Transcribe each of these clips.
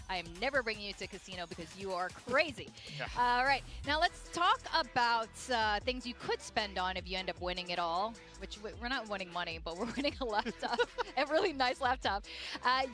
I am never bringing you to a casino because you are crazy. All right, now let's talk about things you could spend on if you end up winning it all, which we're not winning money, but we're winning a laptop, a really nice laptop.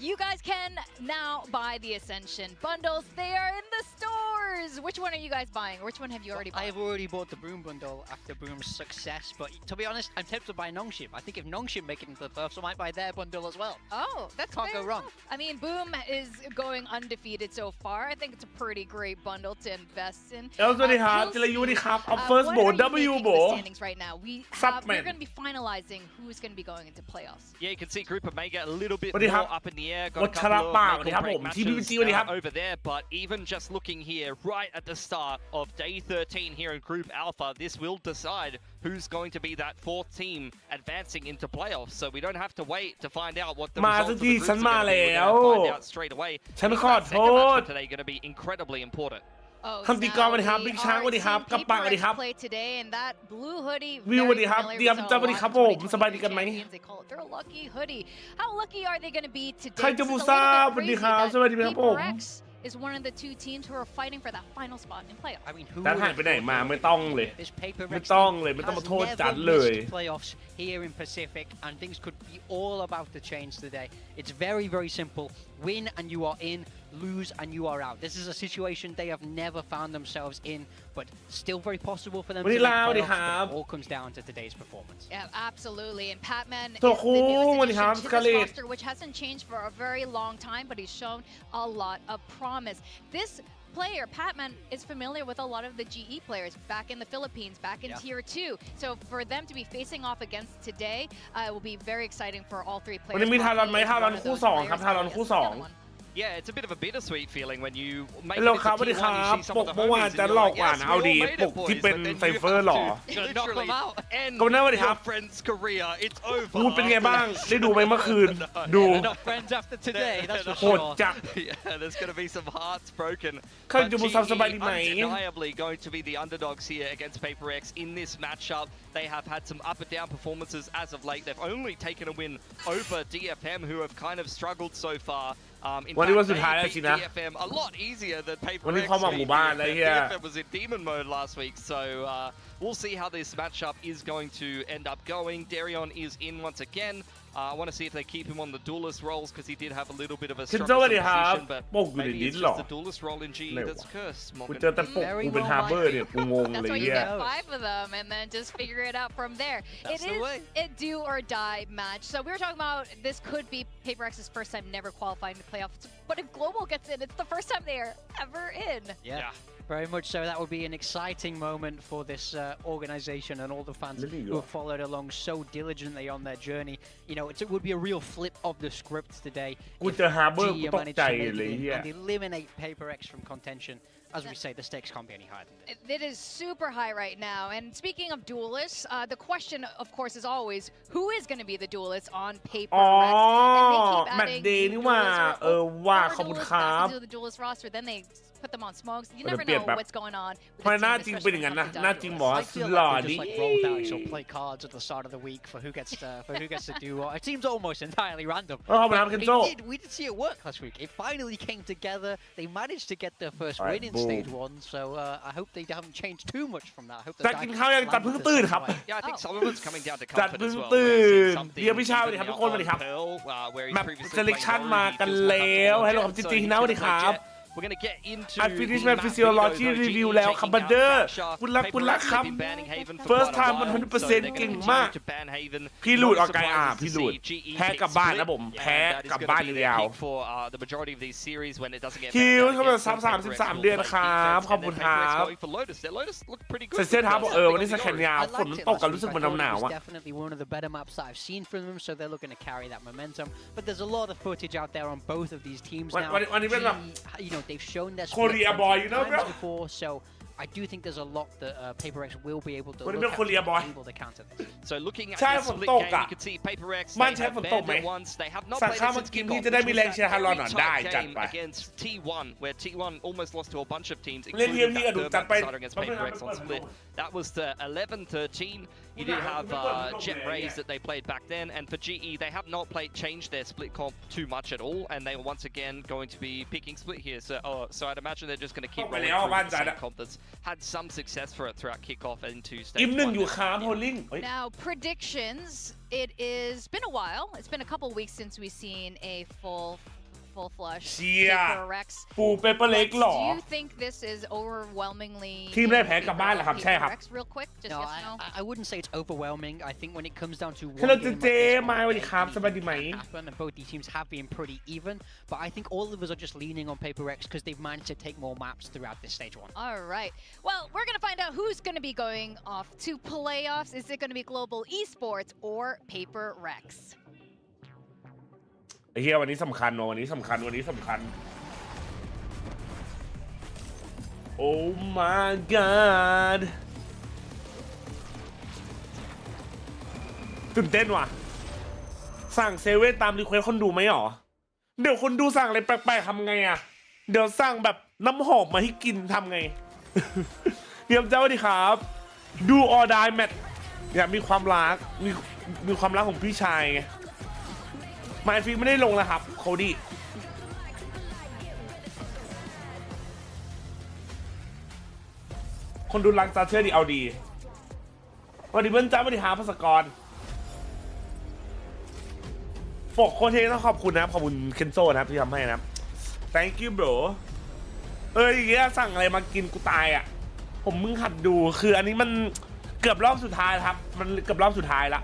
You guys can now buy the Ascension bundles. They are in the stores. Which one are you guys buying? Or which one have you already bought? I have already bought the Broom bundle after Broom's success, but to be honest, I'm tempted by Nongshim. I think if Nongshim make it into the playoffs, I might buy their bundle as well. Oh, that's Can't go wrong. I mean, Boom is going undefeated so far. I think it's a pretty great bundle to invest in. สวัสดีครับจิรายุสวัสดีครับ เอา first What bowl are you W making โบ the standings right now? Subman. We're going to be finalizing who's going to be going into playoffs. Yeah, you can see Group of Mega a little bit สวัสดีครับ more up in the air. วั Got a ชร couple ป่า of สวัสดีครับผม make-or-break ทีพี matches จีสวัสดีครับ over there, but even just looking here, right at the start of day 13 here in Group Alpha, this will decide who's going to be that fourth team advancing into playoffs. So we don't have to wait to find out what the มา results สั of ก the ที groups ฉัน are มา going to be. แล้ We're ว going to find out straight away. ฉัน Even ขอ that โท second ษ matchup today going to be incredibly important. คำตีกรสวัสดีครับบิ๊กช้างสวัสดีครับกระปังสวัสดีครับ Play today and that blue hoodie. วิวสวัสดีครับเตรียมจะสวัสดีครับผมสบายดีกันไหม They call it their lucky hoodie. How lucky are they going to be today? ใครจะบูซาสวัสดีครับสวัสดีครับผม is one of the two teams who are fighting for that final spot in playoffs. I mean, who แต่หายไปไหนมาไม่ต้องเลย This paper ไม่ต้องเลยไม่ต้องมาโทษจัดเลย playoffs here in Pacific, and things could be all about to change today. It's very, very simple. Win and you are in, lose and you are out. This is a situation they have never found themselves in, but still very possible for them to make playoffs. It all comes down to today's performance. Yeah, absolutely. And Patman is ตัว the คู่ newest สวัสดีครับ addition ส to กาเล this ต roster, which hasn't changed for a very long time, but he's shown a lot of promise. This player, Patman, is familiar with a lot of the GE players back in the Philippines, back in Tier 2. So for them to be facing off against today, it will be very exciting for all three วัน players. นี้มีทารอนไหมทารอนคู่สองครับทารอนคู่สอง Yeah, it's a bit of a bittersweet feeling when you make ฮัลโหล it ครับ into สวัสดีค T1, รั you บ see some ป of ก the เมื่อวาน homies, จะ and หล you're อก like, หวาน yes, เอา we ดี all made ป it, ก boys, ที่เป็น but then ไซ you เฟอร์ have หรอ to 'Gonna knock them out. end ก็น่าสวัสดีครับ your friend's career. It's พูด over. เป็นไงบ้าง ได้ดูไหมเมื่อคืน ดู They're not friends after today, that's for โหด sure. จัด Yeah, there's going to be some hearts broken. ใครจะบูซาสบายดีไหม Undeniably going to be the underdogs here against Paper X in this matchup. They have had some up and down performances as of late. They've only taken a win over DFM, who have kind of struggled so far. In วันนี้วัน fact, สุดท้าย they แล้ว beat สินะ DFM a lot easier than Paper วันนี้ X เข้ามาหมู่บ้าน beat แล้ว DFM. เฮีย DFM was in demon mode last week, so we'll see how this matchup is going to end up going. Darion is in once again. I want to see if they keep him on the duelist roles because he did have a little bit of a ฉัน struggle สวัสดีครับ position, but ปกอยู่ใน maybe ดิ it's สหรอ just the duelist role in GE ไหนวะ that's cursed. กูเจอแต่ปกกูเป็นฮาร์เบอร์เนี่ยกูงง That's เลย why you เฮีย get 5 of them and then just figure it out from there. That's It the is way. a do or die match. So we were talking about this could be Paper X's first time never qualifying to playoffs. But if Global gets in, it's the first time they are ever in. Yeah, very much so. That would be an exciting moment for this organization and all the fans who have followed along so diligently on their journey. You know, it would be a real flip of the script today กู if เจอฮาร์เบอร์ GE กูตก managed ใจ to make เลย it in เฮีย and eliminate Paper X from contention. As we say, the stakes can't be any higher than this. It is super high right now. And speaking of duelists, the question, of course, is always who is going to be the duelist on Paper อ๋อ X? And they keep แมต adding ต์เดย์ new นี่ว่า duelists เออว่า or ขอบคุณ duelists ครั back บ into the duelist roster. Then they put them on smokes. You เดี๋ยว never เปลี่ยน know แบบ what's going on. เพราะหน้าจริงเป็นอย่างนั้นนะหน้าจริงบอกว่า I feel หล่อ like they ดิ just like roll dice or play cards at the start of the week for who gets to do what. It seems almost entirely random. เออขอบคุณครับเคนโซ We did see it work last week. It finally came together. They managed to get their first Alright, win in boom. stage 1. So I hope they haven't changed too much from that. I hope จะกินข้าวยังจัดเพิ่งตื่นครับ Yeah, I think some of it's coming down to จัด comfort เพิ่ as ง well. ตื่ We're น seeing something เดี๋ยวพี่ชาวสวัสดีครับ even ทุกคนสวัสดีครับ on Pearl, where he แมป previously เซเลค played ชั่น Rogue, มา he กัน feels แล้ much ว more ให้เรา confident, จ so ริง he ๆนะสวัส feels ดีครับ legit. We're going to get into ไอฟินิช the แมน map ฟิสิโอโลจี video, though. รีวิว GE แล้วครับ taking บันเดอร์ out Pressure. คุณรัก Paper คุณรัก X ครับ have been banning Haven for First quite a time while, 100% so they're gonna เก่ง continue มาก to ban Haven. พี่หลุด No ออกไกล surprises พี่ to หลุด see GE แพ้ take กลับ a บ้าน split, นะผม and แพ้ that is กลับ gonna บ้าน be ยา their ว pick for the majority of these series when it doesn't get คิว banned เข้า out มา again. ซับ So Paper X 33 will เดือน play ครับ defense, ขอบ and คุณ then ครั Paper X บ going for Lotus. Their Lotus looked pretty good. เสร็จครับ for the เออ first วันนี้ส time แคนยาว I ฝน liked มัน it ตก last กัน week. รู้สึก I มัน thought ห it นาว was ๆอ่ะ definitely one of the better maps that I've seen from them, so they're looking to carry that momentum. But there's a lot of footage out there on both of these teams now. วันนี้เป็นแบบ You know, they've shown their Korea split boy, plenty you of know, times bro? before, so I do think there's a lot that Paper X will be able to วันนี้ look เป็นคนเรียบร้อย at able to counter this. So looking at ใช่ the ฝน split ตก game, อะ you can see Paper X, บ้าน they ใช้ have ฝนตก banned ไหม it once. They have not สั่ง played ข้าว it มา since กิน kickoff. พี่จะได้มีแรงเชียร์ฮารอนหน่อย Very ได้ tight จัด game ไป against T1, where T1 almost lost to a bunch of teams, เล่น including ที่ that กระดูกจัด Durban ไป decider against Paper X on split. That was the 11-13. You did have Jet Rays that they played back then, and for GE, they have not changed their split comp too much at all, and they are once again going to be picking split here. So I'd imagine they're just going to keep rolling through the same comp that's had some success for it throughout kickoff into stage อิมหนึ่ง 1. อยู่ค้างโฮลิ่ง Now, predictions. It is been a while. It's been a couple weeks since we've seen a full flush เชีย Paper Rex. ปูเปเปอร์เล็กหรอ Do you think this is overwhelmingly ทีมได้แพ้กลับบ้านเหรอครับ ใช่ครับ Paper Rex real quick? Just No, yes or no? I wouldn't say it's overwhelming. I think when it comes down to ฮัลโหล one เจ game เจ like this, มาสวัสดีครับสบายดีไหม happen, and both these teams have been pretty even. But I think all of us are just leaning on Paper X because they've managed to take more maps throughout this stage 1. All right. Well, we're going to find out who's going to be going off to playoffs. Is it going to be Global Esports or Paper Rex? ไอ้เฮียวันนี้สำคัญวันนี้สำคัญวันนี้สำคัญ Oh my god ตื่นเต้นว่ะสั่งเซเว่นตามรีเควสคนดูไหมหรอเดี๋ยวคนดูสั่งอะไรแปลกๆทำไงอะเดี๋ยวสั่งแบบน้ำหอมมาให้กินทำไง เยี่ยมเจ้าดีครับดูออดายแมทอยากมีความรักมีความรักของพี่ชายไงไมค์ฟิกไม่ได้ลงแล้วครับโคดี้คนดูรักจ้าเชื่อดีเอาดีวันนี้เบิ้ลจ้าวันนี้หาภาษากรปกโคเทต้องขอบคุณนะครับขอบคุณเคนโซนะครับที่ทำให้นะครับ thank you bro อย่างเงี้ยสั่งอะไรมากินกูตายอ่ะผมมึงหัดดูคืออันนี้มันเกือบรอบสุดท้ายครับมันเกือบรอบสุดท้ายละ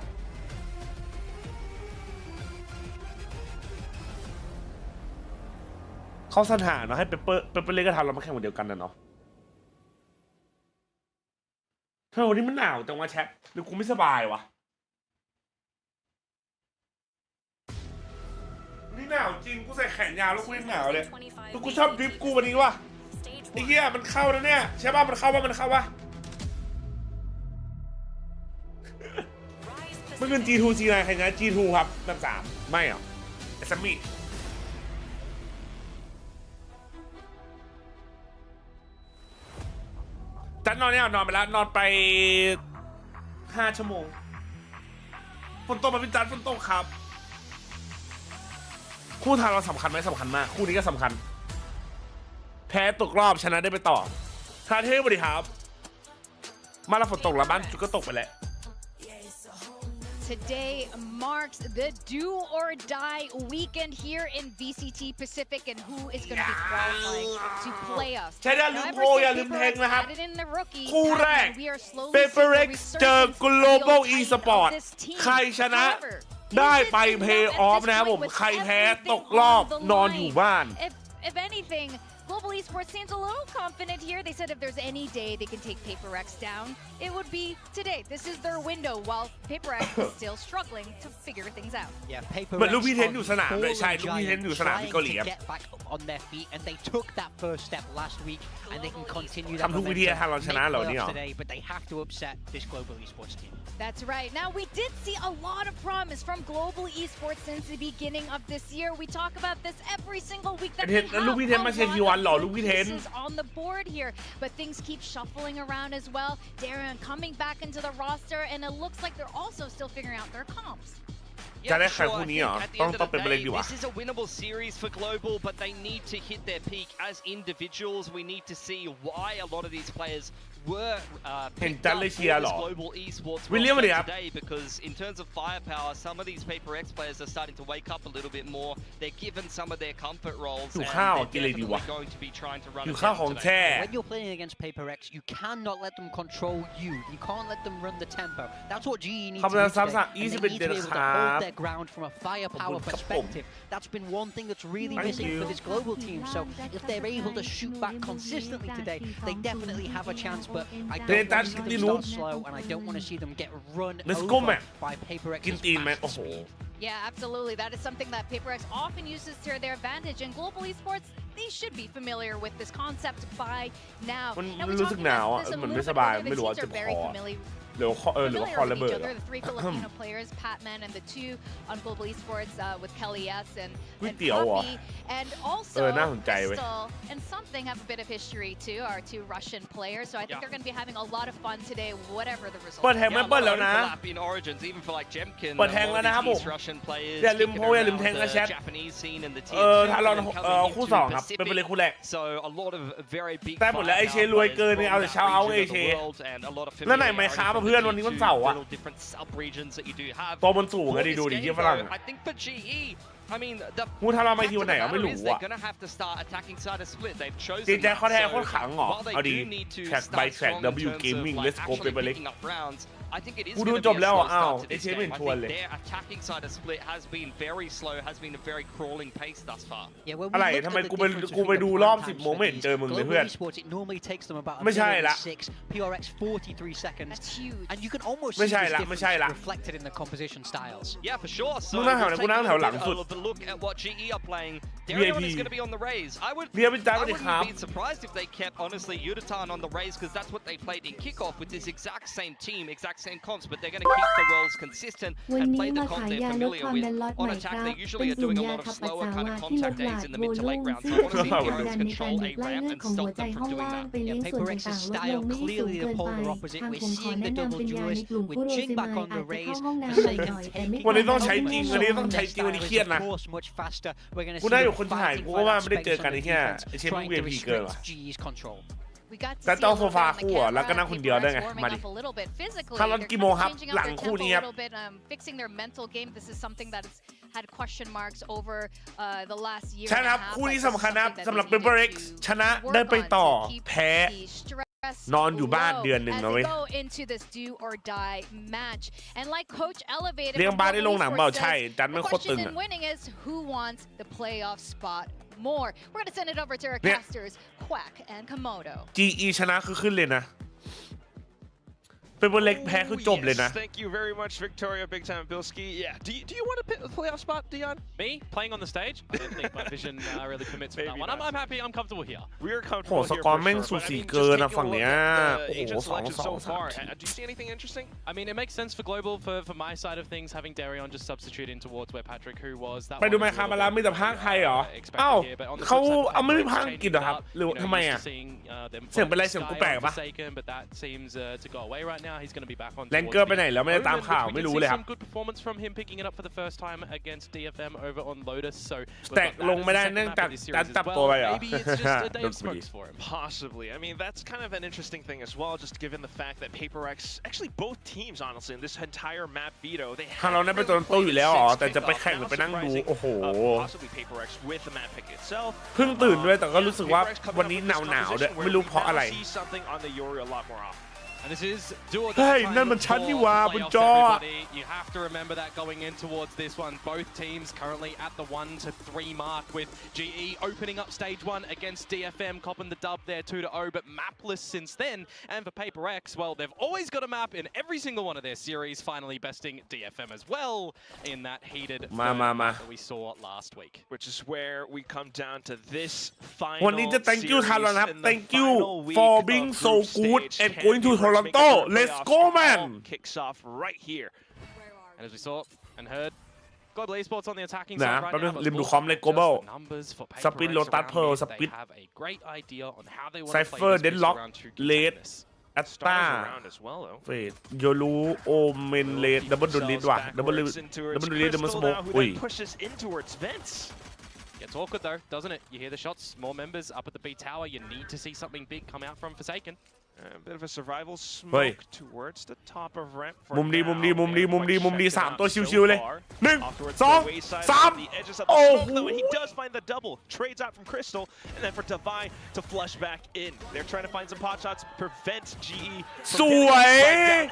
เขาสถานเนาะให้เปเปอร์เล็กก็ทำเรามาแข่งวันเดียวกันนะเนาะทำไมวันนี้มันหนาวจังวะแชทหรือกูไม่สบายวะนี่หนาวจริงกูใส่แขนยาวแล้วกูยังหนาวเลยแล้วกูชอบดริฟกูวันนี้วะไอ้เหี้ยมันเข้าแล้วเนี่ยใช่ป่ะมันเข้าป่ะเมื่อคืน G2 G9 ใครนะ G2 ครับอันดับ 3ไม่เหรอไอ้ซัมมี่จัดนอนเนี่ยนอนไปแล้วนอนไป5 ชั่วโมงฝนตกมาเป็นจัดฝนตกครับคู่ทางเราสำคัญไหมสำคัญมากคู่นี้ก็สำคัญแพ้ตกรอบชนะได้ไปต่อทาเทพสวัสดีครับมาแล้วฝนตกแล้วบ้านจุดก็ตกไปแล้ว Today marks the do or die weekend here in VCT Pacific, and who is going to be qualifying to playoffs. ใช่ได้ลืมโพอย่าลืมเพลงนะครับ added in the rookie. คู่แรก We are slowly Paper seeing the Rex เจอ resurgence Global of the Esports this team. ใครชนะ However, ได้ไป this is เพ not ย์ at ออฟ this นะครับ point ผม with ใครแพ้ everything ตกรอบ on the นอนอยู่ line. บ้าน If anything, Global Esports seems a little confident here. They said if there's any day they can take Paper Rex down, it would be today. This is their window, while Paper Rex is still struggling to figure things out. Yeah, Paper เหมือน Rex ลูกพี่เทน are อยู่สนามเลย fallen ใช่ลูกพี่เทน giants อยู่สนามที่ trying เกาหลี to ครับ get back on their feet, and they took that first step last week, and they can continue that ทำทุกวิธีให้เราชนะเหรอเนี่ย momentum today, but they have to upset this Global Esports team. That's right. Now, we did see a lot of promise from Global Esports since the beginning of this year. We talk about this every single week. That they have ลูกพี่เทนมาเชียร์ทีวันเหรอลูกพี่เทน pieces on the board here, but things keep shuffling around as well. Darren coming back into the roster, and it looks like they're also still figuring out their comps. จะได้ Yeah, ใคร sure, คู่ I นี้ think เหรอ at the ต้อง end ต้อง of เป็น the ไปเลย day, ดีกว่า this is a winnable series for Global, but they need to hit their peak as individuals. We need to see why a lot of these players were picked up for this Global Esports roster today, because in terms of firepower, some of these Paper X players are starting to wake up a little bit more. They're given some of their comfort roles, and they're definitely going to be trying to run it down today. When you're playing against Paper X, you cannot let them control you. You can't let them run the tempo. That's what GE needs to do today. And they need to be able to hold their ground from a firepower perspective. That's been one thing that's really missing for this Global team. So if they're able to shoot back consistently today, they definitely have a chance. But I don't want to see them start slow, and I don't want to see them get run over by Paper X. กินตีนไหมโอ้โห Yeah, absolutely. That is something that PaperX often uses to their advantage. And global esports, they should be familiar with this concept by now. มันรู้สึกหนาวอ่ะเหมือนไม่สบายไม่รู้ว่าเจ็บคอหรือว่าคอระเบิด The three Filipino players, Patman, and the two on global esports with Kelly S and Poppy, and also Crystal and something have a bit of history too. Our two Russian players, so I think they're going to be having a lot of fun today, whatever the result. เปิดแทงไม่เปิดแล้วนะ in Origins, even for like Jemkin, เปิดแทงแล้วนะครับผม Russian players. อย่าลืมแทงนะแชททารอนคู่สองครับเป็นไปเลยคู่แรก So a lot of very big. แต่หมดแล้วไอเชรวยเกินเนี่ยเอาแต่เช้าเอาไอเชแล้วไหนไมค้ามาเพื่อนวันนี้วันเสาร์อะตัวบนสูงอะดิดูดิเยี่ยฝรั่ง I think for GE, I mean, มูทารอนมาทีวันไหนอะไม่รู้อะ JJaz เขาแทงโคตรขังเหรอเอาดีแท็กใบแท็ก W Gaming Let's Go เป็นไปเลย กูดูจบแล้วอ้าวไอเชไม่เห็นชวนเลย อะไรทำไมกูไปดูรอบ10 โมงไม่เห็นเจอมึงเลยเพื่อนไม่ใช่ละ PRX 43 seconds and you can almost ไม่ใช่ละไม่ใช่ละ reflected in the composition styles. Yeah, for sure. มึงนั่งแถวไหนกูนั่งแถวหลังสุด Look at what GE are playing. Darion is going to be on the Rays. I wouldn't be surprised if they kept, honestly, Yutatan on the Rays because that's what they played in kickoff with this exact same team, exact same comps, but they're going to keep the roles consistent and play the comp they're familiar with. On attack, they usually are doing a lot of slower kind of contact aids in the mid to late rounds. So I want to see Heroes control a ramp and stop them from doing that. Yeah, PaperX's style clearly the polar opposite. We're seeing the double duelist with Jing back on the Rays. Forsaken taking วันนี้ต้องใช้จริงวันนี้ต้องใช้จริงวันนี้เครียดนะ much faster. We're going to กูได้อยู่คนถ่ายกูก็ว่าไม่ได้เจอกันไอ้แค่ไอเชฟมึง VIP เกินว่ะ แต่ต้องโซฟาคู่อ่ะแล้วก็นั่งคนเดียวได้ไงมาดิถ้าเรากี่โมงครับหลังคู่นี้ครับ had question marks over the last year. ใช่ครับคู่นี้สำคัญนะครับสำหรับ PaperX ชนะได้ไปต่อแพ้นอนอยู่บ้านเดือนหนึ่งนะเว้ยเลี้ยงบ้านได้ลงหนังเปล่าใช่จันไม่โคตรตึงอ่ะ more. We're going to send it over to our casters, Quack and Komodo. GE ชนะคือขึ้นเลยนะเป็นบอลเล็กแพ้คือจบเลยนะ Thank you very much, Victoria, Big Time Bilski. Yeah, do you want to pick the playoff spot, Dion? Me playing on the stage? I don't think my vision really permits for that one. I'm happy. I'm comfortable here. We're โห comfortable ส here กอร์ for แม่ง sure. สู But I สี mean, เกิน just นะ taking ฝั่ง a เนี้ look ย at โอ้ the โห agent selection so 2-2 far. Do you see anything interesting? I mean, it makes sense for global for my side of things, having Darion just substitute in towards where Patrick, who was that. ไปดูไหมครับมาแล้วมีแต่ภาคไทยเหรออ้าวเขาเอาไม่มีภาคอังกฤษเหรอครับหรือทำไมอ่ะเสียงเป็นไรเสียงกูแปลกปะ But that seems to go away right now. He's going to be back on. แรงเกอร์ไปไหนแล้วไม่ได้ตามข่าวไม่รู้เลยครับ Good performance from him picking it up for the first time against DFM over on Lotus. So แตกลงไม่ได้เนื่องจากการจับตัวไปเหรอ Maybe it's just a day of smokes for him. Possibly. I mean, that's kind of an interesting thing as well, just given the fact that PaperX, actually both teams, honestly, in this entire map veto, they ถ้าเราได้ไปตัวโตอยู่แล้วอ๋อแต่จะไปแข่งหรือไปนั่งดูโอ้โห possibly PaperX with the map pick itself. เพิ่งตื่นด้วยแต่ก็รู้สึกว่าวันนี้หนาวด้วยไม่รู้เพราะอะไร See something on the Yori a lot more often. And this is do or เฮ้ย die นั่นมันชั้นนี่หว่าบน playoffs, จอ everybody. You have to remember that going in towards this one. Both teams currently at the 1 to 3 mark with GE opening up stage 1 against DFM, copping the dub there 2-0, but mapless since then. And for PaperX, well, they've always got a map in every single one of their series, finally besting DFM as well in that heated that we saw last week. Which is where we come down to this final วันนี้จะ thank you series ทารอนครับ in the thank you final week for of being group so good stage. and Can going to PaperX Toronto. make it to the Let's playoffs? go, It man. all kicks off right here. And as we saw and heard, Global Esports on the attacking นะ side right แป๊บนึง now. ลืมดูคอมเลย global The numbers for สปิน PaperX Lotus around Pearl mid, สปิน they have a great idea on how they want to play Cypher this with Deadlock around 2 Late this. แอต Stars ตา around as well, though. เฟดโยรูโอเมนเลดดับเบิลดูลิดว่ะดับเบิลดูลิดดับเบิลสโมก who อุ้ย then pushes in towards Vents. Gets awkward though, doesn't it? You hear the shots, more members up at the B tower. You need to see something big come out from Forsaken. A bit of a survival smoke towards the top of ramp for มุมดีมุมดีมุมดีมุมดีมุมดี3ตัวชิวๆเลย Off towards 1 the wayside of the 2 edges of 3 โอ้ the โห smoke, though, and he does find the double. Trades out from Crystal, and then for Divine to flush back in. They're trying to find some pot shots, prevent GE สวย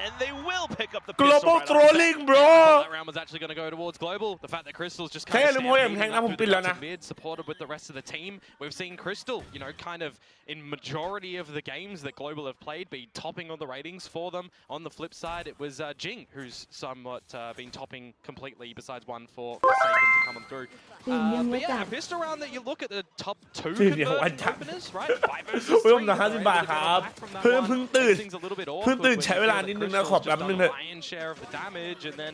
and they will pick up the global pistol. trolling bro That round was actually going to go towards Global. The fact that Crystal's just ใช่ kind of ลืมโอ้ยแทงนะผมปิดแล้วนะ mid, supported with the rest of the team. We've seen Crystal, you know, kind of in majority of the games that Global have have played, be topping on the ratings for them. On the flip side, it was Jing who's somewhat been topping completely, besides one for Forsaken to come on through. But yeah, just around that, you look at the top 2 conversion openers, right? 5 versus 3. เพิ่มกับ50 บาทครับเพิ่งตื่นใช้เวลานิดนึงนะขอบแป๊บนึงเถอะ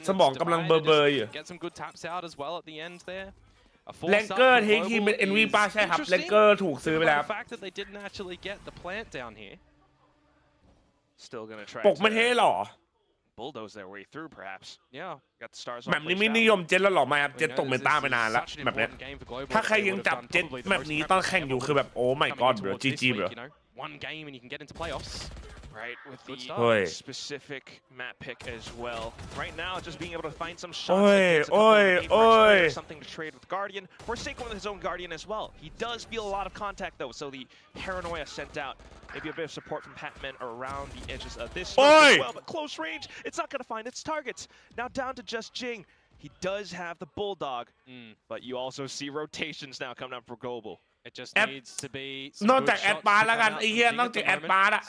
สมองกำลังเบลอๆอยู่ Get some good taps out as well at the end there. แลงเกอร์เทคทีมเป็น NV ป้าใช่ครับแลงเกอร์ถูกซื้อไปแล้ว The fact that they didn't actually get the plant down here. Still gonna try ปกไม่เท่หรอ bulldoze their way through, perhaps. Yeah. Got the stars แบบนี้ไม่นิยมเจ็ตแล้วหรอมาครับเจ็ตตกเมตาไปนานแล้วแบบเนี้ยถ้าใครยังจับเจ็ตแบบนี้ตอนแข่งอยู่คือแบบโอ้ my god bro GG bro One game and you can get into playoffs. Right, with Oi. the specific map pick as well. Right now, just being able to find some shots. Something to trade with Guardian. Forsaken with his own Guardian as well. He does feel a lot of contact though, so the paranoia sent out. Maybe a bit of support from Patman around the edges of this as well, but close range, it's not going to find its targets. Now down to just Jing. He does have the Bulldog, but you also see rotations now coming up for Global. It just needs to be นอกจากแอดบาร์แล้วกันไอ้เหี้ยนอกจากแอดบาร์อะ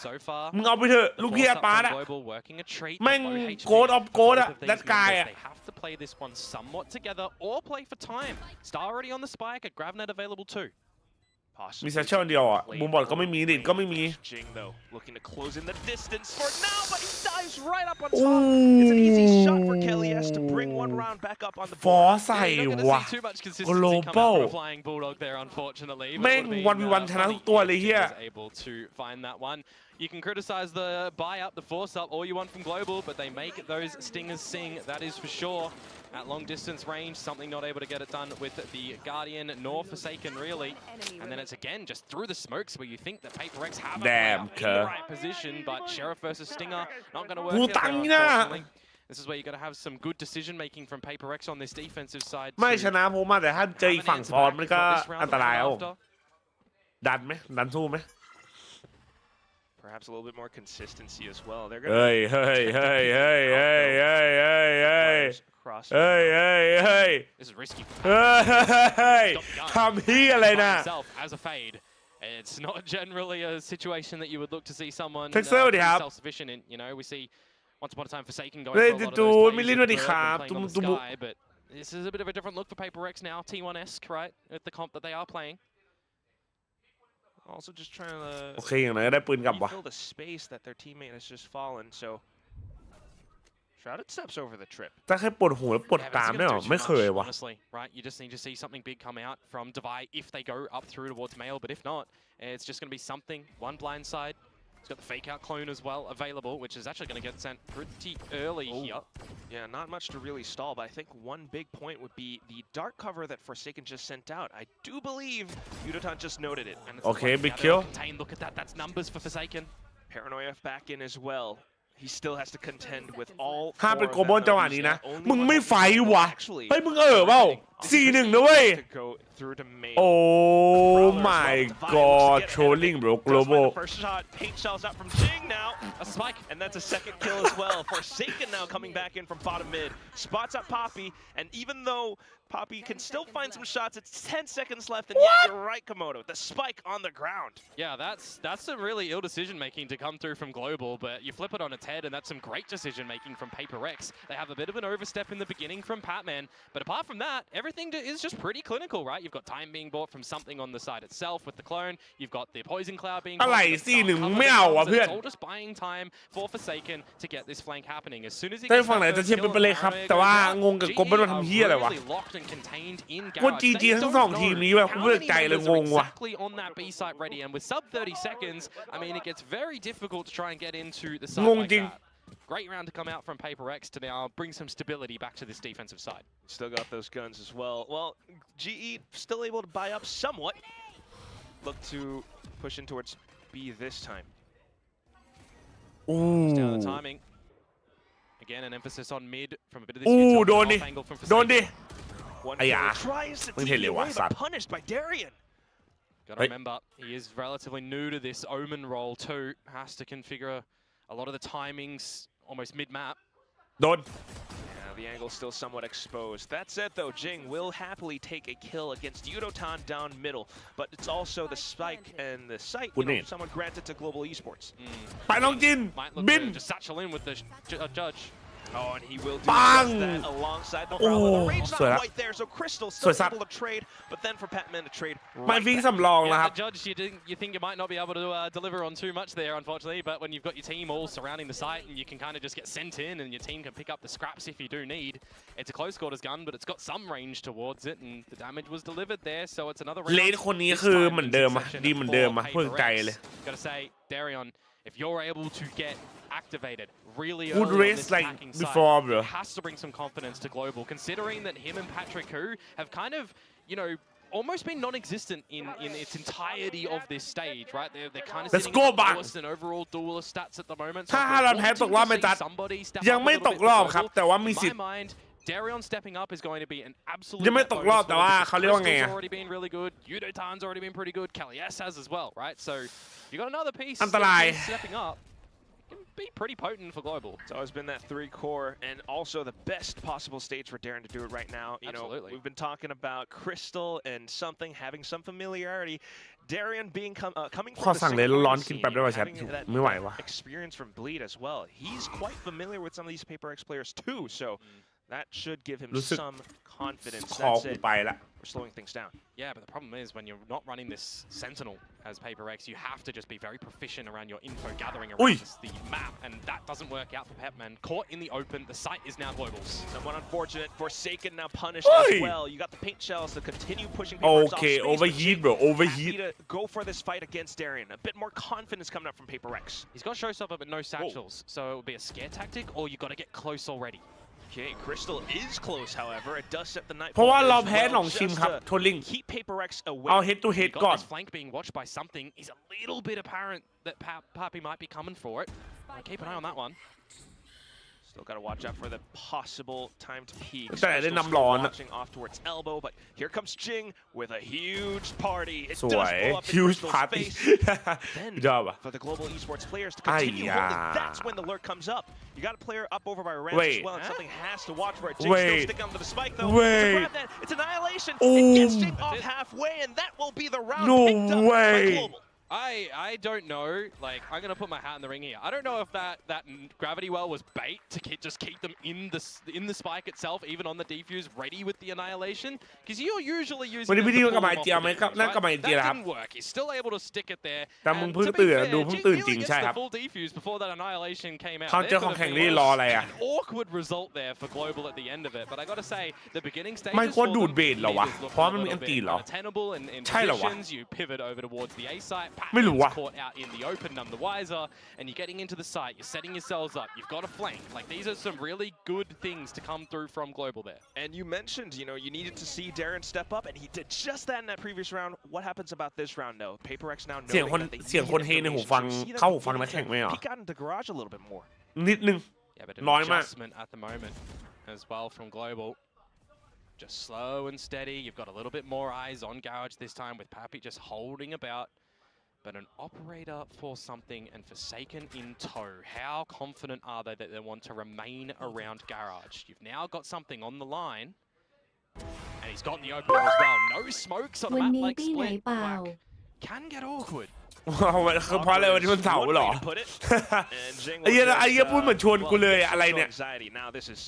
มึงเอาไปเถอะลูกพี่แอดบาร์อะแม่งโกดออฟโกดอะดัดกายอะ They have to play this one somewhat together or play for time. Star already on the spike, a Gravnet available too. มีเซสชั่นเดียวอ่ะมุมบอลก็ไม่มีดิดก็ไม่มี Jing though looking to close in the distance for now, but he dives right up on top. It's an easy shot for Kelly S to bring one round back up on the ฟอ board. ใส่ You're not going ว่ะ to see too much consistency come out from a flying bulldog there, unfortunately. แม่ง1v1 ชนะทุกตัวเลยเฮีย Able to find that one. You can criticize the buy up, the force up, all you want from Global, but they make those stingers sing, that is for sure. At long distance range, something not able to get it done with the Guardian nor Forsaken really. And then it's again just through the smokes where you think that Paper Rex have a player in the right position, but Sheriff versus Stinger not going to work out there, unfortunately. This is where you got to have some good decision making from Paper Rex on this defensive side. ไม่ชนะผมมาแต่ถ้าเจออีกฝั่งฟอนมันก็อันตรายเอาดันไหมดันสู้ไหม Perhaps a little bit more consistency as well. They're เฮ้ย This is risky. ทำที่อะไรนะ As a fade. It's not generally a situation that you would look to see someone self-sufficient in. You know, we see once upon a time Forsaken going for a lot of those plays playing on the sky, but this is a bit of a different look for Paper Rex now, T1-esque, right, with the comp that they are playing. Also just trying to โอเคอย่างไรก็ได้ปืนกลับวะ refill the space that their teammate has just fallen. So Shrouded steps over the trip. ถ้าแค่ปวดหัวแล้วปวดตามไม่หรอไม่เคยวะ Honestly, right? You just need to see something big come out from Divide if they go up through towards Mail, but if not, it's just going to be something. One blind side. He's got the fake out clone as well available, which is actually going to get sent pretty early here. Yeah, not much to really stall, but I think one big point would be the dark cover that Forsaken just sent out. I do believe Yudotan just noted it. And it's okay, big kill. Look at that. That's numbers for Forsaken. Paranoia back in as well. He still has to contend with all ห้ามเป็นโกลบอลจังหวะนี้นะ Only มึง one ไม่ of ไฟ them วะ actually เฮ้ยมึงเปล่า 4-1 นะเว้ย to go through to main. Oh my god trolling bro global First shot, paint shells out from Jing now. A spike. And that's a second kill as well. Forsaken now coming back in from bottom mid. Spots up Poppy, and even though Poppy can still find some shots, it's 10 seconds left, and yeah, you're right, Komodo. The spike on the ground. Yeah, that's some really ill decision making to come through from Global, but you flip it on its head, and that's some great decision making from Paper Rex. They have a bit of an overstep in the beginning from Patman, but apart from that, everything is just pretty clinical, right? You've got time being bought from something on the side itself with the clone. You've got the poison cloud being bought. อะไร4-1 ไม่เอาอ่ะเพื่อน It's all just buying time for Forsaken to get this flank happening. As soon as he ได้ gets ฝั่งไหน that จะ first เชียร์ kill ไปเลยครับ แต่ว่างงกับกบไม่รู้ทำเฮียอะไรวะ really locked and contained in กู GG ทั้งสองทีมนี้แบบกูเลือกใจเลยงงว่ะ exactly on that B site ready, and with sub 30 seconds, I mean, it gets very difficult to try and get into the side like that. Great round to come out from Paper Rex to now bring some stability back to this defensive side. Still got those guns as well. Well, GE still able to buy up somewhat. Look to push in towards B this time. Just down the timing. Again, an emphasis on mid from a bit of this โดนดิ angle from โดนดิ One Ay, ah. tries toมึง take เห็น it เลย away, วะสัต but ว์ punished by Darian. Gotta remember, he is relatively new to this Omen role too. Has to configure a lot of the timings almost mid-map. โดน Yeah, Now the angle still somewhat exposed. That said though, Jing will happily take a kill against Yudotan down middle, but it's also the spike and the site, somewhat granted to Global Esports. ไปน้องจิน Might look บิน to just satchel in with the judge. Oh, and he will do Bang! just that alongside the Oh, The range not สวยละ quite there, so Crystal still สวยสัตว์ able to trade, but then for Patman to trade ไม่ right ฟิง back. สำรองนะค Yeah, รับ the judge, you think you might not be able to deliver on too much there, unfortunately, but when you've got your team all surrounding the site and you can kind of just get sent in and your team can pick up the scraps if you do need. It's a close quarters gun, but it's got some range towards it, and the damage was delivered there, so it's another round. เลนคนนี้คือเหมือนเดิมอะดีเหมือนเดิมอะพูดใจเลย Gotta say, Darion, if you're able to get activated really Good early on race this like attacking before, side, bro. it has to bring some confidence to Global, considering that him and Patrick Hu have kind of, you know, almost been non-existent in its entirety of this stage, right? They're kind of Let's sitting go at the back. lowest in overall duelist stats at the moment. ถ้าฮาลันแพ้ตกรอบไม่จัด somebody step ยัง up a ไม่ little ต bit ก for รอบครับ Global. แต่ว่ามี In สิท my ธิ์ mind, Darion stepping up is going to be an absolute ยังไม่ตกรอบ bonus แต่ว่า because เขาเรียกว่าไง Crystal's อะ already been really good, Yudotan's already been pretty good, Kalias has as well, right? So you got another piece อันตราย that's stepping up. Can be pretty potent for Global. It's always been that 3-core and also the best possible stage for Darren to do it right now. You Absolutely. know, we've been talking about Crystal and something having some familiarity. Darian being coming ขอ from the สั่งเลยร้อน Singapore ๆกิน scene แป๊บได้ป่ะ and แชท having that ไม่ไหววะ experience from Bleed as well. He's quite familiar with some of these Paper X players too, so that should give him รู้สึก some confidence. คอ That's กู it. ไปละ We're slowing things down. Yeah, but the problem is when you're not running this Sentinel as Paper X, you have to just be very proficient around your info gathering around the map, and that doesn't work out for Petman. Caught in the open, the site is now Global's. Somewhat unfortunate. Forsaken now punished Oi! as well. You got the paint shells to continue pushing Paper X off Okay, space, but overheat, Jing bro, happy overheat. to go for this fight against Darian. A bit more confidence coming up from Paper X. He's got Showstopper but no satchels, so it would be a scare tactic, or you got to get close already. Okay, Crystal is close, however. It does set the night เพราะว่า ball เรา as แพ้ well, หนองชิม just ครับ to โทลลิง keep Paper X away. เอา head to head You ก่อ got น this flank being watched by something. Is a little bit apparent that Papi might be coming for it. Keep an eye on that one. Still got to watch out for the possible timed peak. แต่ได้ Crystal นำร้อน still watching off towards elbow, but here comes Jing with a huge party. It ส does วย blow up in huge Crystal's party face. Then ยอดว่ะ for the global esports players to continue Ay-ya. holding, that's when the lurk comes up. You got a player up over by Rams Wait. as well, and something has to watch for it. Jing still Wait. sticking onto the spike though. Wait. To grab that, it's annihilation. Oh. It gets Jing off halfway, and that will be the round No picked up way. by global. I don't know. Like, I'm gonna put my hat in the ring here. I don't know if that gravity well was bait to just keep them in the spike itself, even on the defuse, ready with the annihilation. Because you're usually using วันนี้ them พี่ดี to กับ pull ไม้ them off เจีย the ไหมครับ defuse, นั่นกับ right? ไม้เจีย That ครับ didn't work. He's still able to stick it there. แต่มึง And เพิ่ง to be ตื่น fair, ดูเพิ่ง Jing ตื่น nearly จริง gets ใช่ the ครับ full defuse before that annihilation came out. เขา There เจอ could ของ have แข่ง been นี่รออะไรอ่ะ an awkward result there for Global at the end of it. But I gotta say, the beginning stages ไม่ควร for ดูด them, เบสเหรอวะ leaders look เพราะ a มันมี little อันตี bit เหรอ unattainable in ใช่เหรอวะ positions. You pivot over towards the A site. ไม่รู้วะ Patman's caught out in the open, none the wiser, and you're getting into the site. You're setting yourselves up. You've got a flank. Like, these are some really good things to come through from Global there. And you mentioned, you know, you needed to see Darren step up, and he did just that in that previous round. What happens about this round, though? Paper X now เสียง knowing คน that they เสียง need คนเฮในหูฟัง information. So you see เข้า them หูฟังนัก beginning แข่งไหม to เหรอ peek out into garage a little bit more. นิดนึง Yeah, but an Nói mà. adjustment at the moment as well from Global. Just slow and steady. You've got a little bit more eyes on Garage this time with Papi just holding about. But an operator for something and Forsaken in tow. How confident are they that they want to remain around Garage? You've now got something on the line. And he's got the opener as well. No smokes on a วัน map นี้ like ปีไหน Split. เปล่า Quack can get awkward. คือเพราะอะไรวันนี้มันเสาร์เหรอ One way to put it. And Jing ไอ้ will เหี้ย just, ไอ้เหี้ยพูดเหมือนชวนกูเลย well, อะไรเนี่ย anxiety. Now this is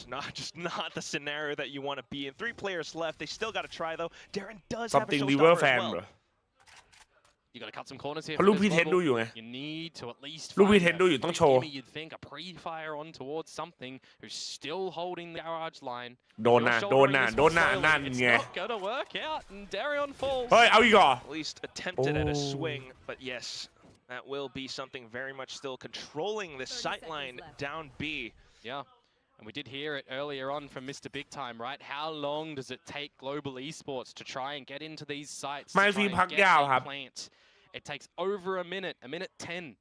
not the scenario that you want to be in. 3 players left. They still got to try though. Darren does have a something showstopper river as fan well. เหรอ You got to cut some corners here. เพราะลูก for พี่ this เทน Global. ดูอยู่ไง You need to at least ลูกพี่ find เทนดูอยู่ a ต้อง free โชว์ gimme, you'd think a pre-fire on towards something who's still holding the garage line. โดน You're นะ shouldering โดนนะ this โดน one นะ slowly. นั่น It's ไง not gonna work out, and Darion falls. เฮ้ย เอาอีกเหรอ At least attempted at a Oh. swing, but yes, that will be something very much still controlling the 30 sight seconds line left. down B. Yeah. And we did hear it earlier on from Mr. Big Time, right? How long does it take Global Esports to try and get into these sites? To ไม่ try ฟี and พัก get ยาว a ครับ plant? It takes over a minute 10.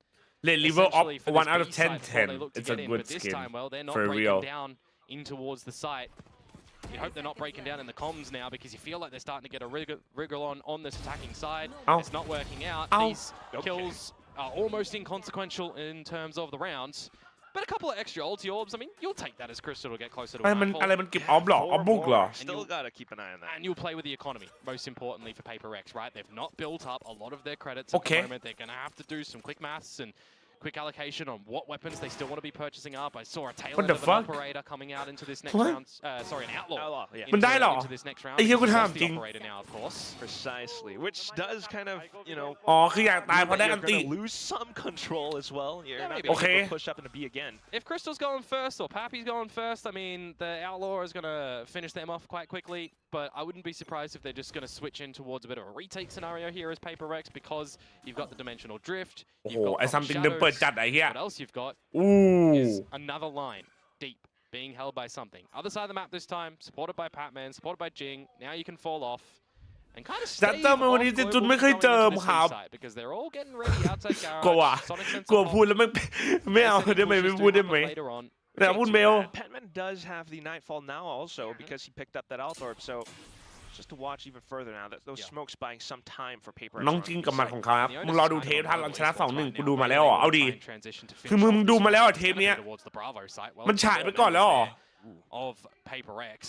เลนลิเวอร์ออฟ essentially for 1 this out of B 10 site before 10 they look to it's get a in, good but this skin time, well, they're not for breaking real down in towards the site. You hope they're not breaking down in the comms now because you feel like they're starting to get a wriggle on this attacking side. Ow. It's not working out. Ow. These kills are almost inconsequential in terms of the rounds. But a couple of extra ulti orbs, I mean, you'll take that as Crystal to get closer to อะไร a มัน nightfall. อะไรมันเก็บออฟหรอออฟบุกเหรอ Still gotta keep an eye on that. And you'll play with the economy, most importantly for Paper Rex, right? They've not built up a lot of their credits at Okay. the moment. They're going to have to do some quick maths and quick allocation on what weapons they still want to be purchasing up. I saw a tail What end the of an fuck? operator coming out into this next What? round. Sorry, an outlaw. Outlaw, yeah. มันได้เหรอ Into this next round. ไอ้เหี้ยกู He's ถาม lost จ the ริง operator now, of course. Precisely, which does kind of, you know, อ๋อคืออยากตายเพราะได้ you're อันติ gonna lose some control as well. You're Yeah, not maybe. gonna be Okay. able to push up into B again. If Crystal's going first or Pappy's going first, I mean, the outlaw is going to finish them off quite quickly. But I wouldn't be surprised if they're just going to switch in towards a bit of a retake scenario here as Paper Rex because you've got the dimensional drift. โอ้โห You've got ไอ้ proper ซัมติงเดิมเปิด shadows. จัดไอ้เหี้ย What else you've got อู้ is another line deep being held by something. Other side of the map this time, supported by Patman, supported by Jing. Now you can fall off and kind of จัด stave เติมมาวัน off นี้ Global จุนไม่เคย going เจอ into this ครับ inside because they're all getting ready outside กลัว garage. Sonic กลัว sensor พูดแล้วไม่เอาได้ไหมไม่พูดได้ไหม later on. แต่พูดเมล Patman does have the Nightfall now also because he picked up that Alt Orb, so just to watch even further now, that those smokes buying some time for Paper Rex น้อง on จริง this กับมัน side. ของเขาครับมึงรอดูเทปทันรันชนะ 2-1 กูดูมาแล้วเหรอเอาดีคือมึงดูมาแล้วเหรอเทปเนี้ยมันฉายไปก่อนแล้วเหรอ of Paper Rex.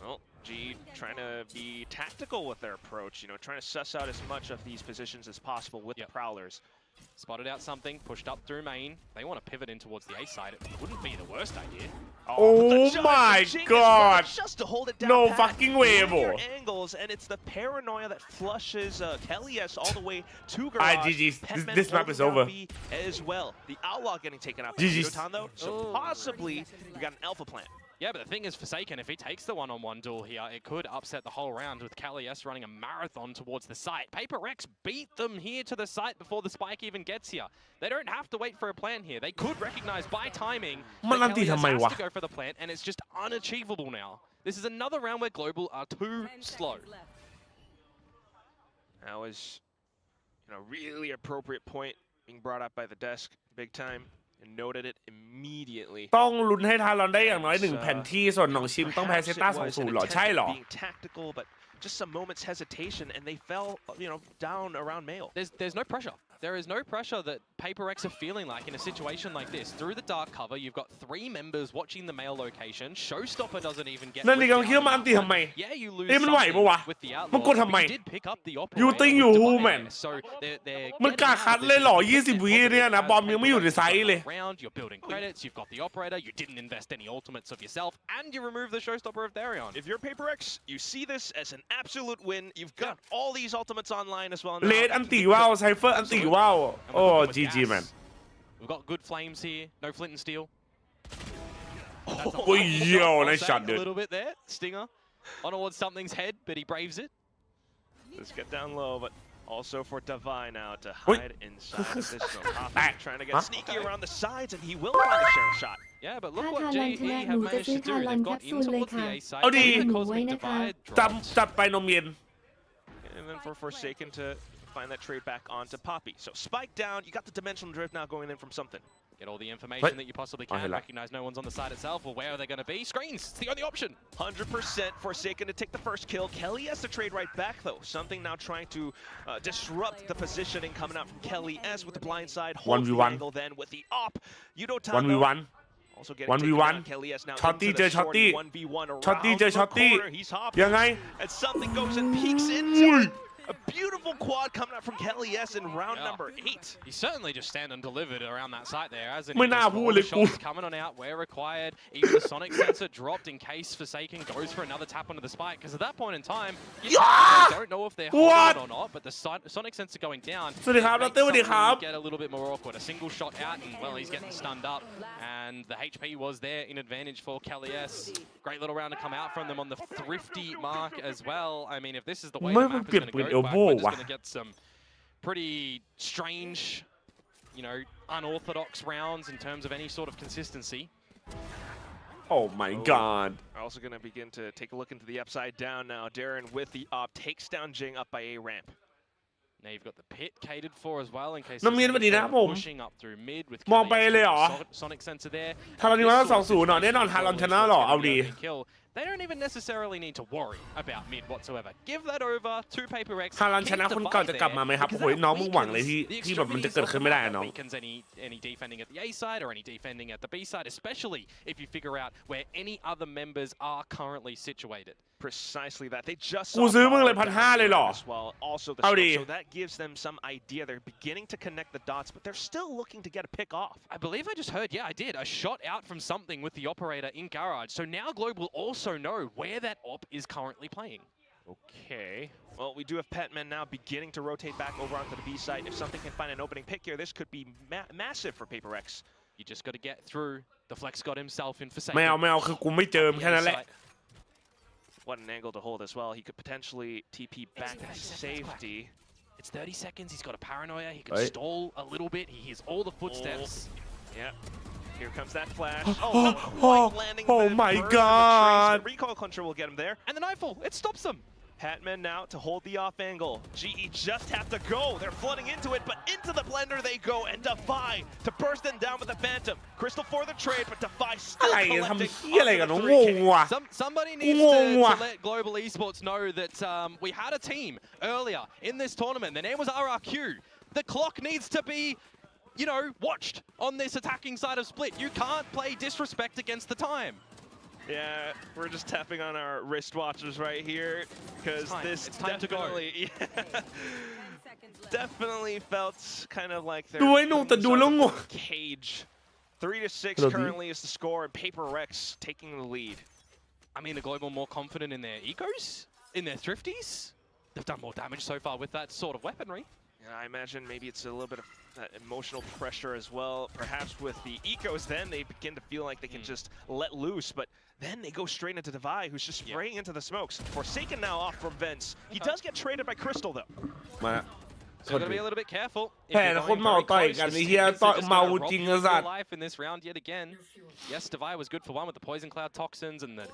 Well, G trying to be tactical with their approach, you know, trying to suss out as much of these positions as possible with the Prowlers. Spotted out something, pushed up through main. They want to pivot in towards the A side. It wouldn't be the worst idea. Oh my god. Just to hold it down. No Pat. fucking way, bro. Linear angles, and it's the paranoia that flushes Kelly S all the way to Alright, garage. GG's. Petman This map is holding over. down B as well. The outlaw getting taken out by GG's. Veto though, so possibly we got an alpha plant. Yeah, but the thing is, Forsaken, if he takes the one-on-one duel here, it could upset the whole round with Kelly S running a marathon towards the site. Paper Rex beat them here to the site before the spike even gets here. They don't have to wait for a plan here. They could recognize by timing that Kelly S has to go for the plant, and it's just unachievable now. This is another round where Global are too slow. That was, you know, really appropriate point being brought up by the desk, big time. And noted it immediately. ต้องลุ้นให้ทารอนได้อย่างน้อย1แผ่นที่ส่วนหนองชิมต้องแพ้เซต้า 2-0 หรอใช่หรอ Being tactical, but just some moments hesitation, and they fell, you know, down around Mail. There's no pressure. There is no pressure that Paper Rex are feeling like in a situation like this. Through the dark cover, you've got 3 members watching the mail location. Showstopper doesn't even get. นั่นนี่กำลังคิดว่ามันอันติทำไม Yeah, you lose เอ๊ะมันไหวปะวะ with the มันกด outlaw. ทำไม But you did pick up the operator. You think you who, man? So they're มันกล้าคัดเลยเหรอ20 วิเนี่ยนะบอมยังไม่อยู่ในไซส์เลย round, you're building credits, you've got the operator, you didn't invest any ultimates of yourself, and you remove the showstopper of Therion. If you're Paper X, you see this as an absolute win. You've got all these ultimates online as well. เลดอันติว่าวไซเฟอร์อันติว่าวโอ้ GG man We've got good flames here, no flint and steel. Oh, yo, nice shot, dude. A little bit there, Stinger. On towards something's head, but he braves it. Let's get down low, but also for Divine now to hide inside of this one. Trying to get sneaky around the sides, and he will find the share shot. Yeah, but look ถ้า what ทารอน JE ชนะห have นูจะ managed ซื้อ to do. ทารอน They've แค got ปซู in ลเลย towards ค่ะ the A side. เอาดิ The หนู Cosmic ไว้นะคะ Divide จัดไปนมเย็น And then for Forsaken to find that trade back onto Poppy. So spike down, you got the dimensional drift now going in from something. Get all the information that you possibly can. Recognize no one's on the side itself, or where are they going to be? Screens, it's the only option. 100% Forsaken to take the first kill. Kelly has to trade right back though. Something now trying to disrupt the positioning coming out from Kelly S with the blind side. Holds the angle then with the op.1v1 Also getting taken down. Kelly S now into the shorty 1v1 around the corner. He's hopping. ยังไง And something goes and peeks into it. A beautiful quad coming out from Kelly S in round number 8. He certainly just stand and delivered around that site there, hasn't he? ไม่น่าพูดเลย Shots coming on out where required. Even the Sonic sensor dropped in case Forsaken goes for another tap onto the spike. Because at that point in time, you don't know if they're holding it or not. But the Sonic sensor going down สวัสดีครับดรสวัสดีครับ get a little bit more awkward. A single shot out, and well, he's getting stunned up. And the HP was there in advantage for Kelly S. Great little round to come out from them on the thrifty mark as well. I mean, if this is the way the map is going to go, we're just going to get some pretty strange, you know, unorthodox rounds in terms of any sort of consistency. Oh my god We're also going to begin to take a look into the upside down now. Darren with the op takes down Jing up by A ramp. Now you've got the pit catered for as well in case น้ำมีนสวัสดีนะครับผม pushing up through mid with มองไปเลยเหรอ Sonic sensor there. ทารอนนี่ว่า2-0 เหรอแน่นอนทารอนชนะเหรอเอาดี they don't even necessarily need to worry about mid whatsoever. Give that over to Paper X. ถ้าเราชนะคนเก่าจะกลับมาไหมครับโอ้ยน้องมึงหวังเลยที่แบบมันจะเกิดขึ้นไม่ได้น้อง Weakens any defending at the A side or any defending at the B side, especially if you figure out where any other members are currently situated. Precisely that. They just กูซื้อมึงเลย1,500เลยเหรอ as well. Also the เอาดิ scope, so that gives them some idea. They're beginning to connect the dots, but they're still looking to get a pick off. I believe I just heard, yeah, I did, a shot out from something with the operator in Garage. So now Global also know where that op is currently playing. Okay. Well, we do have Petman now beginning to rotate back over onto the B side. If something can find an opening pick here, this could be massive for Paper X. You just got to get through. The Flex got himself in for ไม่ second. เอาคือกูไม่เจอแค่นั้นแหละ What an angle to hold as well. He could potentially TP back to safety. It's 30 seconds. He's got a paranoia. He could stall a little bit. He hears all the footsteps. Yeah. Here comes that flash. Oh, landing oh the my burn of the God. trace. The recoil control will get him there. And the Nightfall, it stops them. Patman now to hold the off angle. GE just have to go. They're flooding into it, but into the blender they go, and Defy to burst them down with the Phantom. Crystal for the trade, but Defy still อะไร collecting ทำเหี้ยอะไรกันน้องงงว่ะ Somebody needs to let Global Esports know that we had a team earlier in this tournament. Their name was RRQ. The clock needs to be, you know, watched on this attacking side of Split. You can't play disrespect against the time. Yeah, we're just tapping on our wristwatches right here because this It's time to go. Definitely felt kind of like ดูไอ้หนุ่มแต่ดูแล้วงง cage. 3-6 currently is the score, and Paper Rex taking the lead. I mean, the Global more confident in their ecos, in their thrifties. They've done more damage so far with that sort of weaponry. Yeah, I imagine maybe it's a little bit of emotional pressure as well. Perhaps with the ecos, then they begin to feel like they can just let loose, but then they go straight into Devi, who's just spraying into the smokes. Forsaken now off from Vents. He does get traded by Crystal, though. มา So you've got to be a little bit careful. แพ้นะคนเมาต่อยกันไอ้เหี้ยต่อยเมาจริงนะสัตว์ life in this round yet again. Yes, Devi was good for one with the poison cloud toxins and the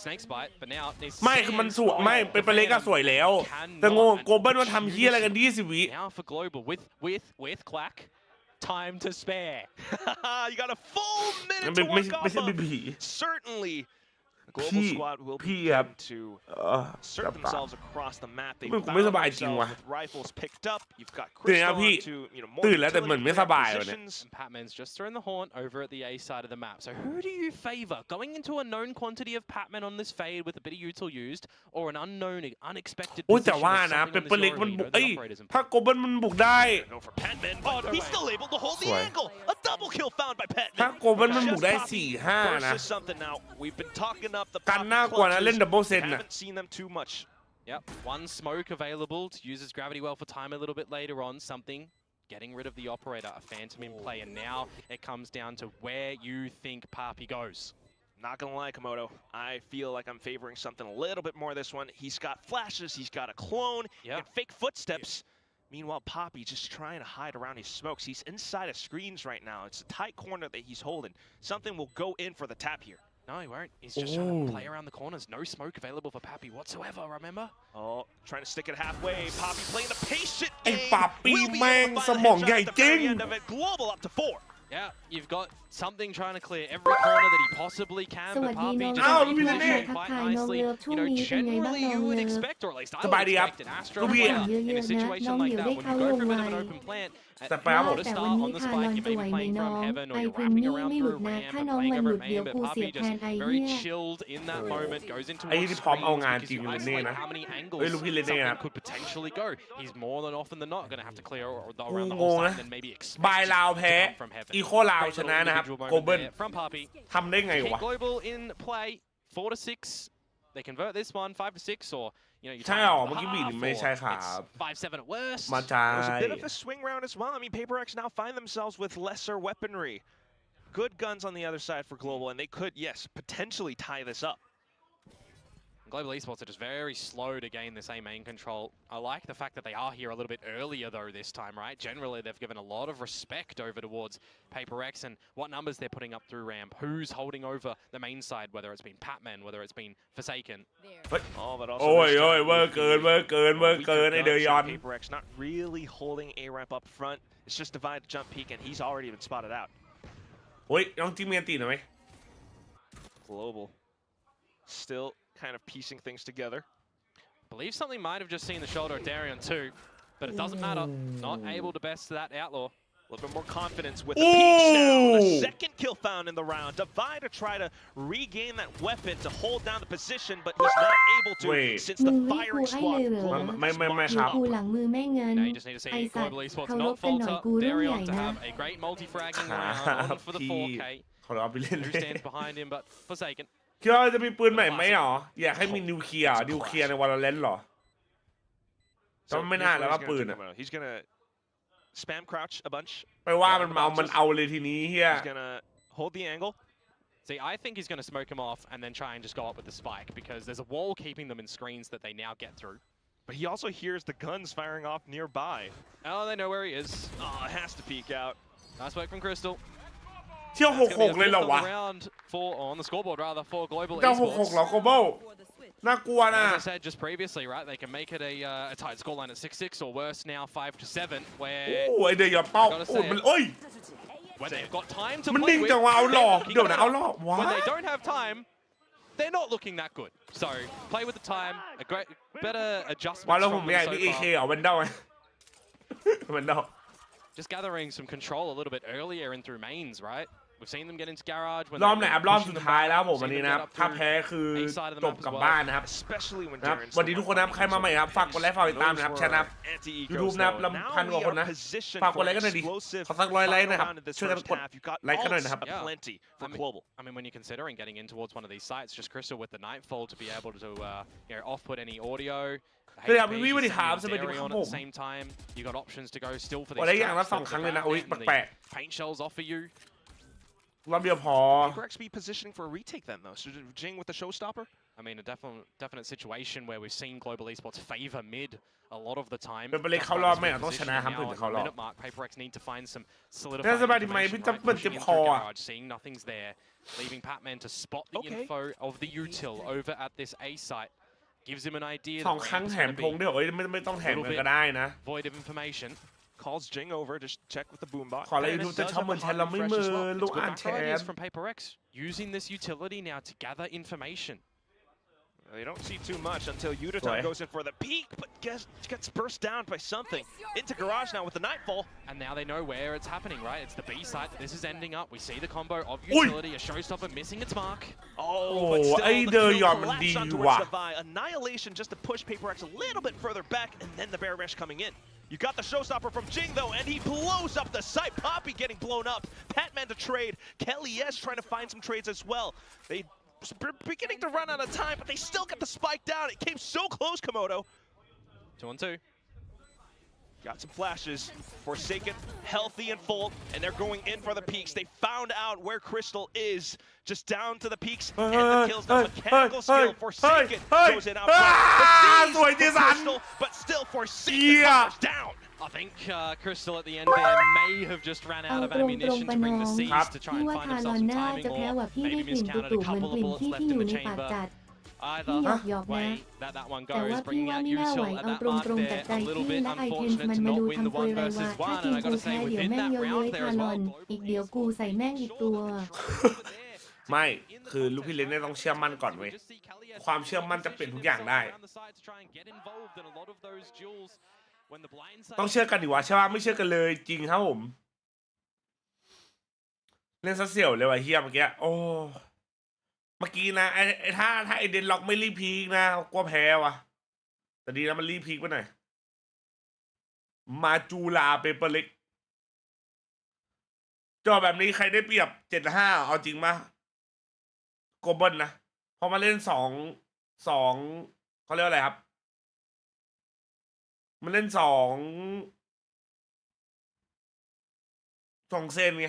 snake bite, but now ไม่คือมันสวยไม่เป็นเล็กก็สวยแล้วแต่งงโกเบิลมาทำเหี้ยอะไรกัน20 วิ now for Global with Clack. Time to spare. You got a full minute to work off of. Certainly, the Global squad will begin to assert themselves across the map. They found themselves with rifles picked up. You've got Crystal onto, you know, more positions. And Patman's just thrown the horn over at the A side of the map. So who do you favor? Going into a known quantity of Patman on this fade with a bit of util used, or an unknown, unexpected โอ้ยแต่ position ว่า of นะ something เป็น on เล็ก this มัน zone บุก where เอ้ the ย operators in ถ้าโกเบิลมันบุกได้ Go for Patman, but he's still able to hold the angle. A double kill found by ถ้า Patman. โกเบิลมันบุกได้ 4-5 นะ Versus something now. We've been talking up the กันน่ากว่านะเล่นดับเบิลเซน haven't seen them too much. Yep, one smoke available to use his gravity well for time a little bit later on. Something getting rid of the operator, a Phantom in play, and now it comes down to where you think Papi goes. Not gonna lie, Komodo. I feel like I'm favoring something a little bit more this one. He's got flashes, he's got a clone, and fake footsteps. Meanwhile, Papi just trying to hide around his smokes. He's inside of screens right now. It's a tight corner that he's holding. Something will go in for the tap here. No, he won't. He's just trying to play around the corners. No smoke available for Papi whatsoever, remember? Oh, trying to stick it halfway. Papi playing the patient ไอ้ game. ป๊าปี้ Will be แม่ง able to ส find ม a องใหญ่ headshot at the จริง very end of it. Global up to 4. Yeah, you've got something trying to clear every corner that he possibly can, but Papi just repositioning quite nicely. You know, generally you would expect, or at least I would expect an Astro player in a situation like that. When you go for a bit of an open plant, at the start on the spike, you may be playing from heaven, or you're wrapping around through a ramp and playing over a main, but Papi just very chilled in that moment, goes into ไอ้ one ที่พร้อม screen เอางาน because จริง you เลยเนี่ย isolate นะ how many เอ้ย angles ลูกพี่เล่นเนี่ย something could potentially go. He's more than often than not going to have to clear around the ง whole ง side นะ and then maybe expect บายลาวแพ้ to come from heaven. อีโคลาวชนะนะครับ Individual โก moment เบิล there from Papi. ทำได้ไง Keep วะ Global in play, 4 to 6. They convert this one, 5 to 6, or you know, you ใช่ tie หร it อ up เมื่อ to กี้บี half, ไม่ใช่ or ครับ it's 5-7 at worst. มาใช่ It was a bit of a swing round as well. I mean, Paper X now find themselves with lesser weaponry. Good guns on the other side for Global, and they could, yes, potentially tie this up. Global Esports are just very slow to gain this A main control. I like the fact that they are here a little bit earlier though this time, right? Generally, they've given a lot of respect over towards Paper X and what numbers they're putting up through ramp, who's holding over the main side, whether it's been Patman, whether it's been Forsaken. Oh, but also โอ้ยโอ้ยเวอร์เกินเวอร์เกินเวอร์เกินไอเดยอน Paper X not really holding A ramp up front. It's just Divide to jump peek, and he's already been spotted out. โอ้ยน้องจิ้มเมียนตีหน่อยไหม Global still kind of piecing things together. Believe something might have just seen the shoulder of Darion too, but it doesn't matter. Not able to best that Outlaw. A little bit more confidence with the peaks now. The second kill found in the round. Divide to try to regain that weapon to hold down the position, but was not able to since the firing squad. ไม่ครับ กูหลังมือแม่เงิน Now you just need to see ไอสัต Global ว์ Esports เคารพ not กันหน่อย falter. กูรุ่นใหญ่ Darion to นะ have a great multi-fragging round on for the พี่ 4K. เขาเอาไปเล่น Who stands behind him but Forsaken. คิดว่าจะมีปืนใหม่ไหมหรออยากให้มีนิวเคลียร์ในวอลเลนหรอ So ก็ไม่น่าแล้วว่าปืน he's gonna spam crouch a bunch. ไปว่ามันเอาเลยทีนี้เฮีย He's gonna hold the angle. See, I think he's going to smoke him off and then try and just go up with the spike because there's a wall keeping them in screens that they now get through. But he also hears the guns firing off nearby. Oh, they know where he is. Oh, it has to peek out. Nice work from Crystal. เที่ยว That's gonna be 6-6 a เลยเหรอ fifth วะ on the round for, on the scoreboard rather, for Global เจ้า 6-6 Esports. เหรอโกลบอลน่ากลัวนะ As I said just previously, right, they can make it a tight scoreline at 6-6 or worse now 5-7, โอ้ where ไอเดียอย่าเป้าโอ้มันโอ้ย when they've got time to มัน play นิ่ง with, จังวะเอาหลอก they're เดี๋ยวนะ looking เอาหลอก good. ว้า When they don't have time, they're not looking that good. So play with the time, a great, better ว่า adjustment แล้วผม from อยาก them มี so เอเค far. เหรอเวนเดลไง เวนเดล Just gathering some control a little bit earlier in through mains, right? We've seen them get into garage when รอบไหนครับรอบ pushing สุด them ท้าย back. แล้วผม We've วัน seen นี้ them นะครับ get up ถ้า through แพ้คือ A side of the จ map บ as กลับ well. บ้านนะครับ Especially when นะครับ Darren's วันนี้ทุกคนนะครับใครมาใหม่ครับฝากกดไลค์ฝากติดตามนะครับแชร์นะครับ YouTube นะครับลำพันกว่าคนนะฝากกดไลค์กันหน่อยดิขอสัก100 ไลค์นะครับช่วยกันกดไลค์กันหน่อยนะครับ Plenty for Global. I mean, when you're considering getting in towards one of these sites, just Crystal with the Nightfall to be able to, off-put any audio. Hey, HP, we already sending have in somebody to Darion come at the home. same time. You got options to go still for กด these ได้อย่างละ traps 2 ครั้งเลย that นะ the โอ้ย Batman and แปล the ก paint shells offer you. ๆรอบเดียวพอ HyperX be positioning for a retake then though. So Jing with the showstopper. I mean, a definite situation where we've seen Global Esports favor mid a lot of the time. เป็นไปเลยเข้ารอบไหมอ่ะต้องชนะครับถึงจะเข้ารอบ Minute mark, HyperX need to find some น่า solidifying สบายดีไหม information, พี่จะ right? เปิด Pushing เจ็บ in คอ through อ่ะ garage, seeing nothing's there, leaving Patman to spot the Okay. info of the util over at this A site. Gives him an idea 2 ครั้ง that แถ Ramp's ม gonna พง be ด้วยเอ้ยไม่ต้องแถมกันก็ได้นะ void of information. Calls Jing over to check with the boombot. ขอเลยดูจะชอบเหมือนแชร์เราไม่มือลูก It's อ่าน good แช macro ร์ ideas from PaperX, using this utility now to gather information. They don't see too much until Boy. Yutatan goes in for the peak, but gets burst down by something. Into garage now with the Nightfall. And now they know where it's happening, right? It's the B site that this is ending up. We see the combo of Oi. utility, a showstopper missing its mark. Oh, but still ไอ้ the เดอ kill ร์ยอมมันดี collapse onto ว่ะ its Divide. Annihilation just to push PaperX a little bit further back, and then the Bear Rush coming in. You got the showstopper from Jing though, and he blows up the site. Poppy getting blown up. Patman to trade. Kelly S trying to find some trades as well. They beginning to run out of time, but they still got the spike down. It came so close, Komodo. 2-on-2. Got some flashes. Forsaken, healthy and full, and they're going in for the peaks. They found out where Crystal is, just down to the peaks, and the kills. Now mechanical skill. Forsaken goes in out front.สวยเจสัน Crystal, but still Forsaken Yeah. covers down. I think Crystal at the end there may have just ran out of เอาตรงๆ ammunition to bring the ปะน้อง C's to try พี่ and ว่า find ทา himself รอน some น่า timing จะแพ้ or ว่าพี่ได้ maybe กลิ่นตุ miscounted ่ a ๆเหมือน couple ก of ลิ่น bullets ที่ left ที่อ in ยู่ the ในปาก chamber. จัด Either พี่หยอกๆ way, นะ that one แต่ goes, ว่าพี่ bringing ว่า out ไม่น่าไหว Util at เอา that ตร mark งๆจาก there. ใจ A little พี่ bit และไอเทน unfortunate มัน to มา not ดู win the ทำคุย 1 อะไร versus วะ 1, ถ้า and ที I ม gotta กูแพ้ say เดี๋ยว within แม่ง that เย้ round ย there ทา as รอ well, น อีกเดี๋ยวกูใส่แม่งอีกตัว ไม่คือลูกพี่เล่นเนี่ยต้องเชื่อมั่นก่อนเว้ย ความเชื่อมั่นจะเปลี่ยนทุกอย่างได้ ต้องเชื่อกันดิวะใช่ป่ะไม่เชื่อกันเลยจริงครับผมเล่นซะเสี่ยวเลยว่ะเฮียเมื่อกี้โอ้เมื่อกี้นะไอ้ถ้าไอเดนล็อกไม่รีบพีกนะกลัวแพ้ว่ะแต่ดีนะมันรีบพีกไปหน่อยมาจูลาเปเปอร์เล็กจอแบบนี้ใครได้เปรียบ7-5เอาจริงป่ะโกลบอลนะพอมาเล่นสองเขาเรียกว่าอะไรครับมันเล่นสองเซนไง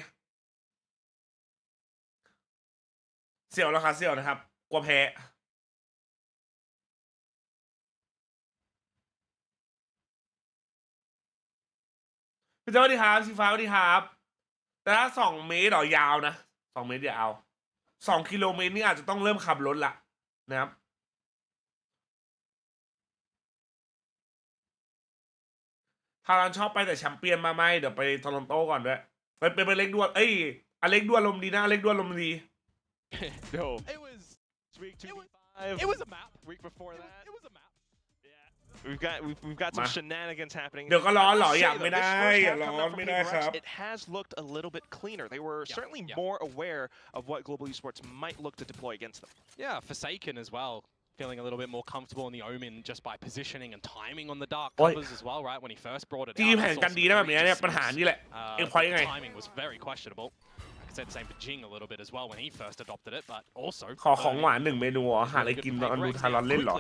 เสี่ยวแล้วค่ะเสี่ยวนะครับกลัวแพ้พี่เจ้าสวัสดีครับสีฟ้าสวัสดีครับแต่ถ้า2 เมตรยาวนะ2 เมตรอย่าเอา2 กิโลเมตรนี่อาจจะต้องเริ่มขับรถละนะครับทารอนชอบไปแต่แชมเปี้ยนมาไหมเดี๋ยวไปโทรอนโตก่อนด้วยไปเล็กด้วนเอ้ยอเล็กด้วนลมดีนะอเล็กด้วนลมดี No. It was It was a map. Week before that, it was a map. We've got some shenanigans happening. เดี๋ยวก็ร้อนเหรอ I อย่า say ไม่ though, ได้ this อย่า first half ร้อ coming น out from ไม่ได้ Paper ค Rex, รับ it has looked a little bit cleaner. They were certainly more aware of what Global Esports might look to deploy against them. Yeah, Forsaken as well. Feeling a little bit more comfortable in the Omen just by positioning and timing on the dark covers as well, right? When he first brought it จี out. แผนกันดีนะแบบนี้เนี่ยปัญหานี่แหละเอ็งพอยยังไง The timing was very questionable. I could say the same for Jing a little bit as well when he first adopted it, but also ขอของหวาน1 เมนูเหรอหาอะไรกินตอนดูทารอนเล่นเหรอ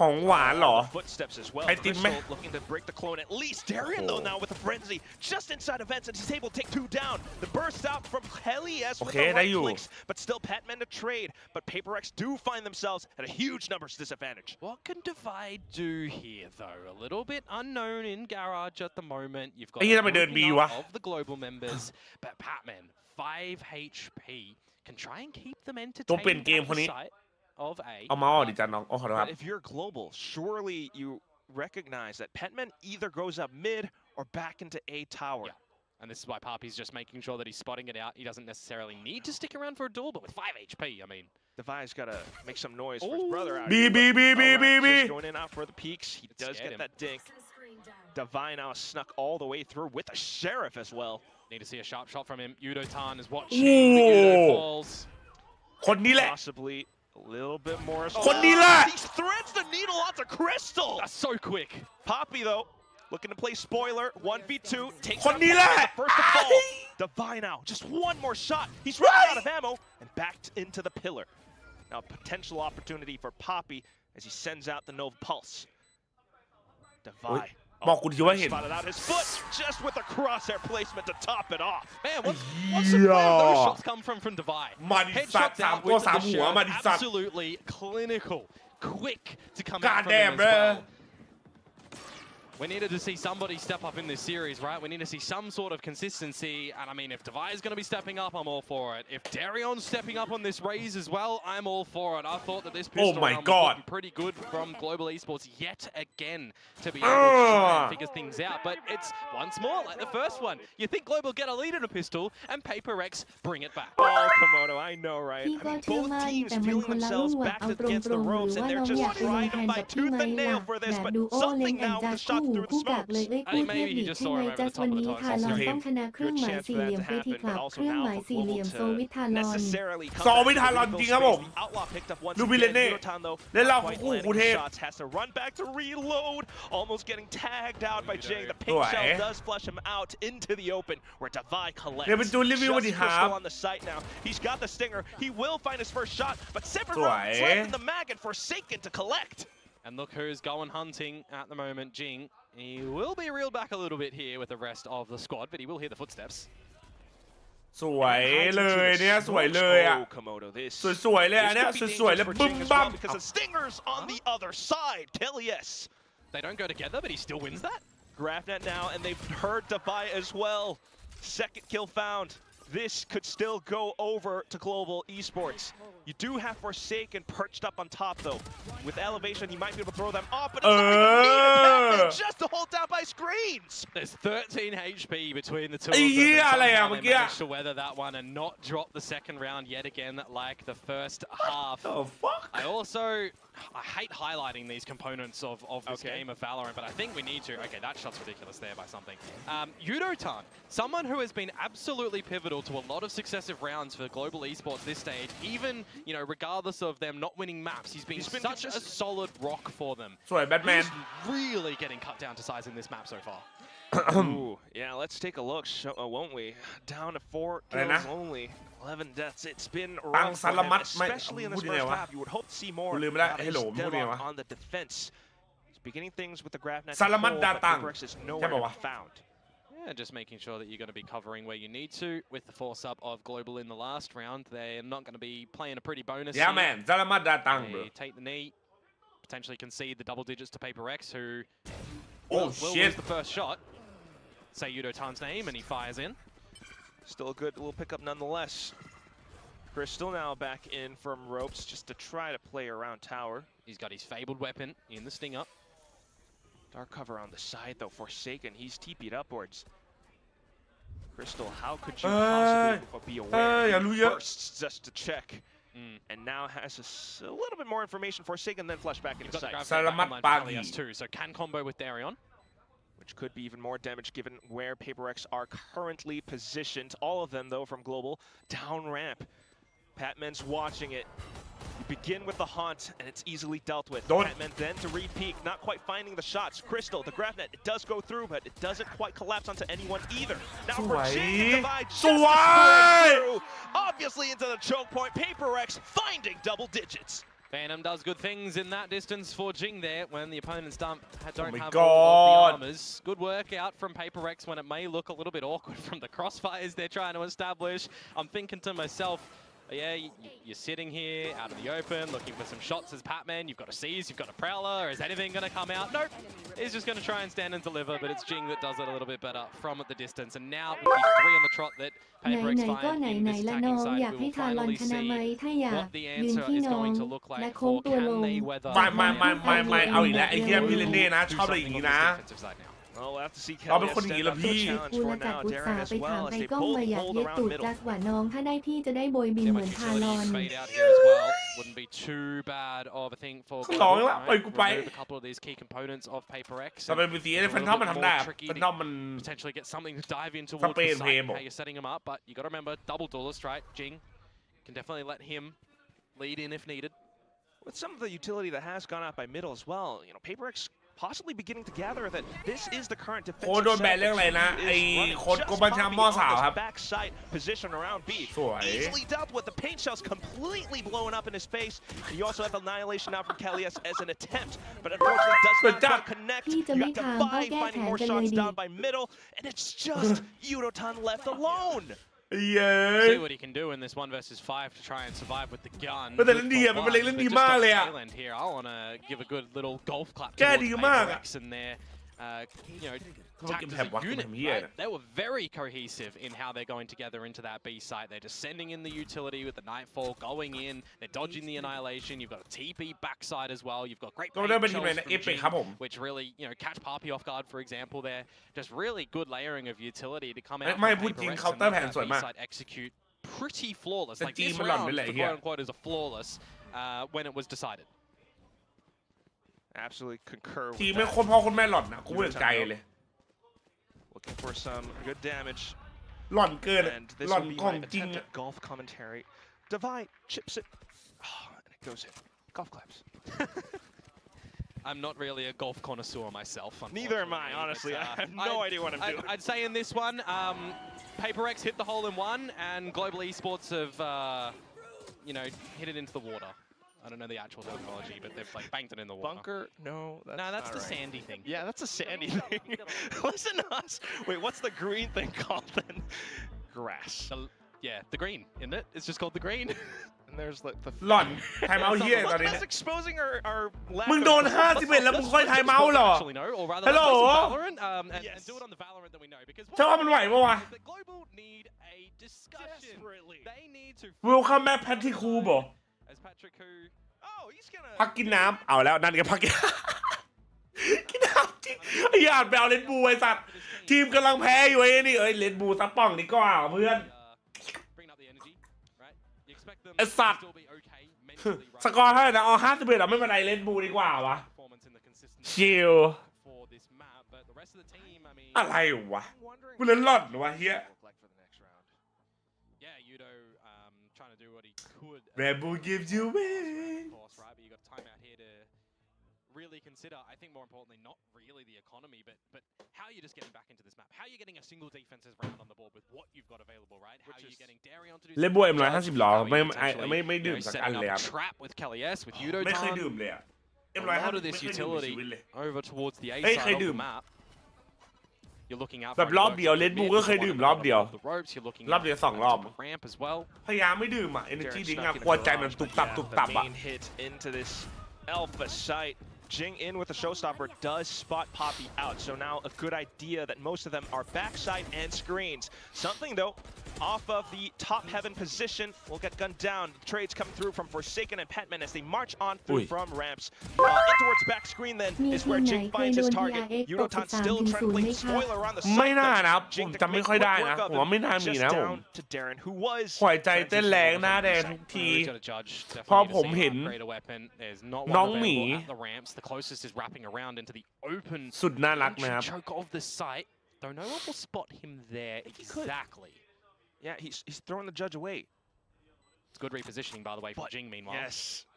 ของหวานเหรอ Footsteps as well. ไอติมไหม Crystal looking to break the clone at least. Darian though now with a frenzy just inside events and he's able to take 2 down. The burst out from Helias with the right clicks, but still Patman to trade. But Paper Rex do find themselves at a huge numbers disadvantage. What can Divide do here though? A little bit unknown in Garage at the moment. You've got ไอ้เหี้ยทำไมเดิน B วะ of the global members, but Patman 5 HP can try and keep them ตัวเปลี่ยน entertained เกม at คน the นี้ sight of A. เอาเมาส์ออกดิจ้าน้องขอโทษครับ But if you're global, surely you recognize that Petman either goes up mid or back into A tower. Yeah. And this is why Papi's just making sure that he's spotting it out. He doesn't necessarily need to stick around for a duel, but with 5 HP, I mean... Devi's got to make some noise for his brother out B, here. B, B, B, B, B. Just going in out for the peaks. He does get that dink. Devi now snuck all the way through with a Sheriff as well. Need to see a sharp shot from him. Yudo-tan is watching. Yudo falls. คนนี้แหละ Possibly a little bit more. คนนี้แหละ He threads the needle onto Crystal. That's so quick. Poppy though, looking to play spoiler. 1v2. Takes คน out นี้แหละ the first to fall. Devi now, just one more shot. He's running out of ammo and backed into the pillar. Now potential opportunity for Poppy as he sends out the Nova Pulse. Devi. บอกกูทีว่าเห็น Spotted out his foot just with a crosshair placement to top it off. Man, what's the where have those shots come from Devi? มาดิสัตว์ Headshots สาม out ตัว with สาม the หัว sheriff. มาดิสัตว์ Absolutely clinical, quick to come God out from damn, him as well. bruh. We needed to see somebody step up in this series, right? We need to see some sort of consistency. And I mean, if Devi is going to be stepping up, I'm all for it. If Darion's stepping up on this raise as well, I'm all for it. I thought that this pistol my round God. was looking pretty good from Global Esports yet again to be able to try and figure things out. But it's once more like the first one. You think Global get a lead in a pistol, and Paper Rex bring it back. Oh, Komodo, I know, right? พี่ I ก็ mean, เชื่อ both มั่น teams แต่มัน feeling คนละรุ่น themselves ว่ะ back เอาต against ร the งๆหรื ropes, อ and ว่า they're น้อง just อยากไปลง trying แท to นกับ fight พี่ tooth ไหม and ล่ะ nail for แบ this, บ but ดูโอเล็ง something แอน now จาก to คู่ shot หู through the คู่กัก smokes. เลยเอ้ย I คู่ think เทพ maybe he ดิ just ใช่ไหม saw him over จั the ส top วัน of the นี้ toes. ทารอน Okay. ต้องชนะครึ่งหมาย Good สี่ chance เหลี่ยม for เพื่อ that to ที่ happen, กลับ but also ครึ่ง now หมาย for สี่เหลี่ยม Global โซวิททาร to อน necessarily come ซอ back วิทารอน into จริง the ครับผม space. The Outlaw picked up once ดูบิลเล again. เน่ Yudotan, though, เล่นเรา quite คู่ landing กูเทพ shots, has to run back to reload, almost getting tagged out by Jing. The ส pink วย shell does flush him out into the open, where Devi เดี๋ยวเป็น collects. จูนรีวิวมาดิ Just ครับ Crystal on the site now. He's got the stinger. He will find his first shot, but 7 สวย rounds left in the mag and Forsaken to collect. And look who's going hunting at the moment, Jing. He will be reeled back a little bit here with the rest of the squad, but he will hear the footsteps. สวยเลยเนี่ยสวยเลยอ่ะ Oh, Komodo, this สวยๆเลยอัน this เนี้ย could be สวยๆ dangerous เลย for บึ้ม Jing as บั้ well ม because the Stinger's on the other side. Kellyes. They don't go together, but he still wins that. Grafnet now, and they've heard Devi as well. Second kill found. This could still go over to Global Esports. You do have Forsaken perched up on top, though. With elevation, he might be able to throw them off, but it's not even needed. Just to hold down by screens. There's 13 HP between the two of ไอ้ them. เหี้ย and อะไรอ่ะ somehow เมื่ they อกี้ managed to weather that one and not drop the second round yet again like the first half. Oh fuck I hate highlighting these components of this Okay. game of Valorant, but I think we need to. Okay, that shot's ridiculous there by something. Yudo-tan, someone who has been absolutely pivotal to a lot of successive rounds for Global Esports this stage, even, you know, regardless of them not winning maps, he's been such a solid rock for them. สวยแบทแมน He's really getting cut down to size in this map so far. Ooh, yeah, let's take a look, won't we? Down to 4 kills only. 11 deaths. It's been rough for him, especially in this first half. You would hope to see more. กูลืมไปแล้ว Now ฮัลโหล he's พูดยังไง dead วะ on the defense. He's beginning things with the Grafnet. ซาลามัดดาตัง Paper Rex is ใช่ nowhere ป่า to วะ be found. Yeah, just making sure that you're going to be covering where you need to. With the force up of Global in the last round, they're not going to be playing a pretty bonus Yeah here. man ซาลามัดดาตัง They take the knee, potentially concede the double digits to Paper Rex, who Oh will shit lose the first shot. Say Yudo-tan's name, and he fires in. Still a good little pickup nonetheless. Crystal now back in from ropes just to try to play around tower. He's got his fabled weapon in the sting up. Dark cover on the side though. Forsaken, he's TP'd upwards. Crystal, how could you possibly be aware? He bursts just to check. and now has a little bit more information for Sig and then flash back into sight. Salamat pagi. Too, so can combo with Darion. Which could be even more damage given where PaperX are currently positioned. All of them, though, from Global. Down ramp. Patman's watching it. You begin with the haunt, and it's easily dealt with. Patman then to re-peek, not quite finding the shots. Crystal, the grab net, it does go through, but it doesn't quite collapse onto anyone either. Now for Jing to divide just to square through. Obviously into the choke point. PaperX finding double digits. Phantom does good things in that distance for Jing there when the opponents don't have God. all of the armors. Good work out from PaperX when it may look a little bit awkward from the crossfires they're trying to establish. I'm thinking to myself, yeah, you're sitting here out of the open looking for some shots as Patman. You've got a seize, you've got a prowler. Is anything going to come out? Nope. He's just going to try and stand and deliver, but it's Jing that does it a little bit better from at the distance. And now with the 3 on the trot that ไหน PaperX ไหนก็ find ไหน in ไหน this ละ attacking น้อง side, อยาก we ให้ will ทารอน finally ชนะไหม see ถ้าอยาก what the ยืน answer ที่ is น้อง going to look และ like โค้ง for ตัวล can ง they weather ไม่เอาอีกแล้วไอ้เหี้ยพี่เลนเน่นะชอบอะไรอย่างงี้นะ defensive side now. Well, we'll have to see เราเป็น Kelly คนอย่างนี้เหรอ stand up to พี่ the challenge กู for ละจัด now. อุตส่า Darren ห์ as ไปถาม well as ไอ้ they ก้อง both มาอยาก hold เย็ด around ตูด middle. จัสว่าน้องถ้าได้พี่จะได้โบยบิน Yeah, เหมื with อนทา utility รอน fade out here as well wouldn't be too bad of a thing for ร้องละ Global, ปล่อย right? กูไป Remove a couple of these key components of PaperX แต่เป็นบีซีแฟนทอมมันทำได้แฟนทอมมัน potentially get something to dive in towards the Spain site, playable. how you're setting him up, but you got to remember double duelist, right? Jing can definitely let him lead in if needed. With some of the utility that has gone out by middle as well, you know, PaperX possibly beginning to gather that this is the current โค้ด defensive โดนแบน setup เรื่องอะไร that นะ he ไอ้ is running โค้ด just กบัญชา popping หม้อ on สาว this ครับ backside position around B. สวย Easily dealt with. The paint shells completely blown up in his face. You also have annihilation out from Kalias as an attempt, but unfortunately does not quite connect. พี่จะ You ไม่ got ทางก็ Divide แก้ finding แค้น more กันเลย shots ดิ down by middle, and it's just Yudotan left alone. เย้ย See what he can do in this 1 versus 5 to try and survive with the gun. แต่เล่นดีอะมันเป็นเล่นดีมากเลยอะ But just on the tail end here, I want to give a good little golf clap แก้ towards ดีมากอะ PaperX and their, you know, เขาเก็บ attacked แถ as บวัด a กู unit. ทำเหี้ย Right? นะ They were very cohesive in how they're going together into that B site. They're just sending in the utility with the Nightfall, going in, they're dodging the Annihilation. You've got a TP backside as well. You've got great ก็ได้เป็น paint ทีมอะไร shells นะ from เอฟเป Jing, ครับผม which really, you know, catch Papi off guard, for example. There, just really good layering of utility to come out. ไม่ from พูดจริง PaperX เคาน์ and เตอร์ make แผน that สวยมาก B-side execute pretty flawless. แต่ Like จีน this มันหล่อน round, ด้วยแหละ for ไอ้เหี้ย quote unquote, is a flawless when it was decided. Absolutely concur จีน with ไม่ that. คนพ่อคนแม่หล่อนนะกูเบื่อใจเลย Looking for some good damage. หล่อนเกิน And this หล่อน will be ของ my จริง attempt อะ at golf commentary. Divide, chips it, and it goes in. Golf claps. I'm not really a golf connoisseur myself. Neither am I, unfortunately, honestly. but, I have no idea what I'm doing. I'd say in this one, PaperX hit the hole in one, and Global Esports have, you know, hit it into the water. I don't know the actual terminology, but they've like banked it in the water. Bunker? No, that's No, that's not the right. sandy thing. Yeah, that's a sandy thing. Listen to us. Wait, what's the green thing called then? Grass. Yeah, the green, isn't it? It's just called the green. And there's like the... หล่อนไทม์เอาท์เหี้ยตอนนี้ Look at us exposing our lack มึง of โดน 51แล้วมึงค่อยไทม์เอาท์เหรอ Actually, no, or rather, Hello? let's play some Valorant and Yes. do it on the Valorant that we know. Because เจ้าว่ามันไหวปะวะ is that Global need a discussion. Desperately. They need to. Welcome back Patrick Hu บ่ As Patrick Hu. Oh, he's gonna... พักกินน้ำเอาแล้วนั่นไงพักกิน กินน้ำจริงไอ้หยาดไปเอาเลนบูไอ้สัตว์ทีมกำลังแพ้อยู่ไอ้นี่เอ้ยเลนบูซับป่องนี่ก็เอาเพื่อน Bring up the energy, right? You expect them ไอ้ to สัตว์ still be okay mentally, ส right? กอร์เท่าไหร่นะเอา51เราไม่เป็นไรเลนบูดีกว่าวะ Performance and the consistency ชิล for this map, but the rest of the team, I mean, อะไรวะ I'm wondering กูเล่นหล่อนวะเฮีย look like for the next round. yeah, Yudo trying to do what he could. Red Bull gives you Of wings. course, right? But you got time out here to really consider. I think more importantly, not really the economy, but how you're just getting back into this map. How you're getting a single defensive round on the board with what you've got available, right? How you're getting Darion to do. เลนบูM150หรอไม่ดื่มสักอันเลยครับ Trap with Kelly S with Yudo ไม่เคย Tan. ดื่มเลยอะ A M150 lot of this ไม่เคยดื่มในชี utility วิตเลย over towards the A เอ้ย side เคย of ดื่ the ม map. You're looking out แบบรอบเดียว Red Bull ก็เคยดื่มรอบเดียว the ropes. You're looking รอบเดียวสองรอบ ramp as well. พยายามไม่ดื่มอ่ะ energy Darren drink snuck อ่ะ in กลัว the ใจมัน garage, ตุบ but ตับ yeah, ตุบ the ตับอ่ะ main hit into this alpha site. Jing in with the showstopper does spot Poppy out, so now a good idea that most of them are backside and screens. Something though, off of the top heaven position will get gunned down. The trades coming through from Forsaken and Petman as they march on through from ramps. In towards back screen then is where Jing finds his target. Yudotan still trying to play the spoiler around the ไม่ side. น่า though. นะผม Jing the จำไม่ great ค่อยได้ footwork นะ of ผมว่าไม่น่า it มี just นะผม down to Darren, who was หัวใจเต้นแรงหน้าแดงทุกที พอผมเห็นน้องหมี สุดน่ารักนะครับ choke of the site, though no one will spot him there exactly. Yeah, he's throwing the judge away. It's good repositioning, by the way, from But Jing, meanwhile. yes,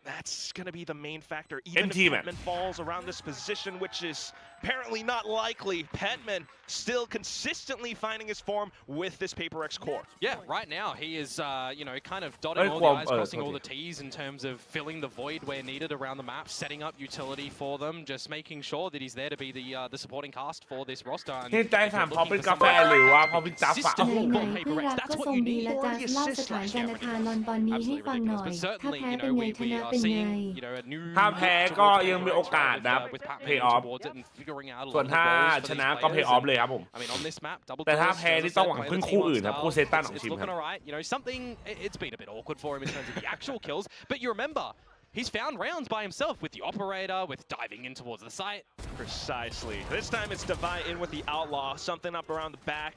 that's going to be the main factor. Even if team, Petman falls around this position, which is apparently not likely, Petman still consistently finding his form with this Paper X core. Yeah, right now he is, you know, kind of dotting all the I's, crossing all the T's in terms of filling the void where needed around the map, setting up utility for them, just making sure that he's there to be the supporting cast for this roster. นี่ใจถามพอเป็นกาแฟหรือว่าพอเป็นจ้าฝา ไหนๆผู้รักก็ทรงดีและจะเล่าสถานการณ์ทารอนตอนนี้ให้ฟังหน่อย ถ้าแพ้เป็นไงชนะเป็นไง ถ้าแพ้ก็ยังมีโอกาสนะ pay off ส่วนถ้าชนะก็ pay off เลยครับผม แต่ถ้าแพ้นี่ต้องหวังพึ่งคู่อื่นครับคู่เซตันของทีมครับ Something it's been a bit awkward for him in terms of the actual kills, but you remember he's found rounds by himself with the operator, with diving in towards the site. Precisely. This time it's Divide in with the Outlaw, something up around the back.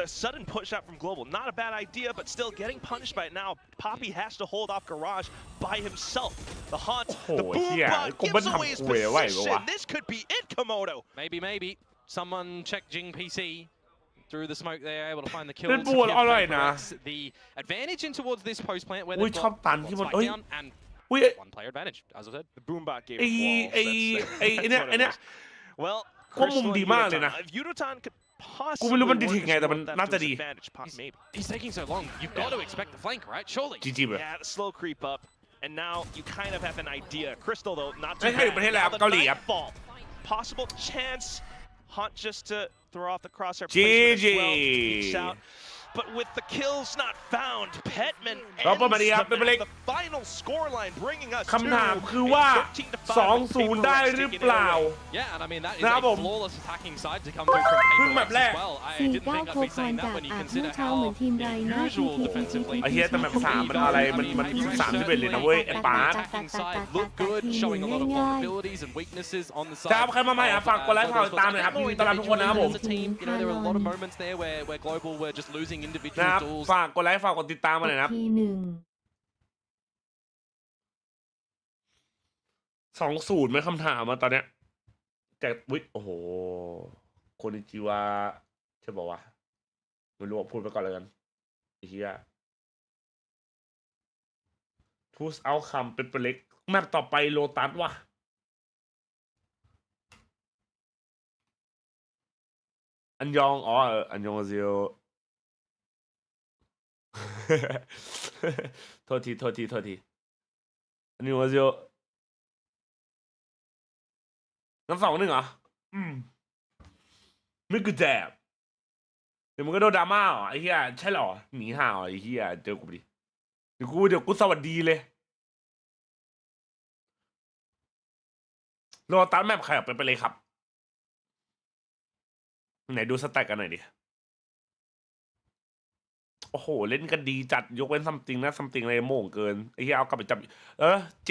The sudden push out from Global, not a bad idea, but still getting punished by it now. Poppy has to hold off Garage by himself. The Haunt, the Boombot gives away his position. This could be it, Komodo. Maybe. Someone check Jing PC. Through the smoke there, able to find the kill. เป็นปูอร่อยนะ The advantage in towards this post plant where อุ้ย they've ชอบ got ตันที่มัน spike เอ้ย down and อุ้ย one player advantage, as I said. The Boombot gave ไอ้ walls. ไอ้เนี่ย Well, ก็มุมดีมากเลยนะ if Yudotan could กูไม่รู้ possibly มันดีถึงไงแต่มัน work his น่าจะ to ดี his advantage, maybe. He's taking so long. You've got to expect the flank, right? Surely. GG เลย Yeah, the slow creep up, and now you kind of have an idea. Crystal though, not ไม่ too ใช่ประเทศอะไรครับ bad. เกาหลีครับ Nightfall, possible chance. Hunt just to throw off the crosshair. GG. placement as well. Reach out. But with the kills not found, Petman ends the map. The final scoreline bringing us คำถามคือว่า 2-0 ได้หรือเปล่า Yeah, and I mean that is นะครับ a ผม flawless attacking side to come through from เพิ่ง Paper แม X ปแรก as well. I 4 didn't 9 think โค I'd be พร saying จาก that when you อาจ consider เมื่อเช้า how เหมือนทีมไรหน้า unusual TTA defensively. ไอ้เหี้ยแต่แบบ3มันอะไรมัน31เลยนะเว้ยไอ้ปาร์ต attacking side look good, showing a lot of vulnerabilities and weaknesses on the ครับ side. ใครมาใหม่ฝากกดไลค์ฝากติดตามหน่อยครับยินดีต้อนรับทุกคนนะครับผม As a team, you know, there were a lot of moments there where Global were just losing นะ individual ครับ duels. ฝากกดไลค์ฝากกดติดตามมาหน่อยนะครับ ทีหนึ่ง 2-0ไม่คำถามมาตอนเนี้ยแต่วิโอ้โหคนอิจิวะใช่บอกว่าไม่รู้ว่าพูดไปก่อนแล้วกันไอ้เหี้ยทูสเอาคำเป็นเล็กแมปต่อไปโลตัสว่ะอันยองอันยองเซียว โทษทีอันยองเซียวน้ำ2-1เหรอไม่กูแจบเดี๋ยวมึงก็โดนดราม่าเหรอไอ้เหี้ยใช่เหรอหนีห่าวไอ้เหี้ยเจอกูดิเดี๋ยวกูสวัสดีเลยโลตัสแมปใครออกไปเลยครับไหนดูสแต็กกันหน่อยดิโอ้โหเล่นกันดีจัดยกเว้นซัมติงนะซัมติงอะไรโม่งเกินไอ้เหี้ยเอากลับไปจับเ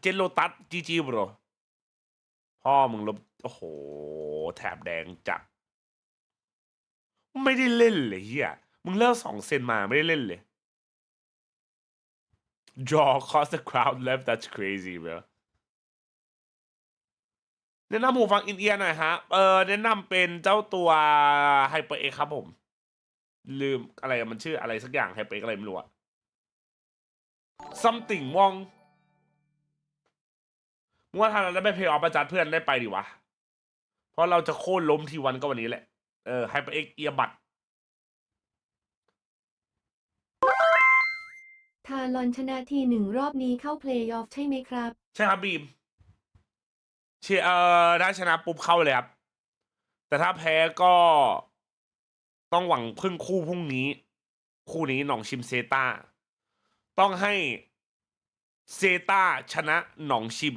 จ็ดโลตัสจีบรอพ่อมึงลบโอ้โหแถบแดงจัดไม่ได้เล่นเลยเฮียมึงเลิก2 เซนมาไม่ได้เล่นเลย Draw cause the crowd left that's crazy bro แนะนำหูฟังอินเอียร์หน่อยฮะแนะนำเป็นเจ้าตัว HyperX ครับผมลืมอะไรมันชื่ออะไรสักอย่าง HyperX อะไรไม่รู้อะ something มองมึงว่าถ้าเราได้ไปเพย์ออฟประจัดเพื่อนได้ไปดิวะเพราะเราจะโค่นล้มทีวันก็วันนี้แหละHyperX เอียบัต ทารอนชนะทีหนึ่งรอบนี้เข้าเพลย์ออฟใช่ไหมครับ ใช่ครับบีมถ้าชนะปุ๊บเข้าเลยครับแต่ถ้าแพ้ก็ต้องหวังพึ่งคู่พรุ่งนี้คู่นี้หนองชิมเซต้าต้องให้เซต้าชนะหนองชิม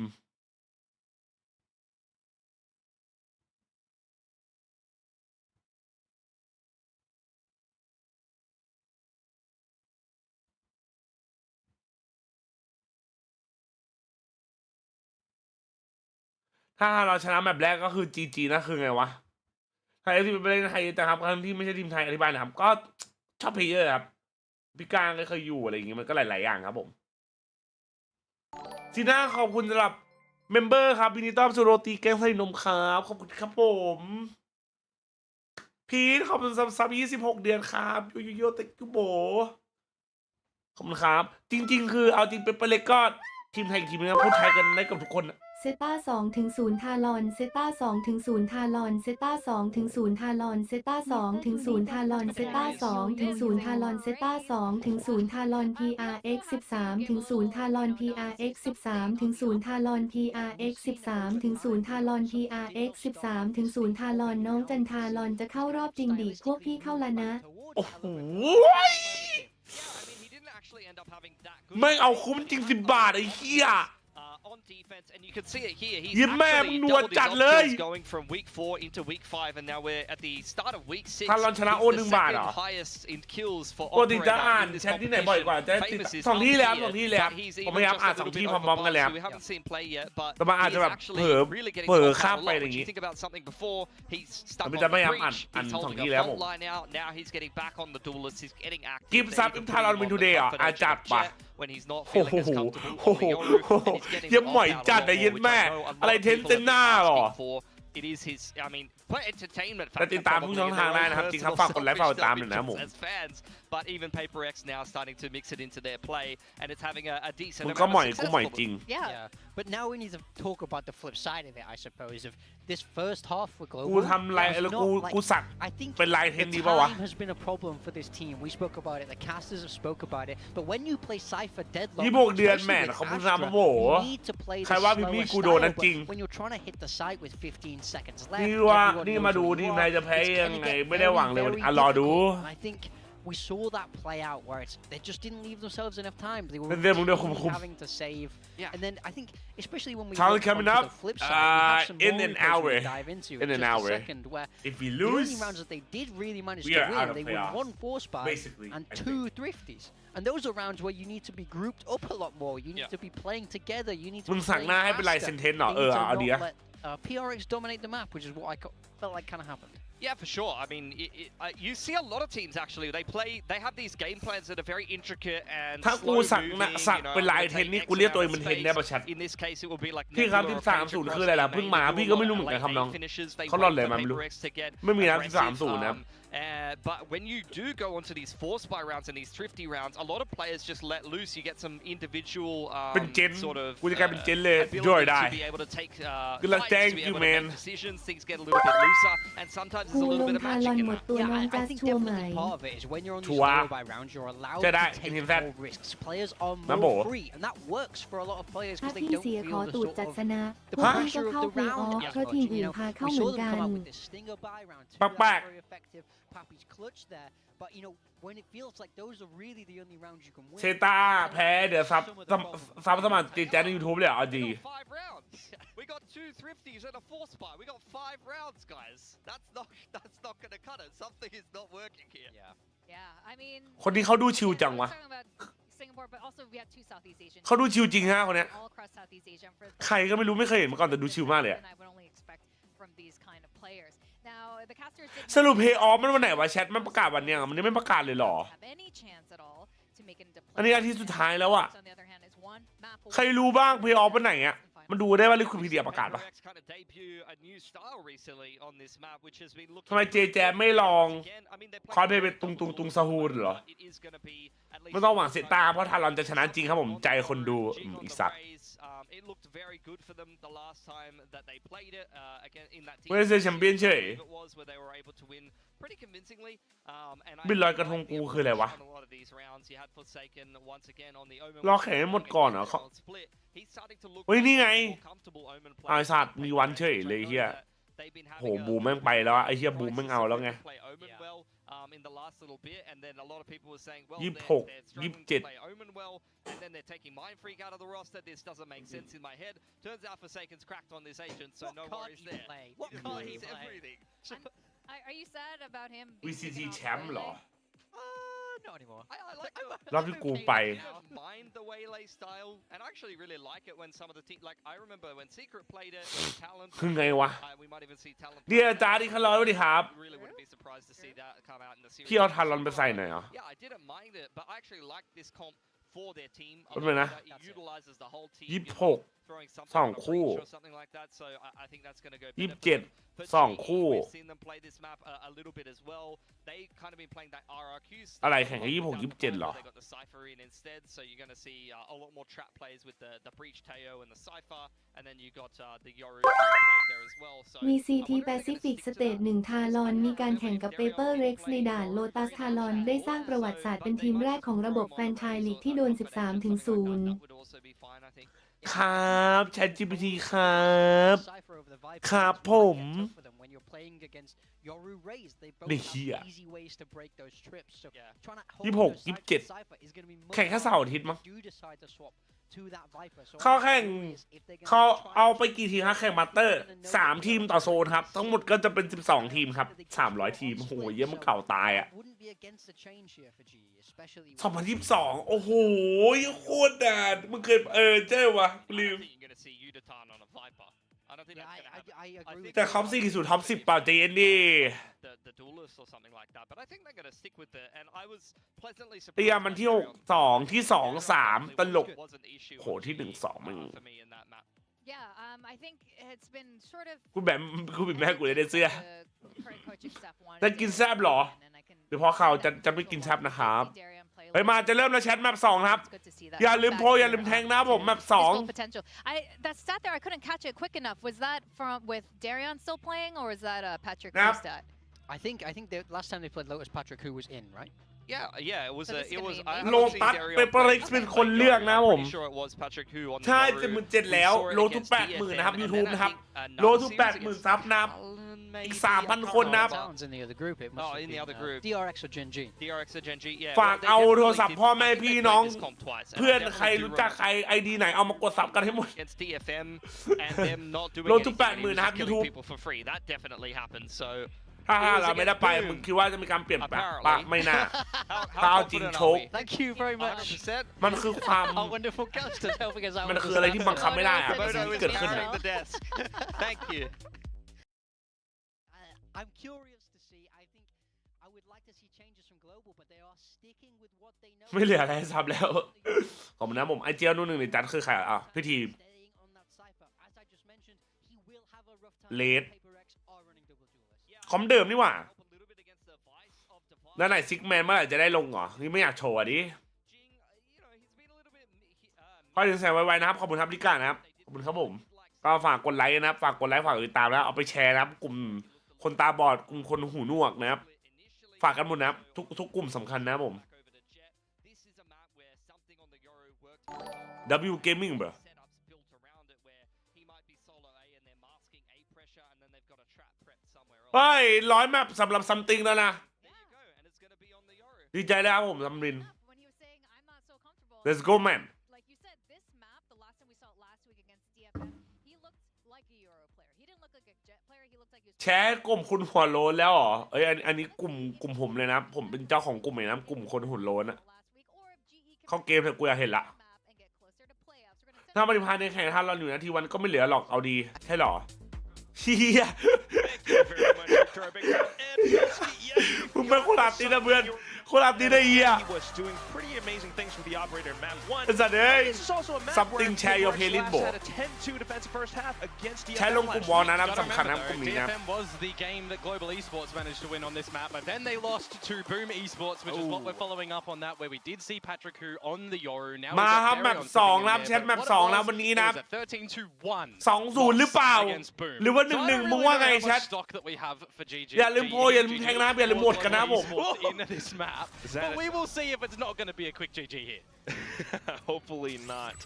ถ้าเราชนะแบบแรกก็คือ GG นะคือไงวะใครที่เป็นไทยแต่ครับครั้งที่ไม่ใช่ทีมไทยอธิบายนะครับก็ชอบเพลเยอร์ครับพิการก็เคยอยู่อะไรอย่างงี้มันก็หลายๆอย่างครับผมซีน่าขอบคุณสำหรับเมมเบอร์ครับยินดีต้อนรับสู่โรตีแกงใส่นมครับขอบคุณครับผมพีทขอบคุณซับ26 เดือนครับโยเต็กโบขอบคุณครับจริงๆคือเอาจริงเป็นเล็กก็ทีมไทยทีมนี้พูดไทยกันได้กับทุกคนเซต้า2-0ทารอนเซต้า2-0ทารอนเซต้า2-0ทารอนเซต้า2-0ทารอนเซต้า2-0ทารอนเซต้า2-0ทารอน PRX 13-0ทารอน PRX 13-0ทารอน PRX 13-0ทารอน PRX 13-0ทารอนน้องจันทารอนจะเข้ารอบจริงดิพวกพี่เข้าละนะโอ้โหไม่เอาคุ้มจริง10 บาทไอ้เหี้ยon defense, and you can see it here. He's actually doubled his options going from week 4 into week 5, and now we're at the start of week 6. ถ้าเราชนะโอน1 บาท Second highest in kills for ปกติจะอ่าน in this แชทที่ไหนบ่อยกว่าจะ2 ที่แล้ว2 ที่แล้วผมพยายามอ่าน2 ที่พร้อมๆกันแล้ว We haven't seen play yet, but แต่บางอาจจะแบบเผลอข้ามไปอย่างงี้ think about something before he's stuck on จะ the พยายาม breach. อ่าน He's 2 holding ที่ a แล้วผม front line out. Now he's getting back on the duelist. He's getting active. กิฟซับอิมทารอนวินทูเดย์อ่ะอาจัดปะwhen he's not โอ้ feeling โห as comfortable on the Yoru, and he's getting ยังหม่อย off จัด out ไอ้ a lot เย็น more, แม่ which I know a lot of อะไรเทน people เซนหน้าหรอ asking for. It is his, I mean, for entertainment แต่ factor ติดตามทุก probably ช่อง in ทาง their ได้ own นะครับจริงครับ personal ฝากกดไลค์ฝากติดตามหน่อยนะผม as fans, but even Paper X now starting to mix it into their play, and it's having a decent มึงก็ amount หม่อย of กู success หม่อย for จริง them. Yeah. But now we need to talk about the flip side of it, I suppose. Of this first half with กู Global, ทำลาย there's แล้ว not กู like สัก I think เป็นลายเทน the ดีป่าวะ time has been a problem for this team. We spoke about it. The casters have spoke about it. But when you play Cypher Deadlock, 26 เดือน especially แม่น with ขอบคุณ Astra, ครับโอ้โห you need to play ใคร the ว่าพี่ slower มี่กูโดน style. นะจริง But when you're trying to hit the site with 15 seconds left, นี่ว่า everyone นี่ knows มาดู who ที you ม ไท are. ยจะแพ้ It's ยัง gonna ไง get ไม่ได้หวังเลย very, รอดู difficult. And I think we saw that play out where they just didn't leave themselves enough time. They were Then having to save. Yeah. And then I think, especially when we Charlie look coming onto up, the flip side, we have some in more an replays we hour. can dive into In in an just hour. a second, where If we the only lose, rounds that they did really manage we to are out win, of they won playoffs. 1 force buy Basically, and I 2 thrifties. And those are rounds where you need to be grouped up a lot more. You need to be playing together. You need to มึง be สั่ง playing หน้าให้เป็นลาย faster. เซนเทนเหรอ They need to เอาดี not อะ let PRX dominate the map, which is what I felt like kind of happened. Yeah, for sure. I mean, you see a lot of teams actually. They have these game plans that are very intricate and ถ้ากู slow สั่ง moving. สั่ง You know, เป็นลาย it'll เทน take นี่ X กูเรียก amount ตัวเอ of งเป็นเทน space. ได้ป่ะชัด In this case, it will be like พี่ครับ Nebula or Page 13-0 across คืออะไรล่ะ the เพิ่ง main มา middle พี่ก็ไม่รู้ or เหมือนกัน late ครับน้อง game finishes. They เขาหล่อน wait เลย for มาไม่รู้ Paper X to get ไม่มีนะ aggressive, 13-0 นะครับ but when you do go onto these force buy rounds and these thrifty rounds, a lot of players just let loose. You get some individual เป็นเจน sort of กูจะกลายเป็นเจนเลย ability ด้วยได้ to be able to take Good luck, fights, thank to be you, able to man. make decisions. Things get a little bit looser, and sometimes there's กู a ล little ง bit of ทารอ magic น in หมด that. ตัว Yeah, น้อง I จัส think ชัวร์ไหม definitely part of it is when you're on these ชัวร์ slower buy rounds, you're allowed จะได้ to take Infinite more risks. Players are นะโบ more free, and that works for a lot of players ถ้า because they พี่ don't เสียขอ feel the ตูด sort จัด of สนะ the พวกพี่ pressure ก็ of เข้า the เพลย์ออ round ฟ as เพราะ much. ทีม You อื่น know, พาเข้า we เหมื saw อน them กั come น out with this stinger buy round 2. Back. That was very effective. Pappy's clutch there, but you know when it feels like those are really the only rounds you can win. เซตาแพ้เดี๋ยวซับสมัครติดแจ๊ใน YouTube เลยเหรอเอาดี We got 5 rounds. We got 2 thrifties and a force buy. We got 5 rounds, guys. That's not gonna cut it. Something is not working here. Yeah, I mean. คนนี้เขาดูชิลจังวะ Talking about Singapore, but also we have 2 Southeast Asian. เขาดูชิลจริงฮะคนเนี้ย All across Southeast Asia. For ใครก็ไม่รู้ไม่เคยเห็นมาก่อนแต่ดูชิลมากเลยอะ I would only expect from these kind of players. Now the casters สรุปเพย์ออฟมันวันไหนวะแชทมันประกาศวันเนี้ยมันยังไม่ประกาศเลยเหรอ have any chance at all to make it into play. อันนี้อาทิตย์สุดท้ายแล้วอะ On the other hand is one map ใครรู้บ้างเพย์ออฟวันไหนอะมันดูได้ว่าลิควิดพีเดียประกาศปะ Paper X kind of debut a new style recently on this map, which has been looking. ทำไมเจแจไม่ลอง Again, I mean, they're คอ playing สเพย์เป็นตุงซาฮูดเหรอ It is gonna be at least ไม่ต้องหวังเซตาเพราะทารอนจะชนะจริงครับผมใจคนดูอีกสัตว์ It looked very good for them the last time that they played it again in that ไม่ได้เซแชมเปี้ยนเฉย it was where they were able to win pretty convincingly. And บินลอยกระทงกูคืออะไรวะ on a lot of these rounds, you had Forsaken once again on the Omen. รอแข่งให้หมดก่อนเหรอเขา split. He's starting to look เฮ้ยนี่ไง more comfortable Omen ไอ้ player. สัตว์มีวันเฉยเลยเฮีย They've been โห having บูมแม่งไปแล้วอะไอ้เฮียบูมแม่งเอาแล้วไง play Omen well in the last little bit, and then a lot of people were saying, well, 26 they're struggling to 27 play Omen well, and then they're taking Mind Freak out of the roster. This doesn't make sense in my head. Turns out Forsaken's cracked on this agent, so no worries there. What card he He's play? everything. Are you sad about him? VCT แชมป์เหรอ Not anymore. I like Love I'm you, cool okay bye. with it. I mind the waylay style, and I actually really like it when some of the team, like I remember when Secret played it, when Talon. คือไงวะ We might even see Talon. เดี๋ยวจ้าดิคาร์ลอนสวัสดีครับ Really wouldn't be surprised to see that come out in the series. พี่เอาทารอนไปใส่หน่อยเหรอ Yeah, I didn't mind it, but I actually like this comp for their team. เป็นไงนะ It utilizes the whole team. 26 throwing something สอง on a คู่ breach or something like that. So I think that's going to go better 27 for สอง GE. คู่ We've seen them play this map a little bit as well. They kind of been playing that RRQ style. อะไรแข่งกัน26 27เหรอ They got the Cypher in instead, so you're going to see a lot more trap plays with the breach Teo and the Cypher, and then you got the Yoru being played there as well. So VCT Pacific Stage 1 ทารอนมีการแข่งกับ Paper Rex ในด่าน Lotus ทารอนได้สร้างประวัติศาสตร์เป็นทีมแรกของระบบแฟรนไชส์ลีกที่โดน 13-0 ครับ ChatGPT ครับ ครับผม นี่เหี้ย 26 27 แข่งแค่เสาร์อาทิตย์มั้งเขาแข่งเขาเอาไปกี่ทีมครับแข่งมาสเตอร์3 ทีมต่อโซนครับ ทั้งหมดก็จะเป็น 12 ทีมครับ 300 ทีม โอ้โหเยี่ยมมันเก่าตายอ่ะ 2022 โอ้โหโคตรนานมึงเคยเจ้วะลืม แต่ท็อป4สู่ท็อป10เปล่าใจเย็นดิ the duelist or something like that, but I think they're going to stick with it, and I was pleasantly เตีย surprised. มันที่6 2ที่2 3 ตลก Was an issue โหที่1 2มึง for me in that map. Yeah, I think it's been sort of กูแบบกูเป็นแม่กูเลยได้เสื้อ coaching staff wanted จะกินแซบเหรอ หรือเพราะเขาจะไม่กินแซบนะครับไปมาจะเริ่มแล้วแชทแมป2ครับ อย่าลืมโพลอย่าลืมแทงนะผมแมป2 potential. That stat there I couldn't catch it quick enough. Was that from with Darion still playing, or is that Patrick Yep. stat? I think the last time they played Lotus, Patrick, who was in, right? Yeah, it was. So this is It gonna was. be I amazing. haven't seen Lotus Dario Paper play Rex เป็นคนเลือกนะผม I'm sure it was Patrick who on the ใช่ Yoru. 77แล้ว We saw it โลทุก against 80,000 นะครับ DFM, and YouTube then I นะครับ think, โลทุก another series 80,000 against ซับนับ Talon, อีก maybe, 3,000 คนนับ Sounds in the other group. It must Oh, have in the been, other group. DRX or Gen G. DRX or Gen G, yeah. ฝาก well, they เอา definitely โทรศัพท์ did- พ่อ I แม่ think พี่ they น้อง played this comp twice, and I เพื่อน definitely ใคร do รู้จัก remember ใครไอดีไหนเอามากดซับกันให้หมด against DFM and them not doing โลทุก anything, and he was 80,000 นะครับ just killing YouTube people for free. That definitely happened. So ถ้าเราไม่ได้ไปมึงคิดว่าจะมีการเปลี่ยนแปลงปะไม่น่า how ถ้าเอาจริง confident โช are ก we? Thank you very much. 100%. มันคือความ Our wonderful Gaston helping us out. มัน with คือ the อะไรที่ stats. บังคับไม่ได้อะ Bodo ที่ is เกิดขึ้นอะ carrying the desk. Thank you. I'm curious to see. I think I would like to see changes from global, but they are sticking with what they know. ไม่เหลืออะไรให้ซับแล้ว ขอบคุณนะผมไอเจียวนู่นหนึ่งในจัดคือใครอ่ะพี่ที Staying on that cipher. As I just mentioned, he will have a rough time. Late. Paper Rex are running double duelist. คอมเดิมนี่หว่า Help a little bit against the vice of Device. แล้วไหนซิกแมนเมื่อไหร่จะได้ลงเหรอนี่ไม่อยากโชว์อ่ะดิ Jing, you know, he's been a little bit. ขอถึงแซมไวๆนะครับขอบคุณครับลิก้านะครับขอบคุณครับผมก็ฝากกดไลค์นะครับฝากกดไลค์ฝากติดตามแล้วเอาไปแชร์นะครับกลุ่มคนตาบอดกลุ่มคนหูหนวกนะครับฝากกันหมดนะครับทุกกลุ่มสำคัญนะครับผม W Gaming เบอร์เฮ้ย100 แมปสำหรับซัมติงแล้วนะดีใจแล้วครับผมซัมริน When he was saying I'm not so comfortable. Let's go man Like you said, this map, the last time we saw it last week against DFM, he looked like a Euro player. He didn't look like a Jet player. He looked like he was. แชร์กลุ่มคุณหัวโลนแล้วเหรอเอ้ยอันนี้กลุ่มผมเลยนะผมเป็นเจ้าของกลุ่มเลยนะกลุ่มคนหัวโลนอะ Last week, or if GE can เข้าเกมเถอะกูอยากเห็นละ map and get closer to playoffs. We're gonna ถ้าปฏิภาณในแข่งท่านเราอยู่นะทีวันก็ไม่เหลือหรอกเอาดีใช่หรอเฮีย มึงเป็นคนลาตินนะเพื่อนคนลาตินได้เฮีย He was doing pretty amazing things with the operator in map 1. ไอ้สัตว์เอ้ย This is also a map Something where share your Paper playlist Rex บ last อก had a 10-2 defensive first half against DFM ใช้ลงกลุ่มวอลนะ last นับ Gotta สำคัญนะ remember กลุ่ม though, นี้นะ DFM was the game that Global Esports managed to win on this map, but then they lost to Boom Esports, which is what we're following up on that, where we did see Patrick Hu on the Yoru. Now มา we've ครับ got แมป Darion 2 sitting in นะครับ there, แชท but แมป what it 2 was, นะวันนี้นะ it was a 13-1 2-0 หรือเปล่า against Boom. หรือว่า So I don't 1-1 มึง really ว่า know ไง how แช much ท stock that we have for GG. อย่าลืมโพลอย่าลืมแทงนะอย่าลืมหมดกันนะผม in this map. But we will see if it's not going to be a quick GG here. Hopefully not.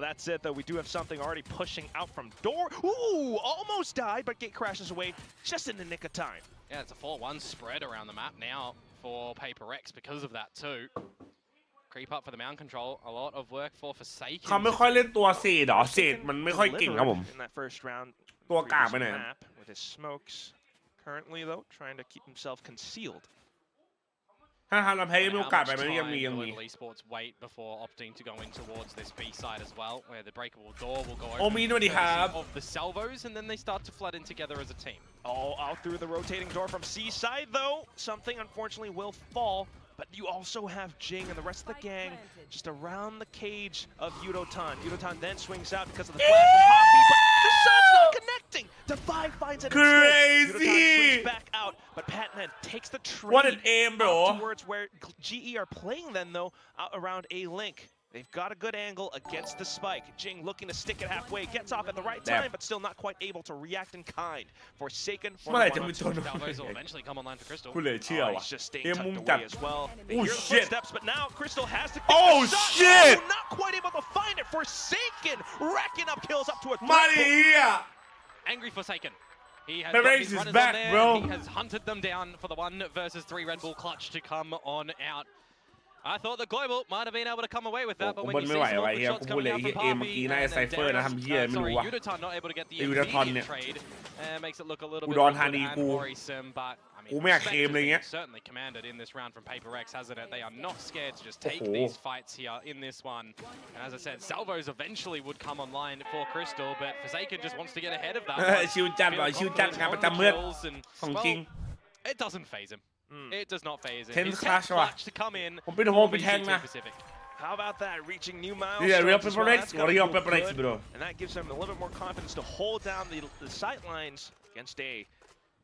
That's it, though. We do have something already pushing out from door. Ooh, almost died, but gate crashes away just in the nick of time. Yeah, it's a 4-1 spread around the map now for Paper Rex because of that too. Creep up for the mound control. A lot of work for Forsaken. เขาไม่ค่อยเล่นตัวเศษหรอเศษมันไม่ค่อยเก่งครับผม In that first round, ตัวกากไปไหน previous map with his smokes. Currently, though, trying to keep himself concealed. ถ้าทำเราแพ้ยังมีโอกาสไปไหมยังมี Global Esports wait before opting to go in towards this B side as well, where the breakable door will go over โอมีนสวัสดีครับ of the salvos, and then they start to flood in together as a team. All out through the rotating door from C side, though. Something unfortunately will fall. But you also have Jing and the rest of the gang just around the cage of Yudotan. Yudotan then swings out because of the flash from Poppy, but the shot's not connecting! Defy finds it instead. Yudotan swings back out, but Patman takes the trade What an aim, bro. towards where GE are playing then, though, out around A-Link. They've got a good angle against the spike. Jing looking to stick it halfway, gets off at the right time, but still not quite able to react in kind. Forsaken for the Salvos will eventually come online for Crystal. กูเลยเชื่อว่ะ he's just staying เกมมุม tucked จัด away as well. They Oh, hear the shit. footsteps, but now Crystal has to Oh, the shot. shit. Oh, not quite able to find it. Forsaken racking up kills up to a มาดิเฮีย Angry Forsaken. He has The got race his is runners back, on there. bro. He has hunted them down for the 1 versus 3 Red Bull clutch to come on out. I thought the Global might have been able to come away with that, but when you see some awkward shots coming out from Poppy and Yudotan not able to get the immediate trade, makes it look a little bit awkward and worrisome, but I mean, certainly commanded in this round from Paper X, hasn't it? They are not scared to just take these fights here in this one. And as I said, Salvos eventually would come online for Crystal, but Forsaken just wants to get ahead of that. ชิวจัดว่ะชิวจัดงานประจำเมืองของจริง It doesn't phase him. It does not phase him. Tense His clash clutch to come in. ผมเป็นโฮมเป็นแทงนะ How about that? Reaching new Yeah, milestones. real as Paper well. X, That's gotta real feel Paper X, good. bro. And that gives them a little bit more confidence to hold down the sight lines against A.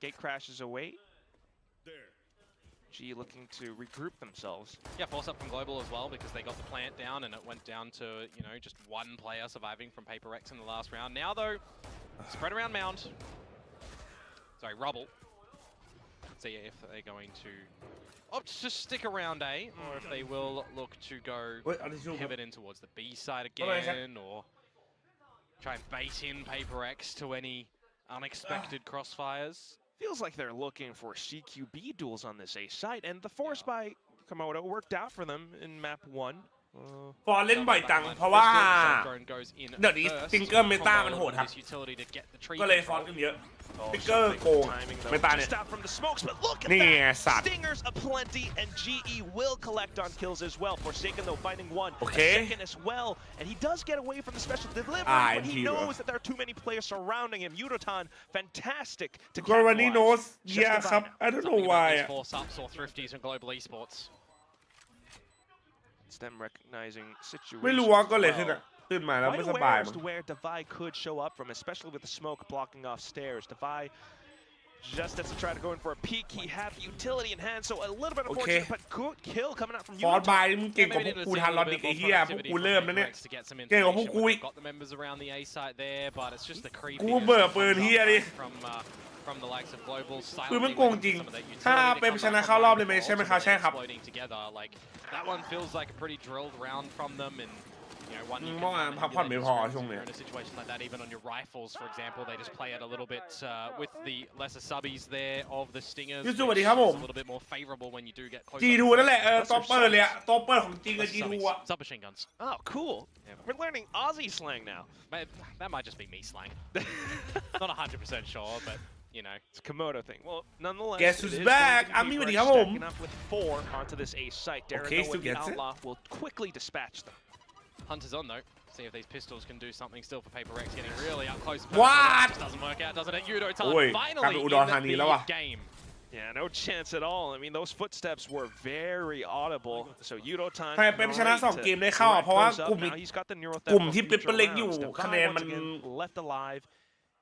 Gate crashes away. G looking to regroup themselves. Yeah, force up from Global as well because they got the plant down and it went down to, you know, just 1 player surviving from Paper X in the last round. Now though, spread around Mound. Sorry, Rubble. See if they're going to opt to stick around A or if they will look to go pivot in towards the B side again or try and bait in Paper X to any unexpected crossfires. Feels like they're looking for CQB duels on this A site, and the force by Komodo worked out for them in map 1. ฟอร์เล่นบ่อยจังเพราะว่าเดี๋ยวนี้ซิงเกิลเมตามันโหดครับก็เลยฟอนกันเยอะซิงเกิลโกงเมตาเนี่ยนี่ไงสัตว์ Stingers aplenty and GE will collect on kills as well. Forsaken though finding 1, Okay. a second as well, and he does get away from the special delivery, but he knows that there are too many players surrounding him. Yudotan, fantastic to Already knows capitalize. ยาครับ I don't know why Force ups or thrifties and Global Esports. It's them recognizing situations. ไม่รู้ว่าก็เลยขึ้นมาแล้ว Quite ไม่ส aware บาย as to where Defy could show up from, especially with the smoke blocking off stairs. Defy just has to try to go in for a peek. He had the utility in hand, so a little bit unfortunate, but good kill coming out from ฟอร์ Yudotan. บายมึงเก่งกว่าพวกกูทันรอนอีกไอ้เหี้ยพวกกูเริ่มแล้วเนี่ยเก่งกว่าพวกกูอีก Got the members around the A site there, but it's just the creepy กูเบื่อปืนเหี้ยดิ from the likes of Global. ปืนมันโกงจริงถ้าเป็นชนะเข้ารอบเลยไหมใช่ไหมครับใช่ครับ Like that one feels like a pretty drilled round from them, and you know, one you เมื่อวานพักผ่อนไม่พอช่วง can เนี้ย in a situation like that, even on your rifles, for example, they just play it a little bit with the lesser subbies there of the Stingers. ยูสวัสดีครับผม A little bit more favorable when you do get close. G2 นั่นแหละท็อปเปอร์เลยอะท็อปเปอร์ของจริงอะ G2 อะ Submachine guns. Oh, cool. We're learning Aussie slang now. That might just be me slang. Not 100% sure, but you know. It's a Komodo thing. Well, nonetheless, Guess who's back? I'm Mimi stacking up with 4 onto this A site. Okay, Darren still with the gets it. outlaw will quickly dispatch them. Hunter's on though. See if these pistols can do something still for Paper X, getting really up close. What? Just doesn't work out, doesn't it? Yudotan Oi, finally kami in Udon Hani the law ah. game. Yeah, no chance at all. I mean, those footsteps were very audible. So Yudotan ใครเป็นชนะ2เกมได้เข้าเพราะว่ากลุ่มที่เป็นเปเล็กอยู่คะแนนมัน left alive.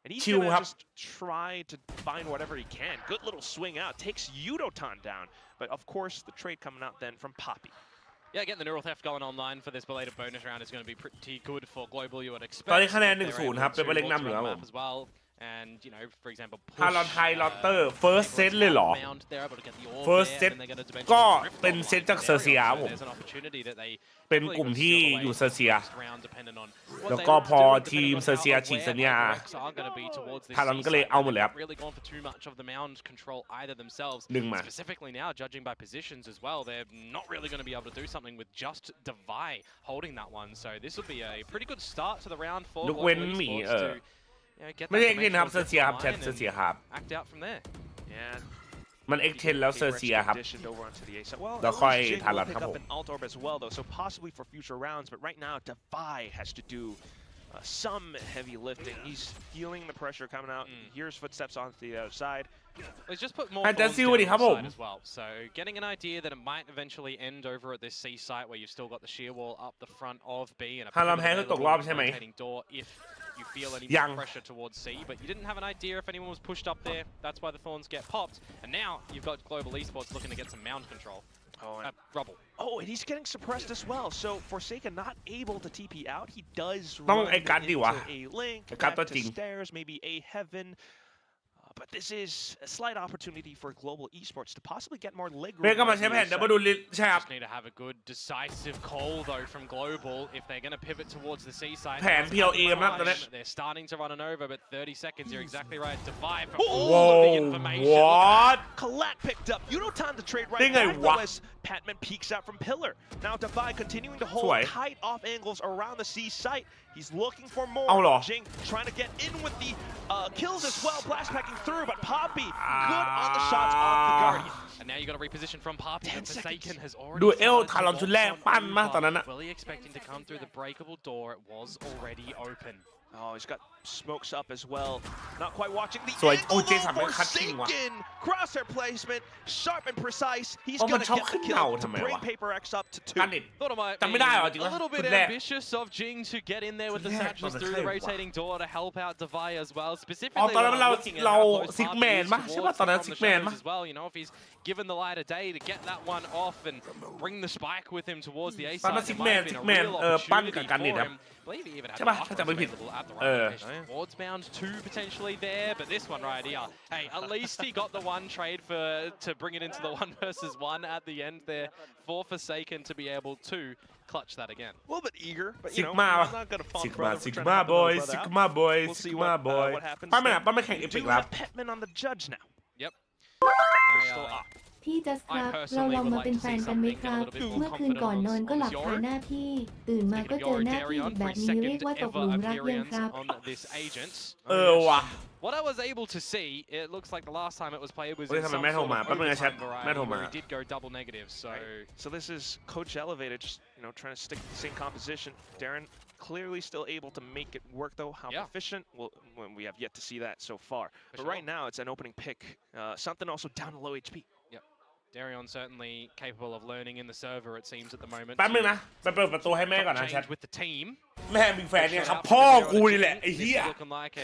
And he's Chill gonna up. just try to find whatever he can. Good little swing out. Takes Yudotan down. But of course, the trade coming out then from Poppy. Yeah, getting the neural theft going online for this belated bonus round is going to be pretty good for Global, you would expect. ตอนนี้คะแนน They're 1-0 able ครับ to เป็นเปเล็ก launch นำอยู่ครับ around ผ the ม map as well. And, you know, for example, ฮารอนไทยลอตเตอร์ first set เลยเหรอ They're able to get the orb first there, set and they're gonna dimension ก็ drift เป็น online เซตจาก from เซอร์เซีย area, ครับ so ผม there's an opportunity that they เป็นกลุ่มที่อยู่เซอร์เซีย this round, depending on what แล้ว they ก็ look to พอ do, ทีม depending on เซอร์เซีย how ฉีก aware สัญญา Paper X are gonna be towards this ทารอน C ก็เลย side. เอาหมดเลยครับ They've really gone for too much of the mound control either themselves. ดึงมา Specifically now, judging by positions as well, they're not really going to be able to do something with just Defy holding that one. So this will be a pretty good start to the round for ยกเว้น Global หมี Esports to, you know, get ไม่ใช่ that เล่นนะครับ dimensional เซอร์เซียครับ drift แชท online เซอร์ and เซียครับ act out from there. Yeah. มัน X10 แล้วเซอร์เซียครับ Well, แล้วค่อย Jing ทารอน will ครับ pick ผ up ม an alt orb as well, though, so possibly for future rounds. But right now, Defy has to do some heavy lifting. He's feeling the pressure coming out. He hears footsteps on the other side. He's just put more อาจจะ thorns ซิว down ดิครับผม the side as well. So getting an idea that it might eventually end over at this C site where you've still got the shear wall up the front of B and a ฮารอนแพ้คือตกรอบใช่ไหม rotating door if you feel any ยัง more pressure towards C, but you didn't have an idea if anyone was pushed up there. That's why the thorns get popped. And now you've got Global Esports looking to get some mound control. Rubble. Oh, and he's getting suppressed as well. So Forsaken not able to TP out. He does ต้อง run ไอ้กัดดิวะ into a link ไอ้กัด back ตัว to จริง stairs, maybe a heaven. But this is a slight opportunity for Global Esports to possibly get more leg เบ room. ก็มาใช้แผนดับเบิลดูลิใช่ครับ Just need to have a good decisive call though from Global if they're going to pivot towards the C side. แผน PLA กันมากตอนนี้ They're starting to run an over, but 30 seconds. You're exactly right. Defy from Whoa. all of the information. what Collat picked up. You know time to trade right ได้ไง back วะ though as Patman peeks out from Pillar. Now Defy continuing to ส hold วย tight off angles around the C site. He's looking for more. เอาเหรอ Jing trying to get in with the kills as well. Blast packing through, but Poppy good on the shots off the Guardian. And now you got to reposition from Poppy. And Forsaken has already ดูเอล started to ทารอน walk ชุดแรก on ปั้นมาก over. ตอนนั้นอะ Fully expecting to come through the breakable door. It was already open. Oh, he's got smokes up as well. Not quite watching the สวย angle โอ้เจ though. สันมันคัดจริงว่ะ Forsaken crosshair placement, sharp and precise. He's เพราะมัน gonna ชอบ get ขึ้ the นเงา kill ทำ to ไม bring วะ Paper X up to กัน 2. ดิ Thought it might จำไม่ได้เหรอจริง be วะ a little ชุ bit ดแรก ambitious of Jing to get in there with the ชุดแรก satchels มัน through เค the ยว่ะ rotating door to help out Defy as well. อ๋อ Specifically, ตอนนั้น when เรา looking at เรา how close ซิก Poppy แมน is ปะใช่ปะ towards ตอนนั้น from ซิ the กแมน shadows ปะ as well. You know, if he's given the light of day to get that one off and bring the spike with him towards the A ตอน side, นั้น it ซิก might แมน have ซิ been ก a แมน real ปั้น opportunity กับกันนิด for ครับ him. I believe he even had ใช่ปะ the ถ้าจำไม่ผิด available at the เอ right อ location. Towards bound 2 potentially there, but this one right here. Hey, at least he got the one trade to bring it into the 1 versus 1 at the end there for Forsaken to be able to clutch that again. A little bit eager, but ซิ you ก know, มา I'm not gonna fault ซิก the มา brother ซิ for ก trying to มา help บอย another ซิ brother ก out. มาบอย We'll ซิ see กมา what บอย what happens ปั้นไม่ there. นะปั้นไม่แข่ง We เอพิ do กแล้ว have Petman on the judge now. Yep. Crystal up. พี่จัสครับเราลองมาเป็นแฟนกันไหมครับ เมื่อคืนก่อนนอนก็หลับคาหน้าพี่ ตื่นมาก็เจอหน้าพี่อีกแบบนี้เรียกว่าตกหลุมรักยังครับ on this agent. เออว่ะ What I was able to see, it looks like the last time it was played was เฮ้ย in ทำไม some แม่โทร sort มา of แป๊บนึงนะแชท overtime แม่โทร variety มา where we did go double negative. So So this is Coach Elevated, just trying to stick to the same composition. Darren clearly still able to make it work though. How efficient? Well, we have yet to see that so far. But right now it's an opening pick. Something also down to low HP. Darion certainly capable of learning in the server, it seems, at the moment. แป๊บนึงนะไปเปิดประตูให้แม่ก่อนนะ Change แชท with the team. แม่มีแฟนเนี่ยครับพ่อกูนี่แหละไอ้เหี้ย Looking like a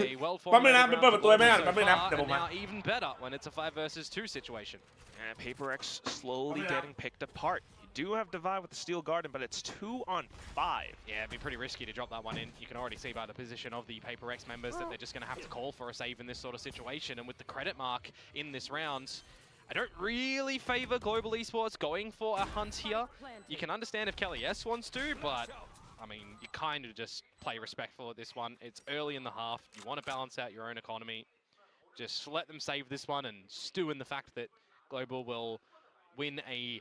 แป๊บนึงนะ well-formed ไปเปิดประตูให้แม่ก่อน so แป๊บนึงนะ far, เดี๋ยวผม and มา now even better when it's a 5 versus 2 situation. And Paper X slowly getting picked apart. You do have Divide with the Steel Garden, but it's 2 on 5. Yeah, it'd be pretty risky to drop that one in. You can already see by the position of the Paper X members that they're just going to have to call for a save in this sort of situation. And with the credit mark in this round, I don't really favor Global Esports going for a hunt here. You can understand if Kelly S wants to, but I mean, you kind of just play respectful at this one. It's early in the half. You want to balance out your own economy. Just let them save this one and stew in the fact that Global will win a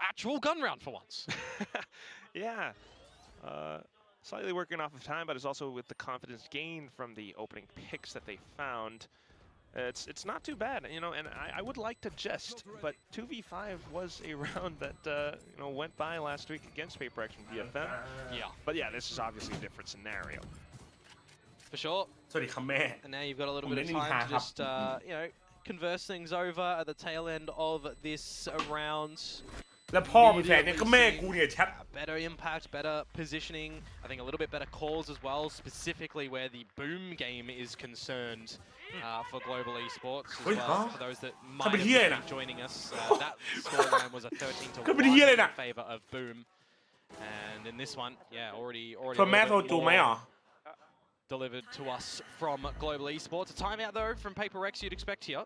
actual gun round for once. Yeah. Slightly working off of time, but it's also with the confidence gained from the opening picks that they found. It's not too bad, and I would like to jest, but 2v5 was a round that went by last week against Paper X from BFM. Yeah. But yeah, this is obviously a different scenario. For sure. สวัสดีครับแม่ And now you've got a little bit of time to just converse things over at the tail end of this round. แล้วพ่อมีแฟนเนี่ยก็แม่กูเนี่ยแชท Better impact, better positioning. I think a little bit better calls as well, specifically where the boom game is concerned for Global Esports as well. For those that might have been joining us, that scoreline was a 13-1 in favor of boom. And in this one, yeah, already คนแม่โทรจูไหมหรอ delivered to us from Global Esports. A timeout though from Paper X you'd expect here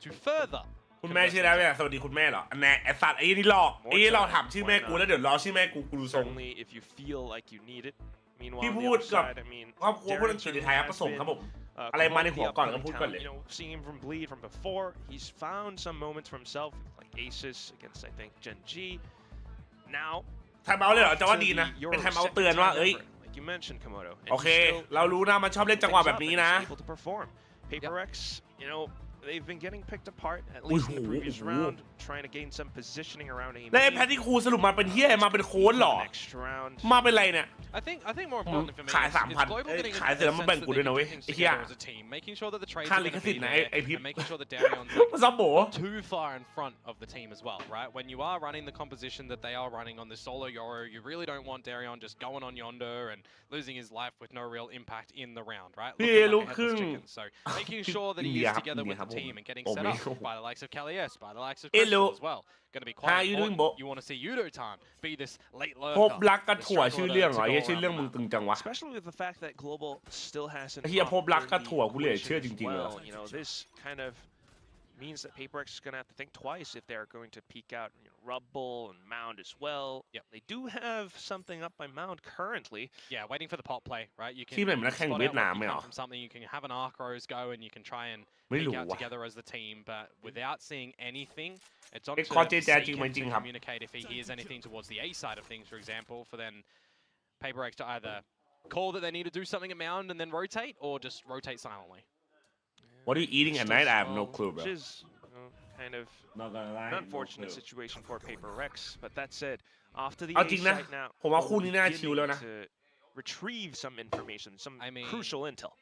to further. คุณแม่ชื่ออะไรเนี่ยสวัสดีคุณแม่เหรอแน่ไอ้สัตว์ไอ้นี่หลอกไอ้นี่เราถามชื่อแม่กูแล้วเดี๋ยวรอชื่อแม่กูดูทรง Certainly, if you feel like you need it. Meanwhile, พี่ on พู the ด other กับ side, I mean, ครอบครัวพูดอัง Darren กฤษใน certainly ไทย has ผสมครับผม been อะไรมาในหัวก่อนก็พูดก่อนเลย seeing him from Bleed from before, he's found some moments for himself, like Aces against I think Gen G. Now, ไทม์เอาท์เลยเหรอจะว่าดีนะเป็นไทม์เอาท์เตือนว่าเอ้ย like you mentioned, Komodo. โอเคเรารู้นะมันชอบเล่นจังหwaแบบนี้นะ Able to perform. Paper X, they've been getting picked apart at least in the previous round, trying to gain some positioning around A. แล้วไอ้แพทที่ครูสรุปมาเป็นเฮียมาเป็นโค้ดหรอ Next round. มาเป็นไรเนี่ย I think more importantly for me ขาย is $3,000 Global getting ขายเสร็จแล้วมาแบ่งกูด้วยนะเว้ย things ไอ้เหี้ย together as a team, making sure that the trades ค่า are ลิข going to สิท be ธิ์นะ there, ไอ้พิบ and making sure that Darion's มาซับโบ too far in front of the team as well, right? When you are running the composition that they are running on this solo Yoro, you really don't want Darion just going on yonder and losing his life with no real impact in the round, right? Looking like a headless chicken. So making sure that he is together with the team and getting set up by the likes of Kalias, by the likes of Crystal as well. Going to be quite important. You want to see Yudo-tan be this late lurker. พบรักกับถั่วชื่อเรื่องเหรอชื่อเรื่องมึงตึงจังวะ Especially with the fact that Global still hasn't. เฮียพบรักกับถั่วกูเลยเชื่อจริงๆเลย You know, this kind of means that PaperX is going to have to think twice if they're going to peek out, you know, Rubble and Mound as well. Yep. They do have something up by Mound currently. Yeah, waiting for the pot play, right? You can ที่แบบนักแข่ง spot เวีย out ดนาม what ไหม you เหรอ come from something. You can have an arc rose go and you can try and ไม่ peek รู้ out ว่ะ together as the team, but without seeing anything, it's up ไอ้ to คอร์ JJaz จริง Seeker ไหมจริง to ครับ communicate if he hears anything towards the A side of things, for example, for then PaperX to either call that they need to do something at Mound and then rotate, or just rotate silently. What are you eating at night? I have no clue, bro. Which is kind of an unfortunate situation for PaperX. But that said, after the เอา A จริงนะ side now, ผมว่าคู่นี้น่าชิลแล้วนะ to retrieve some information, some I mean- crucial intel.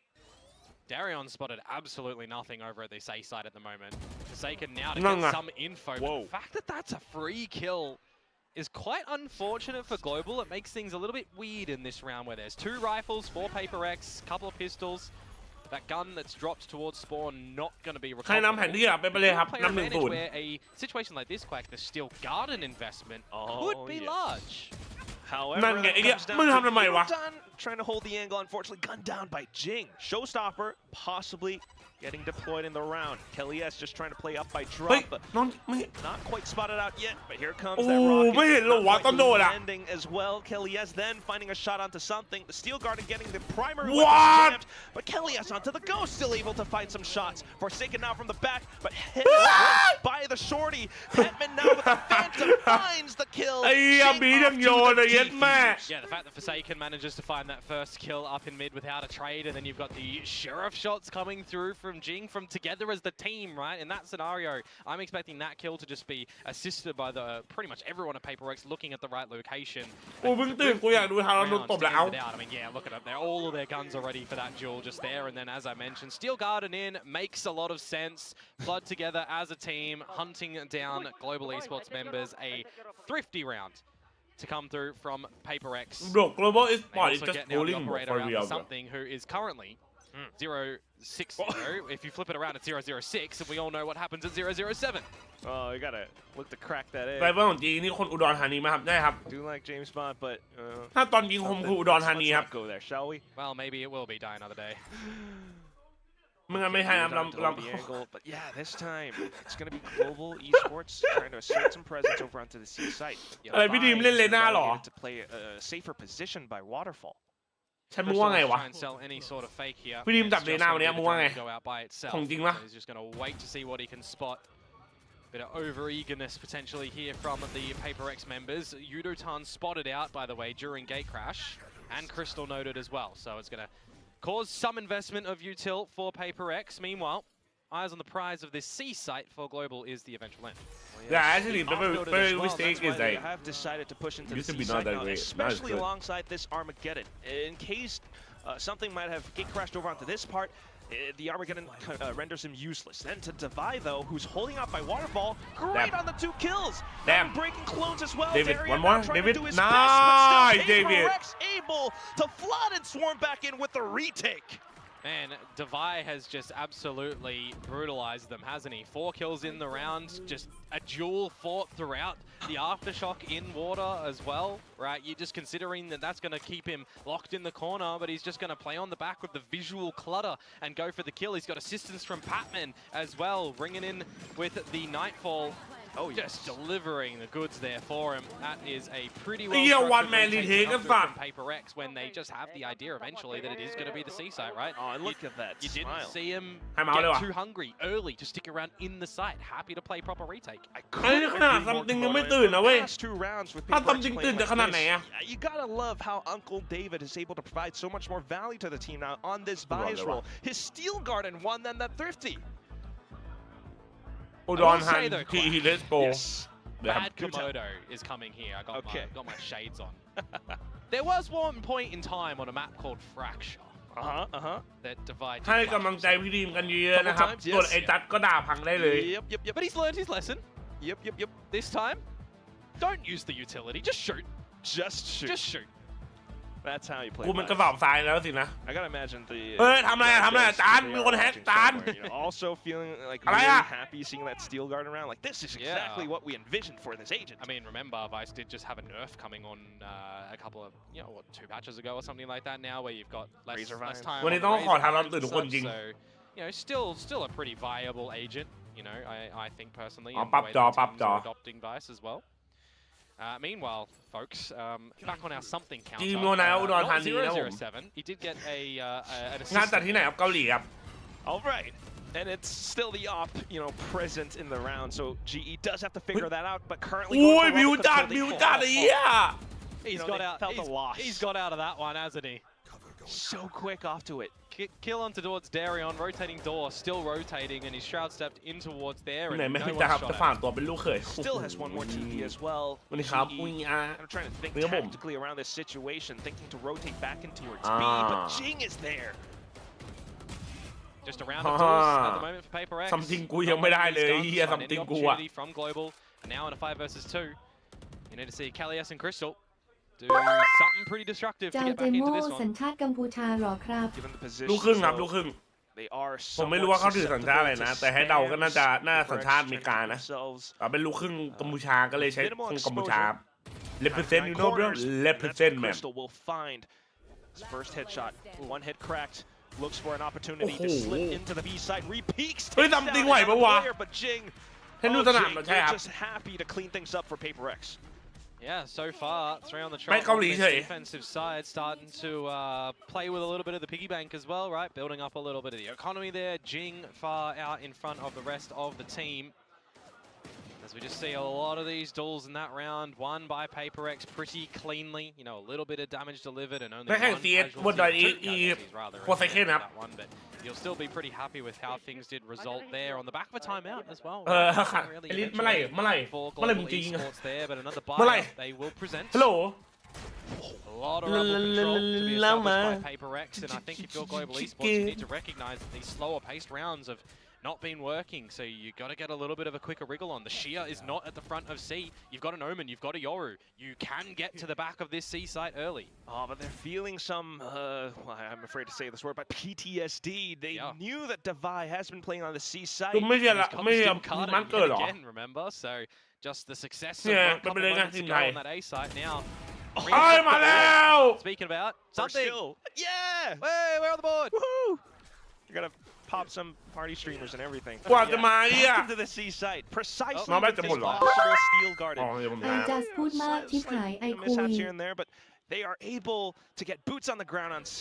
Darion spotted absolutely nothing over at this A side at the moment. Forsaken now to Nanga. get some info, but the fact that that's a free kill is quite unfortunate for Global. It makes things a little bit weird in this round where there's 2 rifles, 4 PaperX, couple of pistols. That gun that's dropped towards spawn not going to be ใครนำแผนที่อ่ะไปเลยครับ player นำ advantage 1-0 where a situation like this, Quack, the Steel Garden investment Oh, could be yes. large. However, นั่นไง that ไอ้เหี้ย comes down มึง to ทำทำไมวะ Yudo-tan trying to hold the angle. Unfortunately, gunned down by Jing. Showstopper possibly getting deployed in the round. Kelly S just trying to play up by เฮ้ย drop, but น้องไม่ not quite spotted out yet. But here comes โอ้ that rocket. ไม่เห็นเหรอ Not วะ quite ต้องโดนอ่ะ landing as well. Kelly S then finding a shot onto something. The Steel Garden getting the primary What? weapon jammed, but Kelly S onto the ghost, still able to find some shots. Forsaken now from the back, but hit by the shorty. Hetman now with the Phantom finds the kill. ไอ้เหี้ย Jing บี off ยัง to โยน the เลยเย็ดแม่ defuse. Yeah, the fact that Forsaken manages to find that first kill up in mid without a trade, and then you've got the Sheriff shots coming through from Jing from together as the team, right? In that scenario, I'm expecting that kill to just be assisted by the pretty much everyone at PaperX looking at the right location. กูเพิ่งตื่นกูอยากดูทารอนโดนตบแล้ว Stands it out. I mean, yeah, look at it. They're all of their guns are ready for that duel just there. And then, as I mentioned, Steel Garden in makes a lot of sense. Blood together as a team, hunting down Global Esports members. A thrifty round to come through from PaperX. Bro global is They sport is also just get now the bullying bro operator for out real for bro something who is currently 060. If you flip it around, it's 006, and we all know what happens at 007. Oh, you gotta look to crack that ได egg. เวอร์ของจีนนี่คนอุดรธานีไหมครับได้ครับ Do like James Bond, but ถ้าตอนยิงคมคืออุดรธานี let's ครับ not go there, shall we? Well, maybe it will be Die Another Day. มึงงั้นไม่ให้ครับ Down to ล hold the angle, but yeah, this time it's gonna be Global Esports trying to assert some presence over onto the C site. อะไรพี่ดีมเล่นเลน่าเหรอ Relegated to play a safer position by Waterfall. ฉันมึงว่าไงวะ Try and sell any sort of fake here. พี่ดีมจับ It's เล just น่า gonna วันนี้ be มึง the ว่าไง drone go out by itself. ของจริงปะ He's just gonna wait to see what he can spot. Bit of over eagerness potentially here from the PaperX members. Yudo-tan spotted out, by the way, during gate crash, and Crystal noted as well. So it's gonna cause some investment of util for PaperX. Meanwhile, eyes on the prize of this C site for Global is the eventual end. Yeah, actually, the Off-noted as very well, mistake that's why is they like have decided to push into the used to C be not site that now, great. Now it's especially good. alongside this Armageddon. In case something might have gate crashed over onto this part, the Armageddon renders him useless. Then to Devi, though, who's holding out by Waterfall, great Damn. on the 2 kills. Damn. Now breaking clones as well. David, Darian one more. now trying David, to do his nice, best, but still David. PaperX able to flood and swarm back in with the retake. Man, Devi has just absolutely brutalized them, hasn't he? 4 kills in the round, just a duel fought throughout. The aftershock in water as well, right? You're just considering that that's going to keep him locked in the corner, but he's just going to play on the back with the visual clutter and go for the kill. He's got assistance from Patman as well, bringing in with the Nightfall. Oh, just delivering the goods there for him. That is a pretty well Yeah, structured one-man rotation retake come of through that. from PaperX when they just have the idea eventually that it is going to be the C site, right? Oh, and look at that You didn't smile. see him I'm out get of too hungry early to stick around in the site. Happy to play proper retake. I ไอ้ couldn't นี่ขนาด agree more, ซัมติงยังไม่ Kono. ตื่นนะเว้ย Past 2 rounds with ถ้า PaperX ซัมติง playing ตื่น like จะขนาดไหน this, อะ you gotta love how Uncle David is able to provide so much more value to the team now on this Vice roll. His Steel Garden won then that Thrifty. อุดรฮันทีเลสโก Bad Komodo is coming here. I got my shades on. There was one point in time on a map called Fracture. That divides. ให้กำลังใจพี่ดีมกันเยอะนะครับส่วนไอ้ตัดก็ด่าพังได้เลย Yep. But he's learned his lesson. Yep. This time, don't use the utility. Just shoot. Just shoot. That's how you play. กูมันกระสอบทรายแล้วสินะ I gotta imagine the. เฮ้ยทำอะไรจานมีคนแฮกจาน Also feeling like really happy seeing that steel guard around. Like this is exactly what we envisioned for this agent. I mean, remember Vice did just have a nerf coming on a couple of 2 patches ago or something like that. Now where you've got less time. วันนี้ต้องขอทานรับตื่นทุกคนจริง So still a pretty viable agent. I think personally. ปรับจอ Adopting Vice as well. Meanwhile, folks, back on our something counter. ทีมโนนาอุดรธานีนะผม 007. He did get an assist. งานจัดที่ไหนครับเกาหลีครับ All right. And it's still the op, present in the round. So GE does have to figure that out. But currently, โอ้ยบิวจัดไอ้เหี้ย He's got out of that one, hasn't he? So quick off to it. Kill onto towards Darion, rotating door, still rotating, and his shroud stepped in towards there. ไหน And ไม่ no ให้ one จะครับ shot จะ at ฝาก him. ตัวเป็นลูกเขย Still has one more TP as well. วันนี้ครับ GE วิ่ง I'm trying to think tactically around this situation, thinking to rotate back in towards B, but Jing is there. Just a round of tools at the moment for Paper X. ซัมติงกูยังไม่ได้เลยเฮียซัมติงกูอะ From Global, and now in a 5 versus 2. You need to see Kalias and Crystal do something pretty destructive to เจ้า get เจ back โม่ into this สัญ one. ชาติกัมพูชาหรอครับ Given the ลูก position, ครึ่งครับลูกครึ่ง they are ผมไม่รู้ว่าเขาถือสัญชาติอะไรนะ แต่ให้เดาก็น่าสัญชาติอเมริกานะเป็นลูกครึ่งกัมพูชาก็เลยใช้คงกัมพูชา represent you know bro represent man Crystal will find his first headshot. One head cracked. Looks for an opportunity to slip into the B side. Repeaks. เฮ้ยทำจริงไหวปะวะ But Jing, ให้ดูสนามเราใช่ครับ just happy to clean things up for Paper X. Yeah, so far, 3 on the ไม่ trot เกาห on ลี this เฉย defensive side, starting to play with a little bit of the piggy bank as well, right? Building up a little bit of the economy there. Jing far out in front of the rest of the team. As we just see a lot of these duels in that round, won by Paper X pretty cleanly. A little bit of damage delivered and only ไม่ one แข่ง CS บนดอย casualty. อี Two casualties, rather, โคไซเคนครับ that one, but you'll still be pretty happy with how things did result there on the back of a timeout as well. ค่ะ Really ไอ้ลิศเมื่อไหร่ for มึงจะยิง Global Esports there, but another เมื่อไหร่ buy they will present. ฮัลโหล A lot of rebel control to be established by Paper X, and I think if you're Global Esports, you need to recognize that these slower paced rounds have not been working, so you got to get a little bit of a quicker wriggle on. The Shia is not at the front of C. You've got an Omen, you've got a Yoru. You can get to the back of this C site early. Oh, but they're feeling some, well, I'm afraid to say this word, but PTSD. They knew that Devi has been playing on the C site. ไม่ใช่ละไม่ใช่ Still caught มัน it เกิด yet หรอ again, remember? So just the success of Yeah, a couple but moments in ago Thai. on that A site now. เอ้ยมาแล้ว Speaking about First something. kill. Yeah! Hey, we're on the board. Woohoo! You gotta pop some party streamers and everything. กว่าจะมาเฮีย Welcome to the C site. Precisely Nó with bắt cho this một lọ. possible steel guarded. อ๋อเดี๋ยวผม ไอ ถาม จัสพูดมากชิบหายไอคุย mishaps here and there, but they are able to get boots on the ground on C.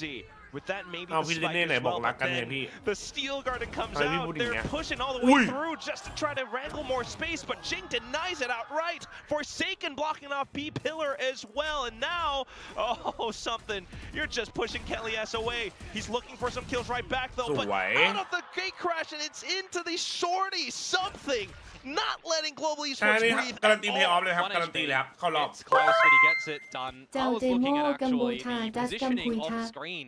With that, maybe เอา the พี่ spike เล่นไหน as บอก well. รัก But กันไง then พี่ the steel guard comes Ay, out. pudding They're niya. pushing all the way Uy! through just to try to wrangle more space, but Jing denies it outright. Forsaken blocking off B pillar as well, and now, oh, something. You're just pushing Kelly S away. He's looking for some kills right back though, but Sui. out of the gate crash, and it's into the shorty. Something not letting Global อัน Esports นี้ breathe การัน at ตีเพย์ออฟ all. เลยครับ One การันตี HP. เลยครับเข้ารอบ It's close, but he gets it done. I Chào was looking Demo, at actually Cambodia, the Just positioning Cambodia. off screen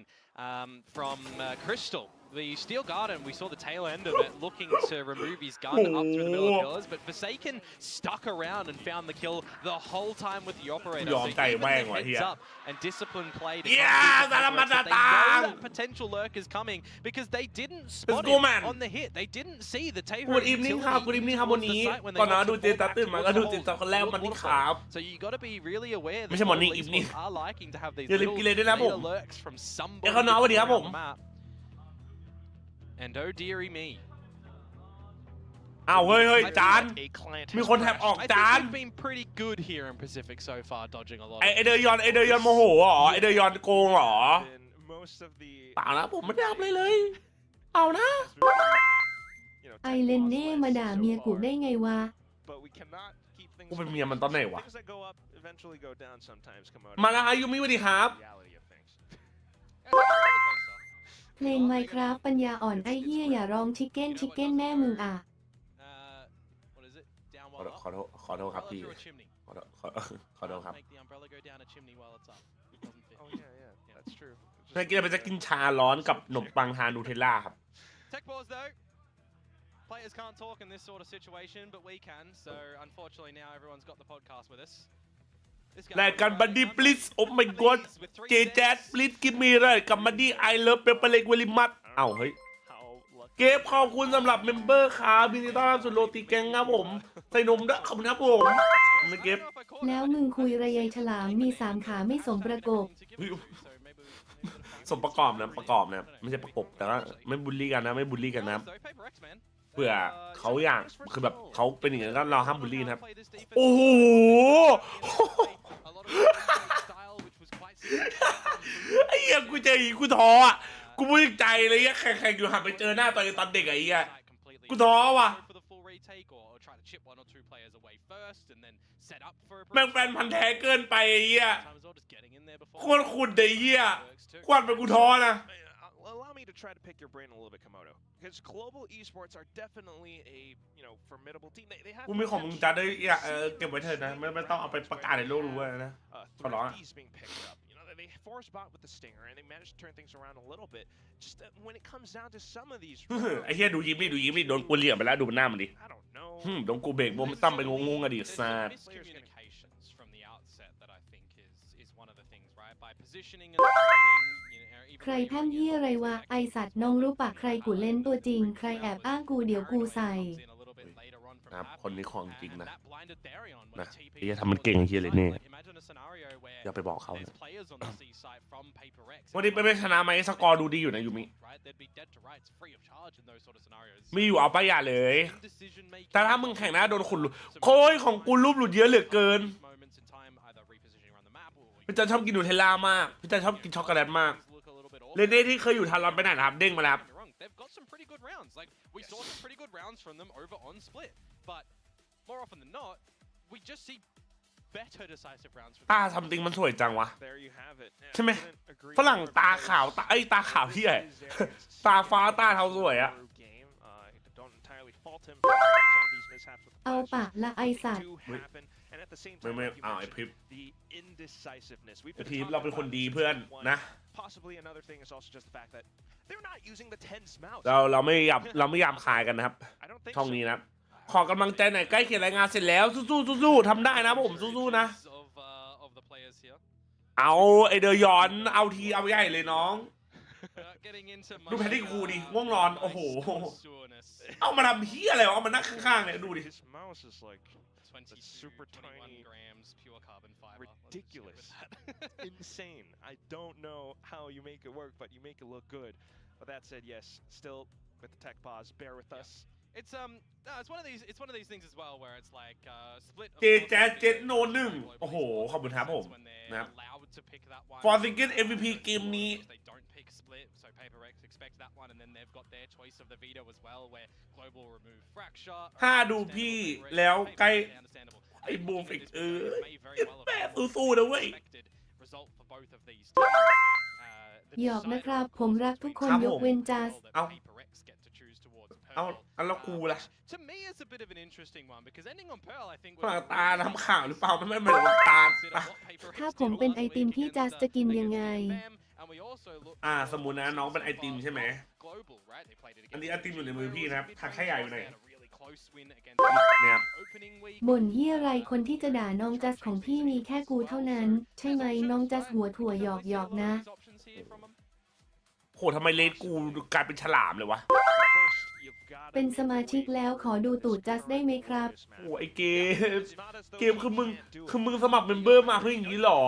from Crystal. The Steel Garden, we saw the tail end of it looking to remove his gun up through the middle of pillars, but Forsaken stuck around and found the kill the whole time with the operator. So even the heads up and discipline play to Yeah, they know that potential lurk is coming because they didn't spot go, him man. on the hit. They didn't see the Taeho กูดอีฟนิ่งครับกูดอีฟนิ่งครับวันนี้ก่อนนะดูเจตัดตื่นมาก็ดูเจตัดคนแรกมันนี่ครับ So you got to be really aware that ไม่ใช่ morning Global evening Esports are liking to have these อย่าลืมกินเลยด้วยนะผม little lurks from เดี๋ยว somebody เขาน้องสวัสดีครับผม around the map. And oh dearie me. อ้าวเฮ้ยเฮ้ย I feel จาน like a client มี has คนแท็บ crashed. ออก I จาน think we've been pretty good here in Pacific so far, dodging a lot. ไอเดยอนโมโหเหรอไอเดยอนโกงเหรอ Been most of the เปล่านะผมไม่ได้ทำอะไรเลย เอานะ ไอเลนเน่มาด่าเมียกูได้ไงวะ But we cannot keep things กูเป็นเมียมันตอนไหนวะ Things that go up eventually go down sometimes, Komodo. มาแล้วครับยูมิสวัสดีครับ Reality of things. เพลงไมครับปัญญาอ่อนไอเหี้ยอย่าร้องชิคเก้นแม่มึงอ่ะ while up. ขอโทษครับพี่ Umbrella through a chimney. ขอโทษครับ Make the umbrella go down a chimney while it's up. It doesn't fit. Oh yeah, that's true. เมื่อกี้เราไปจะกินชาร้อนกับขนมปังทานูเทลล่าครับ Tech pause though. Players can't talk in this sort of situation, but we can. So unfortunately now everyone's got the podcast with us. รายการบัดดี้ please oh my god JJaz please give me เลยกับบัดดี้ I love pepper leg very much เอ้าเฮ้ย How lucky. เก็บขอบคุณสำหรับเมมเบอร์ครับยินดีต้อนรับสู่โรตีแกงครับผมใส่นมด้วยขอบคุณครับผมมาเก็บ แล้วมึงคุยระยายฉลามมี3ขาไม่สมประกบ สมประกอบนะไม่ใช่ประกบแต่ว่าไม่บูลลี่กันนะไม่บูลลี่กันนะเผื่อเขาอยากคือแบบเขาเป็นอย่างนั้นก็เราห้ามบูลลี่นะครับโอ้โหไอ้เหี้ยกูเจออีกกูท้ออ่ะกูไม่ตั้งใจเลยเหี้ยแข่งอยู่หันไปเจอหน้าตอนเด็กไอ้เหี้ยกูท้อว่ะแม่งแฟนพันธุ์แท้เกินไปไอ้เหี้ยโคตรขุ่นไอ้เหี้ยควันไปกูท้อนะ Allow me to try to pick your brain a little bit, Komodo, because global esports are definitely a formidable team. They have กูมีของมึงจัดได้เก็บไว้เถอะนะไม่ต้องเอาไปประกาศในโลกรู้นะขอร้อง being picked up. They force bot with the stinger and they managed to turn things around a little bit. Just when it comes down to some of these. ไอ้เหี้ยดูยิ้มดิโดนกูเหลี่ยมไปแล้วดูมันหน้ามันดิ I don't know. โดนกูเบรกโมไม่ตั้มไปงงๆอะดิซาด Miscommunications from the outset that I think is one of the things, right? By positioning and timing, ใครแพร่มเหี้ยอะไรวะไอสัตว์น้องรู้ปะใครกูเล่นตัวจริงใครแอบอ้างกูเดี๋ยวกูใส่นะครับคนนี้ของจริงนะไอ้เหี้ยทำมันเก่งไอ้เหี้ยเลยเนี่ยอย่าไปบอกเขานะวันนี้ไปไม่ชนะไหมสกอร์ดูดีอยู่นะยูมิมีอยู่เอาไปอย่าเลยแต่ถ้ามึงแข่งนะโดนขุดหลุดโค้ยของกูรูปหลุดเยอะเหลือเกินพี่จันชอบกินนูเทลล่ามากพี่จันชอบกินช็อกโกแลตมากเรเน่ที่เคยอยู่ทารอนไปไหนนะครับเด้งมาแล้ว They've got some pretty good rounds. Like we saw some pretty good rounds from them over on Split, but more often than not, we just see better decisive rounds. ตาทำติงมันสวยจังวะ There you have it. ใช่ไหมฝรั่งตาขาวตาขาวที่ไหนตาฟ้าตาเทาสวยอะ เอาปะละไอสัตว์ ไม่เอาไอพิบเราเป็นคนดีเพื่อนนะ Possibly another thing is also just the fact that they're not using the tense mouse. เราไม่ยามขายกันนะครับช่องนี้นะขอกำลังใจหน่อยใกล้เขียนรายงานเสร็จแล้วสู้ทำได้นะผมสู้ๆนะเอาไอเดยอนเอาทีเอาใหญ่เลยน้องดูแพทตี้ครูดิง่วงนอนโอ้โหเอามาทำเฮียอะไรวะเอามานั่งข้างๆเนี่ยดูดิ That's super tiny, ridiculous, insane. I don't know how you make it work, but you make it look good. But that said, yes, still with the tech pause, bear with us. It's it's one of these things as well where it's like split. JJaz 7 No 1โอ้โหขอบคุณครับผมนะครับ For Single MVP เกมนี้ Split, so Paper Rex expect that one, and then they've got their choice of the veto as well, where Global remove Fracture. ถ้าดูพี่แล้วใกล้ไอ้บูฟิกแม่สู้ๆนะเว้ย หยอกนะครับผมรักทุกคนยกเว้นจัสเอาแล้วกูล่ะ To me, it's a bit of an interesting one because ending on Pearl, I think. ตาทำข่าวหรือเปล่ามันไม่เหมือนตา ถ้าผมเป็นไอติมพี่จัสจะกินยังไงสมมุตินะน้องเป็นไอติมใช่ไหมอันนี้ไอติมอยู่ในมือพี่นะครับถักขยายอยู่ไหนเนี่ย บ่นเหี้ยอะไรคนที่จะด่าน้องจัสของพี่มีแค่กูเท่านั้นใช่ไหมน้องจัสหัวถั่วหยอกนะโหทำไมเลนกูกลายเป็นฉลามเลยวะเป็นสมาชิกแล้วขอดูตูดจัสได้ไหมครับโอ้ไอเกมคือมึงสมัครเมมเบอร์มาเพื่ออย่างนี้หรอ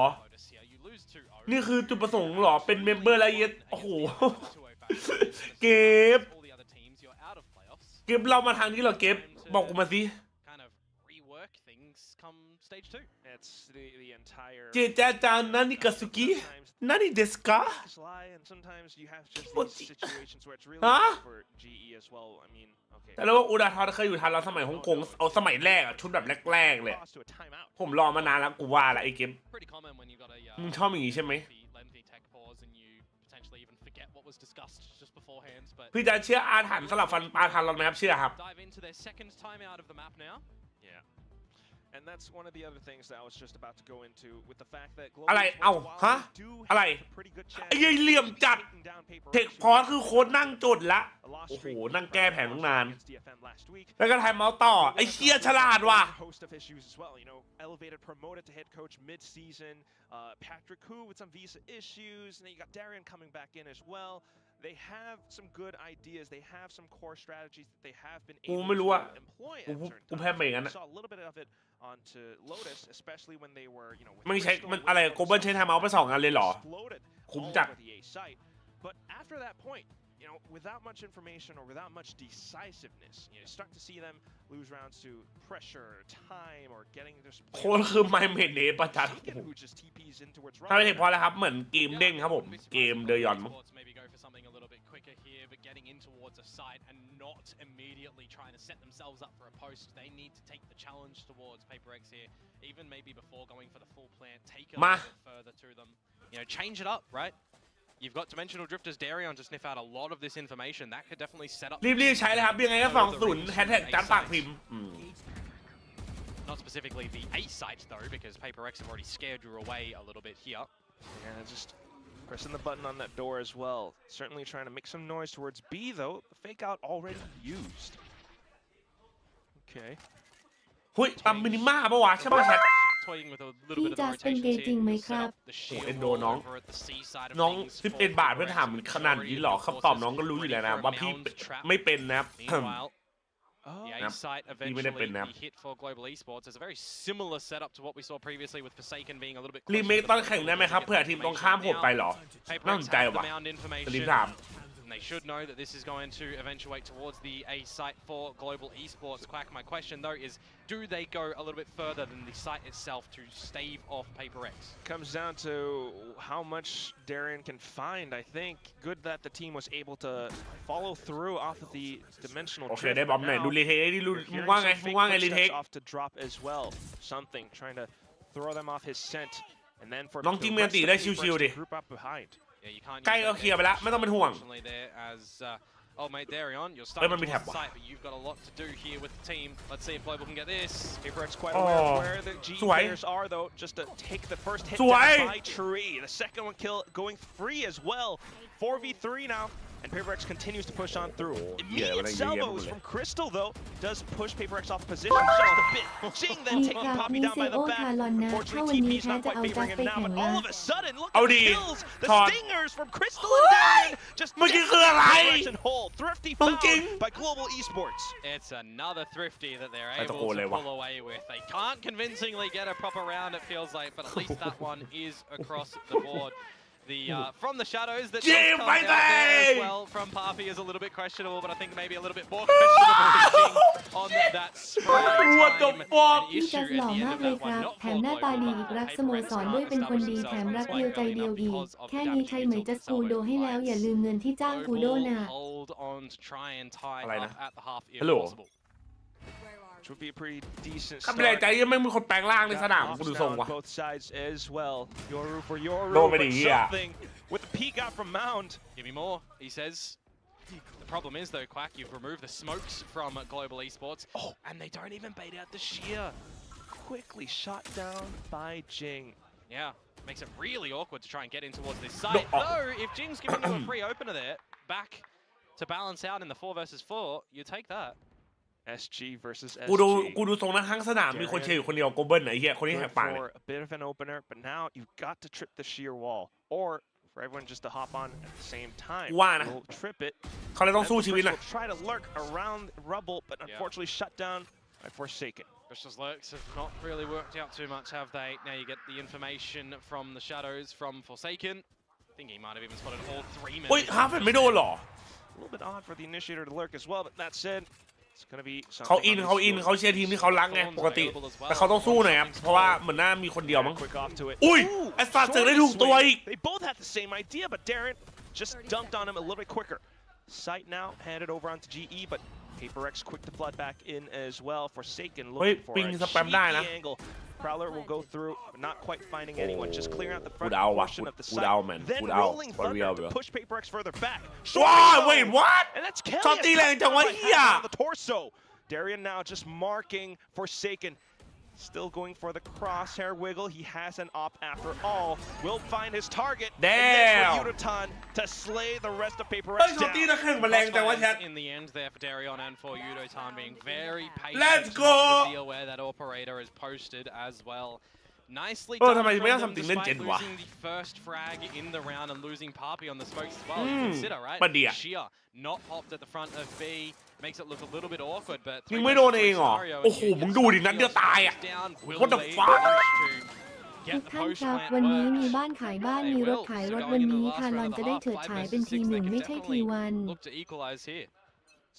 นี่คือจุดประสงค์หรอเป็นเมมเบอร์แล้วโอ้โหเก็บเรามาทางนี้เหรอเก็บบอกกูมาสิเจจาจานานิกาสุกินานิเดสกาฮะแต่แล้วอุดาทอนเคยอยู่ทันเราสมัยฮ่องกงเอาสมัยแรกชุดแบบแรกๆเลยผมรอมานานแล้วกูว่าละไอ้เกมมึงชอบอย่างนี้ใช่ไหมพี่จะเชื่ออาถรรพ์สลับฟันปลาทันเราไหมครับเชื่อครับ And that's one of the other things that I was just about to go into with the fact that อะไร Global เอ้า Esports, ฮะ while they do อะไร have a pretty good chance ไอ้ยัยเหลี่ยมจัด taking down Paper เทค Rex, พอสคือโค้ดนั่งจดละ a loss โอ้โห streak นั่งแก้แผนตั้งนาน against DFM last week. แล้วก็ไทม์เมาส์ต่อ ไอ้เชี่ยฉลาดว่ะ Host of issues as well. You know, elevated, promoted to head coach mid-season. Patrick Hu with some visa issues, and then you got Darian coming back in as well. They have some good ideas. They have some core strategies that they have been กู able ไม่รู้อะ to employ กู at certain กูแพ้ times. ไปอย่างนั้น We อะ saw a little bit of it onto Lotus, especially when they were, you know, with ไม่ใช้ Crystal, มัน with อะไร Lotus, โกเบิลใช้ไทม์เมาส์ไป2 อันเลยเหรอ exploded คุ้ม all จัด over the A site. But after that point, you know, without much information or without much decisiveness, you start to see them lose rounds to pressure, time, or getting their โค้ดคือไมเมนเนสประจัน Taken, who just TPs in towards ถ้าไม่เทค Rocket. พอแล้วครับ เหมือนเกมเด้งครับผม เกมเดยอนมั้ง Maybe go for something a little bit quicker here, but getting in towards a site and not immediately trying to set themselves up for a post. They need to take the challenge towards Paper X here, even maybe before going for the full plant. Take a little bit further to them. You know, change it up, right? You've got Dimensional Drifters Darion to sniff out a lot of this information. That could definitely set up. รีบๆใช้เลยครับ ยังไงก็2-0แฮชแท็กจานปากพิมพ์ Not specifically the A site though, because Paper X have already scared you away a little bit here. Yeah, just pressing the button on that door as well. Certainly trying to make some noise towards B though. The fake out already used. Okay. เฮ้ยตามมินิม่าปะวะใช่ป่ะแชท Toying with a little bit of the พี่จัสเป็น rotations เกย์จริง here. ไหม Set ครับ up the shield เอ็นโดน้อง over at the C side of น้อง things 11 บาทเพื่อถามขนาดนี้หรอคำตอบน้องก็รู้อยู่แล้วนะว่าพี่ไม่เป็นนะครับ Meanwhile, the A Yep. site พี่ไม่ได้เป็น eventually นะครับ the hit for Global Esports is a very similar setup to what we saw previously with Forsaken being a little bit รีเมคตอนแข่งได้ไหมครับเผื่อทีมตรงข้ามโหดไปเหรอ Paper น่า X สนใจ have the ว่ะ mound สลิม information. ถาม And they should know that this is going to eventuate towards the A site for Global Esports. Quack, my question though is, do they go a little bit further than the site itself to stave off Paper X? Comes down to how much Darian can find. I think good that the team was able to follow through off of the dimensional โอเค drift. ได้บอม but ไหน now ดูรีเทคดิ we're มึง hearing ว่าไง some มึง fake ว่าไงรีเทค footsteps off to drop as well. Something trying to throw them off his scent. And then for น้อง the จิ้ม rest เมียน of ตี the ได้ Paper ชิว X ๆดิ to group up behind. Yeah, you can't ใกล้ use ก็ that เคลียร์ไปแล้วไม่ต้องเป็นห่วง unfortunately there as oh mate Darion, you're เอ้ย starting มันมี towards แท็บ the ว่ะ site, but you've got a lot to do here with the team. Let's see if Global can get this. Paper X quite aware Oh. of where the G สวย players are though, just to take the first hit สวย down by Tree. The second one kill going free as well. 4v3 now. And Paper X continues to push on through. Immediate salvos from Crystal though does push Paper X off position just a bit. Jing then มี taking ครับ Poppy มี down เซ by โอ the ทา back. ลอนนะ ถ้า Unfortunately, วันนี้ TP's แพ้ not จะ quite เอาจัส favoring ไป him now, แข่ง but นะ all of a sudden, look at เอา the ดี kills. The ถอด stingers from Crystal and Darren just เมื่อกี้คืออะไร Paper X in hole. Thrifty มึง found จริง by Global Esports. It's another thrifty that they're ไปตะ able โกนเลย to ว่ะ pull away with. They can't convincingly get a proper round, it feels like, but at least that one is across the board. The from the shadows that Jim, does come right down there as there! well from Papi is a little bit questionable, but I think maybe a little bit more questionable on that spray What the time. fuck? An พี่ issue จั at สหล่อ the end มาก of เลย that ค one, รับ not แถ for มหน้าตา Global, ดี but อีกรัก Paper สโม X สร can't ด้วยเป็นคน establish ดี themselves แถม on รัก this เดียว fight ใจ early เดียว enough อีก because of แค่ the นี้ damage ใช่ he ไหม took จัส himself กูโด over ให้แล้ว fights. อย่าลืมเงินที่จ้างกูโดนะ Global hold on to try and tie Alright, up at the half if Hello. possible. Which would be a pretty decent คำแรง start. ใจยังไม่มีคนแปลงร่างในสนาม Got กูดู offs ทรง now on ว่ะ both sides as well. Yoru for Yoru, โดนไป but ดิเหี้ย something with the peek out from Mound. Give me more, he says. The problem is though, Quack, you've removed the smokes from Global Esports, and they don't even bait out the sheer. Quickly shot down by Jing. Yeah, makes it really awkward to try and get in towards this site. Though, if Jing's giving you a free opener there, back to balance out in the 4 versus 4, you take that. SG versus กูดู SG. กูดูทรงนั้นทั้งสนามมีคนเชียร์อยู่คนเดียวโกเบิลไหนเหี้ยคนที่แห Good กปากเลย for a bit of an opener, but now you've got to trip the sheer wall, or for everyone just to hop on at the same time. ว่านะ We'll trip it. เขาเลยต้องสู้ชีวิต Empress นะ will try to lurk around rubble, but unfortunately shut down by Forsaken. Crystal's lurks have not really worked out too much, have they? Now you get the information from the shadows from Forsaken. I think he might have even spotted all 3 members. เฮ้ยฮาร์ฟไม่โดนหรอ A little bit odd for the initiator to lurk as well, but that said, it's going to be เขา something อิน on เขา his อิน field. เขาเชียร์ทีมที่เขารักไงปกติ แต่เขาต้องสู้หน่อยครับเพราะว่าเหมือนน่ามีคนเดียวมั้ง Quick off to it. อุ้ย Ooh, ไอ้สัตว์เสือก short ได้ถูกตัว swing. อีก They both had the same idea, but Darren just dunked on him a little bit quicker. Sight now handed over onto GE, but Paper X quick to flood back in as well. Forsaken เฮ้ย looking for ปิง a สแปมได้นะ cheeky angle. Prowler will go through, but not quite finding anyone, just clearing out the กู front เดาว่ะ portion of the กูเดา site. แมน Then กูเดา rolling บอลเรียล thunder เบล to push Paper X further back. ว้าย Short wait throw. what And that's Kelly ช็อตตีแรงจังวะ by เหี้ย hand on the torso. Darian now just marking Forsaken. Still going for the crosshair wiggle. He has an op after all. Will find his target. Damn. And then for Udotan to slay the rest of Paper เฮ้ย X โชตี้ down. นักแข่งมาแรงจังวะแชท In the end there for Darion and for Udotan being very patient. Let's to go. not reveal where that operator is posted as well. Nicely ทำไม done ไม่ from เอา them ซัมติงเล่นเจน despite วะ losing the first frag in the round and losing Papi on the smokes as well. You consider, right? ประเดี๋ยว Sheer not popped at the front of B makes it look a little bit awkward, but ยิงไม่โดนเองเหรอโอ้โหมึงดูดินัดเดียวตายอ่ะ What the fuck ทุกท่านครับวันนี้มีบ้านขายบ้านมีรถขายรถวันนี้ทารอนจะได้เฉิดฉายเป็นทีหนึ่งไม่ใช่ทีวัน Look to equalize here.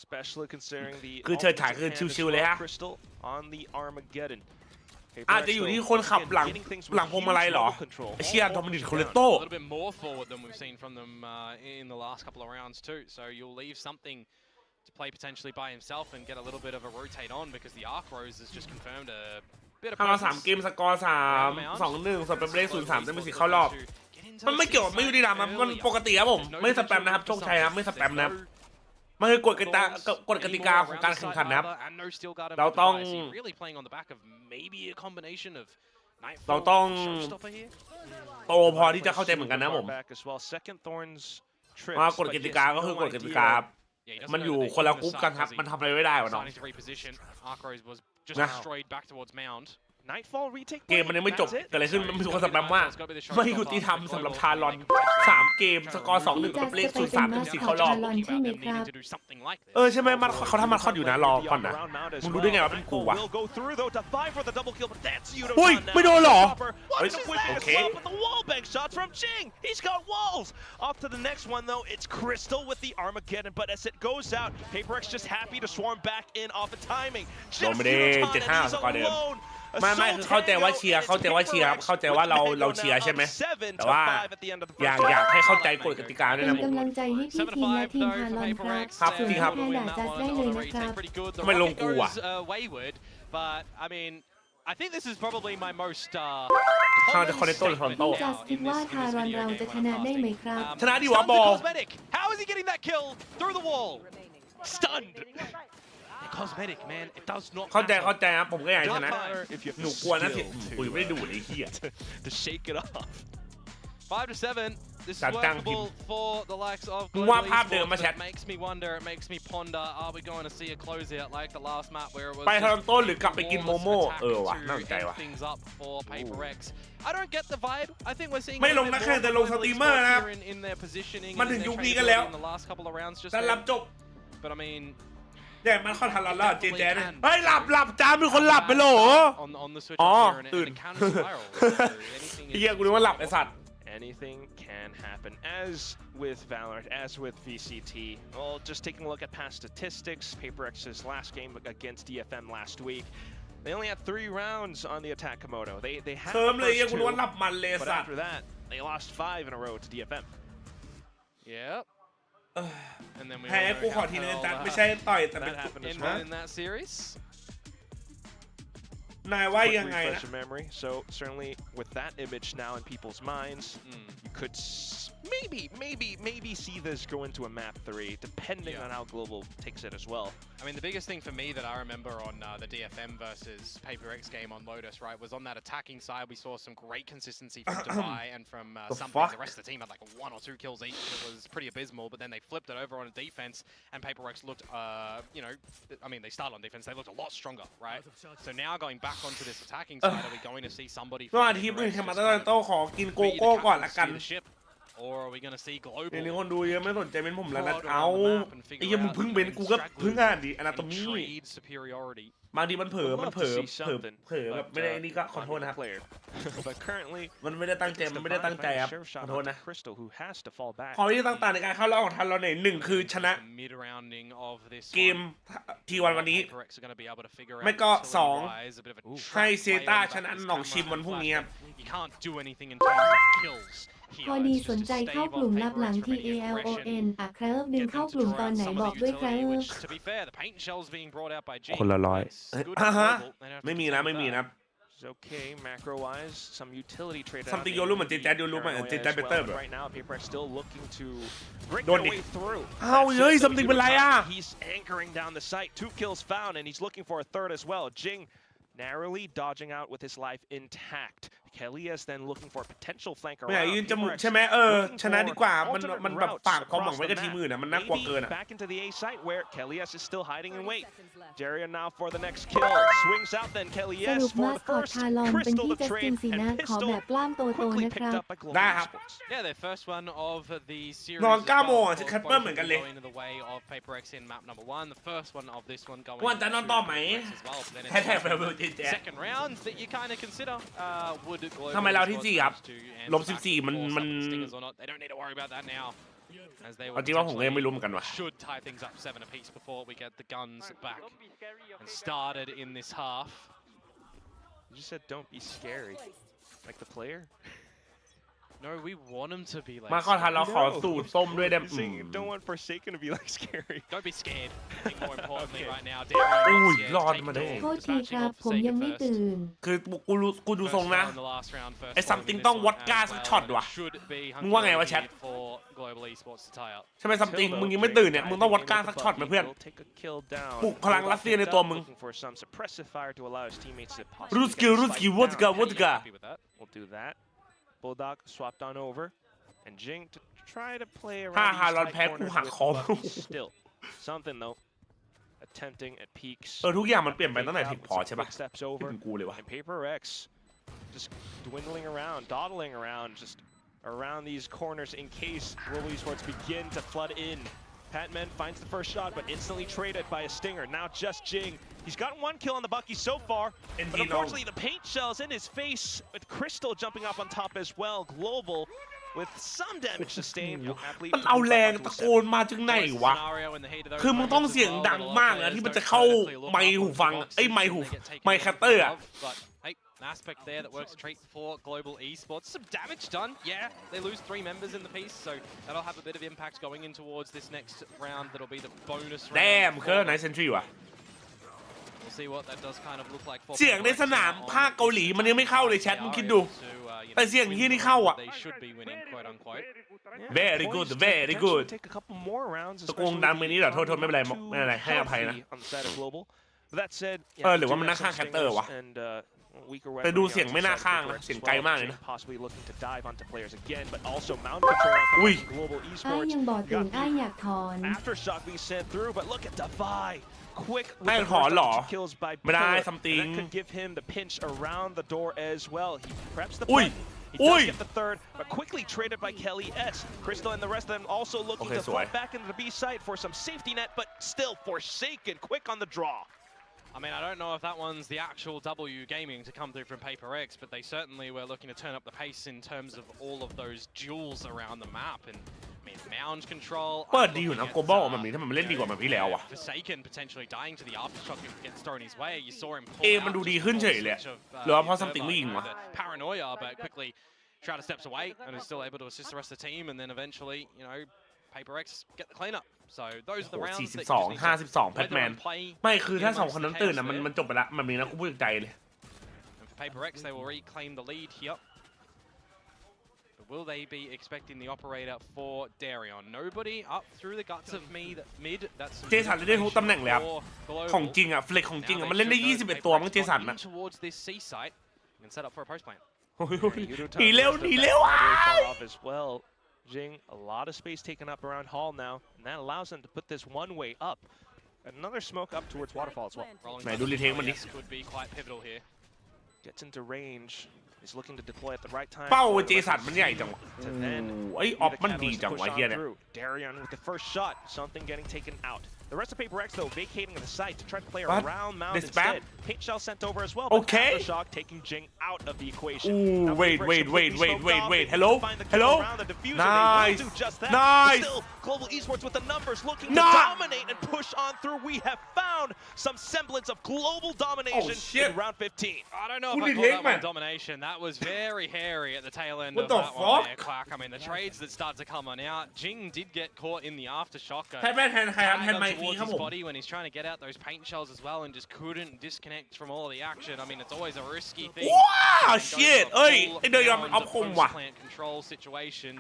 Especially considering the คือเฉิดฉาย ultimate คือ hand as ชิวๆเลย well. ฮะ Crystal on the Armageddon. อาจจะอยู่ที่คนขับหลัง Getting things หลัง with พวงมาลัย huge เหรอ level control. ไอ้เชียโดมินิกโคเลโต A little bit more forward than we've seen from them in the last couple of rounds too. So you'll leave something to play potentially by himself and get a little bit of a rotate on because the Arc Rose has just confirmed a bit of ถ้าเรา3 presence. เกมสกอร์ 3-2-1 สเปมเลข 0-3 จะมีสิทธิ์เข้ารอบ มันไม่เกี่ยวกับไม่ยุติธรรมครับมันปกติครับผมไม่สแปมนะครับโชคชัยครับไม่สแปมนะครับมันคือกฎกติกาของการแข่งขันนะครับเราต้องเราต้องโตพอที่จะเข้าใจเหมือนกันนะผมว่ากฎกติกาก็คือกฎกติกามันอยู่คนละกรุ๊ปกันครับมันทำอะไรไม่ได้วะน้องนะ Nightfall retake เกมมันยังไม่จบเกิดอะไรขึ้นมันมีคนสแปมว่าไม่ยุติธรรมสำหรับทารอน3 เกมสกอร์ 2-1 สเปมเลข 0-3 จะมีสิทธิ์เข้ารอบใช่ไหมมันเขาทำมันคอดอยู่นะรอก่อนนะมึงรู้ได้ไงว่าเป็นกูวะอุ้ยไม่โดนหรอโอเค He's got walls. Off to the next one though. It's Crystal with the Armageddon, but as it goes out, Paper X just happy to swarm back in off of timing. โดนไม่ได้7-5 สกอร์เดิมไม่คือเข้าใจว่าเชียร์เข้าใจว่าเชียร์ครับเข้าใจว่าเราเชียร์ใช่ไหมแต่ว่าอยากให้เข้าใจกฎกติกาด้วย เป็น นะผม กำลังใจให้พี่ทีมและทีมทารอนครับ ครับจริงครับ ส่วนแค่ด่าจัดได้เลยนะครับ ทำไมลงกูอะ But I mean, I think this is probably my most เขาจะคอนเนคโต้หรือทอนโต้ พี่จัสคิดว่าทารอนเราจะชนะได้ไหมครับ ชนะดีวะบอล How is he getting that kill through the wall? Stunned. Cosmetic, man. It does not เข้าใจครับผมก็อยากชนะ If you have หนูกลัวนะสิกูไม่ได้ดูไอ้เหี้ย to shake it off. 5-7. This is จัดจ้างพิม workable พ์ for the likes of มึงว่า Global ภาพเดิม Esports, มา but แชท it makes me wonder, it makes me ponder, are we going to see a closeout like the last map where it was ไปทอรอน just โตหรือกลับไปกินโมโม่ว่ะน่าสนใจว่ะ end things up for Paper X. I don't get the vibe. I think we're seeing ไม่ลง a นัก bit แข่ง more แต่ลง of ส Global ตรีมเมอร์ Esports นะครับ here in their positioning มัน and ถึง their ยุคนี้กันแล้ว tradeability in the last couple of rounds just แต่ there. รับจบ But I mean, แต่มันเข้าทารอนแล้วเจเจเนี่ยเฮ้ยหลับจ้ามีคนหลับไปโหล on the switch อ๋อ up here and ตื่น a counter spiral. So anything เฮียกูนึกว่าหลับไอ้สัตว์ Anything can happen, as with Valorant, as with VCT. Well, just taking a look at past statistics, Paper X's last game against DFM last week, they only had 3 rounds on the attack Komodo. They had เคิร์ม the เลยเฮีย first กูนึกว่าหลับ 2, มันเลย but สัตว์ after that, they lost 5 in a row to DFM. Yep. And then we แพ้กูขอทีนึงจัดไม่ใช่ต่อยแต่เป็น That happened as in well. that series. นายว่า Quick ยังไง refresh นะ of memory. So certainly with that image now in people's minds, you could maybe see this go into a map 3, depending on how Global takes it as well. I mean, the biggest thing for me that I remember on the DFM versus Paper X game on Lotus, right, was on that attacking side, we saw some great consistency from Dubai and from something. The rest of the team had like 1 or 2 kills each. It was pretty abysmal, but then they flipped it over on defense, and Paper X looked, you know, I mean, they started on defense, they looked a lot stronger, right? So now going back onto this attacking side, are we going to see somebody ก็ from อาทิตย์ Paper นึง X แค่มา just ต kind อน of โต้ขอกินโก be the โก้ก่อน captain, ละกัน steer the ship? Or are we going to see เดี๋ยว Global นี้คนดูเยอะไม่สนใจเป็นผมแล้วนะเอาไอ้เหี้ยมึงเพิ่งเป็นกูก็เพิ่งอ่านดิอนาโตมี trade superiority? บางทีมันเผลอ Would มัน love เผ to ลอ see something, แบบ but, ไม่ได้นี่ก็ขอ not โทษนะครับ declared. But currently, มันไม่ได้ตั้งใจ it's มันไม่ได้ตั้งใจครับ divided by a share ขอ shot โทษ onto นะ Crystal, who has to fall back. ความที่ต่างๆในการเข้ารอบของทันเราเนี่ย1คือชนะ The mid-rounding of this เกม one. ทีวันวันนี้ Paper X are going to be able to figure ไม่ out ก็ utility 2 wise, a bit of a trap ให้เซ play ต้า on the ช back นะ of this หนองชิม camera วันพรุ่งนี้ครับ You can't do anything in terms of kills here. พอดี It's สน just ใจ to เข้า stave กลุ่ม off ลับ Paper หลัง X from any TALON aggression, อ่ะครับดึง get เข้า them ก to ลุ่ม try ตอน out ไหน some of บอก the ด้วยครับ utility, which, to be fair, the paint shells being brought out by G. คนละร้อย It's good อ่ะ for ฮะ Global. They don't have to ไม่มี defend นะไม่มี that. นะ It's okay, macro-wise, some utility trade. Something โยนลูกเหมือนเจแจ๊ดโยนลูกเหมือนเจแจ๊ดเบเตอร์แบบ Right now, Paper X still looking to break Don't their need- way through. อ้าวเฮ้ย something เป็นไรอ่ะ He's anchoring down the site. 2 kills found, and he's looking for a third as well. Jing narrowly dodging out with his life intact. Kelias then looking for a potential flank ไม่อยาก around. ยืนจมูก Paper X ใช่ไหมชนะดีกว่ามัน alternate มันแบบ routes ฝากความหวัง across ไว้กับ the ทีม map. อื่นมันน่ากลัว Maybe เกินอ่ะ back into the A site where Kelias is still hiding in wait. Darian now for the next kill. Swings out then สรุ Kelias ป for มา the สคอต first. ทารอนเป็น Crystal พี่ the จัสติน trade สีนะ and ขอแบ Pistol บกล้ามโตๆ quickly นะค picked รับ up by Global ได้ครับ Esports. Yeah, their first one of the series. นอน as 9 โมง well, อ่ะ of จะแคปเปอ both ร์เหมือนกัน of เลย them going in the way of Paper X in map number 1. The first one of this one going วันจะนอนต่อไหม to Paper X as well. But then แฮช it's แท็กเฟลเจแจ๊ second rounds that you kind of consider would Global ทำไมเราที่ Esports สี่ครับ manage to answer ลบ back 14 มัน for มัน some stingers or not. They don't need to worry about that now. As they เอาจริงว่าผมก็ยังไม่รู้เหมือนกันว่ะ should tie things up 7 apiece before we get the guns back and started in this half. You just said don't be scary. Like the player? No, we want them to be like. มาข้อทันเราขอ No. สูตรส้มด้วยได้ He's saying you don't want Forsaken to be like scary. Don't be scared. I think more importantly Okay. right now, อุ้ย Darian รอด taking มาได้ the โทษทีครับ ผมยังไม่ตื่น คือกูดูทรง first นะ round in the last round, first ไอ้ one in something this ต้อง one วอด as ก้าสัก well, ช็อต and it ว่ะ should be มึงว่าไงวะแชท hunting for Global Esports to tie up. ใช่ไหม something มึงยังไม่ตื่นเนี่ย มึงต้องวอดก้าสักช็อตไหมเพื่อน ปลุกพลังรัสเซียในตัวมึง รูสกิลวอดก้า Happy with that. We'll do that. Bulldog swapped on over. And Jing to try to play ถ้า around ฮารอน these แพ้ tight กู corners หัก with คอ Bucky still. Something though. Attempting at peaks. ทุกอย่างมันเปลี่ยนไปตั้งแต่ Fake เท out ค with พอ some ใช่ปะ quick steps ที่ over. เป็นกูเลยวะ And Paper X just dwindling around, dawdling around, just around these corners in case Global Esports begin to flood in. Patman finds the first shot, but instantly traded by a stinger. Now just Jing. He's gotten one kill on the Bucky so far, but unfortunately the paint shell's in his face, with Crystal jumping up on top as well. Global with some damage sustained. มันเอาแรงตะโกนมาจึงไหนวะ คือมึงต้องเสียงดังมากนะที่มันจะเข้าไมค์หูฟังไมค์คัตเตอร์อะ An aspect there that works a treat for Global Esports. Some damage done. Yeah, they lose 3 members in the piece, so that'll have a bit of impact going in towards this next round. That'll be the bonus round. Damn เคอร์ไนท์เซนทรีว่ะ We'll see what that does kind of look like for เสียงในสนามภาคเกาหลีมันยังไม่เข้าเลยแชทมึงคิดดู แต่เสียงที่นี่เข้าอ่ะ They should be winning, quote unquote. Very good very good ตะ ตะโกนดังไปนี้เหรอโทษไม่เป็นไรไม่เป็นไรให้อภัยนะ หรือว่ามันน่าข้างแคตเตอร์วะ แต่ดูเสียงไม่น่าข้างนะเสียงไกลมากเลยนะ อุ้ย อ้ายยังบอกตื่นอ้ายอยากถอน Aftershock being sent through, but look at Defy. Quick ให้ถอนเหรอ kills by ไม่ได้ Pillar. something That could give him the pinch around the door as well. He preps the อุ้ย button. He อุ้ย does get the third, but quickly traded by Kelly S. Crystal and the rest of them also looking Okay, to so fall back into the B site for some safety net, but still Forsaken quick on the draw. I mean, I don't know if that one's the actual W gaming to come through from Paper X, but they certainly were looking to turn up the pace in terms of all of those duels around the map. And I mean, mound control. เปิดดีอยู่นะ global แบบนี้ถ้ามันเล่นดีกว่าแบบนี้แล้วอ่ะ Forsaken potentially dying to the aftershock if it gets thrown his way. You saw him. มันดูดีขึ้นเฉยเลยหรือว่าเพราะ something ไม่ยิงวะ Paranoia, but quickly Shroud steps away and is still able to assist the rest of the team, and then eventually, you know, Paper X get the cleanup. So those are the rounds that you just need to 42 52 แพทแมน ไม่คือถ้า2คนนั้นตื่นนะมันจบไปละแบบนี้นะกูพูดจากใจเลย And for Paper X, they will reclaim the lead here. But will they be expecting the operator for Darion? Nobody up through the guts of mid. That's เจสันเล่นได้ทุกตำแหน่งเลยครับ ของจริงอ่ะเฟล็กของจริงอ่ะมันเล่นได้21ตัวมั้งเจสันอ่ะ towards this C site and set up for a post plant. หนีเร็วว้าย as well. Jing, a lot of space taken up around Hall now, and that allows them to put this one way up. Another smoke up towards Waterfall as well. Rolling ไหนดูรีเทคมันดิ could be quite pivotal here. Gets into range. He's looking to deploy at the right time. เป้าเจสันมันใหญ่จังวะ To then ไอ้ออฟมันดีจังวะเฮียเนี่ย Darion with the first shot, something getting taken out. The rest of Paper X though vacating the site to try to play What? around Mound This instead. bad? Paint shell sent over as well. Okay. But Aftershock taking Jing out of the equation. Ooh, Now wait, Paper X wait, completely wait, smoked wait, off. wait. They Hello? will find the kill Hello? around the diffuser. Nice. They will do just that. Nice. But still, Global Esports with the numbers looking No. to dominate and push on through. We have found some semblance of global domination shit. in round 15. I don't know Who if I did call hit, that man? one domination. That was very hairy at the tail end What of the that one there, fuck? Quack. I mean, the trades that start to come on out. Jing did get caught in the aftershock. แพทแมนแทนใครครับแทน Tied ไม up ค์ฟรี towards ครับ his ผม body when he's trying to get out those paint shells as well and just couldn't disconnect from all of the action. I mean, it's always a risky thing. ว้าว And going shit for a เอ้ย full ไอเดยอนมันเอาคมว่ะ post-plant control situation.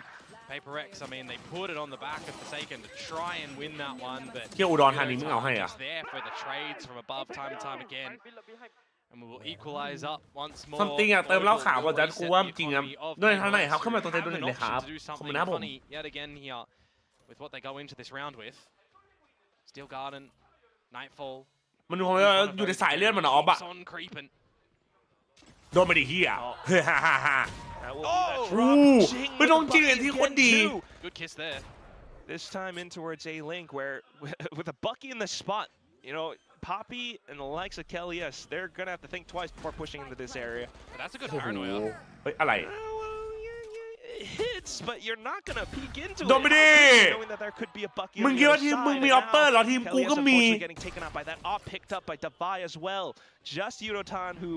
Paper X, I mean, they put it on the back of Forsaken to try and win that one, but เที่ยวอุดรธานีมึงเอาให้อ่ะ just there for the trades from above time and time again. And we will equalize up once more. ซัมติงอยากเติมเหล้าขาวว่าจะกูว่าจริงครับด้วยทางไหนครับเข้ามาตัวเต็มตัวหนึ่งเลยครับขอบคุณนะผม Yet again here with what they go into this round with. Steel Garden, Nightfall. มันดูเขาอยู่ในสายเลือดมันออฟอะ On creeping. โดนไปดิเฮีย That will be that drop. ไม่ต้องจริงเลยที่โคตรดี Good kiss there. This time in towards A Link, where with a Bucky in the spot, you know, Poppy and the likes of Kelly's, they're gonna have to think twice before pushing into this area. But that's a good paranoia. เฮ้ยอะไร It hits, but you're not gonna peek into it. โดนไปดิ Knowing that there could be a Bucky มึง on คิด the ว่า other ทีม side. มึงมี And ออปเปอร์เหรอ now ทีมกู Kelly's ก็มี unfortunately getting taken out by that op, picked up by Davai as well. Just Yudotan, who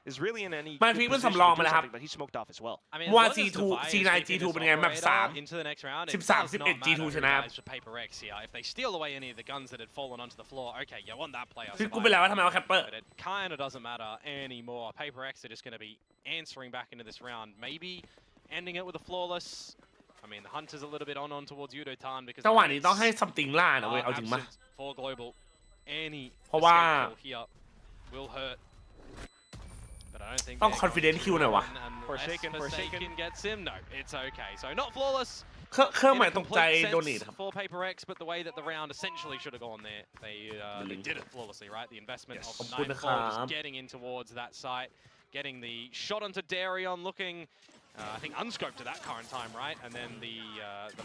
is really in any มัน good ฟิกมัน position สำรอง to มา do แล้วครับ something, but he smoked off as well. I mean, ว่า as long as G2 Davai is C9 keeping G2 this เป็นไงแมป operator 3 into the next round, it 13 does not 11 G2 matter ชนะ who dies for Paper X here. If they steal away any of the guns that had fallen onto the floor, okay, you want that player คือกูไปแล้วว่าทำไมว่าแคปเปอร์ but it kind of doesn't matter anymore. Paper X are just going to be answering back into this round. Maybe ending it with a flawless. I mean, the Hunter's a little bit on towards Yudotan because จังหวะนี้ต้องให้ซัมติงล่านะเว้ย are เอาจริงมั้ย absent for global. Any เพราะว่า escape call here will hurt. But I don't think ต้อง they're confident going kill หน่อยวะ to, and Forsaken, unless Forsaken. gets him. No, it's okay. So not flawless. เครื่องห In มาย a ตกใจ complete โดนเนท sense ครับ for Paper X, but the way that the round essentially should have gone there, they did it flawlessly, right? The investment Yes. of ขอบคุณนะค Nightfall รับ just getting in towards that site, getting the shot onto Darion, looking, I think unscoped at that current time, right? And then the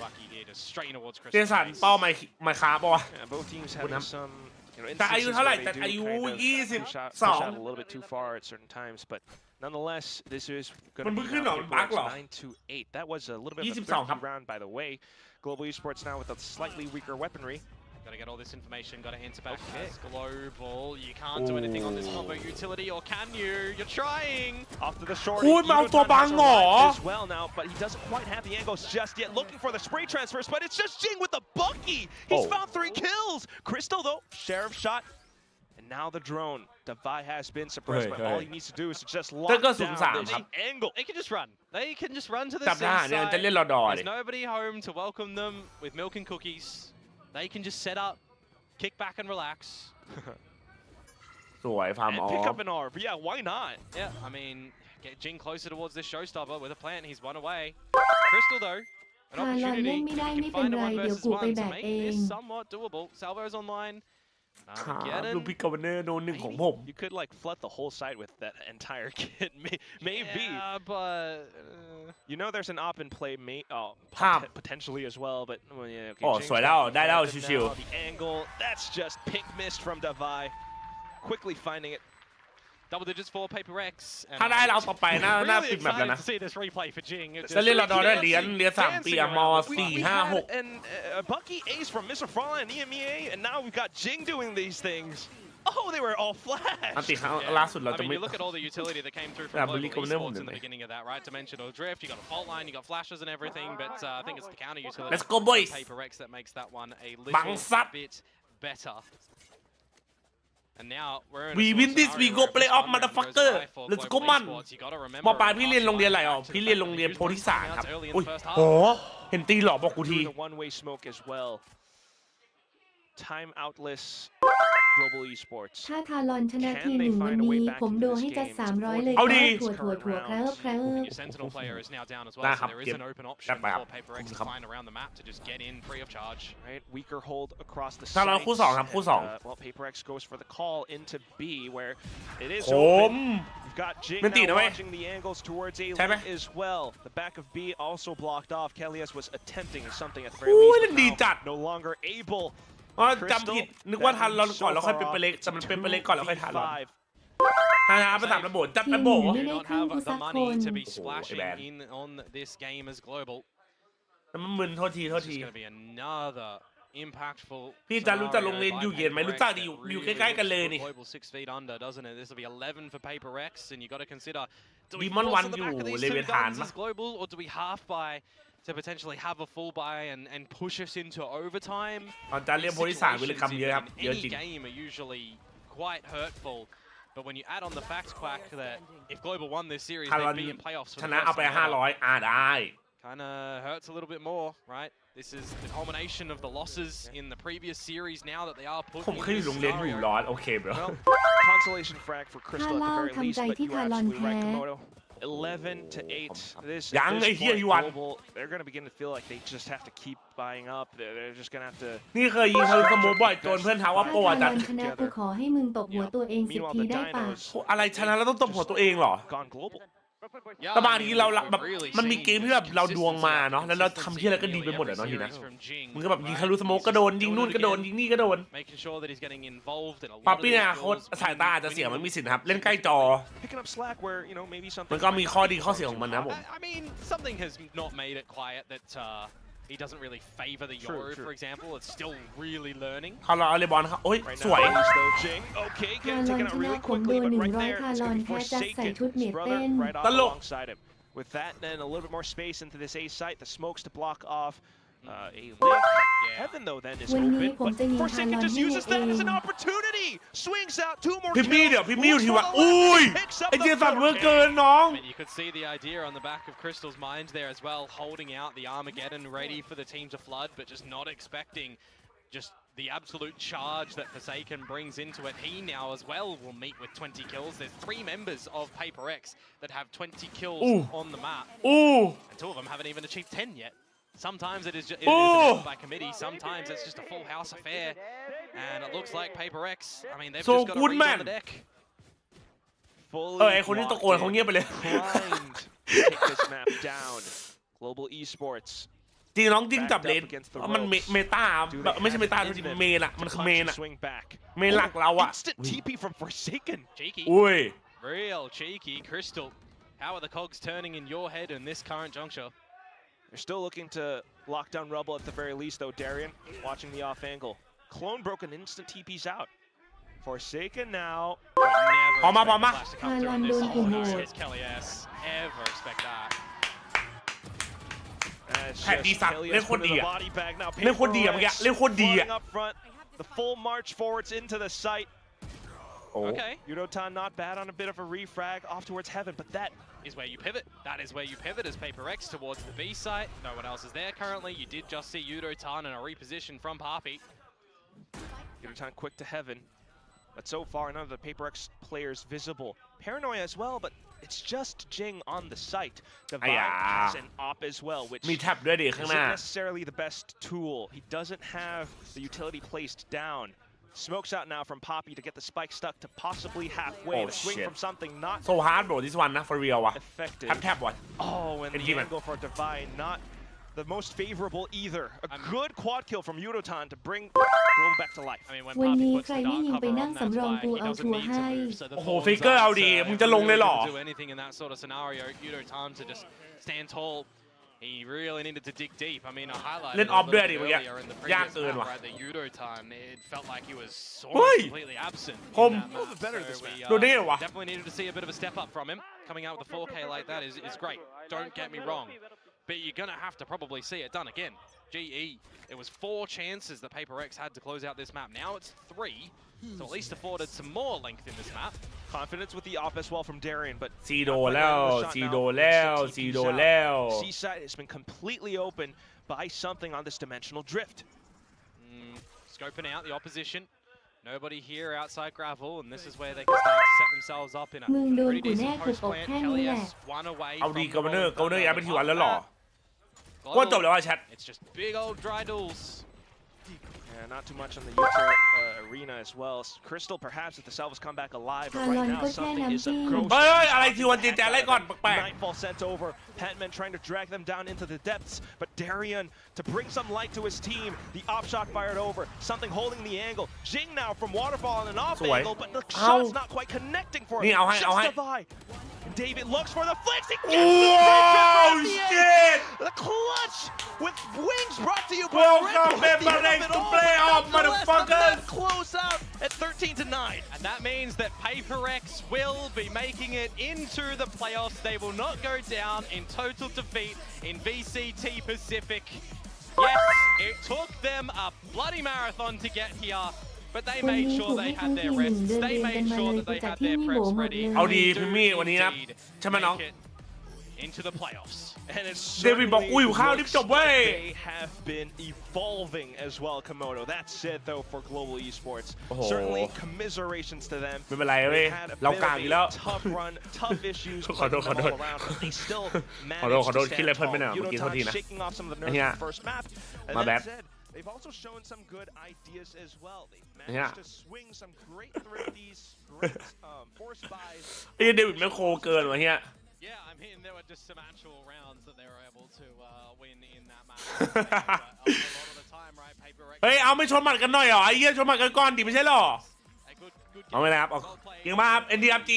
Bucky here just straight towards เจ Crystal. สัน Face. เป้าไมค์คาปะวะ Yeah, both teams having some, you know, แต่อายุ instances เท่าไหร่ where แต่ they do อายุ kind of push out 22 a little bit too far at certain times, but nonetheless, this is going มัน to เพิ่ง be ขึ้นเหรอ now มันบั๊ก Paper เหรอ X 9-8. That was a little bit of a 22 ครับ thrifty round, by the way. Global Esports now with a slightly weaker weaponry. Gotta get all this information, gotta answer back as global. You can't do anything on this combo utility, or can you? You're trying! Off to the short. อุ้ยมันเอาตัวบังเหรอ as well now, but he doesn't quite have the angles just yet. Looking for the spray transfers, but it's just Jing with the Bucky. He's found 3 kills. Crystal though, sheriff shot, and now the drone. Davai has been suppressed, but all he needs to do is to just lock เต้นก็ down 03 this ครับ angle. They can just run. They can just run to the จับทหารเนี่ยจะเล่นรอดอ There's ดิ nobody home to welcome them with milk and cookies. They can just set up, kick back and relax. สวยฟาร์ม And ออ pick ฟ up an R, but yeah, why not? Yeah, I mean, get Jing closer towards this showstopper with a plant. He's one away. Crystal though, an ทารอนเล่ opportunity. นไม่ได้ He ไม่ can เป็น find a ไร one เดี๋ยว versus กูไป one แบ to ก make เอง this somewhat doable. Salvo's online. ครับ Armageddon. ลูกพิกาวันเนอร์โนหนึ่งของผม You could like flood the whole site with that entire kit, maybe. Yeah, but You know there's an op in play, Pop. potentially as well, but well, yeah, okay, โอ้ Jing's สวยแล้ว got the ได้แล้ว defensive ชิว now, the angle, that's just pink mist from Davai. Quickly finding it. double digits for Paper X. ๆถ้าได้เราต่อไปน่า Really ปิดแบบแล้ว excited นะ to see this replay for Jing. จะเล่นรอดอได้เหรียญ3 ปีอะม4 5 6 And a Bucky ace from Mr. Frolin and EMEA, and now we've got Jing doing these things. Oh, they were all อัน flash. ติครั้งล่าสุดเรา I จะ mean, ไม่ you look at all the utility that came through from Yeah, Global Bully Commander Esports in the wouldn't beginning of that, right? Dimensional drift, you got a fault line, you got flashes and everything, but I think it's the counter utility Let's go, from boys. Paper X that makes that one a Bang little up. bit better. And now we're in a We sort of win this, we scenario go where play if off, this round goes motherfucker. away for Let's Global go, man. Esports, you gotta remember มอปลายพี่เรียน it โรงเรียนอะไรอ๋อ comes back to พี่ the เรียน fact โรงเรียน that โพธิสารครับ early in อุ้ย the first half. โหเห็นตีหลอกบอกกูที Through the one-way smoke as well. Time outless Global Esports. ถ้าทารอนชนะทีหนึ่งวันนี้ผมโดให้จัด300 เลย เอา ก็ ดี ถั่วครับ Your Sentinel player is now down as well, ได้ so ครับ there เก็ is บ an open option จัดไปครับ for Paper X ขอบคุณ to ครับ find around the map to just get in free of charge. Right, weaker hold across the ถ้าเรา sides, คู่สองครับคู่สอง and, well, Paper X goes for the call into B, where it is ผม open. You've got Jing มันตี now นะเว้ย watching the angles towards A ใช่ไหม lane as well. The back of B also blocked off. Kelly's was attempting something at the โอ้ very ยเล่น least, ดี but จัด now no longer able. อ๋อจำผิดนึกว่าทันรอนก่อนแล้วค่อยเป็นเปเล็กแต่มันเป็นเปเล็กก่อนแล้วค่อยทันรอน 5 ถ้าหาไป3ระบบจัดระบบ You don't have the money to be Oh, splashing bad. in on this game as global. แล้วมันมึนโทษที This is going to be another impactful. พี่จะรู้จักโรงเรียน scenario อยู่ by เย็นไหม Paper รู้ X จัก that ดิอยู่ really ใกล้ๆกันเลย looks นี่ for Global 6 feet under, doesn't it? This will be 11 for Paper X, and you got to consider. Do we Demon force One on the back of อยู่ these เลเว two ลฐาน guns ปะ as global, or do we half buy to potentially have a full buy and push us into overtime? ตอนจะเรียนโพธิสารวิลกรรมเยอะครับ เยอะ Any จริง game are usually quite hurtful. But when you add on the fact quack that if Global won this series, ถ้าเรา they'd be in playoffs for ช the นะ first เอาไป time ever. 500ได้ kind of hurts a little bit more, right? This is the culmination of the losses in the previous series now that they are put ผม in เคยอยู่ this โรงเรียนอยู่ scenario. ร้อนโอเคบรอ Well, consolation frag for Crystal at the very least, but you are absolutely right, Komodo. 11 to 8. This at ยังไอ้ this เหี้ย point, ยูวัน Global, they're going to begin to feel like they just have to keep buying up. They're just going to have to. นี่เคยยิงทะลุสโมกบ่อยจนเพื่อนถามว่า ถ้า โปรอาจ ทา จะ รอนชนะกูขอให้มึงตบหัวตัวเอง10 Meanwhile, ที the ได้ปะ Dinos อะไรชนะแล้วต้องตบหัวตัวเองเหรอ gone global. Yeah, แต่บาง I ที mean, เรา we've แบบ really มันมี seen เกมที่แบบเราดวงมา consistency เนาะแล้วเราทำที่อะไรก็ดีไปหมดอะเนาะทีนะมึงก็แบบยิงทะลุสโมกก็โดนยิงนู่นก็โดนยิงนี่ก็โดน making sure that he's getting involved in a ป๊อป lot of ปี้ these เนี่ยโค้ช goals. สายตาอาจจะเสียมันมีสิทธิ์ครับเล่นใกล้จอ Picking up slack where, you know, maybe something. มันก็มีข้อดีข้อเสียของมันนะผม I mean, something has not made it quiet that he doesn't really favor the True, Yoru, true. for example. It's still really learning. เขาเราเอาเลยบอลครับโอ้ย Right สวย now, he's though Jing. Okay, ทา getting รอน taken ช out นะ really ผมโด quickly, น but right 100 there, ทา it's รอน gonna be แพ้จัดใส่ Forsaken, ชุดเม his ด brother, เต้น right off ตลก alongside him. With that, then a little bit more space into this A site, the smokes to block off a link. Heaven though then is วันนี้ open, ผมจะ but ยิงทาร Forsaken อน just ให้ uses เอ that ง as an opportunity. Swings out 2 more พิมมี่เดี๋ยว kills. พิมมี่อยู่ Looks ที่ for ว่า the อุ้ย left, picks up ไอ the เจสัน first เวอร์เกินน้อง I mean, you could see the idea on the back of Crystal's mind there as well, holding out the Armageddon ready for the team to flood, but just not expecting just the absolute charge that Forsaken brings into it. He now as well will meet with 20 kills. There's 3 members of Paper X that have 20 kills Ooh. on the map, อู้ and 2 of them haven't even achieved 10 yet. Sometimes it is just Ooh. by committee, sometimes it's just a full house affair, and it looks like Paper X, I mean, they've So just got a good, read man. on the deck. เออไอคนที่ตะโกนเขาเงียบไปเลย Primed to take this map down. Global Esports. จริงน้องจริงจับเลนมันเมตาแบบไม่ใช่เมตาจริงเมนอะมันคือเมนอะ Swing back. เมนหลักเราอะ Instant TP from Forsaken. Cheeky. อุ้ย Real cheeky. Crystal, how are the cogs turning in your head in this current juncture? They're still looking to lock down Rubble at the very least, though. Darian watching the off angle. Clone broken instant TP's out. Forsaken now. Never Palma, expect palma. the flash to come through in this. Talon Oh, no, doing it's Kelly S. Ever expect that? That's Hey, just these are- Kelly len has คน put in ดี the อะ body bag now. เล่นคนดีอะเมื่อกี้เล่นคนดีอะ Paper Rex up front. The full march forwards into the site. โอ้ Okay. Yudotan not bad on a bit of a refrag off towards heaven, but that Is where you pivot. That is where you pivot as Paper X towards the B site. No one else is there currently. You did just see Yudotan in a reposition from Papi. Yudotan quick to heaven. But so far, none of the Paper X players visible. Paranoia as well, but it's just Jing on the site. Divine has an op as well, which มีแท็บด้วยดิข้างห isn't น้า necessarily the best tool. He doesn't have the utility placed down. Smokes out now from Poppy to get the spike stuck to possibly halfway. Oh, The swing shit. from something not โซฮาร์ดโบดิสวันนะ for real ว่ะ effective. แท็บว่ะ Oh, and And the Demon. angle for Divine not the most favorable either. A good quad kill from Yudotan to bring Global back to life. I mean, when วัน Papi นี้ puts ใคร the ไม่ dark ยิงไป cover นั่ on, ง that's สำรอง why กู he เอา doesn't ทัวร์ need ให้ to move. So the โอ้โห Thorns ฟิกเกอร์เอา aren't, ดี uh, มึงจะลงเลยเหรอ able to do anything in that sort of scenario. Yudotan to just stand tall. He really needed to dig deep. I mean, I highlighted เล่น it อ a อฟด้วย little ดิ bit เมื่อกี้ earlier in the ยาก previous เกิน map, ว่ะ right? The Yudotan, it felt like he was Oi! almost completely absent. in คม that map. little bit better So this we, map. โดนได้ไงวะ definitely needed to see a bit of a step up from him. Coming out with a 4K like that is great. Don't get me wrong. But you're going to have to probably see it done again. GE, it was 4 chances that Paper X had to close out this map. Now it's 3. So at least afforded some more length in this map. Confidence with the off as well from Darian, but ซีโดแล้วซีโดแล้วซีโดแล้ว Seaside has been completely open by something on this dimensional drift. Scoping out the opposition. Nobody here outside gravel, and this is where they can start to set themselves up in a มึงโดน pretty กูแน่ decent กู post ตก plant. แค่นี้ Kelly แหละ S one away เอา from ดี the กเวเนอร์ Golden ย้ายไปที่วันแล้วเหรอ Global, ก็จบแล้วว่าแชท It's just big old dry duels. Yeah, not too much on the utility arena as well. Crystal perhaps if the Salvas come back alive, but right Talon nowก็แค่ something is a น้ำจิ้ม ghost. เฮ้ยอะไรที่วันเจแจอะไรก่อนแปลก Nightfall sent over. Patman trying to drag them down into the depths, but Darian to bring some light to his team. The op shot fired over. Something holding the angle. Jing now from waterfall on an off สวย angle, but the เอา shot's not quite connecting for him. นี่เอาให้ Just เอาให้ Divide. And David looks for the flicks. He gets โอ้ the finish at the shit end. The clutch with wings brought to you by Welcome, Red Bull at the end Paper of X it to all, play but off, nonetheless, the motherfuckers. Mets close out at 13-9. And that means that Paper X will be making it into the playoffs. They will not go down in total defeat in VCT Pacific. Yes, it took them a bloody marathon to get here, but they วัน made นี้ sure กูให้ they ทั้ง had ที their มหนึ่ง rests. เดิน They เรียนกัน made มา sure เลย that กู they จัด had ที่ their นี่โบ preps หมด ready. เลย เอาดี They พิมมี่ do วันนี้นะ indeed ใช่ไหมน้อง make it into the playoffs. And it's เดวิดบอกกูอยู่ข้าวรีบจบเว้ย they have been evolving as well, Komodo. That's it though for global esports. โอ้โห Certainly commiserations to them. ไม่เป็นไรเว้ย They had a เรา bit กลาง of อยู่แล้ว a tough run, tough issues ขอโทษ putting them all around, but they still ขอโทษ managed ขอโทษ to คิดอะไร stand เพิ่มไปหน่อย tall. เมื่อกี้โทษที Yunotan นะ shaking off some of the ไอ้ nerves เหี้ย in the first map. And My that bad. said, they've also shown some good ideas as well. They've Yeah. managed to swing some great thrifties, great force buys. ไอ้เดวิดแม่งโคเกินวะเฮีย Yeah, I mean, there were just some actual rounds that they were able to win in that match. But a lot of the time, right, Paper Rex เฮ้ยเอาไม่ชนหมัดกันหน่อยเหรอไอ้เหี้ยชนหมัดกันก่อนดิไม่ใช่หรอ a good เอาไม่นะครับเอาเก่งมากครับ NDFG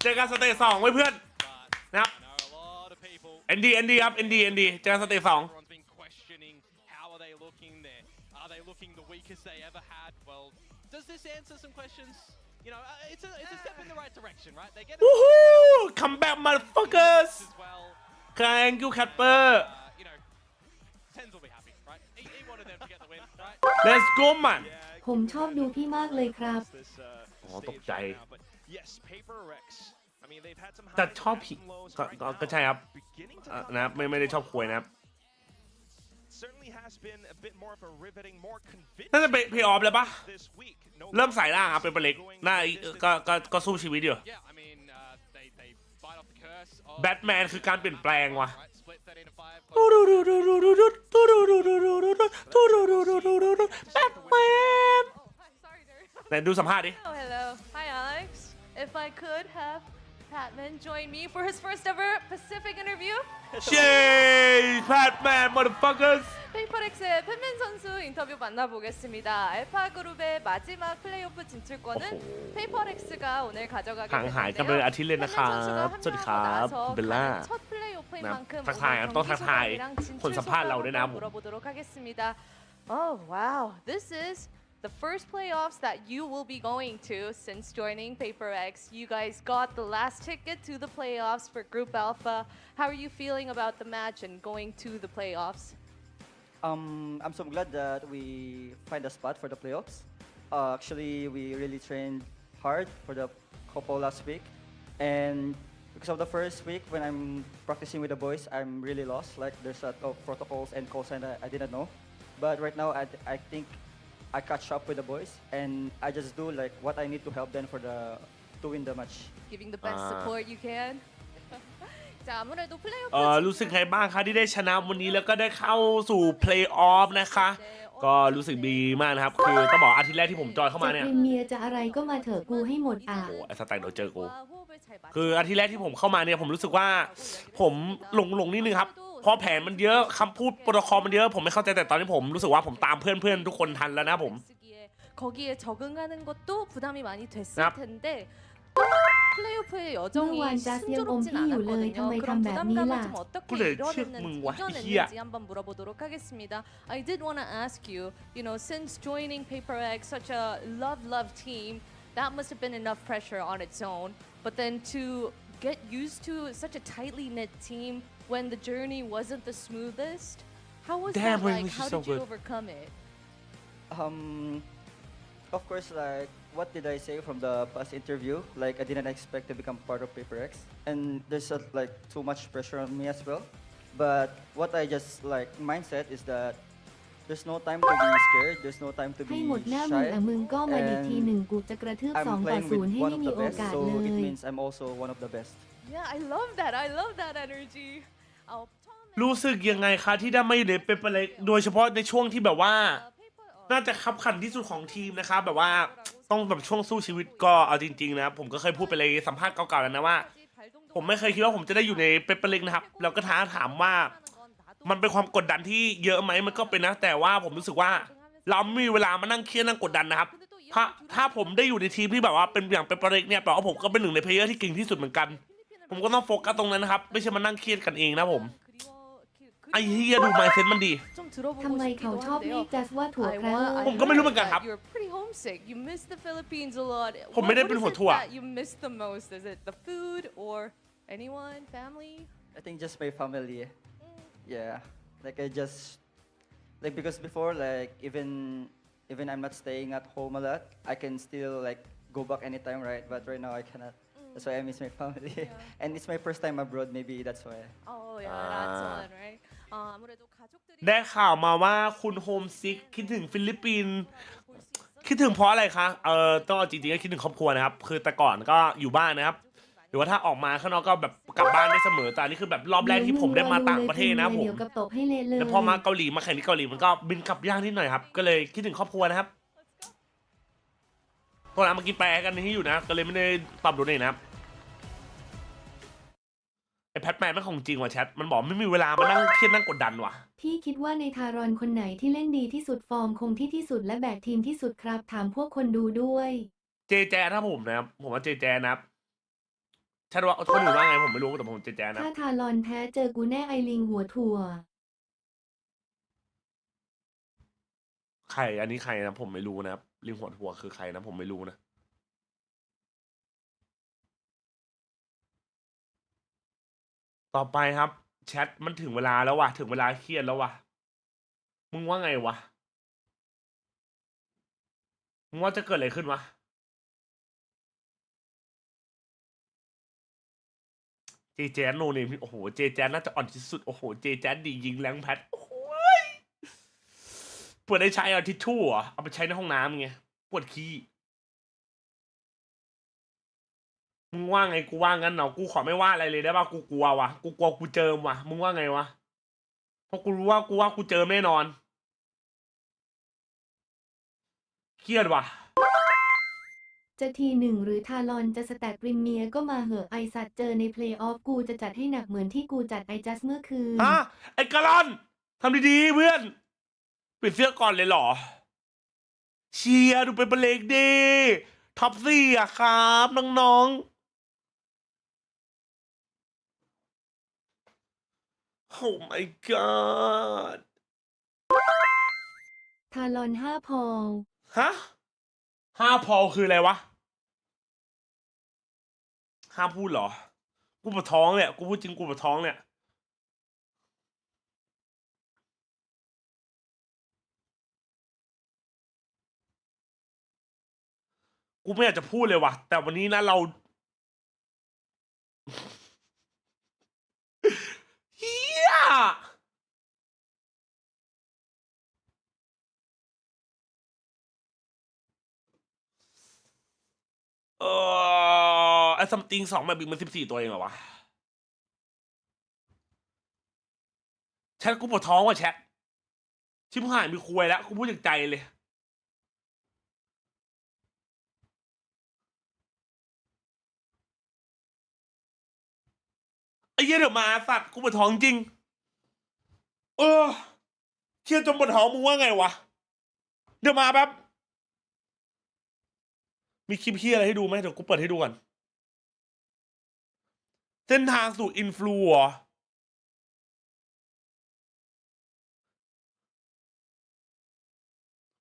เจอกันสเตจ2ไว้เพื่อน but นะครับ I know a lot of people. ND ครับ ND เจอกันสเตจ2 Everyone's been questioning how are they looking there? Are they looking the weakest they ever had? Well, does this answer some questions? You know, it's a step in the right direction, right? They get วู้ฮู้ come back motherfuckers as well. thank you Capper You know, Tens will be happy, right? He wanted them to get the win, right? let's go man ผมชอบดูพี่มากเลยครับ This, อ๋อตก stage ใจ right now, but yes, Paper Rex. I mean, they've had some แต่ highs, ชอบ they've ผี had some lows, ก็ right ก็ now, ใช่ครับ beginning to นะครับ come ไม่ได้ชอบควยนะครับ certainly has been a bit more of a riveting, more น่าจะ convincing เพย์ออฟเลยปะ this week. No เริ่มสายล่างครับเป็นปลาเล็กน่าก็สู้ชีวิตอยู่ Yeah, I mean, they fight off the curse of แบทแมนคือการเปลี่ยนแปลงว่ะ right, split that into 5. แบทแมน Sorry, there. ไหนดูสัมภาษณ์ดิ Oh, hello. Hi, Alex. If I could have Patman join me for his first ever Pacific interview. เย้แบทแมน motherfuckers 페이퍼렉스의 팬맨 선수 인터뷰 만나보겠습니다. 알파 그룹의 마지막 플레이오프 진출권은 페이퍼렉스가 오늘 가져가게 ห่างหายกันไป 됐는데요. อาทิตย์เลยนะค 팬맨 รับ 선수가 สวัสดีครับ 합류하고 เบลล่า 나서 첫 플레이오프인 นะ 만큼 ทักทายครับ 오늘 ต้องทัก 경기 ทาย 소감이랑 คน 진출 สัมภาษณ์เราด้วยนะ 소감 물어보도록 하겠습니다. Oh wow, this is the first playoffs that you will be going to since joining PaperX. You guys got the last ticket to the playoffs for Group Alpha. How are you feeling about the match and going to the playoffs? I'm so glad that we find a spot for the playoffs. Actually, we really trained hard for the couple last week, and because of the first week when I'm practicing with the boys, I'm really lost. Like there's a lot of protocols and calls and I didn't know. But right now, I think I catch up with the boys, and I just do like what I need to help them to win the match. Giving the best support you can. 자, 아무래도 플레이오프 รู้สึกไงบ้างคะที่ได้ชนะวันนี้แล้วก็ได้เข้าสู่เพลย์ออฟนะคะ ก็รู้สึกดีมากนะครับ คือต้องบอกอาทิตย์แรกที่ผมจอยเข้ามา จะ เนี่ย พรีเมียร์จะอะไรก็มาเถอะกูให้หมดอ่ะ โอ้ไอ้สแต็กเดี๋ยวเจอกู 호흡을 잘 맞추고 คืออาทิตย์แรกที่ผมเข้ามาเนี่ยผมรู้สึกว่าผมหลงนิดนึงครับเพราะแผนมันเยอะคำพูดโปรโตคอลมันเยอะผมไม่เข้าใจแต่ตอนนี้ผมรู้สึกว่าผมตามเพื่อนๆทุกคนทันแล้วนะผม 거기에 적응하는 것도 부담이 많이 됐을 얍. 텐데 또 플레이오프의 여정이 มื่อวานจัสยังอม 순조롭진 พี่อยู่เลย 않았거든요. ทำไม 그런 ทำแบบนี้ล่ะ 부담감을 좀 어떻게 그래, 이뤄냈는지 와, 이겨냈는지 한번 물어보도록 하겠습니다. I did want to ask you, since joining PaperX, such a love team, that must have been enough pressure on its own. But then to get used to such a tightly knit team when the journey wasn't the smoothest, how was Damn, that like? English is How so did you good. overcome it? Of course, like what did I say from the past interview? Like I didn't expect to become part of PaperX, and there's like too much pressure on me as well. But what I just like mindset is that there's no time to be scared. There's no time to ให้ be หมดหน้ามึง shy. อ่ะมึงก็มาดีทีหนึ่งกูจะกระทืบ I'm 2-0 playing ให้ with ไม่ one of มี the โอ best, กาส so เล it ย means I'm also one of the best. Yeah, I love that. I love that energy. รู้สึกยังไงคะที่ได้มาอยู่ในเปเปอร์เล็กโดยเฉพาะในช่วงที่แบบว่า น่าจะคับขันที่สุดของทีมนะครับแบบว่าต้องแบบช่วงสู้ชีวิตก็เอาจริงๆนะผมก็เคยพูดไปเลยสัมภาษณ์เก่าๆแล้วนะว่า ผมไม่เคยคิดว่าผมจะได้อยู่ในเปเปอร์เล็กนะครับแล้วก็ถามว่ามันเป็นความกดดันที่เยอะไหมมันก็เป็นนะแต่ว่าผมรู้สึกว่าเราไม่มีเวลามานั่งเครียดนั่งกดดันนะครับถ้าผมได้อยู่ในทีมที่แบบว่าเป็นอย่างเปเปอร์เล็กเนี่ยแปลว่าผมก็เป็นหนึ่งในเพลเยอร์ที่เก่งที่สุดเหมือนกันผมก็ต้องโฟกัสตรงนั้นนะครับไม่ใช่มานั่งเครียดกันเองนะผมไอ้เฮียดูไมเซ็ตมันดี ทำไมเขาชอบเรียกจัสว่าถั่วแคระ ผมก็ไม่รู้เหมือนกันครับ You're pretty homesick. You miss the Philippines a lot. ผมไม่ได้เป็นหัวถั่ว What is it that you miss the most? Is it the food or anyone, family? I think just my family. Yeah, like I just like because before like even I'm not staying at home a lot, I can still like go back anytime, right? But right now I cannot. That's why I miss my family. And it's my first time abroad. Maybe that's why. Oh yeah, that's one, right? 아무래도 가족들이 ได้ข่าวมาว่าคุณโฮมซิกคิดถึงฟิลิปปินส์คิดถึงเพราะอะไรคะต้องจริงๆก็คิดถึงครอบครัวนะครับคือแต่ก่อนก็อยู่บ้านนะครับหรือว่าถ้าออกมาข้างนอกก็แบบกลับบ้านได้เสมอแต่อันนี้คือแบบรอบแรกที่ผมได้มาต่างประเทศนะผม เดี๋ยวกับตบให้เละเลย แล้วพอมาเกาหลีมาแข่งที่เกาหลีมันก็บินกลับยากนิดหน่อยครับก็เลยคิดถึงครอบครัวนะครับตอนนั้นเมื่อกี้แปลกันที่อยู่นะก็เลยไม่ได้ตอบดูเลยนะครับไอ้แพทแมนไม่ของจริงว่ะแชทมันบอกไม่มีเวลามานั่งเครียดนั่งกดดันว่ะ พี่คิดว่าในทารอนคนไหนที่เล่นดีที่สุดฟอร์มคงที่สุดและแบกทีมที่สุดครับถามพวกคนดูด้วย เจแจถ้าผมนะครับผมว่าเจแจนะครับแชทว่าคนอื่นว่าไงผมไม่รู้แต่ผมเจแจนะ ถ้าทารอนแพ้เจอกูแน่ไอลิงหัวถั่ว ใครอันนี้ใครนะผมไม่รู้นะครับลิงหัวหัวคือใครนะผมไม่รู้นะต่อไปครับแชทมันถึงเวลาแล้ววะถึงเวลาเครียดแล้ววะมึงว่าไงวะมึงว่าจะเกิดอะไรขึ้นวะเจแจนโนเนมโอ้โหเจแจนน่าจะอ่อนที่สุดโอ้โหเจแจนดียิงแรงแพทโอ้โหปวดได้ใช้เอาทิชชู่เหรอเอาไปใช้ในห้องน้ำไงปวดขี้มึงว่าไงกูว่างั้นเนาะกูขอไม่ว่าอะไรเลยได้ป่ะกูกลัววะกูกลัวกูเจอวะมึงว่าไงวะเพราะกูรู้ว่ากูเจอแน่นอนเครียดวะ จะทีหนึ่งหรือทารอนจะสแตทริมเมียก็มาเหอะไอสัตว์เจอในเพลย์ออฟกูจะจัดให้หนักเหมือนที่กูจัดไอจัสเมื่อคืน ฮะไอ้กะลอนทำดีๆเพื่อนปิดเสื้อก่อนเลยเหรอเชียร์ดูเป็นเบรกดีท็อปซี่อะครับน้องๆโอ้ my god ทารอน5 พอล ฮะ5 พอคืออะไรวะห้ามพูดเหรอกูปวดท้องเนี่ยกูพูดจริงกูปวดท้องเนี่ยกูไม่อยากจะพูดเลยว่ะแต่วันนี้นะเราเฮียไอ้ซัมติง2แบบบิงมัน14 ตัวเองเหรอวะแชทกูปวดท้องว่ะแชทชิบหายมีคุยแล้วกูพูดจากใจเลยไอ้เหี้ยเดี๋ยวมาสัตว์กูปวดท้องจริงเครียดจนปวดท้องมึงว่าไงวะเดี๋ยวมาแป๊บมีคลิปเหี้ยอะไรให้ดูไหมเดี๋ยวกูเปิดให้ดูก่อนเส้นทางสู่อินฟลูเหรอ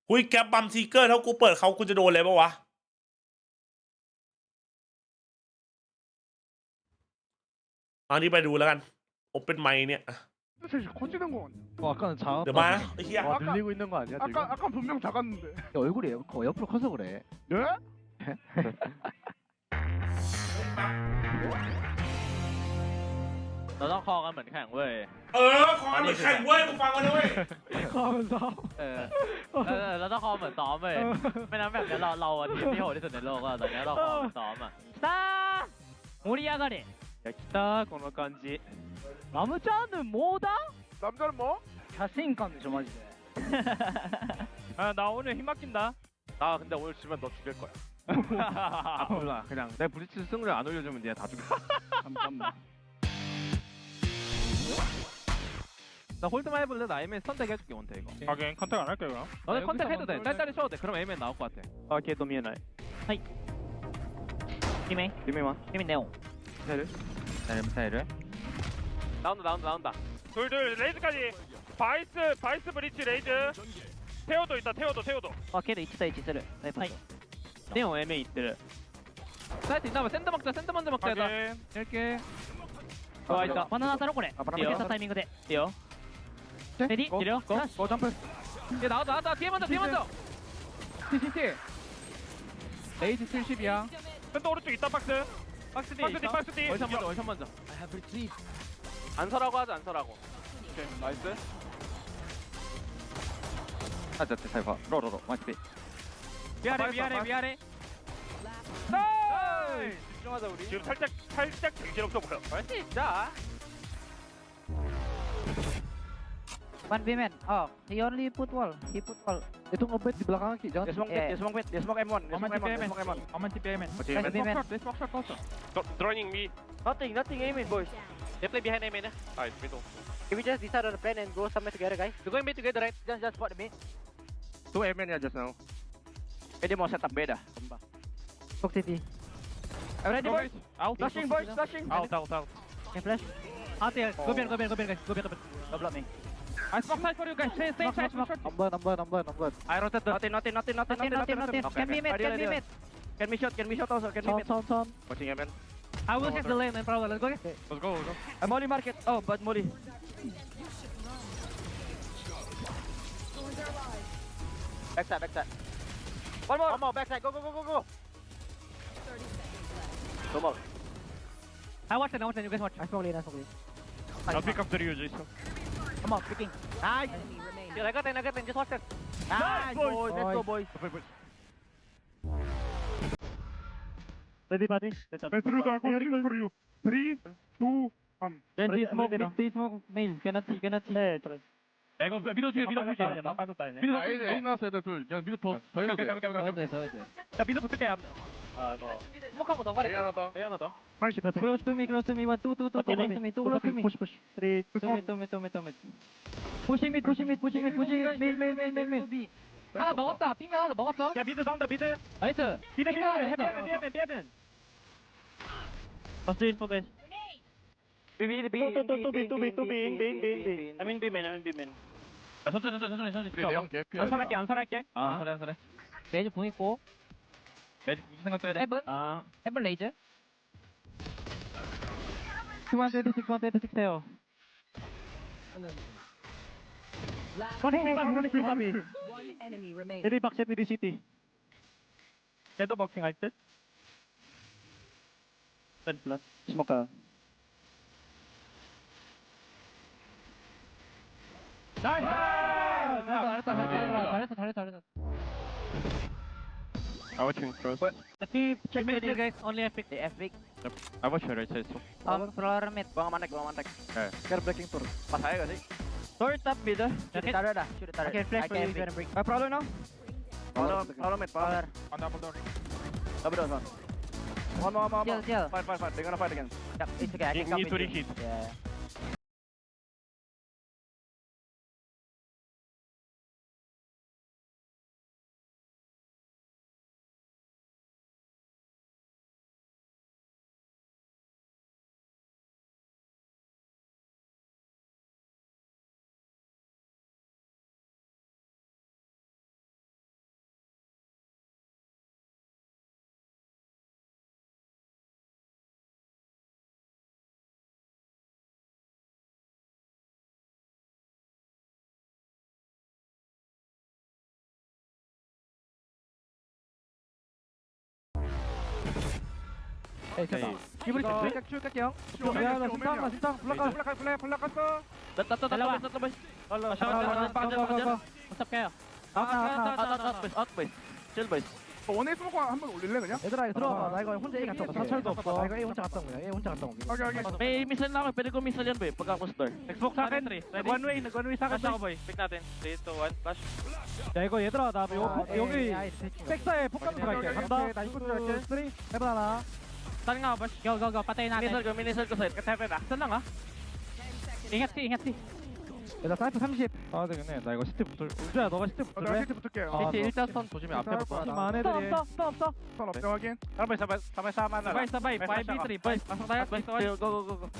หุยแกปบัมซีเกอร์ถ้ากูเปิดเขากูจะโดนเลยปะวะอันนี้ไปดูแล้วกันโอเปนไมค์เนี่ย 사실 커지는 거 아까는 작았다. เดี๋ยวมานะไอ้เหี้ย 와 늘리고 있는 거 아니야 지금? 아까 분명 작았는데. 얼굴이 옆으로 커서 그래. 네? เราต้องคอกันเหมือนแข่งเว้ย ขอเหมือนแข่งเว้ยมึงฟังมาด้วย 하면서. เราต้องคอเหมือนซ้อมเว้ยไม่นั้นแบบนี้เราทีมที่โหดที่สุดในโลกอะตอนนี้เราคอเหมือนซ้อมอะさあ盛り上がれ야 기다この感じ. 마무짱은 뭐다? 남자는 뭐? 자신감이 좀 하지네. 아나 오늘 힘 맡긴다. 나 근데 오늘 지면 너 죽일 거야. 아 몰라 그냥 내 브리츠 승률 안 올려주면 니네 다 죽여. 잠깐만. 나 홀드만 해볼래? 나 에이맨 선택 해줄게 원태 이거. 하긴 컨택 안 할게 그럼. 너네 컨택 해도 돼. 짤짤이 쳐도 돼. 그럼 에이맨 나올 것 같아. 오케이 도미에나이. 하이. 히메. 히메마. 히메 네오. 미사일. 미사일. 나온다. 둘 레이즈까지. 바이스 브리츠 레이즈. 테오도 있다. 테오도. 아 걔도 이치다 이치스를. 네 파이. 네오 에이맨 있들. 사이트 있나봐. 샌드 먼저 막자. 이렇게. 와 있다. 바나나 따로 거래. 뛰어. 타이밍 돼. 뛰어. 레디? 뛰어. 고 점프. 얘 나왔다. 뒤에 먼저. TTT. 레이즈 70이야. 샌드 오른쪽 있다 박스. 박스 뒤. 월샷 먼저. 안 서라고 하자, 안 서라고. 오케이, 나이스. 잘 봐. 로로로. 맞지? 미안해. 나이스! 집중하자, 우리. 지금 살짝 정신없어 보여. 할수 있자. One women. Oh, he only put wall. He put wall. Itu ngebet di belakang kaki. Jangan dia smoke M1. Aman TP Amen. Let's walk shot also. Throwing me. Nothing aiming, boys. They play behind Amen. Alright, middle. If we just decide on the plan and go somewhere together, guys. We're going mid together, right? Just spot the mid. 2 Amen ya just now. Dia mau setup beda. Fox City. I'm ready, boys. Out. Flashing, boys. Flashing. Out. Can flash. Out here. Go behind, guys. Go behind. Don't block me. I smoke side for you guys. Stay side. Number. I rotate the. Nothing. Can be mid. Can be shot also. Can be mid. Sound. Watching Amen. I will check the lane and probably. Let's go, guys. Let's go. I'm Molly market. Oh, but Molly. Backside. One more. Backside. Go. Come on. I watch it. You guys watch. I smoke lane. I'll pick up the Ryu, Jason. Come on, picking. Nice. I got it. Just watch it. Nice, boys. Let's go, boys. Ready, buddy. Let's go. for you. 3, 2, 1. Then please smoke main. Cannot see. 이거 미드 뒤에. 나 빠졌다 이제. A 나왔어 애들 둘. 그냥 미드 더 해야 돼. 야 미드 붙을게. 이거. 스모크하고 더 가래. 하나 더. Close to me. 2. Close to me. Push. 3. 2. Pushing mid. Main. 하나 먹었다. 핑맨 하나 먹었어. 야 미드 나온다 미드. 나이스. 미드 해봐. First info, guys. B. I mean B main. 천천히. 안설할게. 그래. 레이저 붕 있고. 매직 생각해야 돼. 헤븐 레이저. 236 해요. 에리 박스 에리 시티. 얘도 버킹 할 듯. 벤 플러스. 스모커. 잘했어. I watch him cross. Check mid, guys. Only epic. The epic. I watch her right side so. Floor mid. Gua mantek. Care breaking tour. Pas aja gak sih? Door top mid. Shoot it dah. I can flash for you if you wanna break. Problem now? Problem mid. Power. On double door. Double door. One. Chill. Fight. They're gonna fight again. Yep, it's okay. I can come Need to with you. retreat. Yeah. 이분이 출격할게요. 진짜 블락갔어. 어떡해요? 원에 스모커 한번 올릴래 그냥? 얘들아 들어와. 나 이거 혼자 A 갔다 온다. 사철도 없어. 나 이거 A 혼자 갔다 온 거야. A 혼자 갔다 온 거야. 오케이. May missile na ako. Pwede ko missile yan, boy. Pagka ko store. Xbox sa akin 3. One way sa akin boy. Pick natin. 3, 2, 1. Flash. 야 이거 얘들아 나 여기 백사에 폭감 들어갈게. 간다. 나 입구 들어갈게. 3 해봐 하나. Saan nga ba? Go. Patayin natin. Missile ko side. Katapin na. Saan lang ah? Ingat si. 얘들아 사이프 30. 아 되겠네. 나 이거 시트 붙을. 우주야 너가 시트 붙을래? 시트 붙을게. 시트 일자선 조심히 앞에 붙어. 안 애들이. Stop. 선 없죠 확인. Sabay. 5v3. Boys. Pasok tayo. Go.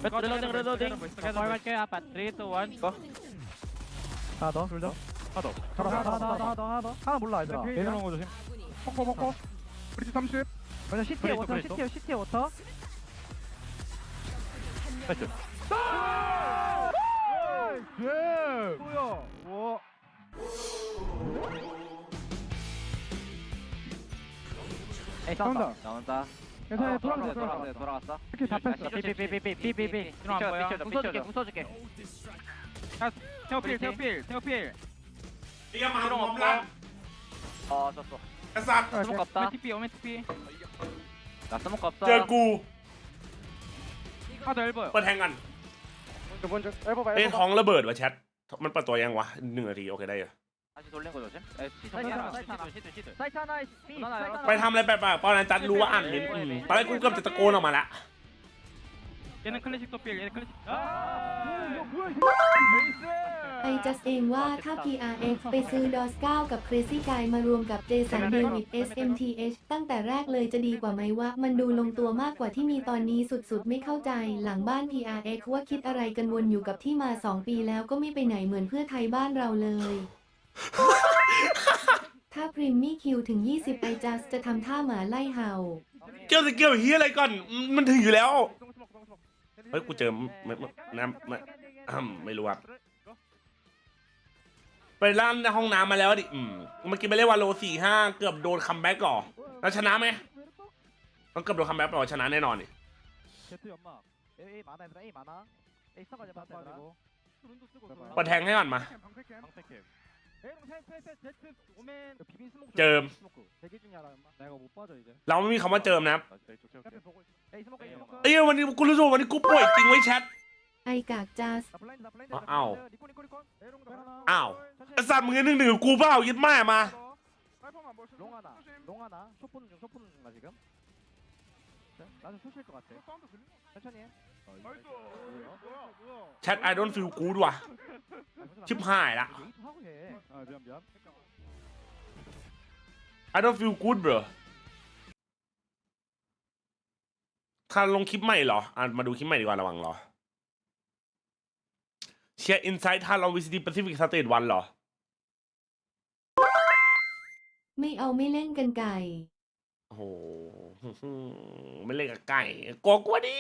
Reloading. Forward kayo apat. 3, 2, 1. Go. 하나 더. 둘 더. 하나 더. 하나 몰라 얘들아. 내려오는 거 조심. 포커. 브리지 30. 먼저 시티에 워터. 나이스. 예. 뭐야? 와. 에이 나온다. 괜찮아 돌아갔어. 이렇게 잡혔어. 삐삐삐삐삐삐삐. 들어간 거야. 궁 써줄게. 야 태호필. เรียกมาพร้อมลั่น 졌어. กษัตริย์ 스모크 없다. 오멘 TP. 나 스모크 없어. เจอกู 하드 엘버요. เปิดแทงกัน 먼저 엘보 봐. เอ้ยท้องระเบิดวะแชทมันเปิดตัวยังวะ1 นาทีโอเคได้เหรอ 다시 돌린 거 조심. 사이트 하나. ไปทำอะไรแบบๆตอนนั้นจัดรู้ว่าอ่านลิ้นตอนแรกกูเกือบจะตะโกนออกมาละ 얘는 클래식 도필. 얘는 클래식. ไอจัสเองว่าถ้า PRX ไปซื้อดอส9กับ Crazy Guy มารวมกับเจสันเดวิด SMTH ตั้งแต่แรกเลยจะดีกว่าไหมวะมันดูลงตัวมากกว่าที่มีตอนนี้สุดๆไม่เข้าใจหลังบ้าน PRX ว่าคิดอะไรกันวนอยู่กับที่มา2 ปีแล้วก็ไม่ไปไหนเหมือนเพื่อไทยบ้านเราเลย ถ้าพรีมมี่คิวถึง20ไอจัสจะทำท่าหมาไล่เห่า เกี่ยวเฮียอะไรก่อนมันถึงอยู่แล้วเฮ้ยกูเจอไม่รู้ครับไปร้านในห้องน้ำมาแล้วดิเมื่อกี้ไปเล่นวาโล4-5เกือบโดนคัมแบ็กก่อนแล้วชนะไหมต้องเกือบโดนคัมแบ็กก่อนชนะแน่นอนนี่เปิดแทงให้ก่อนมาเจิมเราไม่มีคำว่าเจิมนะครับเอ้ยวันนี้กูรู้สึกวันนี้กูป่วยจริงไว้แชทไอกากจัสอ้าวไอ้สัตว์มึง1-1กับกูเปล่ายึดแม่มาแชท I don't feel good ว่ะชิบหายละ I don't feel good bro ถ้าลงคลิปใหม่เหรอมาดูคลิปใหม่ดีกว่าระวังรอเชียร์อินไซต์ถ้าลองวิสิตแปซิฟิกสเตท1เหรอไม่เล่นกันไก่โอ้โหไม่เล่นกับไก่กลัวดิ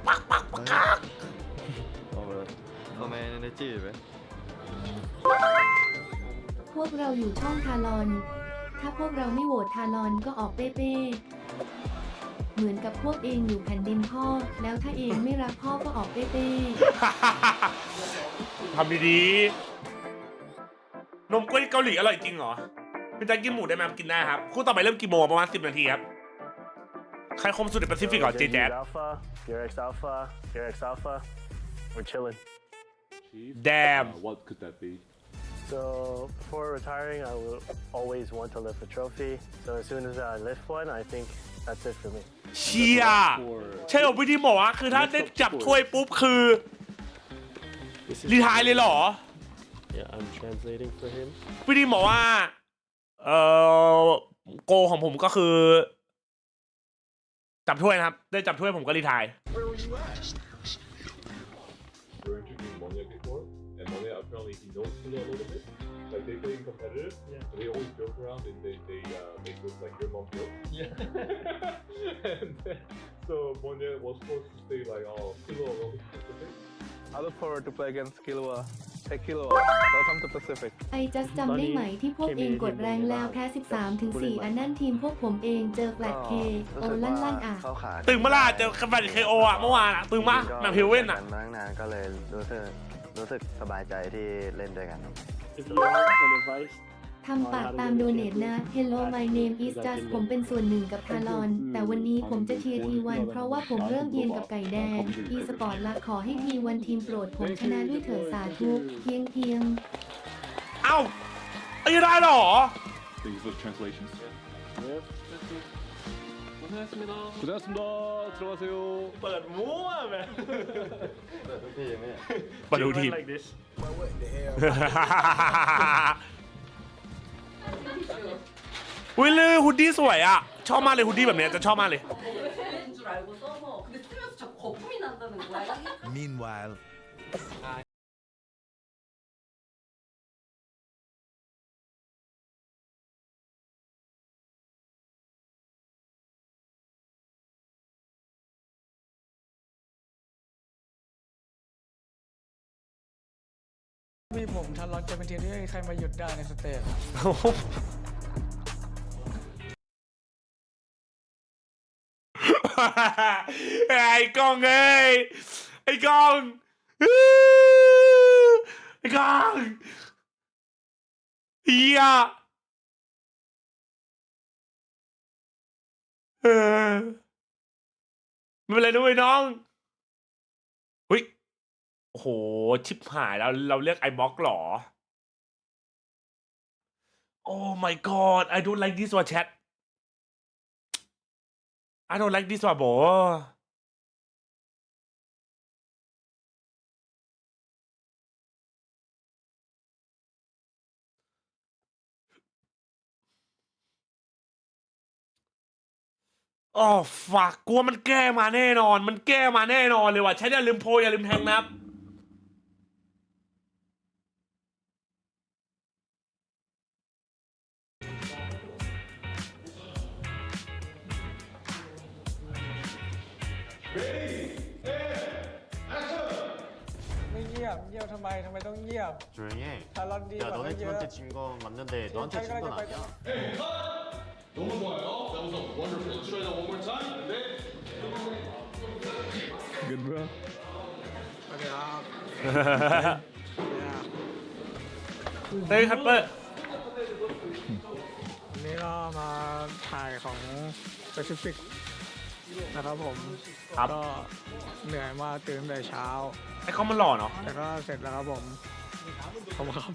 ปักพวกเราอยู่ช่องทารอน ถ้าพวกเราไม่โหวตทารอนก็ออกเป้ๆเหมือนกับพวกเองอยู่แผ่นดินพ่อแล้วถ้าเองไม่รักพ่อก็ออกเป้ทำดีๆนมกล้วยเกาหลีอร่อยจริงเหรอพี่แจ็คกินหมูได้ไหมกินได้ครับคู่ต่อไปเริ่มกี่โมงประมาณ10 นาทีครับใครคมสุดในแปซิฟิกเหรอ JJaz We're chilling. Damn. What could that be? So before retiring, I will always want to lift a trophy. So as soon as I lift one, I think that's it for me. เชียใช่เหรอพี่ที่บอกว่าคือถ้าได้จับถ้วยปุ๊บคือรีไทร์เลยเหรอ Yeah, I'm translating for him. พี่ที่บอกว่าโกของผมก็คือจับถ้วยนะครับได้จับถ้วยผมก็รีไทร์ We're interviewing Monya before, and Monya apparently he knows Tuna a little bit. Like they play competitive. Yeah. They always joke around and they make look like your mom jokes. Yeah. And then, so Monya was supposed to say like, oh, Kilo will be Pacific. I look forward to play against Killua. Hey Killua, welcome to Pacific. ไอจัสจำได้ไหมที่พวกเองกดแรงแล้วแพ้13-4อันนั่นทีมพวกผมเองเจอแฟลตเคโอลั่นลั่นอ่ะตึงมาล่ะเจอแฟนเคโออ่ะเมื่อวานอ่ะตึงมากแบบฮิวเว่นอ่ะมาตั้งนานก็เลยรู้สึกสบายใจที่เล่นด้วยกัน If you want an advice, ทำปากตามโดเนทนะ Hello my name is just ผมเป็นส่วนหนึ่งกับทารอนแต่วันนี้ผมจะเชียร์ทีวันเพราะว่าผมเริ่มเอียนกับไก่แดงอีสปอร์ตละขอให้ทีวันทีมโปรดผมชนะด้วยเถิดสาธุเพียงเอ้าไอ้ได้หรอ Thank you for the translations. 고생하셨습니다. 들어가세요. เปิดมั่วแม่ มาดูทีม like this. อุ้ยเลยฮูดดี้สวยอ่ะชอบมากเลยฮูดดี้แบบเนี้ยจะชอบมากเลย Meanwhile. มีผมทารอนจะเป็นทีมที่ไม่มีใครมาหยุดได้ในสเตจ ไอ้กองเอ้ยไอ้กองไอ้กองเฮียไม่เป็นไรด้วยน้องเฮ้ยโอ้โหชิบหายแล้วเราเรียกไอ้บล็อกหรอ Oh my god I don't like this one chat I don't like this one bro โอ้ฝักกลัวมันแก้มาแน่นอนมันแก้มาแน่นอนเลยว่ะใช้อย่าลืมโพอย่าลืมแทงนะครับไม่เงียบทำไมต้องเงียบ 조용히 해. ทารอนดีก 야 ว่า 너네 เยอะ 팀한테 진 거 맞는데 너한테 진 건 아니야. 너무 좋아요. That was a wonderful. Let's try that one more time. 네. Good bro. สวัสดีครับ เต้ยคัตเปอร์ วันนี้ก็มาถ่ายของ Pacific นะครับผมก็เหนื่อยมากตื่นแต่เช้า ไอ้เขามันหล่อเนาะ แต่ก็เสร็จแล้วครับผมขอบคุณครับ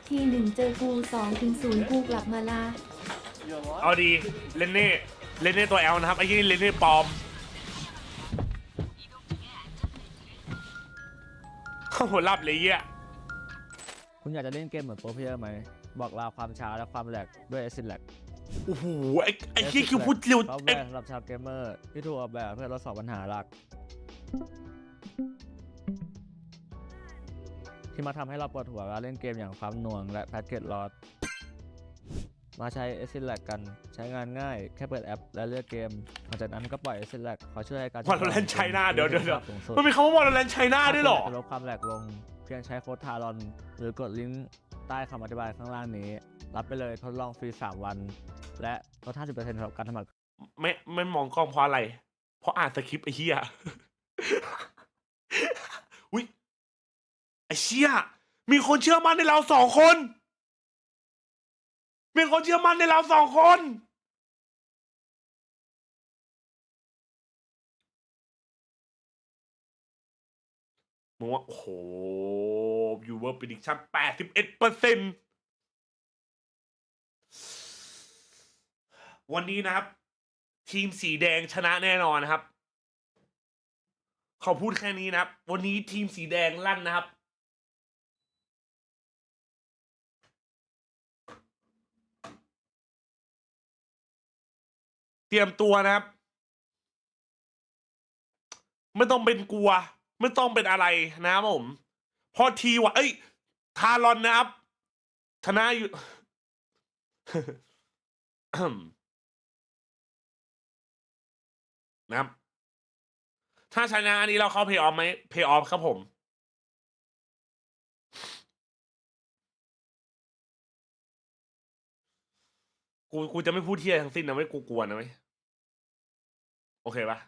ทีหนึ่งเจอกู2-0กูกลับมาละ เอาดีเลนเน่ตัว L นะครับไอ้ยี่เลนเน่ปลอมโอ้โหรับเลยเยี่ย คุณอยากจะเล่นเกมเหมือนโปรเพลเยอร์ไหมบอกลาความช้าและความแหลกด้วย Acid Lag โอ้โหไอ้ขี้คิวพูดเร็ว ซอฟต์แวร์สำหรับชาวเกมเมอร์ที่ถูกออกแบบเพื่อลด2ปัญหาหลักที่มาทำให้เราปวดหัวเวลาเล่นเกมอย่างความหน่วงและแพ็กเกจลอสมาใช้ Acid Lag กันใช้งานง่ายแค่เปิดแอปและเลือกเกมหลังจากนั้นก็ปล่อย Acid Lag ขอช่วยให้การ วอลเลนไชน่าเดี๋ยวมันมีคำว่าวอลเลนไชน่าด้วยเหรอ จะลดความแหลกลงเพียงใช้โค้ดทารอนหรือกดลิงก์ใต้คำอธิบายข้างล่างนี้รับไปเลยทดลองฟรี3วันและลด 50% สำหรับการสมัครไม่มองกล้องเพราะอะไรเพราะอ่านสคริปต์ไอ้เหี้ยอุ้ยไอ้เชี่ยมีคนเชื่อมั่นในเรา2 คนมีคนเชื่อมั่นในเรา2 คนมึงว่าโอ้โหยูเวอร์ prediction 81%วันนี้นะครับทีมสีแดงชนะแน่นอนนะครับเขาพูดแค่นี้นะครับวันนี้ทีมสีแดงลั่นนะครับเตรียมตัวนะครับไม่ต้องเป็นกลัวไม่ต้องเป็นอะไรนะครับผมพอทีว่า ทารอนนะครับชนะอยู่ นะครับ ถ้าชนะอันนี้เราเข้าเพย์ออฟไหมเพย์ออฟครับผม กูจะไม่พูดเที่ยทั้งสิ้นนะไม่กูกลัวนะไหมโอเคปะ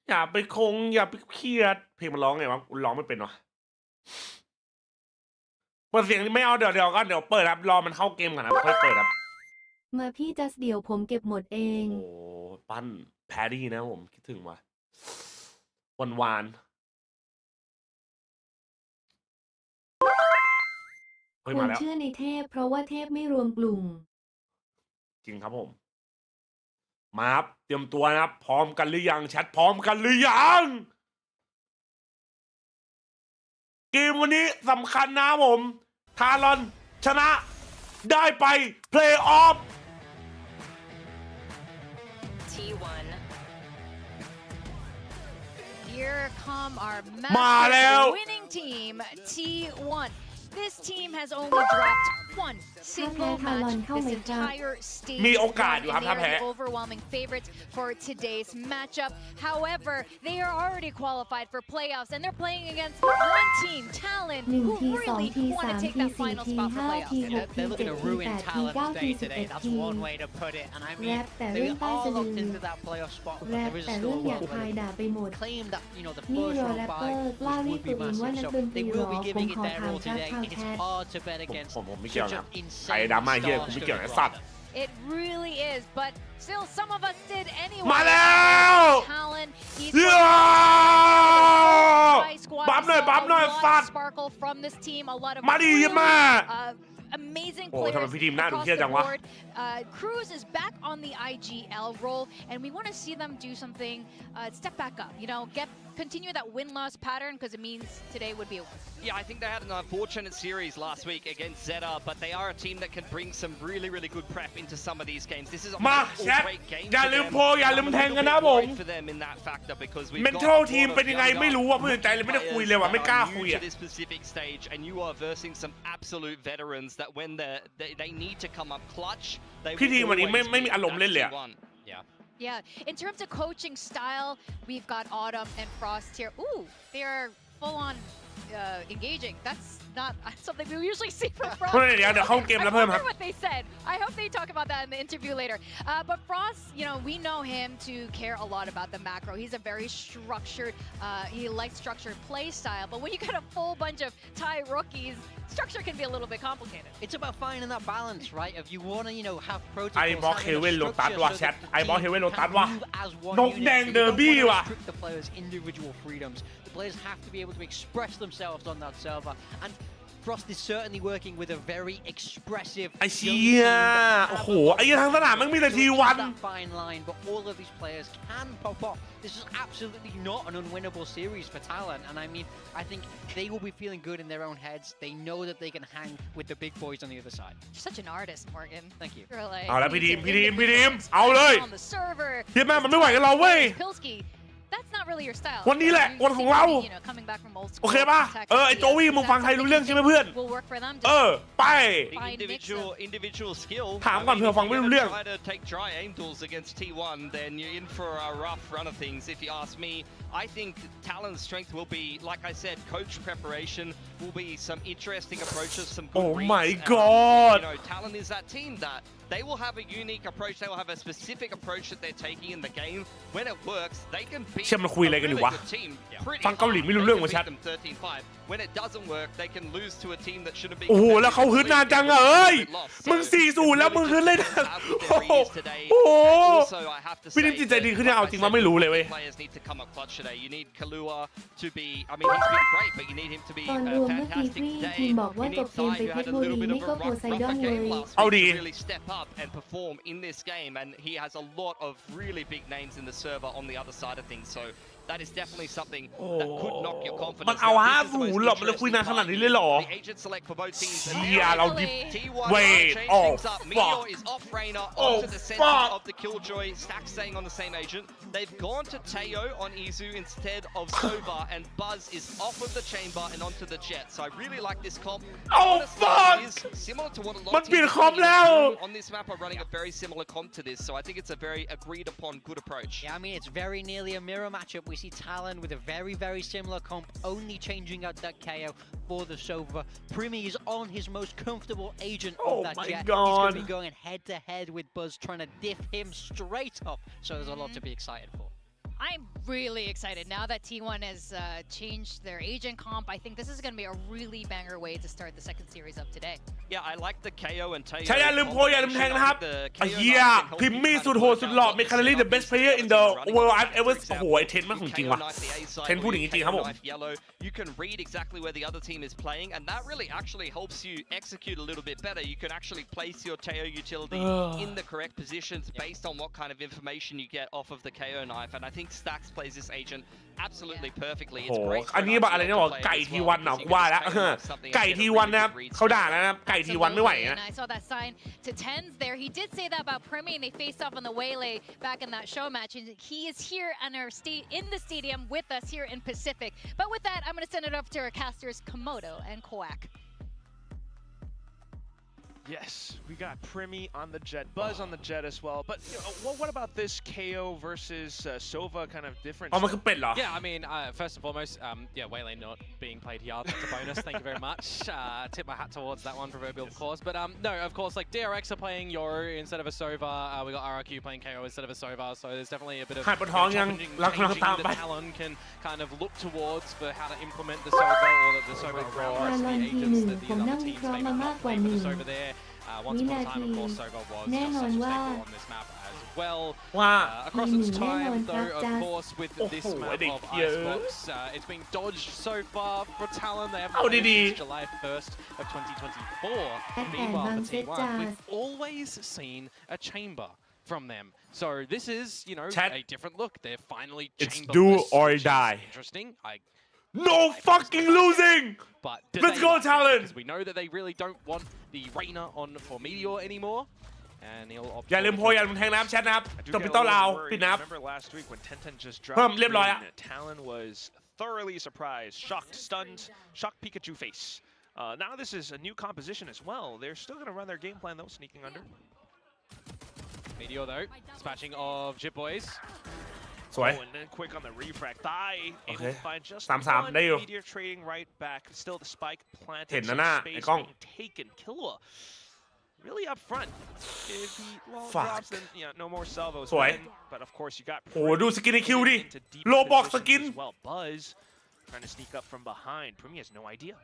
อย่าไปอย่าไปเครียดเพลงมันร้องไงวะร้องไม่เป็นวะเปิดเสียงไม่เอาเดี๋ยวก็เดี๋ยวเปิดครับรอมันเข้าเกมก่อนนะค่อยเปิดครับ มาพี่จัสเดี๋ยวผมเก็บหมดเอง โอ้ปั้นแพดดี้นะผมคิดถึงว่ะหวานเฮ้ย คว มาร แล้ว เชื่อในเทพเพราะว่าเทพไม่รวมกลุ่ม จริงครับผมมาครับเตรียมตัวนะครับพร้อมกันหรือยังแชทพร้อมกันหรือยังเกมวันนี้สำคัญนะผมทารอนชนะได้ไปเพลย์ออฟ T1 Here come our มาแล้ว winning team T1 This team has only dropped one single match this entire stage. มีโอกาสอยู่ครับถ้าแพ้ They are the overwhelming favorites for today's matchup. However, they are already qualified for playoffs, and they're playing against one team, Talon, 1 who ที really 2ที want to 3 take ที that 4 final ที spot for 5 ที playoffs. 6 ที 7 ที 8 ที 9 ที 11 ที one way to put it. And I แร mean, ปแต่ they เรื่องใต้ are สะดือ locked into that playoff spot. แร But ป there is แต่ still เรื่อง a หยาบ world คาย where ด่าไปหมด claim that the นี่ first รอ round แรปเปอ bye, ร์กล้า which เรีย would ก be ตัวเองว่า massive. นัก So ดนตรี they หร will อ be ผม giving ขอ it their ถาม all จาก today. ชาว It แค is ท hard to bet against ผมไม่เกี่ยว such นะ an ใคร insane ดราม่าเยอะ star กูไม่เกี่ยวนะ sturdy สัตว์ It really is, but still, some of us did anyway. มาแล้ว Talon, he's เย้ high squad. บัฟหน่อย We saw บัฟหน่อย a lot สัต of ว์ sparkle from this team, a lot of มาดี really, มา amazing โอ้ทำไม players พี่ทีมหน้าดู across เครียด the จังวะ board. Cruz is back on the IGL role, and we want to see them do something, step back up, continue that win-loss pattern, because it means today would be a win. Yeah, I think they had an unfortunate series last week against Zeta, but they are a team that can bring some really, really good prep into some of these games. This is a มา all แชท great game อย่า for ลืม them. โพลอย่าลืม I'm a แทง little กัน bit นะผม worried for them in that factor because we've got mental a ทีม lot of เป็นยังไง younger ไม่รู้อ่ะไม่สนใจเลยไม่ได้คุยเลยว่ะไม่กล้า players คุย that อ่ะ are new to this specific stage, and you are versing some absolute veterans that when they need to come up clutch, they พี่ทีม will วันนี้ always ไม่มี be อารมณ์เล่นเลยอะ T1. Yeah. Yeah, in terms of coaching style, we've got Autumn and Frost here. Ooh, they are full on engaging. That's not something we usually see from Frost. เดี๋ยวเข้าเกมแล้วเพิ่มครับ I wonder what they said. I hope they talk about that in the interview later. But Frost, we know him to care a lot about the macro. He's a very structured, he likes structured play style. But when you got a full bunch of Thai rookies, structure can be a little bit complicated. It's about finding that balance, right? If you want to, have protocols. ไอ้บล็อกเฮเว่นโลตัสว่ะแชทไอ้บล็อกเฮเว่นโลตัสว่ะ น นกแดงเดอร์บี้ว่ะ The players' individual freedoms. The players have to be able to express themselves on that server. And Frost is certainly working with a very expressive ไอ้เชี่ยโอ้โหไอ้ทางสนามมันมีแต่ทีวัน that fine line, but all of these players can pop off. This is absolutely not an unwinnable series for Talon, and I mean, I think they will be feeling good in their own heads. They know that they can hang with the big boys on the other side. You're such an artist, Morgan. Thank you. You're like, เอาละพี่ทีม individual เอาเลย on the server. เฮียแม่มันไม่ไหวกับเราเว้ย Pilsky, that's not really your style. วันนี้แหละ You วันของเรา seem to be, coming back from old school โอเคป่ะ tech ไอ้โจวี่ ideas. มึงฟังไทยรู้เรื่องใช่ไหมเพื่อน Will work for them. ไป The individual skill. ถามก่อนเผื่อฟังไม่รู้เรื่อง Try to take dry aim duels against T1, then you're in for a rough run of things. If you ask me, I think Talon's strength will be, like I said, coach preparation will be some interesting approaches, some good Oh reads. my And, God. Talon is that team that they will have a unique approach. They will have a specific approach that they're taking in the game. When it works, they can beat เชี่ยมันคุยอะไร a กันอยู่ really วะ good team pretty ฟังเกาหลี hard. ไม่รู้ They เรื่อง can ว่ะ beat ชัด them 13-5. When it doesn't work, they can lose to a team that shouldn't be โอ้โหแล้วเขาฮึดนานจังอะเอ้ย มึง So 4-0 แล้วมึงฮึดเลยนะ โอ้โห โอ้โห Also, I have to พี่นิม say จิตใจ that, ดีขึ้นเนี่ยเอา like จริ I งว่าไม่ said, รู้เลยเว้ย players need to come up clutch today. You need Kalua to be, I mean, he's been great, but you need him to be ตอนรวมเมื่อกี้ fantastic ฟรี today. ทีมบอกว่า You จ need บเกม Sai, ไป who เพ had ช a รบุรี little bit ไม่ of ก็ a โพไซดอน rougher เล game ย last เอา week ดี to really step up and perform in this game, and he has a lot of really big names in the server on the other side of things. So that is definitely something that could knock your มัน confidence. เอา Now, ห้า this is the ศู most นย์หรอมันเลยคุยนานขนาดนี้เลยเหรอ The agent select for both teams. เชี่ยเราดิ T1 Wait, change oh, things up. Meteor fuck. is off Reina Oh, onto the center fuck. of the Killjoy. Stack staying on the same agent. They've gone to Teo on Izu instead of Sova, and Buzz is off of the chamber and onto the jet. So I really like this comp. Oh, Honestly, fuck. it is similar to what a lot มัน of เปลี่ยน teams คอมแล้ว on this map are running a very similar comp to this. So I think it's a very agreed upon good approach. Yeah, I mean, it's very nearly a mirror matchup. We see Talon with a very, very similar comp, only changing out that KO for the Sova. Primi is on his most comfortable agent Oh of that my jet. God. He's going to be going head to head with Buzz, trying to diff him straight up. So there's a lot to be excited for. I'm really excited now that T1 has changed their agent comp. I think this is going to be a really banger way to start the second series of today. Yeah, I like the KO and Teo. ใช่อย่าลืมโพยอย่าลืมแทงนะครับไอ้เหี้ยพิมมี่สุดโหดสุดหล่อเมคานาลี the best player in the world I've ever โอ้โหไอ้เทนมันของจริงว่ะเทนพูดอย่างนี้จริงครับผม You can read exactly where the other team is playing, and that really actually helps you execute a little bit better. You can actually place your Teo utility in the correct positions based on what kind of information you get off of the KO knife, and I think Stax plays this agent absolutely perfectly. โอ้ It's โห great. อันนี้แบบอะไรนะบอกไก่ทีวันเนาะว่าแล้วไก่ทีวันนะครับเขาด่าแล้วนะไก่ทีวันไม่ไหว And นะ I saw that sign to tens there. He did say that about Primi, and they faced off on the Waylay back in that show match. And he is here in the stadium with us here in Pacific. But with that, I'm going to send it up to our casters, Komodo and Koak. Yes, we got Primi on the jet, Buzz on the jet as well. But you know, what about this KO versus Sova kind of difference? อ๋อมันคือเป็ดเหรอ Yeah, I mean, first and foremost, yeah, Waylay not being played here, that's a bonus. Thank you very much. Tip my hat towards that one, proverbial, of course. But no, of course, like DRX are playing Yoru instead of a Sova. We got RRQ playing KO instead of a Sova. So there's definitely a bit of หายปวดท้องยังรัก changing ตามไป that Talon can kind of look towards for how to implement the Sova or the Sova around the rest of the agents that the other teams maybe not playing with the Sova there. Once upon a time, of course, Sova was just such a staple on this map as well. Across its time, though, of course, with this map of Icebox, it's been dodged so far for Talon. They haven't played since July 1st of 2024. Meanwhile, for T1, we've always seen a chamber from them. So this is, you know, a different look. They're finally chamberless. It's do or die. Interesting. No fucking losing! But Let's go, Talon! Because we know that they really don't want the Reina on for Meteor anymore. And he'll opt อย่าลืมโพยอย่าลืมแทงน้ำแชทนะครับ I do จบ get พิ a โต้ลาว little ปิด worried. นับ Remember last week when Tenten just เพิ่ม dropped เรียบร้อยอะ green, Talon was thoroughly surprised, shocked, stunned, shocked Pikachu face. Now this is a new composition as well. They're still going to run their game plan though, sneaking under. Meteor though, dispatching of Jib Boys. สวย Oh, and then quick on the refract. Thigh able Okay. to find just 3-3 one ได้อยู่ Meteor trading right back. Still the spike เห็ planted. นนะ Some หน้า space ไอ้กล้อง being taken. Killua really up front. If he Fuck. drops, then no more salvos. สวย then. But of course you got โอ้โหดูสกินในคิวดิ into deep โลบอกส positions กิน as well. Buzz trying to sneak up from behind. Primi has no idea.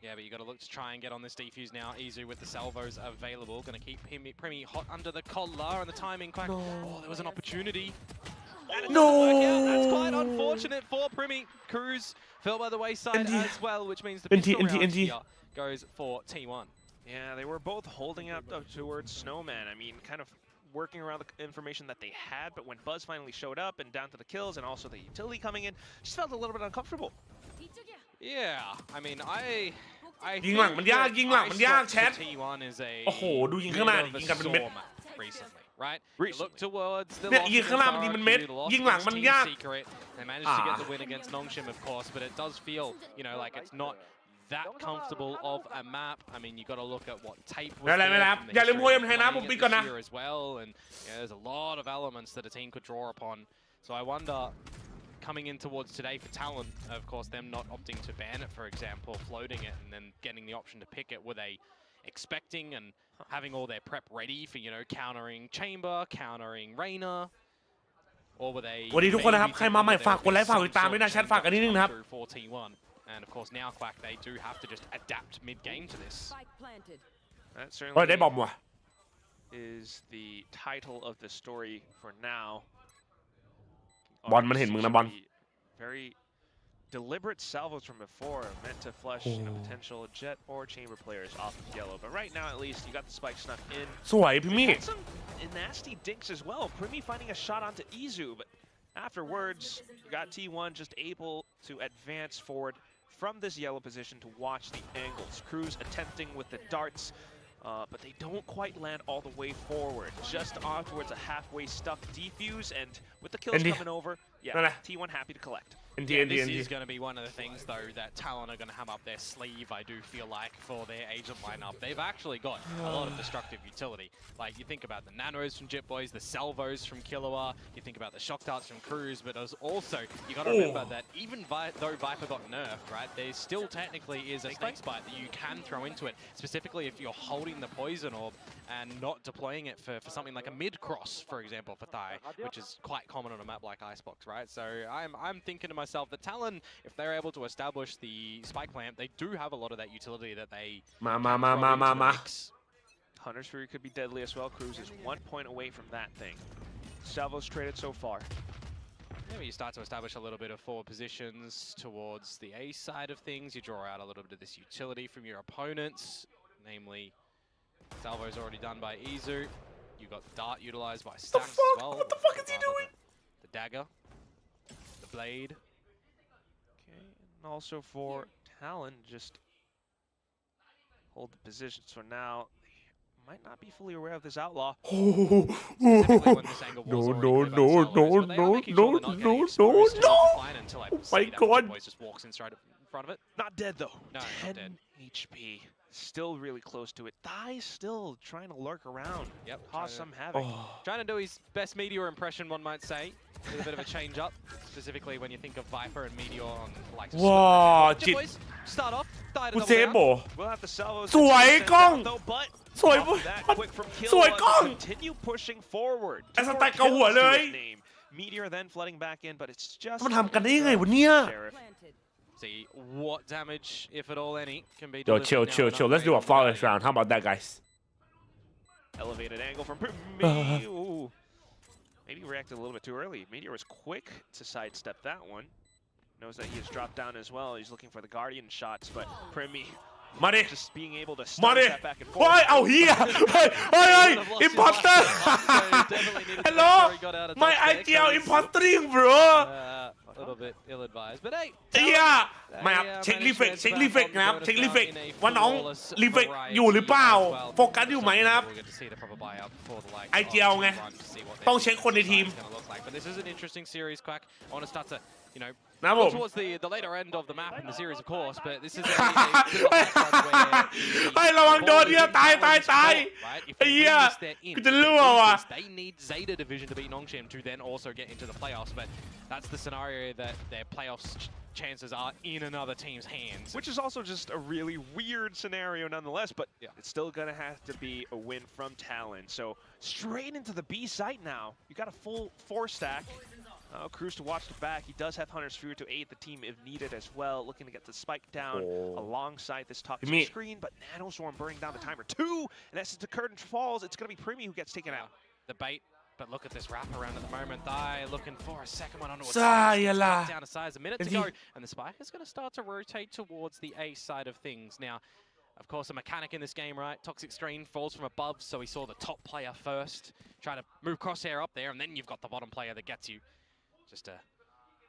Yeah, but you got to look to try and get on this defuse now. Izu with the salvos available. Going to keep Primi hot under the collar and the timing quack. Oh, there was an opportunity. And it doesn't work out. That's quite unfortunate for Primi. Cruz fell by the wayside as well, which means the pistol round here goes for T1. Yeah, they were both holding up towards Snowman. I mean, kind of working around the information that they had, but when Buzz finally showed up and down to the kills and also the utility coming in, just felt a little bit uncomfortable. Yeah, I mean, I ยิงหลังมันยากยิงหลังมันยากแชท T1 is a โอ้โหดูยิงข้างหน้าดิยิงกันเป็นเม็ด recently, right? You look towards the เนี่ยยิงข้างหน้ามันยิงเป็นเม็ดยิงหลังมันยาก They managed to get the win against Nongshim, of course, but it does feel, you know, like it's not that comfortable of a map. I mean, you got to look at what tape was there from the history of playing it this year as well, and there's a lot of elements that a team could draw upon. So I wonder, coming in towards today for Talon, of course, them not opting to ban it, for example, floating it, and then getting the option to pick it, were they expecting and having all their prep ready for, you know, countering Chamber, countering Reina, or were they วันนี้ทุกคนนะครับใครมาใหม่ฝากกดไลค์ฝากติดตามด้วยนะแชทฝากกันนิดนึงนะครับ for T1? And of course, now Quack, they do have to just adapt mid-game to this. That โอ้ยได้บอม certainly ว่ะ is the title of the story for now. บอลมันเห็นมึงนะบอล Very deliberate salvos from before, meant to flush potential jet or chamber players off of yellow. But right now, at least, you got the spike snuck in. สวยพิมมี่ Had some nasty dinks as well. Primi finding a shot onto Izu, but Afterwards, you got T1 just able to advance forward from this yellow position to watch the angles. Cruz attempting with the darts, but they don't quite land all the way forward. Just afterwards, a halfway stuck defuse, and with the kills coming over, yeah, T1 happy to collect. Yeah, this is going to be one of the things, though, that TALON are going to have up their sleeve, I do feel like, for their agent lineup. They've actually got a lot of destructive utility. Like, you think about the nanos from Jit Boys, the salvos from Killua, you think about the shock darts from Cruz, but also, you got to remember that even though Viper got nerfed, right, there still technically is a snake bite that you can throw into it, specifically if you're holding the poison orb and not deploying it for something like a mid-cross, for example, for Thai, which is quite common on a map like Icebox, right? So I'm thinking to myself, the TALON, if they're able to establish the spike plant, they do have a lot of that utility that they Hunter's Fury could be deadly as well. Cruz is 1 point away from that thing. Salvo's traded so far. Maybe you start to establish a little bit of forward positions towards the A side of things. You draw out a little bit of this utility from your opponents, namely Salvo's already done by Izu. You've got Dart utilized by Stacks as well. What the fuck is he doing? The dagger, the blade. Okay, and also for TALON, just hold the position. So now they might not be fully aware of this outlaw. No. My God. Just walks in straight in front of it. Not dead though. No, 10 not dead. HP. Still really close to it. Thai still trying to lurk around. Yep. Cause some havoc. Trying to do his best Meteor impression, one might say. With a bit of a change up, specifically when you think of Viper and Meteor on like. Wow, Jit Boys start off. กูเซฟโบ We'll have the salvos สวยกล้อง though, but สวย that quick from สวย Killua กล้อง continue pushing forward. ไอ้สแต็กเกาหัวเลย Meteor then flooding back in, but it's just มันทำกันได้ยังไงวะเนี่ย See what damage, if at all any, can be. Yo, chill. Let's do a flawless round. How about that, guys? Elevated angle from me. Maybe reacted a little bit too early. Meteor was quick to sidestep that one. Knows that he has dropped down as well. He's looking for the Guardian shots, but Primi just being able to start that back and forth. เฮ้ยเอาเฮียเฮ้ย imposter hello my IGL impostering bro A little bit ill-advised, but hey. เฮียไม่ครับเช็ครีเฟกนะครับเช็ครีเฟกว่าน้องรีเฟกอยู่หรือเปล่าโฟกัสอยู่ไหมนะครับ IGL ไงต้องเช็คคนในทีม But this is an interesting series, Quack. I want to start to, you know, นะผม towards the later end of the map in the series, of course. But this is ให้ระวังโดนเฮียตายไอ้เฮียกูจะรั่วว่ะ They need Zeta Division to beat Nongshim to then also get into the playoffs. But that's the scenario that their playoffs chances are in another team's hands. Which is also just a really weird scenario nonetheless, but it's still going to have to be a win from TALON. So straight into the B site now. You got a full 4-stack. Cruz to watch the back. He does have Hunter's Fury to aid the team if needed as well. Looking to get the spike down alongside this toxic screen, but Nanoswarm burning down the timer too. And as the curtain falls, it's going to be Primi who gets taken out. The bait. But look at this wraparound at the moment. Thai looking for a second one onto a down a size a minute to go. And the spike is going to start to rotate towards the A side of things. Now, of course, a mechanic in this game, right? Toxic Screen falls from above, so he saw the top player first. Try to move Crosshair up there, and then you've got the bottom player that gets you. Just a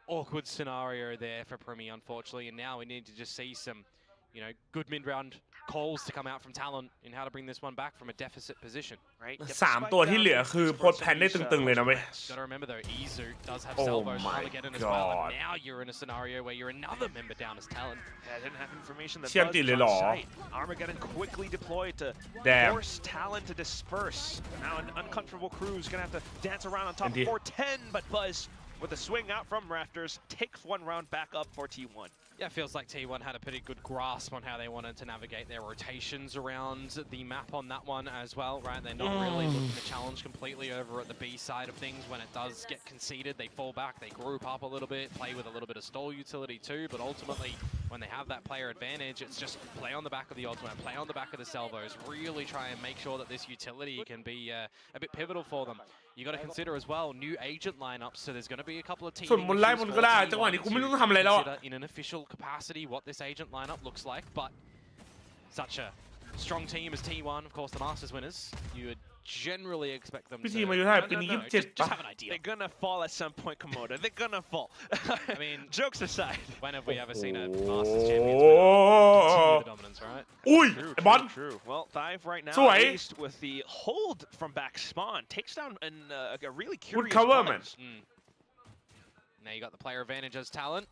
awkward scenario there for Primi, unfortunately. And now we need to just see some, you know, good mid-round calls to come out from TALON in how to bring this one back from a deficit position, right? 3 ตัวที่เหลือคือโพสแพนได้ตึงๆเลยนะเว้ย Gotta remember though, Izu does have salvos trying to get in as well, and now you're in a scenario where you're another member down as TALON. I didn't have information that เชื่อมติดเลยเหรอ Armageddon quickly deployed to force TALON to disperse. Now an uncomfortable Cruz gonna have to dance around on top of 410, but Buzz with a swing out from Rafters takes one round back up for T1. Yeah, it feels like T1 had a pretty good grasp on how they wanted to navigate their rotations around the map on that one as well, right? They're not really looking to challenge completely over at the B side of things. When it does get conceded, they fall back, they group up a little bit, play with a little bit of stall utility too, but ultimately, when they have that player advantage, it's just play on the back of the ultimate, play on the back of the salvos, really try and make sure that this utility can be a bit pivotal for them. You got to consider as well new agent lineups, so there's going to be a couple of teams in an official capacity what this agent lineup looks like, but such a strong team as T1, of course the Masters winners, you would generally expect them พี่ที to. มาอยู่เท่าไหร่ปีนี้ No, 27 just have an idea. They're gonna fall at some point, Komodo. They're gonna fall. I mean, jokes aside. When have we ever seen a Masters Champions continue the dominance, right? อุ้ย True, ไอ้บอล true. Well, Dive right now, สวย at least with the hold from back spawn, takes down a really curious cover, man. Buzz. Now you got the player advantage as Talon.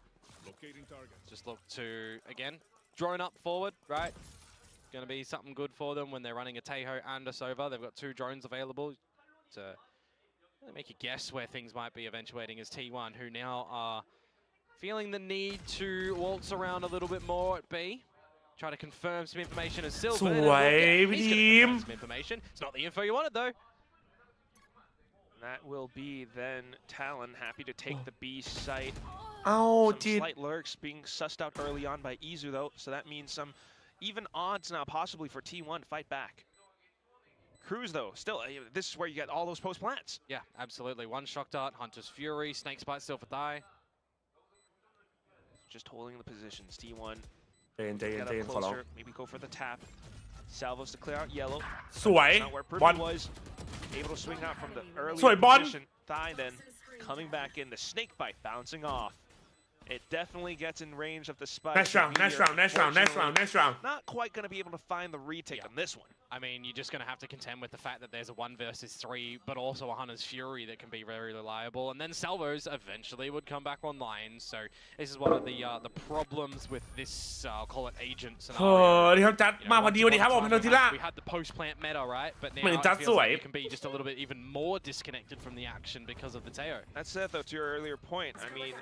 Just look to, again, drone up forward, right? Going to be something good for them when they're running a Teho and a Sova. They've got 2 drones available to really make you guess where things might be eventuating as T1, who now are feeling the need to waltz around a little bit more at B. Try to confirm some information as Silver. สวยพี่ทีม Some information. It's not the info you wanted though. That will be then Talon happy to take the B site. เอา Some จิต slight lurks being sussed out early on by Izu though, so that means some even odds now possibly for T1 to fight back. Cruz though, still, this is where you get all those post plants. Yeah, absolutely. 1 shock dart, Hunter's Fury, Snake Bite, Silver Thigh. Just holding the positions. T1 ใจเย็นใจเย็น get ใจเย็ up นขอร้อง closer, maybe go for the tap. Salvos to clear out yellow. สวย Not where บอล Purdy was. Able to swing out from the early สวยบอล position. Thigh then coming back in. The snake bite bouncing off. It definitely gets in range of the spike. Next round, next round, next round, next round, next round. Not quite going to be able to find the retake on this one. I mean, you're just going to have to contend with the fact that there's a 1 versus 3, but also a Hunter's Fury that can be very reliable. And then Salvos eventually would come back online. So this is one of the problems with this, I'll call it agent เฮ้ย scenario. ที่เขาจัดมาพอดีวันนี้ครับผมพันโนทิล่า We had the post-plant meta, right? But now เหมือน it จัด feels สวย like you can be just a little bit even more disconnected from the action because of the Teo. That's it, though, to your earlier point. I mean,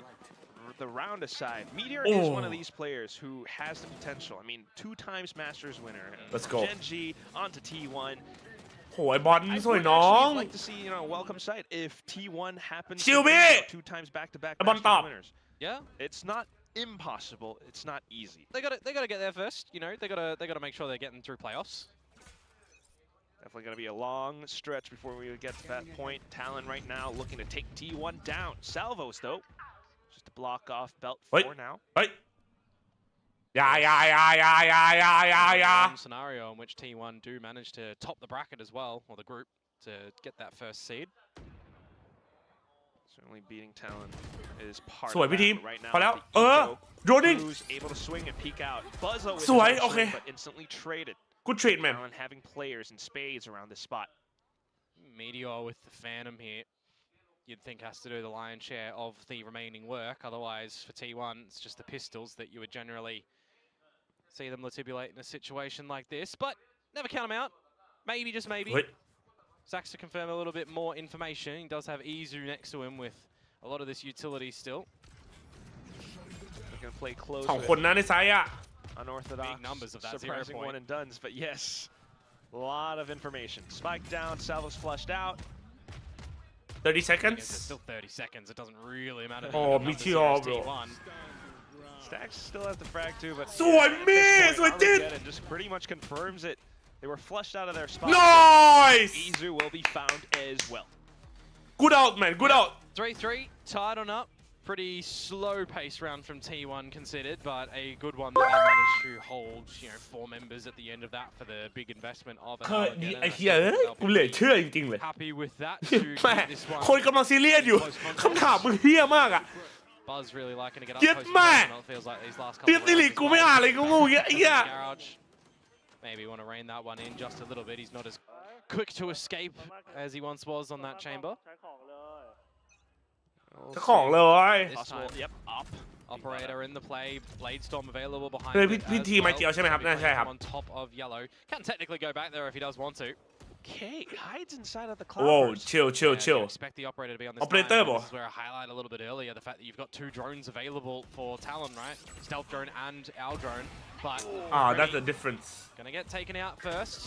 the round aside, Meteor is one of these players who has the potential. I mean, 2 times Masters winner. Let's go. Gen G onto T1. โหยบอล I สวย would น้อง actually like to see, you know, a welcome sight if T1 happens to Shelby! be 2 times back-to-back I'm on Masters top. winners. Yeah. It's not impossible. It's not easy. They got to get there first, you know. They got to make sure they're getting through playoffs. Definitely going to be a long stretch before we get to that point. Talon right now looking to take T1 down. Salvos, though, just to block off belt 4 now. เฮ้ยอย่า One scenario in which T1 do manage to top the bracket as well, or the group, to get that first seed. Certainly beating Talon is part สวย of พี่ทีม that. Right now, พอแล้ว the Eco, โดนดิ Cruz able to swing and peek out. Buzzo with สวย his โอ own เค swing, but instantly traded. good treatment Talon having players in spades around this spot. Meteor with the Phantom here, you'd think has to do the lion's share of the remaining work. Otherwise, for T1, it's just the pistols that you would generally see them latibulate in a situation like this. But never count them out. Maybe, just maybe. Sachs to confirm a little bit more information. He does have Izu next to him with a lot of this utility still. They're going to play close 2 คนนะในไซส์อ่ะ unorthodox, Big numbers of that 0 surprising point. one and dones, but yes, a lot of information. Spike down, Salvos flushed out. 30 seconds It's still 30 seconds. It doesn't really matter. Oh, Meteor, bro. Stacks still has the frag too, but สวยมีสวยจิต Armageddon just pretty much confirms it. They were flushed out of their spot. Nice! Izu will be found as well. good out man good out 3-3, tied on up. Pretty slow pace round from T1 considered, but a good one that they managed to hold, you know, 4 members at the end of that for the big investment of เคยดีไอ้เหี้ยเอ้ยกูเหลือเชื่อจริงๆเลย Happy with that แม่ to get this one. คนกำลังซีเรียสอยู่คำถามมึงเหี้ยมากอ่ะ Buzz really liking to get up เย็ด close to แม่ the it feels like these last couple ตี of สิริ rounds กูไม่อ่านเลยกูงูเงี้ยไอ้เหี้ย Garage. Maybe want to rein that one in just a little bit. He's not as quick to escape as he once was on that chamber. เจ้าของเลย This Possible, time, yep, up. Operator in the play, Blade Storm available behind เลย it พี่ as ทีมไอ well. เจียวใช่ไหมครับน่าใช่ครับ On top of yellow. Can technically go back there if he does want to. Okay, hides inside of the Whoa, cloud. chill, chill, Yeah, chill. you expect the operator to be on this Operator, line. bro. This is where I highlight a little bit earlier the fact that you've got 2 drones available for Talon, right? Stealth drone and our drone. But that's the difference gonna get taken out first.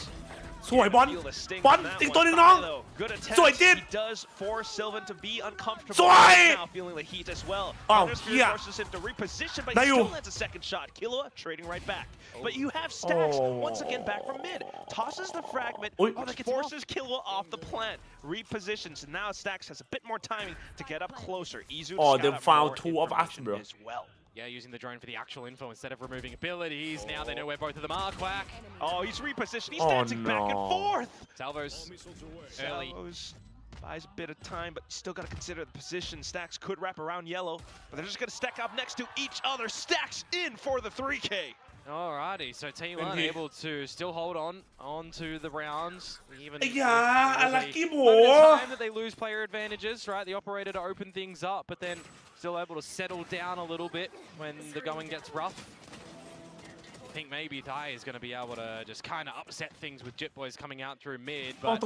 สวยบอล Feel the sting บอล from that อีก one. ตัวหนึงน้อง Though, good attempt. สวยจิต He does force Sylvan to be uncomfortable. สวย Now feeling the heat as well. อ้าว Hunter's เหี้ย Fury forces him to reposition, but ได้ he อยู่ still lands a second shot. Killua trading right back. But you have Stacks once again back from mid. Tosses the fragment, Oi. which forces Killua off the plant. Repositions, and now Stacks has a bit more timing to get up closer. Izu Oh, scout they out found more 2 of us information bro as well. Yeah, using the drone for the actual info instead of removing abilities. Now they know where both of them are. Quack. Oh, he's repositioned. He's dancing back and forth. Salvo's early. Salvo's buys a bit of time, but you still got to consider the position. Stacks could wrap around yellow, but they're just going to stack up next to each other. Stacks in for the 3K. Alrighty, so T1 able to still hold on to the rounds. Even lucky time that they lose player advantages, right? The operator to open things up, but then still able to settle down a little bit when the going gets rough. I think maybe Thai is going to be able to just kind of upset things with Jit Boys coming out through mid. But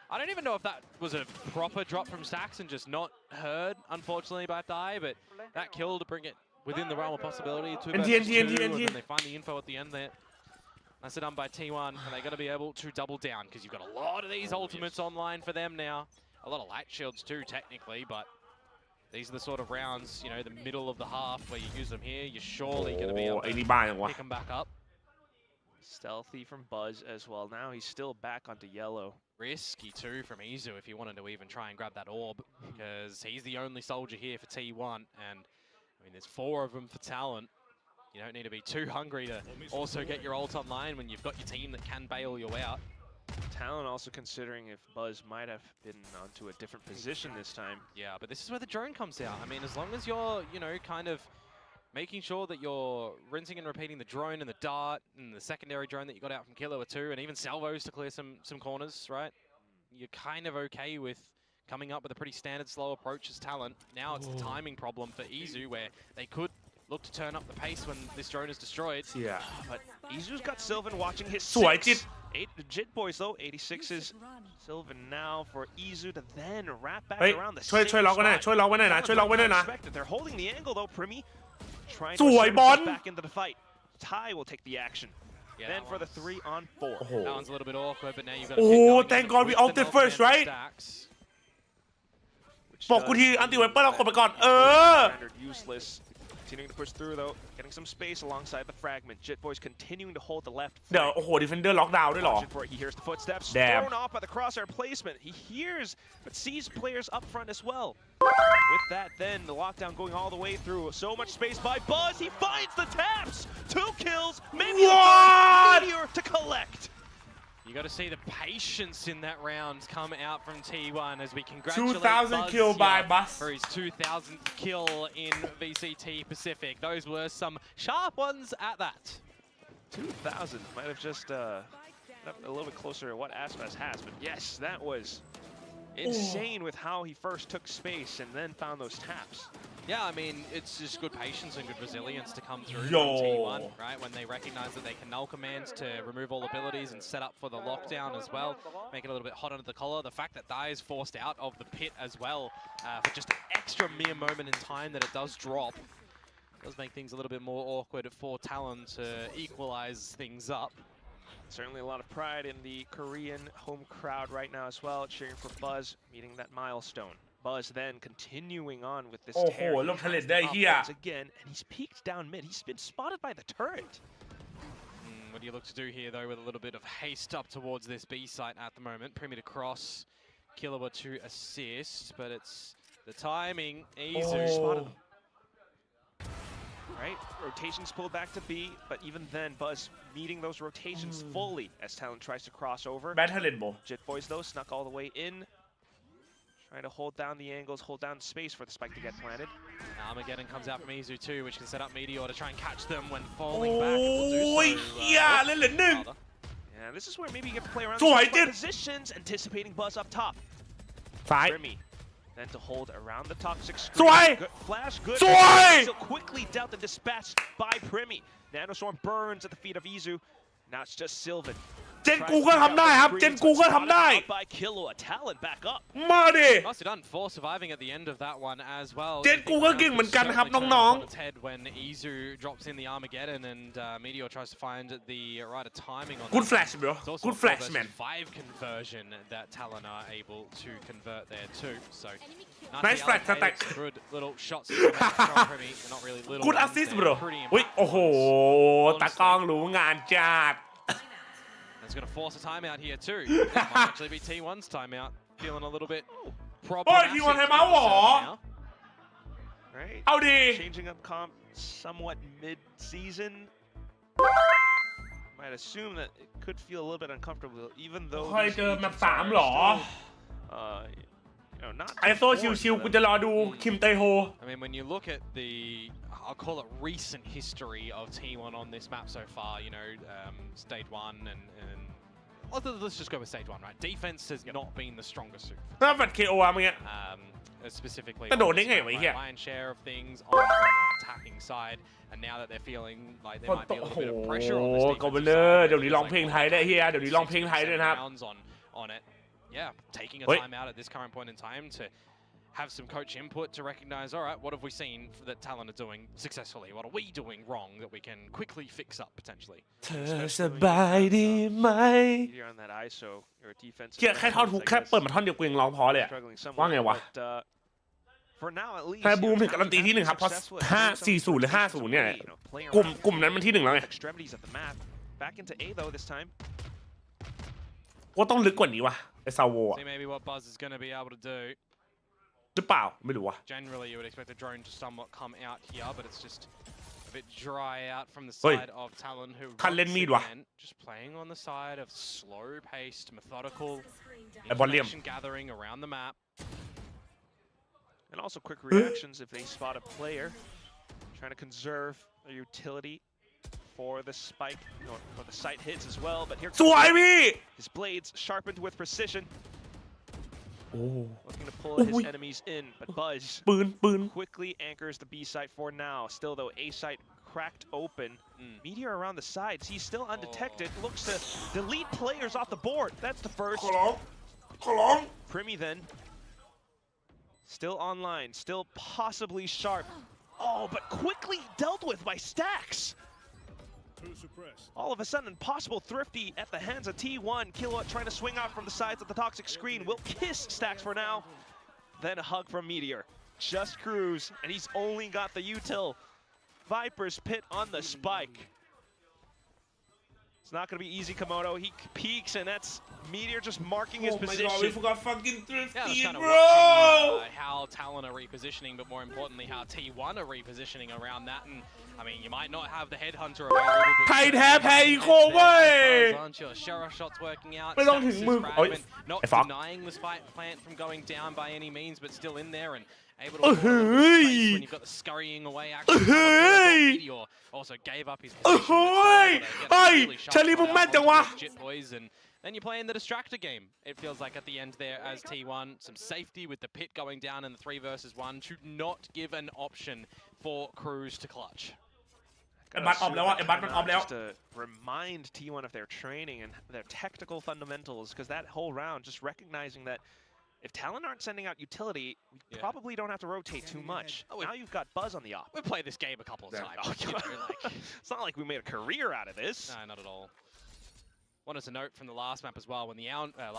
I don't even know if that was a proper drop from Stacks and just not heard, unfortunately, by Thai, but that kill to bring it within the realm of possibility. And then they find the info at the end there. That's done by T1, and they're going to be able to double down because you've got a lot of these ultimates online for them now. A lot of light shields too, technically, but these are the sort of rounds, you know, the middle of the half where you use them here, you're surely going to be able to pick them back up. Stealthy from Buzz as well. Now he's still back onto yellow. Risky too from Izu if he wanted to even try and grab that orb, because he's the only soldier here for T1, and I mean, there's 4 of them for Talon. You don't need to be too hungry to also get your ult online when you've got your team that can bail you out. Talon also considering if Buzz might have been onto a different position this time. Yeah, but this is where the drone comes out. I mean, as long as you're, you know, kind of making sure that you're rinsing and repeating the drone and the dart and the secondary drone that you got out from Killua too, and even salvos to clear some corners, right? You're kind of okay with coming up with a pretty standard slow approach as Talon. Now it's the timing problem for Izu, where they could look to turn up the pace when this drone is destroyed. Yeah, but Izu's got Sylvan watching his 6. 8 Jit Boys though, 86 is Sylvan now for Izu to then wrap back around the same spot. They're holding the angle though, Primi trying to get back into the fight. Tai will take the action. Yeah, then for the 3-on-4. That one's a little bit awkward, but now you've got thank God we ulted first, right? บอกกูทีอันติไวเปอร์เรากดไปก่อนuseless. Continuing to push through though, getting some space alongside the fragment. Jit Boys continuing to hold the left. เดี๋ยวโอ้โหดิเฟนเดอร์ล็อกดาวน์ด้วยเหรอ He hears the footsteps thrown off by the crosshair placement. He hears but sees players up front as well. With that, then the lockdown going all the way through. So much space by Buzz. He finds the taps. 2 kills, maybe a meteor to collect. You got to see the patience in that round come out from T1 as we congratulate 2,000 kill by Buzz for his 2,000th kill in VCT Pacific. Those were some sharp ones at that. 2,000 might have just a little bit closer to what Aspas has, but yes, that was insane with how he first took space and then found those taps. Yeah, I mean, it's just good patience and good resilience to come through from T1, right? When they recognize that they can null commands to remove all abilities and set up for the lockdown as well, make it a little bit hot under the collar. The fact that Dai is forced out of the pit as well for just an extra mere moment in time that it does drop does make things a little bit more awkward for Talon to equalize things up. Certainly a lot of pride in the Korean home crowd right now as well, cheering for Buzz meeting that milestone. Buzz then continuing on with this tear. Again, and he's peeked down mid. He's been spotted by the turret. What do you look to do here though with a little bit of haste up towards this B site at the moment? Primi to cross, Killua to assist, but it's the timing. Easy. Spotted him. Right, rotations pulled back to B, but even then Buzz meeting those rotations fully as Talon tries to cross over. Jit Boys though snuck all the way in. Trying to hold down the angles, hold down space for the spike to get planted. Armageddon comes out from Izu too, which can set up Meteor to try and catch them when falling back. Yeah, this is where maybe you get to play around the positions, anticipating Buzz up top. Primi, then to hold around the toxic screen. Good flash, good. So quickly dealt and dispatched by Primi. Nanostorm burns at the feet of Izu. Now it's just Sylvan. เจนกูก็ทำได้ครับเจนกูก็ทำได้ Talon back up. มาดิ Must have done for surviving at the end of that one as well. เจนกูก็เก่งเหมือนกันครับน้อง ๆ When Izu drops in the Armageddon and Meteor tries to find the right timing on Good flash, bro. Good flash, man. 5 conversion that Talon are able to convert there too. So nice flash attack. Good little shots from Primi. Not really little. Good assist, bro. อุ้ยโอ้โหตากล้องรู้งานจัดIt's going to force a timeout here too. It might actually be T1's timeout. Feeling a little bit problematic. T1 timeout เหรอ Right? เอาดิ Changing up comp somewhat mid-season. Might assume that it could feel a little bit uncomfortable, even though ค่อย these เจอแมป agents สาม are หรอ still, you know, not ไอโซ forced ชิว for ๆกู them. จะรอดูคิมเตโฮ I mean, when you look at the, I'll call it recent history of T1 on this map so far, you know, stage 1 and let's just go with stage 1, right? Defense has not been the strongest suit. ถ้าแฟดเคโออะเมื่อกี้ Specifically, กระโดด on ได้ this ไง map, วะไอ้ right? เหี้ย Lion's share of things on the attacking side, and now that they're feeling like there might be a โอ้ little โห bit of pressure on this กอบ defensive เนอร์ side, เดี๋ยวนี้ it ร้อง feels เพลง like ไทยได้เฮียเดี๋ยวนี้ร้องเพลงไทยด้วยนะครับ rounds on it. Yeah, taking a เฮ้ย time out at this current point in time to have some coach input to recognize, all right, what have we seen that Talon are doing successfully? What are we doing wrong that we can quickly fix up potentially? เธอสบายดีไหม Meteor on that ISO, your defense. เฮียแค่ท่อนฮุกแค่เปิดมาท่อนเดียวกูยังร้องพอเลยอะ struggling ว่า somewhat, ไงวะ but for now at least. แต่บูมถึงการันตีที่หนึ่งครับเพราะ5-4-0 หรือ 5-0 เนี่ยกลุ่มนั้นมันที่หนึ่งแล้วไง Extremities at the map. Back into A though this time. ว่าต้องลึกกว่านี้วะไอซาโวอะ See maybe what Buzz is going to be able to do. หรือเปล่าไม่รู้วะ Generally, you would expect a drone to somewhat come out here, but it's just a bit dry out from the เฮ้ย side of Talon, who คันเล่นมีดวะ once again, just playing on the side of slow-paced, methodical ไอบอลเลียม information gathering around the map. And also quick reactions if they spot a player. Trying to conserve their utility for the spike, or for the sight hits as well. But here สวยพี่ his blades sharpened with precision. โอ้ Looking to pull โอ้ his ย enemies in, but Buzz ปืน quickly anchors the B site for now. Still though, A site cracked open. Meteor around the sides. He's still undetected. Looks to delete players off the board. That's the first. ขอร้อง Primi then. Still online. Still possibly sharp. Oh, but quickly dealt with by Stacks. All of a sudden, possible thrifty at the hands of T1. Kilowatt trying to swing out from the sides of the toxic screen. Will kiss Stacks for now. Then a hug from Meteor. Just cruise, and he's only got the util. Viper's pit on the spike. It's not going to be easy, Komodo. He peeks, and that's Meteor just marking his Oh my position. god we forgot fucking Yeah, I was thrifty kind of bro watching how Talon are repositioning, but more importantly, how T1 are repositioning around that. And I mean, you might not have the headhunter available, but ไทยแท้แพ้อีโคเว้ย aren't you? Sheriff shots working out. ไม่ต้องถึง Stacks' มือ fragment, โอ้ย not ไอ้ฟ็อก denying the spike plant from going down by any means, but still in there and able to เอ้ hold on to ย the space when you've got the scurrying away action. เฮ้ย Meteor also gave up his โอ้ position. โห but still able to get a เฮ้ย really sharp ชาลีมึง shot แม่น out จังวะ onto the Jit boys, and then you play in the distractor game. It feels like at the end there as T1, some safety with the pit going down in the 3 versus 1 to not give an option for Cruz to clutch. ไอ้บัตรออฟแล้วอะไอ้บัตรมันออฟแล้ว Just to remind T1 of their training and their technical fundamentals, because that whole round, just recognizing that if Talon aren't sending out utility, we probably don't have to rotate too much. Now you've got Buzz on the op. We've played this game a couple of times. You know, like, It's not like we made a career out of this. no, not at all. Wanted to note from the last map as well, when the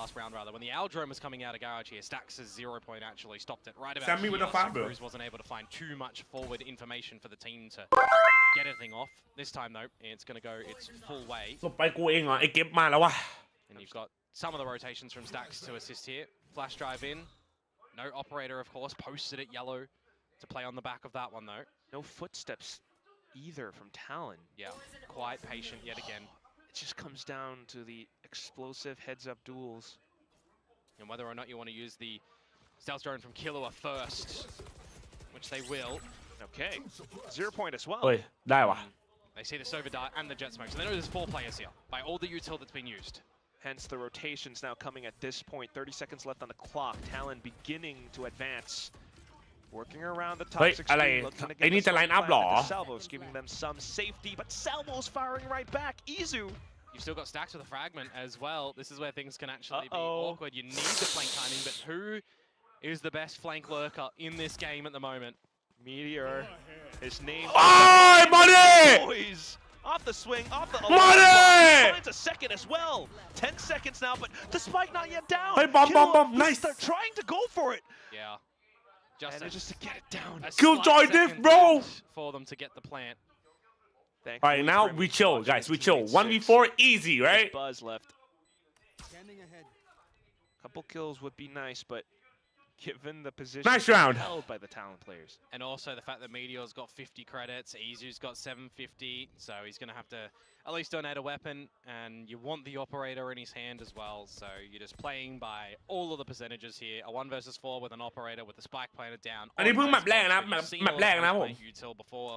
last round rather, when the Owl drone was coming out of garage here, Stacks' 0 point actually stopped it right about Sammy here, with the so fat bro. Cruz wasn't able to find too much forward information for the team to get anything off. This time though, it's going to go its full way. จบไปกูเองเหรอไอ้เก็บมาแล้ววะ And you've got some of the rotations from Stacks to assist here. Flash drive in. No operator, of course, posted it yellow to play on the back of that one though. No footsteps either from Talon. Yeah, quite patient yet again. It just comes down to the explosive heads-up duels. And whether or not you want to use the stealth drone from Killua first, which they will. Okay, 0 point as well. เฮ้ยได้วะ They see the Sova Dart and the Jet Smoke, so they know there's 4 players here by all the util that's been used. Hence the rotations now coming at this point. 30 seconds left on the clock. Talon beginning to advance. Working around the เฮ้ย toxic อะไร screen, looking to ไอ้ get นี่ the จะไลน์อัพ plant หรอ at the Salvos, giving them some safety, but Salvos firing right back. Izu. You've still got Stacks with a fragment as well. This is where things can actually be Uh-oh. awkward. You need the flank timing, but who is the best flank lurker in this game at the moment? Meteor. His name. โอ้ยมาดิ Boys. Off the swing, off the Money! finds a second as well. 10 seconds now, but the spike not yet down. เฮ้ยบอม Killua, บอม he's nice trying to go for it. Yeah. Just, And just to get it down. a Killjoy slight diff, second bro. left for them to get the plant. Thankfully, Alright now Primi we chill watching guys his we chill teammates 1v4 easy six. right Buzz left. Couple kills would be nice, but given the position Nice round. held by the Talon players. And also the fact that Meteor's got 50 credits, Izu's got 750, so he's going to have to at least donate a weapon, and you want the operator in his hand as well, so you're just playing by all of the percentages here. A 1 versus 4 with an operator with the spike planted down. อันนี้เพิ่งแมปแรกนะแมปแรกนะผม util before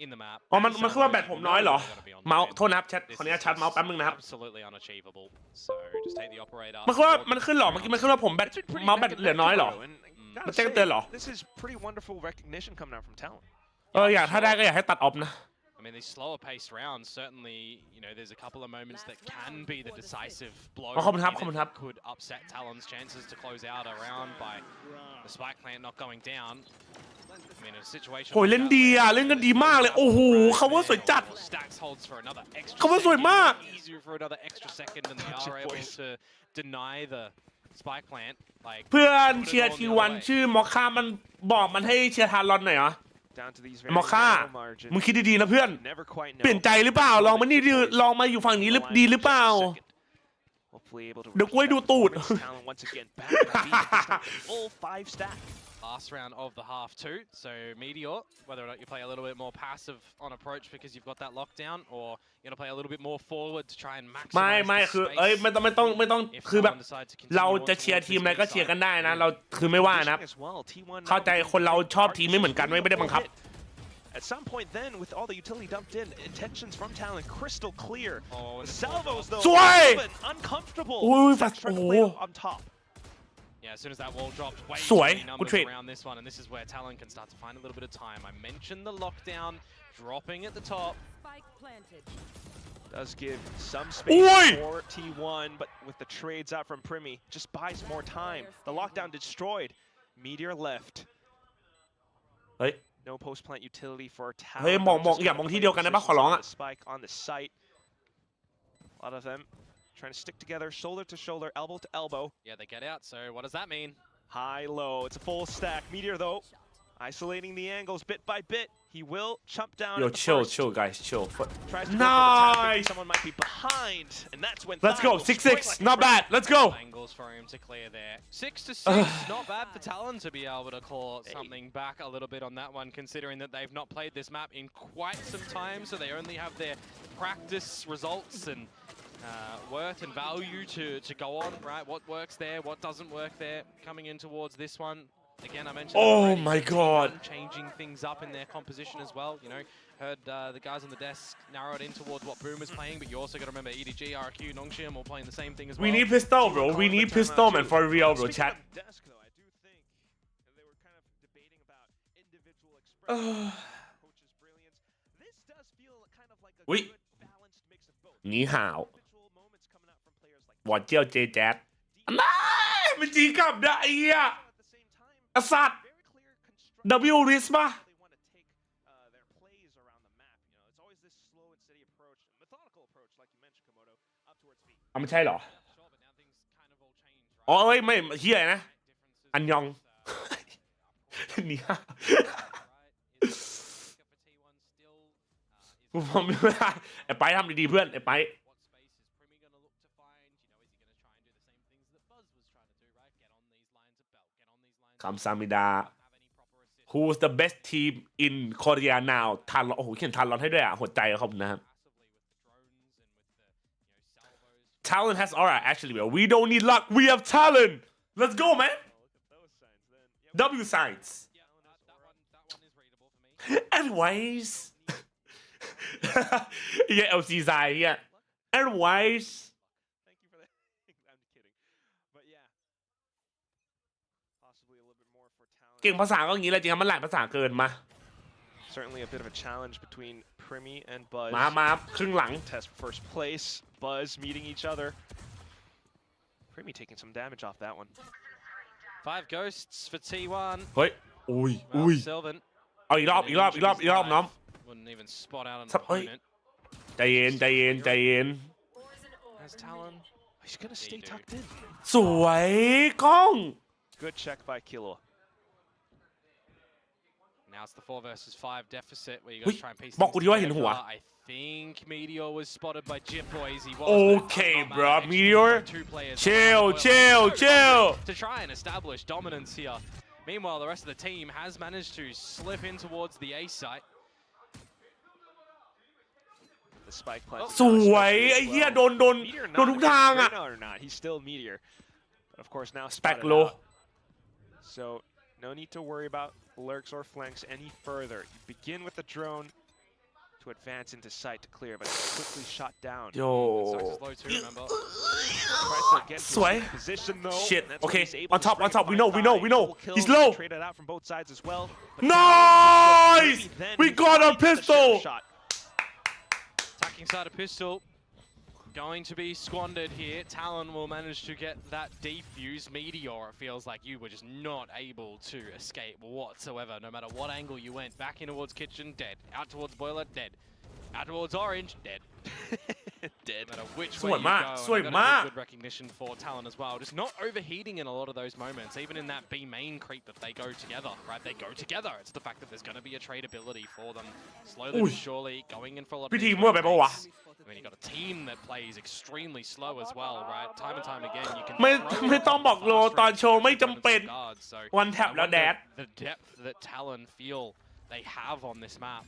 in the map. อ๋อมันคือว่าแบตผมน้อยเหรอเมาส์โทษนะครับแชทขออนุญาตชัดเมาส์แป๊บนึงนะครับ Absolutely unachievable. So just take the operator. มันคือว่ามันขึ้นเหรอเมื่อกี้มันขึ้นว่าผมแบตเมาส์แบตเหลือน้อยเหรอ มันแจ้งเตือนเหรอ This is pretty wonderful recognition coming out from Talon. อยากถ้าได้ก็อยากให้ตัดออฟนะ I mean, these slower paced rounds, certainly, you know, there's a couple of moments that can be the decisive blow. ขอบคุณครับ Could upset Talon's chances to close out a round by the spike plant not going down. I mean, a situation. โหเล่นดีอ่ะเล่นกันดีมากเลยโอ้โหเขาว่าสวยจัด Stacks holds for another extra. เขาว่าสวยมาก Easier for another extra second, and they are able to deny the spike plant. Like เพื่อนเชียร์ทีวันชื่อมอคค่ามันบอกมันให้เชียร์ทารอนหน่อยเหรอ มอคค่ามึงคิดดีๆนะเพื่อนเปลี่ยนใจหรือเปล่าลองมานี่ดิลองมาอยู่ฝั่งนี้ดีหรือเปล่าเดี๋ยวกูให้ดูตูด Last round of the half too, so Meteor, whether or not you play a little bit more passive on approach because you've got that lockdown, or you're gonna play a little bit more forward to try and maximize ไม่ the คือ space. ไม่ต้องคือแบบเราจะเชียร์ทีมอะไรก็เชียร์กันได้นะเราคือไม่ว่านะเข้าใจคนเราชอบทีมไม่เหมือนกันไม่ได้บังคับ At some point then, with all the utility dumped in, intentions from Talon crystal clear. The salvos though, uncomfortable. That's trying to play on top. Yeah, as soon as that wall drops, way Sweet. too many Good numbers trade. around this one, and this is where Talon can start to find a little bit of time. I mentioned the lockdown dropping at the top. Spike planted. Does give some space for T1, but with the trades out from Primi, just buys more time. The lockdown destroyed. Meteor left. เฮ้ย No post plant utility for Talon. เฮ้ยอย่ามองที่เดียวกันได้ปะขอร้องอ่ะ Spike on the site. A lot of them trying to stick together, shoulder to shoulder, elbow to elbow. Yeah, they get out, so what does that mean? High, low, it's a full stack. Meteor though, isolating the angles bit by bit. He will chump down. Yo, chill, guys, chill. Nice. Someone might be behind, and that's when. Let's go, 6-6, not bad. Let's go. Angles for him to clear there. 6-6, not bad for Talon to be able to claw something back a little bit on that one, considering that they've not played this map in quite some time, so they only have their practice results and worth and value to go on, right? What works there, what doesn't work there, coming in towards this one. Again, I mentioned. Oh my God! Changing things up in their composition as well. You know, heard the guys on the desk narrow it in towards what Boom is playing, but you also got to remember EDG, RQ, Nongshim all playing the same thing as well. We need pistol, bro. We need pistol, man, for real, bro. Chat. Wait. นี่ห่าววอดเจียวเจแจ๊ดไม่มันจีกลับได้ไอ้เหี้ยอสัตว์ W ริสป่ะเอาไม่ใช่เหรออ๋อเอ้ยไม่เหี้ยนะอันยองนี่ฮะกูพอไม่ได้ไอ้ไปทำดีๆเพื่อนไอ้ไปคำซามิดา Who's the best team in Korea now ทันโอ้โหเขียนทันร้อนให้ด้วยอ่ะหัวใจขอบคุณนะครับ Talent has aura actually bro we don't need luck we have talent let's go man W signs anyways เหี้ย LC ไซด์เหี้ย anywaysเก่งภาษาก็อย่างนี้แหละจริงๆมันหลายภาษาเกินมา Certainly a bit of a challenge between Primi and Buzz. มาครึ่งหลัง Test for first place. Buzz meeting each other. Primi taking some damage off that one. 5 ghosts for T1. เฮ้ยอุ้ยเอาอีกรอบน้อง Wouldn't even spot out an เฮ้ย opponent. ใจเย็น Has Talon? He's gonna stay tucked in. สวยกล้อง Good check by Kilo. Now it's the 4 versus 5 deficit where you got to try and piece บอกกูที่ว่าเห็นหัว I think Meteor was spotted by Jip Boys. He was. Okay, bro. Meteor. Chill. To try and establish dominance here. Meanwhile, the rest of the team has managed to slip in towards the A site. The spike plant. สวยไอ้เหี้ยโดนทุกทางอ่ะ or not, he's still Meteor. But of course now Spec spotted low. out. So no need to worry about lurks or flanks any further. You begin with the drone to advance into sight to clear, but it's quickly shot down. Yo. Sway. Shit. Okay. On top. We know. He's low. Traded out from both sides as well. Nice. We got a pistol. Attacking side of pistol. Going to be squandered here. Talon will manage to get that defuse. Meteor, it feels like you were just not able to escape whatsoever. No matter what angle you went. Back in towards kitchen, dead. Out towards boiler, dead. Out towards orange, dead. Dead. No matter which way you go. Good recognition for Talon as well. Just not overheating in a lot of those moments. Even in that B main creep that they go together, right? They go together. It's the fact that there's going to be a trade ability for them. Slowly but surely going in for a lot of these mistakes. I mean, you got a team that plays extremely slow as well, right? Time and time again, you can ไม่ต้องบอกโลตอนโชว์ไม่จำเป็น One tap แล้วแดด The depth that Talon feel they have on this map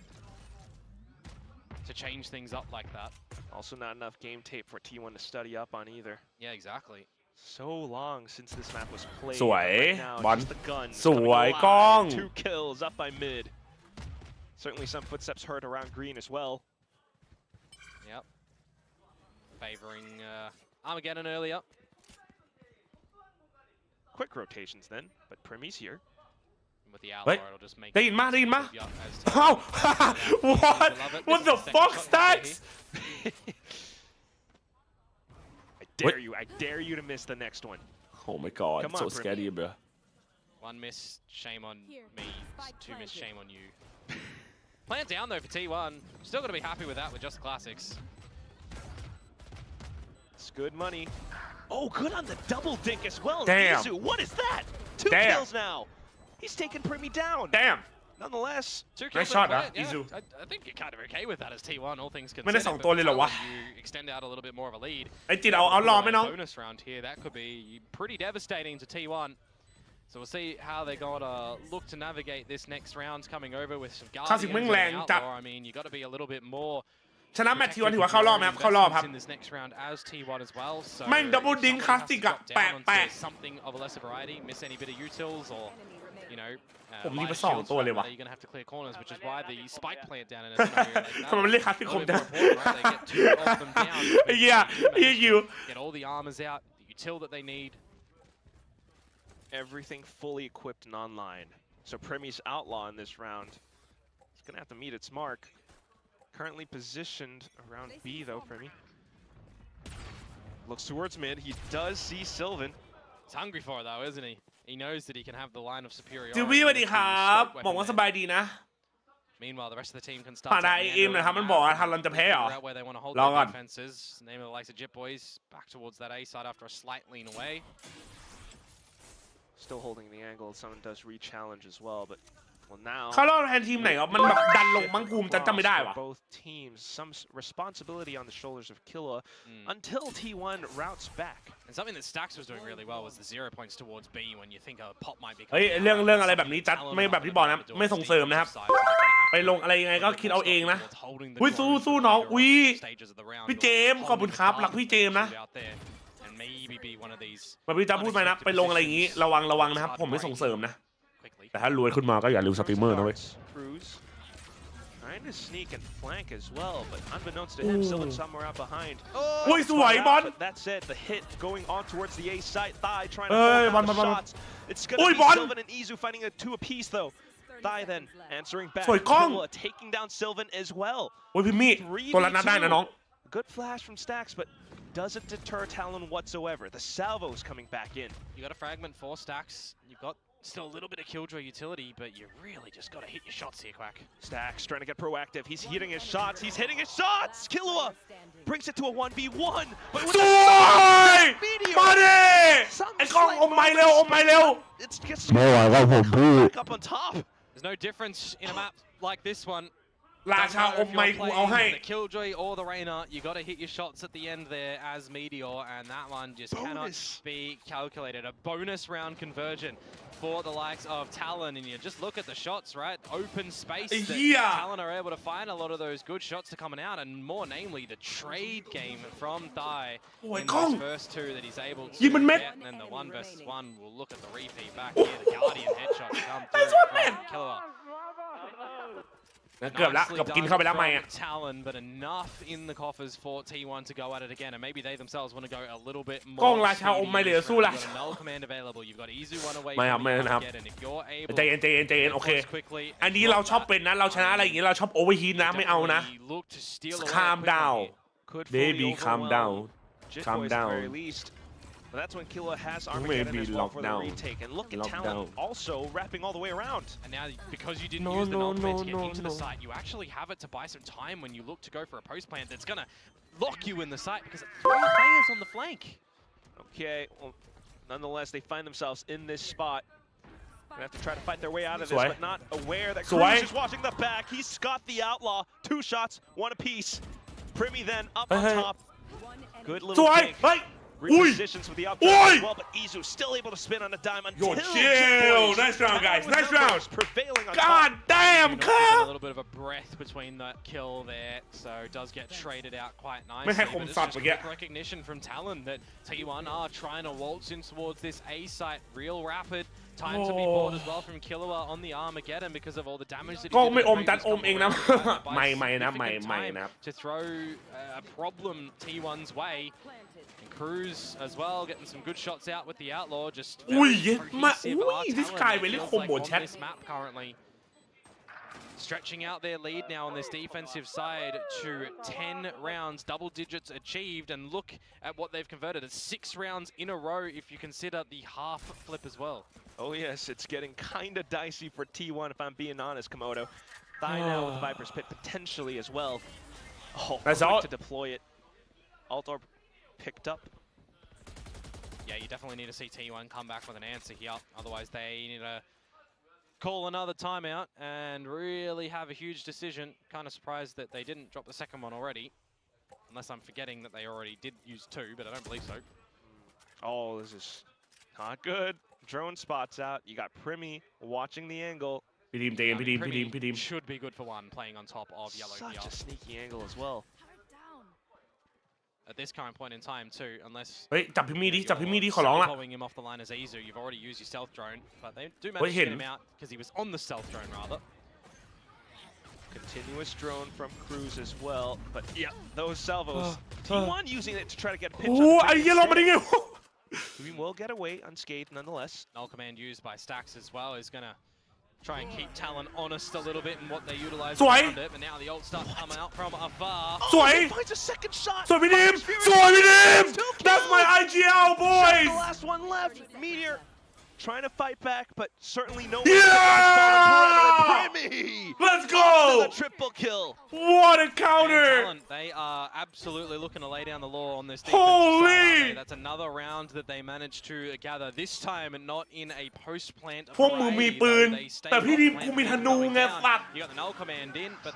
to change things up like that. Also not enough game tape for T1 to study up on either. Yeah, exactly. So long since this map was played. สวย Right now, บอล just the guns สวย coming กล้อง alive. 2 kills up by mid. Certainly some footsteps heard around green as well. Yep. Favoring Armageddon earlier. Quick rotations then, but Primy's here. With the outlaw, it'll just make ได้ยินมาเอ้า What the fuck Stacks I dare you to miss the next one. Oh my god Come on, so scary bro. 1 miss, shame on me. 2 miss, shame on you. Plant down though for T1. Still gonna be happy with that with just classics. It's good money. Oh, good on the double dink as well. Damn. Izu, what is that? 2 kills now. He's taken Primy down. Damn. Nonetheless, 2 kills. Nice shot, yeah, Izu. I think you're kind of okay with that as T1, all things ไม่ได้ considered. 2 ตัวเลยเหรอวะ You extend out a little bit more of a lead. ไอ้จิตเอารอไหมน้อง Bonus round here, that could be pretty devastating to T1. So we'll see how they gotta look to navigate this next round coming over with some guardians and an outlaw. I mean, you got to be a little bit more ชนะแมตช์ T1 ถือว่าเข้ารอบไหมครับเข้ารอบครับ in this next round as T1 as well. So แม่งดับเบิลดิงคลาสสิกอะแปลก something of a lesser variety, miss any bit of utils or you know ผมมีมา2ตัวเลยว่ะ you're gonna have to clear corners, which is why the spike plant down in a scenario like that. ทำไมมันเรียกคลาสสิกคมจัง They get 2 of them down. ไอ้เหี้ยอยู่ Get all the armors out, the util that they need. everything fully equipped and online. So Primy's outlaw in this round. It's gonna have to meet its mark. Currently positioned around B though, Primy. Looks towards mid. He does see Sylvan. He's hungry for it though, isn't he? He knows that he can have the line of superiority. จิวบี้สวัสดีครับบอกว่าสบายดีนะ Meanwhile, the rest of the team can ผ่าน start ไอเอ็มหน่อยครับมันบอกว่าทันรันจะแพ้เหรอ where they want to hold รอ their ก่อน defenses. Name of the likes of Jip Boys back towards that A side after a slight lean away. Still holding the angle. Someone does re-challenge as well, but well now. เขาเล่าแทนทีมไหนครับมันแบบดันลงมั้งภูมิจำไม่ได้ว่ะ Both teams, some responsibility on the shoulders of Killua until T1 routes back. And something that Stax was doing really well was the 0 points towards B when you think a pop might be. เฮ้ยเรื่องอะไรแบบนี้จัดไม่แบบที่บอกนะไม่ส่งเสริมนะครับไปลงอะไรยังไงก็คิดเอาเองนะอุ้ยสู้น้องอุ้ยพี่เจมขอบคุณครับรักพี่เจมนะแบบพี่จะพูดไปนะไปลงอะไรอย่างงี้ระวังนะครับผมไม่ส่งเสริมนะแต่ถ้ารวยขึ้นมาก็อย่าลืมสตรีมเมอร์นะเว้ย Trying to sneak and flank as well, but unbeknownst to him, Sylvan somewhere out behind. อุ้ยสวยบอล But that's it. The hit going on towards the A site. Thigh trying to hold down the shots. It's gonna be Sylvan and Izu fighting a 2 apiece though. Thigh then answering back. Killua taking down Sylvan as well. โอ้ยพี่มี่ตัวละนัดได้นะน้อง Good flash from Stax, but doesn't deter Talon whatsoever. The salvo's coming back in. You got a fragment for Stax. You've got still a little bit of killjoy utility, but you really just got to hit your shots here, Quack. Stax trying to get proactive. He's hitting his shots. He's hitting his shots. Killua brings it to a 1v1. But with สวยมาดิไอ้กล้องอมไม้เร็ว It's just back up on top. There's no difference in a map like this one. ราชาอมไมกูเอาให้ The Killjoy or the Reyna, you got to hit your shots at the end there as Meteor, and that one just cannot be calculated. A bonus round conversion for the likes of Talon, and you just look at the shots, right? Open space that Talon are able to find a lot of those good shots to coming out, and more namely the trade game from Thai in those first two that he's able to get, and then the 1v1 will look at the repeat back here. The Guardian headshot come through from Killer. เกือบละกับกินเข้าไปแล้วไหมอ่ะ Talon, but enough in the coffers for T1 to go at it again, and maybe they themselves want to go a little bit more. กล้องราชาอมไม่เหลือสู้ละ Null command available. You've got Izu one away. ไม่ครับไม่นะครับ and if you're able ใจเย็นโอเคอันนี้เราชอบเป็นนะเราชนะอะไรอย่างงี้เราชอบโอเวอร์ฮีทนะไม่เอานะ calm down baby calm down calm down But that's when Killa has Armageddon as well for the retake. And look at Talon also wrapping all the way around. And now, because you didn't use the null command to get into the site, you actually have it to buy some time when you look to go for a post plant that's going to lock you in the site because it's 3 players on the flank. Okay, well, nonetheless, they find themselves in this spot. Gonna have to try to fight their way out of this, but not aware that Cruz is watching the back. He's got the Outlaw. 2 shots, 1 apiece. Primi then up on top. Good little kick. Repositions with the outback as well, but Izu still able to spin on a dime until chill. Nice round, guys. Nice round. Prevailing on God damn, Carl. A little bit of a breath between that kill there, so it does get traded out quite nicely. But it's just quick recognition from Talon that T1 are trying to waltz in towards this A site real rapid. Time to be bought as well from Killua on the Armageddon because of all the damage that he did. ไม่อมจัดอมเองนะไม่นะ To throw a problem T1's way. Cruz as well, getting some good shots out with the Outlaw. Just this guy really combo chat. This map currently stretching out their lead now on this defensive side to 10 rounds, double digits achieved, and look at what they've converted. It's 6 rounds in a row if you consider the half flip as well. Oh yes, it's getting kind of dicey for T1 if I'm being honest, Komodo. Thigh now with Viper's Pit potentially as well. Oh, quick to deploy it. Altor picked up. Yeah, you definitely need to see T1 come back with an answer here. Otherwise, they need to call another timeout and really have a huge decision. Kind of surprised that they didn't drop the second one already. Unless I'm forgetting that they already did use 2, but I don't believe so. Oh, this is not good. Drone spots out. You got Primi watching the angle. Primi should be good for 1 playing on top of Yellow here. Such a sneaky angle as well. At this current point in time too, unless จับพี่มีดิขอร้องละ following him off the line as Izu, you've already used your stealth drone, but they do manage to get him out because he was on the stealth drone rather. Continuous drone from Cruz as well, but yeah, those salvos. T1 using it to try to get a pitch. We will get away unscathed nonetheless. Null command used by Stacks as well is gonna try and keep Talon honest a little bit in what they utilize around it, but now the ult stuff coming out from afar. He finds a second shot. That's my IGL, boys. The last one left. Meteor trying to fight back, but certainly no. Let's go. The triple kill. What a counter. They are absolutely looking to lay down the law on this. Holy. That's another round that they managed to gather. This time not in a post plant. พวกมึงมีปืนแต่พี่ทีมกูมีธนูไงสัตว์ You got the null command in, but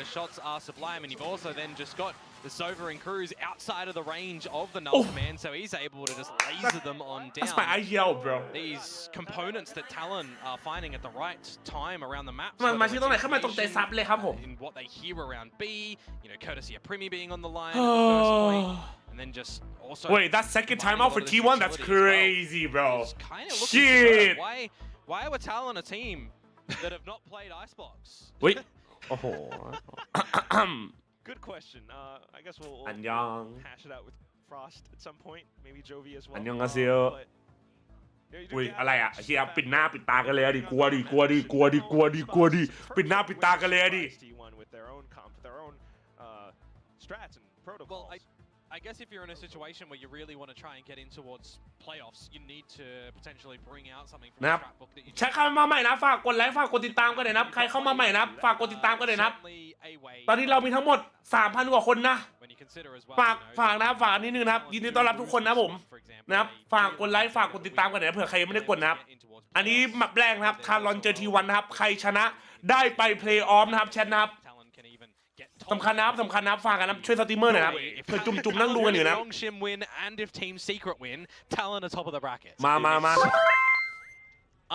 the shots are sublime, and you've also then just got the Sova and Cruz outside of the range of the null command, so he's able to just laser them on down. That's my IGL, bro. These components that Talon are finding at the right time around the map. มาที่ตรงไหนเข้ามาตรงใจซับเลยครับผม In what they hear around B, you know, courtesy of Primi being on the line at the first point, and then just also. Wait, that second timeout for T1, that's crazy, bro. Shit. Why are Talon a team that have not played Icebox? Wait. Good question. I guess we'll hash it out with Frost at some point. Maybe Jovi as well. 안녕하세요. อุ้ยอะไรอ่ะเฮียปิดหน้าปิดตากันเลยดิกลัวดิปิดหน้าปิดตากันเลยดิ Well, I guess if you're in a situation where you really want to try and get in towards playoffs, you need to potentially bring out something from the scrapbook that you. ใช้เข้ามาใหม่นะฝากกดไลค์ฝากกดติดตามกันหน่อยนะใครเข้ามาใหม่นะฝากกดติดตามกันหน่อยนะตอนนี้เรามีทั้งหมด 3,000 กว่าคนนะฝากนะฝากนิดนึงนะครับยินดีต้อนรับทุกคนนะผมนะครับฝากกดไลค์ฝากกดติดตามกันหน่อยนะเผื่อใครยังไม่ได้กดนะครับ อันนี้แมปแรกนะครับทารอนเจอทีวันนะครับใครชนะได้ไปเพลย์ออฟนะครับแชทนะครับสำคัญนะครับสำคัญนะครับฝากกันนะช่วยสตรีมเมอร์หน่อยนะครับเผื่อจุ่มๆนั่งดูกันอยู่นะมา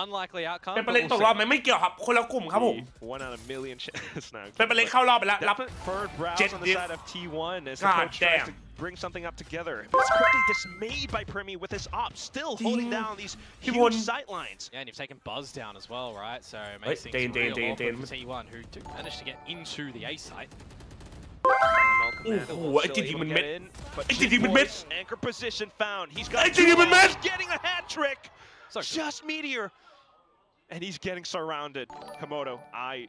Unlikely outcome. เป็นประเด็นตกรอบไหมไม่เกี่ยวครับคนละกลุ่มครับผม 1 out of a million chance now. เป็นประเด็นเข้ารอบไปแล้วรับ Third round on the side of T1 as the God coach tries damn. to bring something up together. But it's quickly dismayed by Premi with his ops still holding down these huge sight lines. Yeah, and you've taken Buzz down as well, right? So it makes things real awkward for T1, who managed to get into the A site. โอ้โหไอ้จีดีมันเม็ดไอ้จีดีมันเม็ด Anchor position found. He's got ไอ้จีดีมันเม็ด getting a hat trick. Just Meteor. And he's getting surrounded. Komodo, I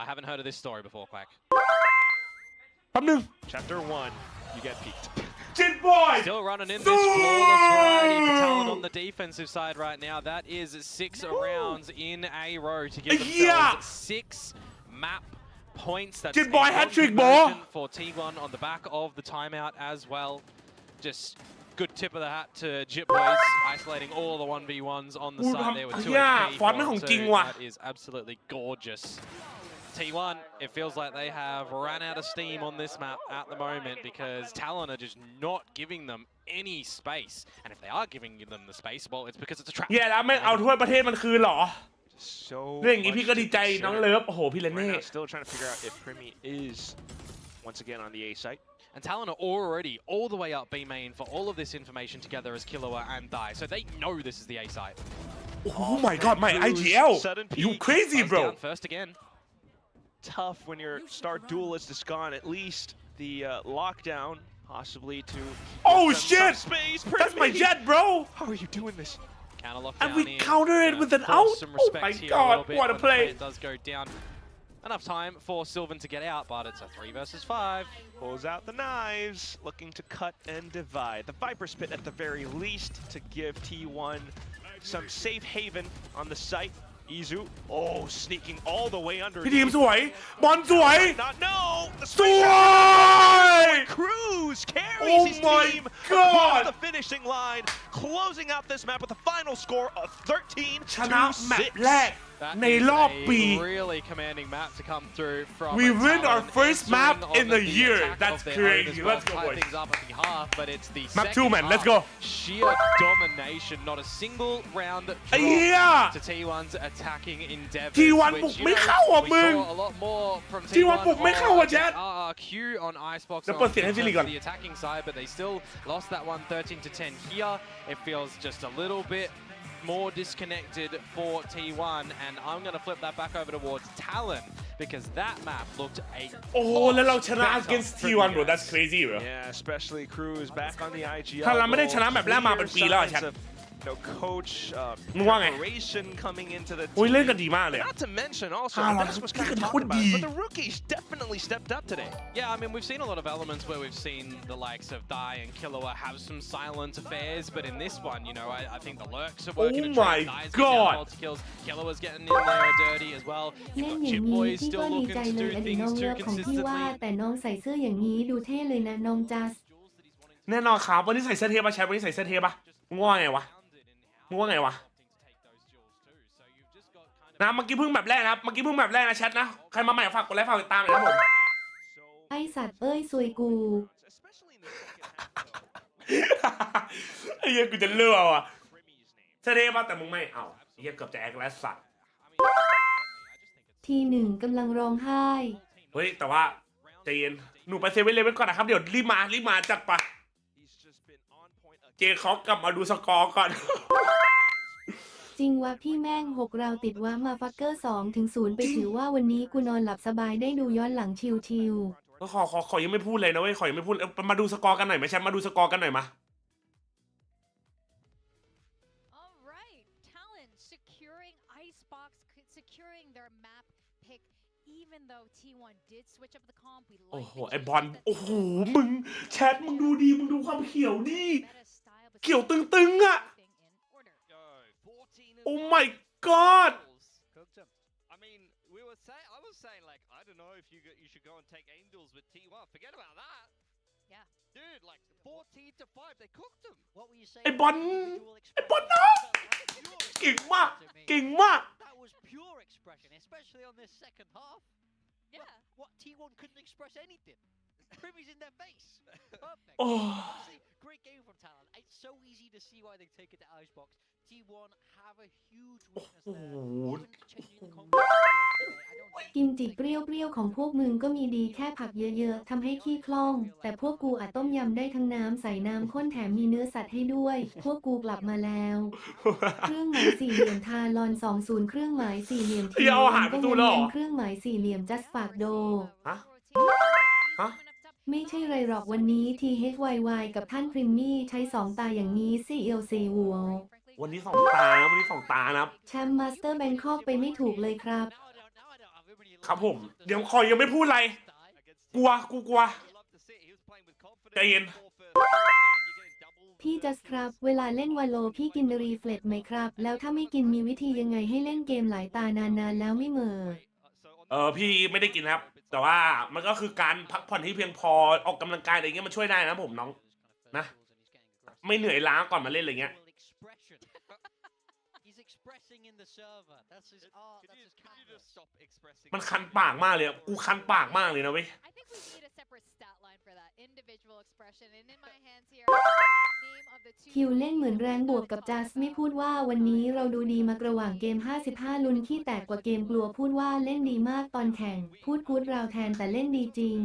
haven't heard of this story before, Quack. แป๊บนึง Chapter 1, you get peeked. Jit boy! Still running in this flawless variety for Talon on the defensive side right now. That is 6 rounds in a row to give themselves 6 map points. That's Jit boy hat-trick, for T1 on the back of the timeout as well. Just good tip of the hat to Jit Boys, isolating all the 1v1s on the side there with 2 HP. That is absolutely gorgeous. T1, it feels like they have ran out of steam on this map at the moment because Talon are just not giving them any space. And if they are giving them the space, well, it's because it's a trap. แล้วไม่เอาถ้วยประเทศมันคืนหรอ So เรื่องอย่างนี้พี่ก็ดีใจน้องเลิฟโอ้โหพี่เลนเน่ Still trying to figure out if Premi is once again on the A site. And Talon are already all the way up B main for all of this information together as Killua and Dai. So they know this is the A site. Oh my god, my IGL! You crazy, bro! First again. Tough when your star duelist is gone. At least the lockdown, possibly to. Oh shit! Space, that's my jet, bro! How are you doing this? And we counter it with an out. Oh my god! What a play! It does go down. Enough time for Sylvan to get out, but it's a 3 versus 5. Pulls out the knives, looking to cut and divide. The Viper Spit at the very least to give T1 some safe haven on the site. Izu, oh, sneaking all the way under. พี่ทีมสวยบอลสวย Not no. The สวย Cruz carries his team across the finishing line, closing out this map with a final score of 13-6. ชนะแมปแรกในรอบปี Really commanding map to come through from. We win our first map in the year. That's crazy. Let's go, boys. Things up at the half, but it's the map 2, man. Let's go. Sheer domination. Not a single round drop to T1's attacking endeavors. T1 บุกไม่เข้าอ่ะมึง We saw a lot more from T1 บุกไม่เข้าอ่ะแชท RRQ on Icebox on the attacking side, but they still lost that one 13-10 here. It feels just a little bit more disconnected for T1, and I'm going to flip that back over towards Talon because that map looked aแล้วเราชนะ against T1 bro that's crazy bro yeah especially Cruz back on the IGL ถ้าเราไม่ได้ชนะแบบแรกมาเป็นปีแล้วแชท No coach preparation coming into the team. เล่นกันดีมากเลย Not to mention also this was kind of talked about, but the rookies definitely stepped up today. Yeah, I mean we've seen a lot of elements where we've seen the likes of Dai and Killua have some silent affairs, but in this one, you know, I think the lurks are working. Oh my god! Kills. Killua's getting in there dirty as well. You've got Chip Boys still looking to do things too consistently. แต่น้องใส่เสื้ออย่างนี้ดูเท่เลยนะน้องจัส แน่นอนครับวันนี้ใส่เสื้อเทปะแชทวันนี้ใส่เสื้อเทปะมึงว่าไงวะนะเมื่อกี้เพิ่งแบบแรกนะครับเมื่อกี้เพิ่งแบบแรกนะแชทนะใครมาใหม่ฝากกดไลค์ฝากติดตามหน่อยครับผมไอสัตว์เอ้ยซวยกูไอ้เหี้ยกูจะเลือกอ่ะเสื้อเทปะแต่มึงไม่เอาไอ้เหี้ยเกือบจะแอคและสัตว์ทีหนึ่งกำลังร้องไห้เฮ้ยแต่ว่าใจเย็นหนูไปเซเว่นเลเว่นก่อนนะครับเดี๋ยวรีบมาจัดปะเจเขากลับมาดูสกอร์ก่อนจริงวะพี่แม่ง6เราติดวะมาฟักเกอร์2-0ไปถือว่าวันนี้กูนอนหลับสบายได้ดูย้อนหลังชิวๆก็ขอยังไม่พูดเลยนะเว้ยขอยังไม่พูดมาดูสกอร์กันหน่อยไหมแชมป์มาดูสกอร์กันหน่อยมา Alright, Talon securing Icebox, securing their map pick, even though T1 did switch up the comp. We โอ้โหไอบอลโอ้โหมึงแชทมึงดูดีมึงดูความเขียวดิเขียวตึงๆอ่ะOh my god! I mean, I was saying like I don't know if you should go and take angels with T1. Forget about that. Dude, like 14-5, they cooked them. What were you saying? ไอ้บอลนะเก่งมากเก่งมาก That was pure expression, especially on this second half. Yeah. What T1 couldn't express anything. Primmy's in their face. Perfect. Oh. Honestly, great game from Talon. It's so easy to see why they take it to Icebox. T1 have a huge weakness there. Even changing the composition. กิมจิเปรี้ยวๆของพวกมึงก็มีดีแค่ผักเยอะๆทำให้ขี้คล่องแต่พวกกูอาจต้มยำได้ทั้งน้ำใส่น้ำข้นแถมมีเนื้อสัตว์ให้ด้วยพวกกูกลับมาแล้วเครื่องหมายสี่เหลี่ยมทาลอน20เครื่องหมายสี่เหลี่ยมทีก็เน้นเครื่องหมายสี่เหลี่ยมจัสฝากโดไม่ใช่ไรหรอกวันนี้ THYY กับท่านพริมมี่ใช้2ตาอย่างนี้ CLC วัววันนี้2 ตานะวันนี้2 ตานะแชมป์มาสเตอร์แบงคอกไปไม่ถูกเลยครับครับผมเดี๋ยวคอยยังไม่พูดอะไรกลัวใจเย็นพี่จัสครับเวลาเล่นวาโลพี่กินรีเฟล็กไหมครับแล้วถ้าไม่กินมีวิธียังไงให้เล่นเกมหลายตานานๆแล้วไม่เหม่อพี่ไม่ได้กินครับแต่ว่ามันก็คือการพักผ่อนที่เพียงพอออกกำลังกายอะไรเงี้ยมันช่วยได้นะผมน้องนะไม่เหนื่อยล้าก่อนมาเล่นอะไรเงี้ยมันคันปากมากเลยกูคันปากมากเลยนะเว้ยคิวเล่นเหมือนแรงบวกกับจัสไม่พูดว่าวันนี้เราดูดีมากระหว่างเกม55ลุ้นขี้แตกกว่าเกมกลัวพูดว่าเล่นดีมากตอนแข่งพูดกู๊ดราวแทนแต่เล่นดีจริง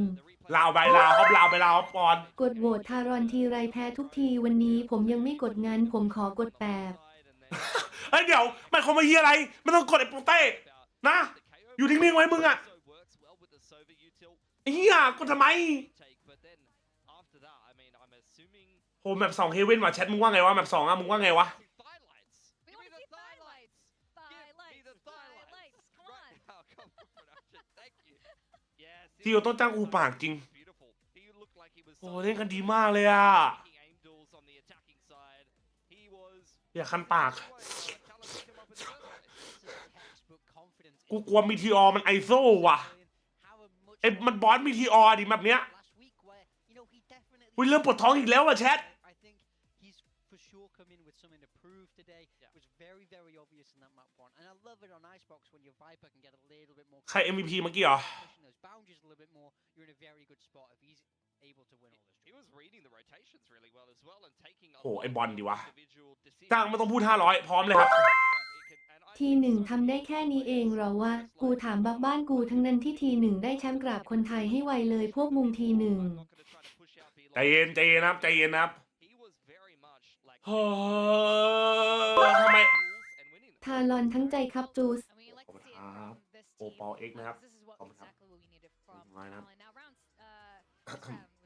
ลาวไปลาวครับลาวไปลาวปอนกดโหวตทารอนทีไรแพ้ทุกทีวันนี้ผมยังไม่กดงั้นผมขอกดแปบเฮ้ยเดี๋ยวมันคงมาเฮียอะไรไม่ต้องกดไอ้โปเต้นะอยู่นิ่งๆไว้มึงอะเฮียกดทำไมโหแมป2เฮเว่นว่ะแชทมึงว่าไงวะแมป2อะมึงว่าไงวะที่เราต้องจ้างอูปากจริงโอ้เล่นกันดีมากเลยอะอย่าคันปากกูกลัวมีทีออมันไอโซว่ะมันบอสมีทีออดิแบบเนี้ยเริ่มปวดท้องอีกแล้วว่ะแชทใคร MVP เมื่อกี้เหรอโอ้ไอบอลดีวะจ้างไม่ต้องพูด500พร้อมเลยครับทีหนึ่งทำได้แค่นี้เองเหรอวะกูถามบักบ้านกูทั้งนั้นที่ทีหนึ่งได้แชมป์กราบคนไทยให้ไวเลยพวกมุงทีหนึ่งใจเย็นนะครับใจเย็นนะครับทำไมทารอนทั้งใจครับจูสโอปอเอ็กนะครับขอบคุณครับ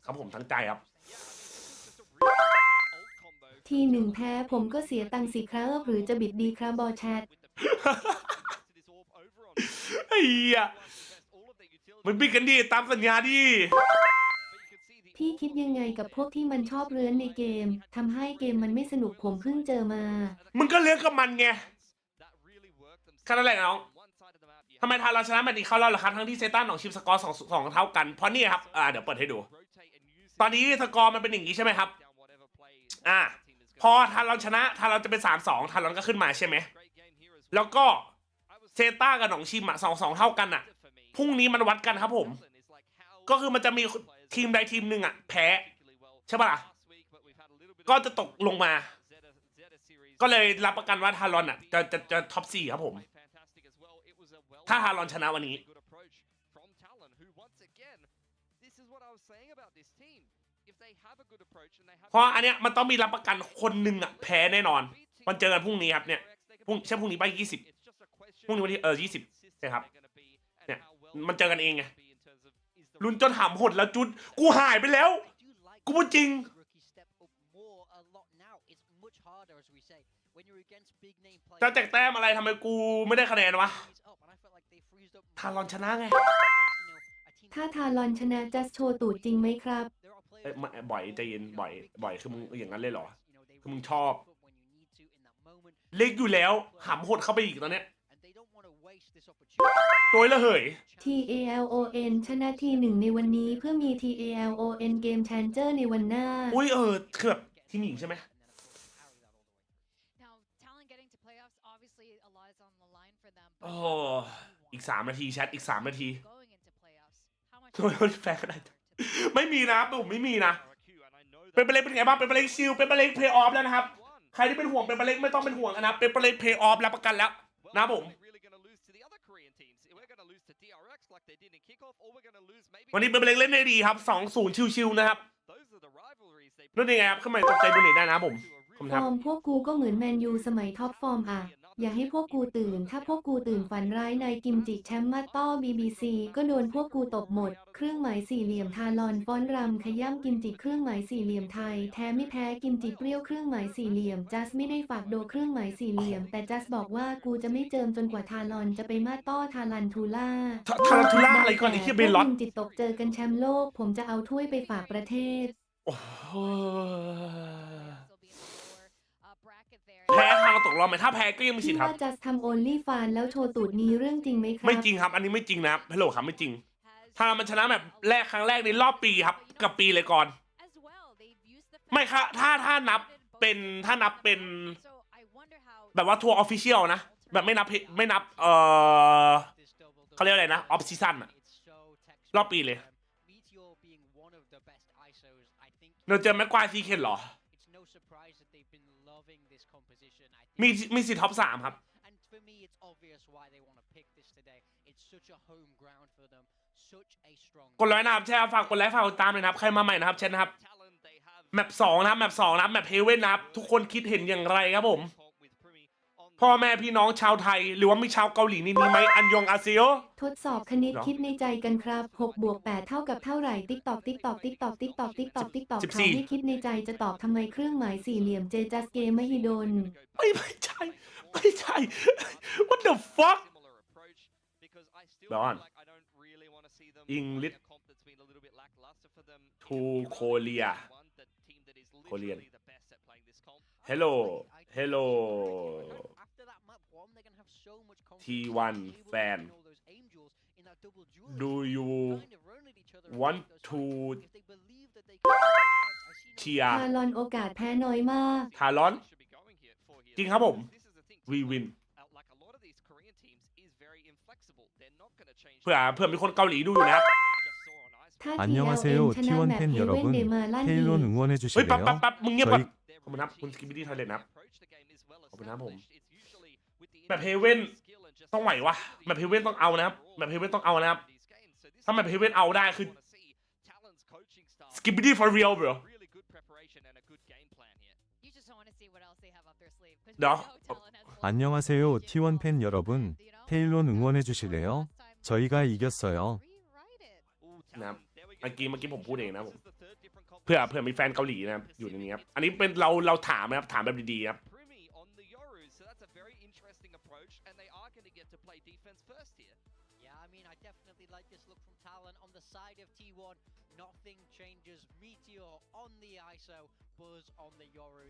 ครับผมทั้งใจครับทีหนึ่งแพ้ผมก็เสียตังค์สิครับหรือจะบิดดีครับบอแชทไอ้เหี้ยมันบิดกันดีตามสัญญาดิพี่คิดยังไงกับพวกที่มันชอบเลื้อนในเกมทำให้เกมมันไม่สนุกผมเพิ่งเจอมามึงก็เลื้อนกับมันไงแค่นั้นแหละน้องทำไมทาเราชนะแมตช์นี้เข้ารอบล่ะครับทั้งที่เซต้าหนองชิมสกอร์2เท่ากันเพราะนี่ครับเดี๋ยวเปิดให้ดูตอนนี้สกอร์มันเป็นอย่างนี้ใช่ไหมครับพอทารอนชนะทารอนจะเป็น3-2ทารอนก็ขึ้นมาใช่ไหมแล้วก็เซต้ากับหนองชิม2-2เท่ากันพรุ่งนี้มันวัดกันครับผมก็คือมันจะมีทีมใดทีมหนึ่งแพ้ใช่ป่ะก็จะตกลงมาก็เลยรับประกันว่าทารอนจะท็อป4ครับผมถ้าทารอนชนะวันนี้เพราะอันเนี้ยมันต้องมีรับประกันคนหนึ่งแพ้แน่นอนมันเจอกันพรุ่งนี้ครับเนี่ยพรุ่งนี้ไป20พรุ่งนี้วันที่20ใช่ครับเนี่ยมันเจอกันเองไงลุ้นจนหำหดแล้วจุดกูหายไปแล้วกูพูดจริงจะแจกแต้มอะไรทำไมกูไม่ได้คะแนนวะทารอนชนะไงถ้าทารอนชนะจะโชว์ตูดจริงไหมครับบ่อยใจเย็นบ่อยคือมึงอย่างนั้นเลยเหรอคือมึงชอบเล็กอยู่แล้วหำหดเข้าไปอีกตอนเนี้ย ตัวละเหย TALON ชนะทีหนึ่งในวันนี้เพื่อมี TALON เกมแชนเจอร์ในวันหน้า อุ้ยคือแบบทีมหญิงใช่ไหม Now, Talon getting to playoffs, obviously a lot is on the line for them. โอ้อีก3 นาทีแชทอีก3 นาที Going into playoffs, how much โอ้ยแฟนก็ได้ไม่มีนะผมไม่มีนะเป็นเล็กเป็นไงบ้างเป็นเล็กชิลเป็นเล็กเพลย์ออฟแล้วนะครับใครที่เป็นห่วงเป็นเล็กไม่ต้องเป็นห่วงนะเป็นเล็กเพลย์ออฟแล้วประกันแล้วนะผมวันนี้เป็นเล็กเล่นได้ดีครับ 2-0 ชิวๆนะครับนั่นยังไงครับขึ้นมาตกใจดูหน่อยได้นะผมฟอร์มพวกกูก็เหมือนแมนยูสมัยท็อปฟอร์มอ่ะอย่าให้พวกกูตื่นถ้าพวกกูตื่นฝันร้ายนายกิมจิแชมป์มาต้อ BBC ก็โดนพวกกูตบหมดเครื่องหมายสี่เหลี่ยมทารอนฟ้อนรำขย้ำกิมจิเครื่องหมายสี่เหลี่ยมไทยแท้ไม่แพ้กิมจิเปรี้ยวเครื่องหมายสี่เหลี่ยมจัสไม่ได้ฝากโดเครื่องหมายสี่เหลี่ยมแต่จัสบอกว่ากูจะไม่เจิมจนกว่าทารอนจะไปมาต้อทารันทูล่าอะไรก่อนไอ้ที่เบลล็อตกิมจิตตกเจอกันแชมป์โลกผมจะเอาถ้วยไปฝากประเทศแพ้ทางตกรอบไหมถ้าแพ้ก็ยังมีสิทธิ์ครับว่าจัสทำโอลี่ฟานแล้วโชว์ตูดนี้เรื่องจริงไหมครับไม่จริงครับอันนี้ไม่จริงนะครับฮัลโหลครับไม่จริงถ้ามันชนะแบบแรกครั้งแรกในรอบปีครับกับปีเลยก่อนไม่ครับถ้านับเป็นแบบว่าทัวร์ออฟฟิเชียลนะแบบไม่นับเขาเรียกอะไรนะออฟซีซั่นอะรอบปีเลยเราเจอแม็กควายซีเคนเหรอมีสิทธิ์ท็อป3ครับกดไลค์นะครับแชร์ฝากกดไลค์ฝากติดตามเลยนะครับใครมาใหม่นะครับแชร์นะครับแมป2นะครับแมป2นะครับแมปเฮเว่นนะครับทุกคนคิดเห็นอย่างไรครับผมพ่อแม่พี่น้องชาวไทยหรือว่ามีชาวเกาหลีนี่มีไหมอันยองอาเซียทดสอบคณิตคิดในใจกันครับ6 บวก 8เท่ากับเท่าไหร่ติ๊กตอกให้คิดในใจจะตอบทำไมเครื่องหมายสี่เหลี่ยมเจจัสเกมไม่ฮิดนไม่ใช่ what the fuck ร้อน English to Korea Korean Hello T1 fan do you want to cheer ทารอนโอกาสแพ้น้อยมากทารอนจริงครับผม we win เพื่อมีคนเกาหลีดูอยู่นะครับ안녕하세요 T1 팬 여러분 테일론 응원해 주실래요?มึงเงียบก่อนขอบคุณครับคุณสกิปปี้ไทยเลนนะครับขอบคุณครับผมแบบเฮเว่นต้องไหววะแบบเฮเว่นต้องเอานะครับแบบเฮเว่นต้องเอานะครับถ้าแบบเฮเว่นเอาได้คือสกิปปี้ for real bro เดี๋ยว 안녕하세요 T1 팬 여러분 테일론 응원해 주실래요? 저희가 이겼어요. นะครับเมื่อกี้ผมพูดเองนะผมเพื่อมีแฟนเกาหลีนะครับอยู่ในนี้ครับอันนี้เป็นเราถามนะครับถามแบบดีๆครับ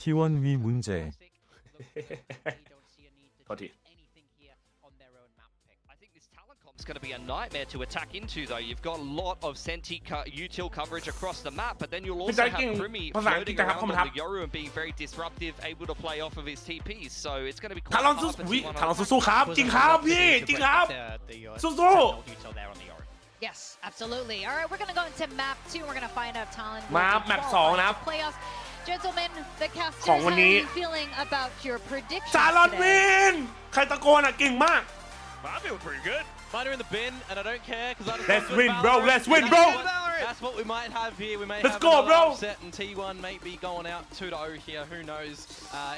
T1 위 문제. โทษที It's going to be a nightmare to attack into, though. You've got a lot of Senti util coverage across the map, but then you'll also have Primi floating around on the Yoru and being very disruptive, able to play off of his TPs. So it's going to be quite hard for T1. ทารอนสู้ๆครับจริงครับพี่จริงครับสู้ๆ Yes, absolutely. All right, we're going to go into map 2. We're going to find out Talon. มาแมป2นะครับ Playoffs. Gentlemen, the casters, how are you feeling about your predictions ทารอนวินใครตะโกนอ่ะเก่งมาก I feel pretty good. Mine are in the bin, and I don't care because I just Let's win, bro. Let's win, bro. That's what we might have here. We may Let's have go, another bro. upset, and T1 may be going out 2-0 here. Who knows?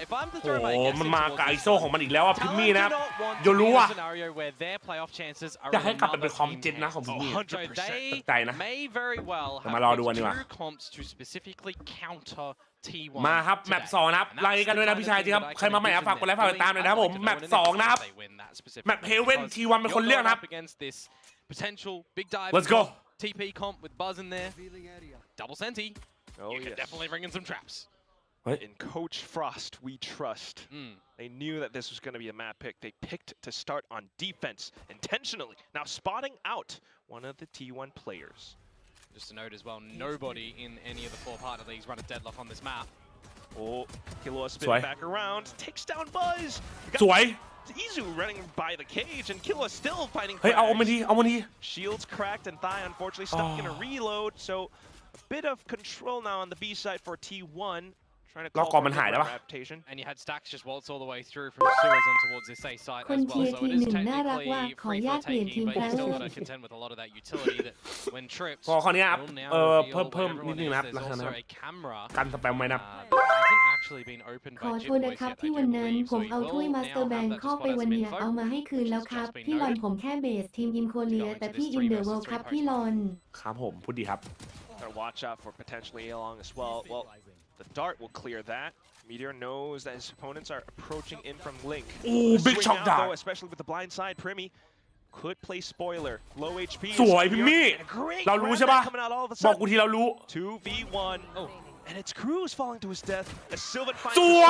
If I'm to throw my guess มันมากับไอโซของมันอีกแล้วอ่ะพิมมี่นะครับ want โย to รู้ be in อ่ะ a scenario where their playoff chances are จะให้กลับไป another เป็นคอม team เจ็ดนะของพิมมี่ So they ใจนะ may very well มารอ have ดูกันดีกว่า two comps to specifically counter T1 มาครับแมป2นะครับไล่กันด้วยนะพี่ชายจริงครับใครมาใหม่ฝากกดไลค์ฝากติดตามหน่อยนะครับผมแมป2นะครับแมปเฮเว่น T1 เป็นคนเลือกนะครับ Potential big dive. Let's go. TP comp with Buzz in there. Double Senti. Oh, you can definitely bring in some traps. In Coach Frost, we trust. They knew that this was going to be a map pick. They picked to start on defense intentionally. Now spotting out one of the T1 players. Just a note as well, nobody in any of the 4 partner leagues run a deadlock on this map. Oh, Killua spinning back around, takes down Buzz. สวย Izu running by the cage, and Killua still fighting. เฮ้ยเอามันทีเอามันที Shields cracked, and Thai unfortunately stuck in a reload. So a bit of control now on the B side for T1. Trying to call for reputation. And you had Stacks just waltz all the way through from sewers on towards this A side as well. So it is technically free for taking, but you still got to contend with a lot of that utility that when tripped. ข้อนี้ครับ will now เพิ่ม reveal นิดนึง where นะครับ everyone รา is. คา There's นะ also a camera กันสแปมไว้นะ that hasn't actually been opened ขอ by โท Jit ษนะ Boys ครับ yet. ที่ I วัน do นั้น believe. ผม So เอา you ถ้วย will มาสเตอ now ร์แบง have ค์ that เข้า spot ไป as วัน an เนี้ย info. เอามาให้คืนแล้วครับ Just been พี่ลอน noted. ผมแค่เบสทีมอินโคเลียแต่พี่อินเดอะเวิลด์ครับพี่ลอน ครับผมพูดดีครับ Gotta watch out for potentially along as well. Well, the dart will clear that. Meteor knows that his opponents are approaching in from Link. Ooh, big Swing shock out, dart. though, especially with the blind side. Primi could play spoiler. Low HP. สวยพิมมี่ Great เรารู้ grab ใช่ปะ back coming out all of a บอกกู sudden. ทีเรารู้ 2v1. Oh. And it's Cruz falling to his death. As Sylvan finds ส the ว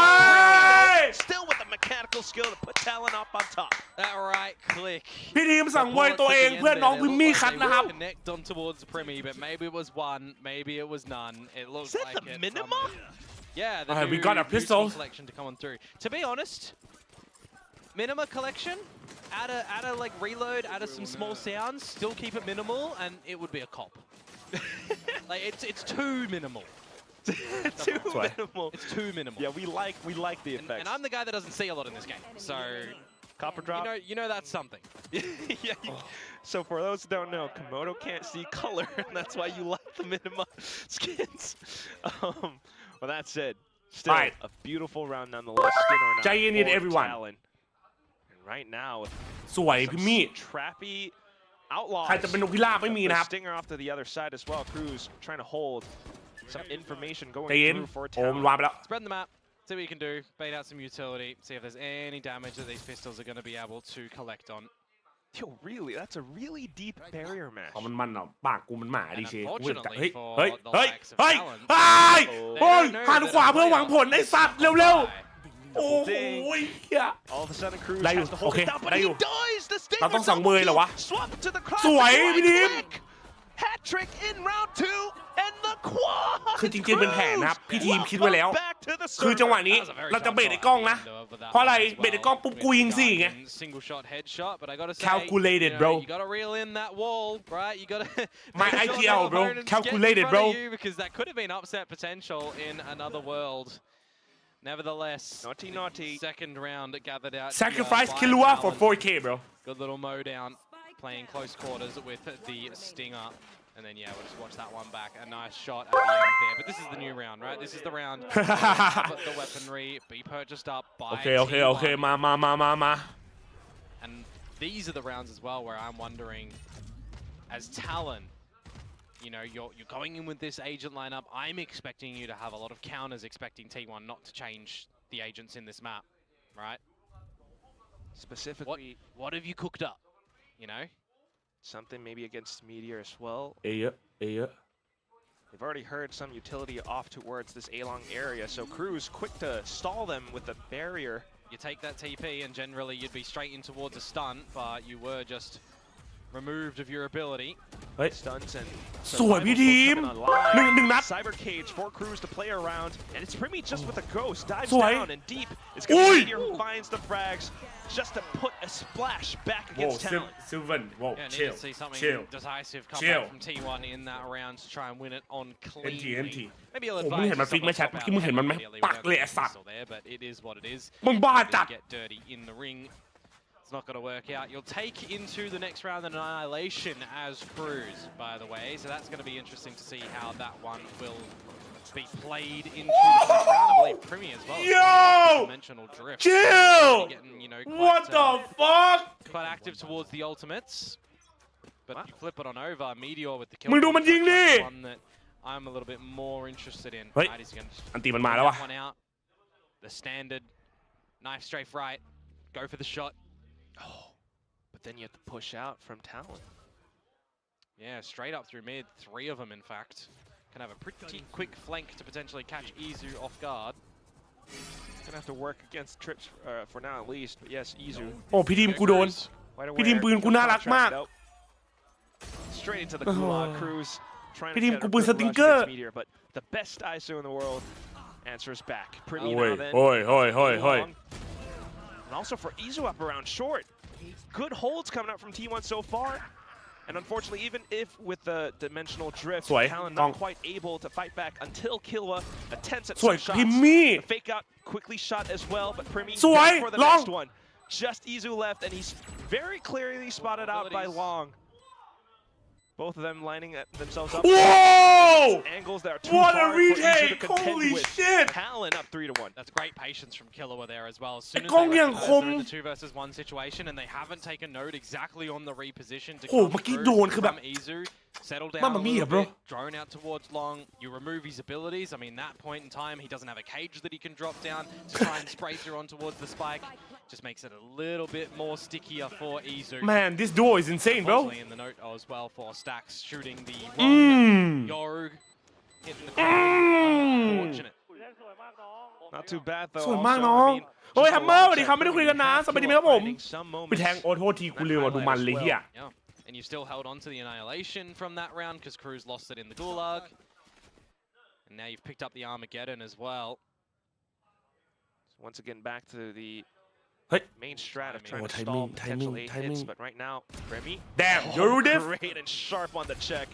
ย shot. Still with the mechanical skill to put Talon up on top. That right click. พี่ทีมสั่งไว้ตัวเองเพื่อนน้องพิมมี่คัดนะครับ Connect on towards Primi, but maybe it was one, maybe it was none. It looks Is that like the it minima? Yeah, the Alright, we new got our new pistols. team collection to come on through. To be honest, minima collection, add a like reload, add some small sounds, still keep it minimal, and it would be a cop. Like it's too minimal. Too minimal. It's too minimal. Yeah, we like the effects. And I'm the guy that doesn't see a lot in this game, so copper drop. You know that's something. Yeah. So for those who don't know, Komodo can't see color, and that's why you like the minima skins. Well, that said, still Alright. a beautiful round nonetheless. Skin or not. ใจเย็นๆ for everyone. Talon. And right now, สวยพิมมี่ trappy outlaws. ใครจะเป็นนกพิราบไม่มีนะครับ Stinger off to the other side as well. Cruz trying to hold some information going ใจเย็น through for โอ้มัน Talon. วางไปแล้ว Spread the map. See what you can do. Bait out some utility. See if there's any damage that these pistols are going to be able to collect on. Yo, really, that's a really deep barrier match. เพราะมันเนาะปากกูมันหมาดิเช And เฮ้ย unfortunately เฮ้ย for เฮ้ย the เฮ้ย likes of เฮ้ย Talon, เฮ้ย they โอ้ย don't know หัน that ขวา a เพื่อหวัง playoff ผลไอ้สัตว์ will เร็ว die. ๆ โอ้ยเหี้ย All of a sudden, Cruz ได้อยู่ has to โอ hold เค it down, but ได้ he อยู่ does. The เรา Stinger ต้องสังเวยเหรอวะ swap to the cross. สวย Right พี่ทีม click. Hat trick in round 2 and the quad. คือจริงๆเป็นแผนนะครับพี่ทีมคิดไว้แล้ว Back to the คือจังหวะ server. นี้เราจะเบรกไอ้กล้องนะ เพราะอะไรเบรกไอ้กล้องปุ๊บกูยิงสี่ไง Single shot headshot, but I gotta say, Calculated, you know, bro. You gotta reel in that wall, right? You gotta. My make sure ITL, no bro. opponents get in Calculated, front of bro. you, because that could have been upset potential in another world. Nevertheless, Naughty. second round gathered out. Sacrifice here by Killua for Talon. 4K bro Good little mow down, playing close quarters with the Stinger. And then, yeah, we'll just watch that one back. A nice shot at the end there. But this is the new round, right? This is the round. The weaponry be purchased up by โอเค T1. มา And these are the rounds as well where I'm wondering, as Talon, you know, you're going in with this agent lineup. I'm expecting you to have a lot of counters, expecting T1 not to change the agents in this map, right? Specifically, what have you cooked up, you know? something maybe against Meteor as well. เอเยอะ They've already heard some utility off towards this A-long area, so Cruz quick to stall them with the barrier. You take that TP and generally you'd be straight in towards a stun, but you were just removed of your ability. เฮ้ย Stuns and สวยพี่ทีม หนึ่งนัด Cyber Cage for Cruz to play around, and it's Primi just with a ghost, dives สวย down and deep. It's gonna be Oi! Meteor who finds the frags just to put a splash back โว้ against Talon. ซิลเวนโว้ Yeah, need chill to see something chill decisive come Chill. back from T1 in that round to try and win it on cleanly. NT Maybe you'll โอ้มึง advise เห็นมันฟิกไหม yourself แชท to เมื่อ pop กี้มึง out เห็นมันไหม immediately ปัก without เลย the ไอ้สัตว์ pistol there, but it is what it is. มึงบ้า Did จัด get dirty in the ring. It's not going to work out. You'll take into the next round an annihilation as Cruz, by the way. So that's going to be interesting to see how that one will be played into the next round. I believe Primi as well. Yo! Dimensional drift. Chill! Getting, you know, What the fuck quite active towards the ultimates. But you flip it on over. Meteor with the kill. มึงดูมันยิงดิ One that I'm a little bit more interested in. เฮ้ย Right, he's gonna just อันตีมันมาแล้ววะ that one out. The standard knife strafe right. Go for the shot. Oh, but then you have to push out from Talon. Yeah, straight up through mid. 3 of them, in fact. Can have a pretty quick flank to potentially catch Izu off guard. gonna have to work against trips for now at least. But yes, Izu. โอ้พี่ทีมกูโดนพี่ทีมปืนกูน่ารักมาก Straight into the gulag. Cruz trying to พี่ทีม get กู a ปืน good สติง rush เกอร์ against Meteor, but the best ISO in the world answers back. Pretty โอ้ย now then. โอ้ยโอ้ยโอ้ยโอ้ย And also for Izu up around short. Good holds coming out from T1 so far. And unfortunately, even if with the dimensional drift, Talon not quite able to fight back until Killua attempts at some shots. The fake out quickly shot as well, but Primi ready for the next one. Just Izu left, and he's very clearly spotted out by Long. Both of them lining themselves up. Whoa! Angles that are too What a hard for Izu to retake! contend Holy with. shit! Talon up 3-1. That's great patience from Killua there as well. As soon as Gong they yang recognize they're in khom. the 2 versus 1 situation and they haven't taken note exactly on the reposition to โอ้ come เมื่อกี้ through โดนคือแบบ from Izu, settle down Mamma a mia, little bro. bit, drone out towards Long. You remove his abilities. I mean, that point in time, he doesn't have a cage that he can drop down to try and spray through on towards the spike. Just makes it a little bit more stickier for Izu. Man, this duo is insane, bro. Unfortunately, in the note as well for Stacks shooting the wrong Yoru hitting the corner. Unfortunate. Not too bad though. สวยมากน้องโอ้ยฮัมเมอร์สวัสดีครับไม่ได้คุยกันนะสวัสดีไหมครับผมไปแทงโอ้โทษทีกูลืมว่าดูมันเลยเฮีย And you still held on to the annihilation from that round because Cruz lost it in the Gulag. And now you've picked up the Armageddon as well. So once again, back to the main strat of trying to timing, stall potential timing, 8 hits, timing. but right now, Remy. Damn, Yorudiv. Great and sharp on the check.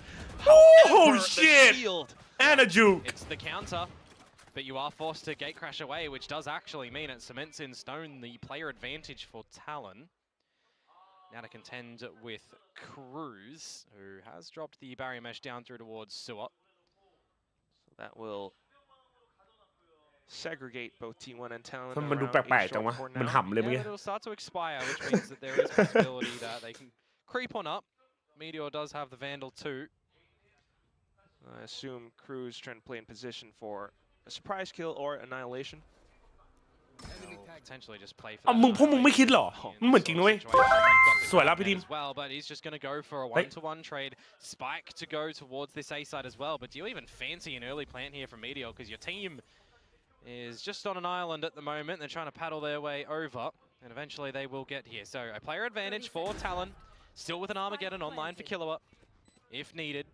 Oh shit! Shield. And a juke. It's the counter, but you are forced to gate crash away, which does actually mean it cements in stone the player advantage for Talon. Now to contend with Cruz, who has dropped the barrier mesh down through towards Sewer. So that will segregate both T1 and Talon. มันดูแปลกๆจังวะมันห่ำเลยเมื่อ Yeah, กี้ but it'll start to expire, which means that there is a possibility that they can creep on up. Meteor does have the Vandal too. I assume Cruz trying to play in position for a surprise kill or annihilation. Potentially just play for มึงพวกมึงไม่คิดหรอมันเหมือนจริงนะเว้ยสวยแล้วพี่ทีม as well, but he's just going to go for a 1-to-1 trade. Spike to go towards this A side as well, but do you even fancy an early plant here from Meteor? Because your team is just on an island at the moment. They're trying to paddle their way over, and eventually they will get here. So a player advantage for Talon, still with an Armageddon online for Killua, if needed.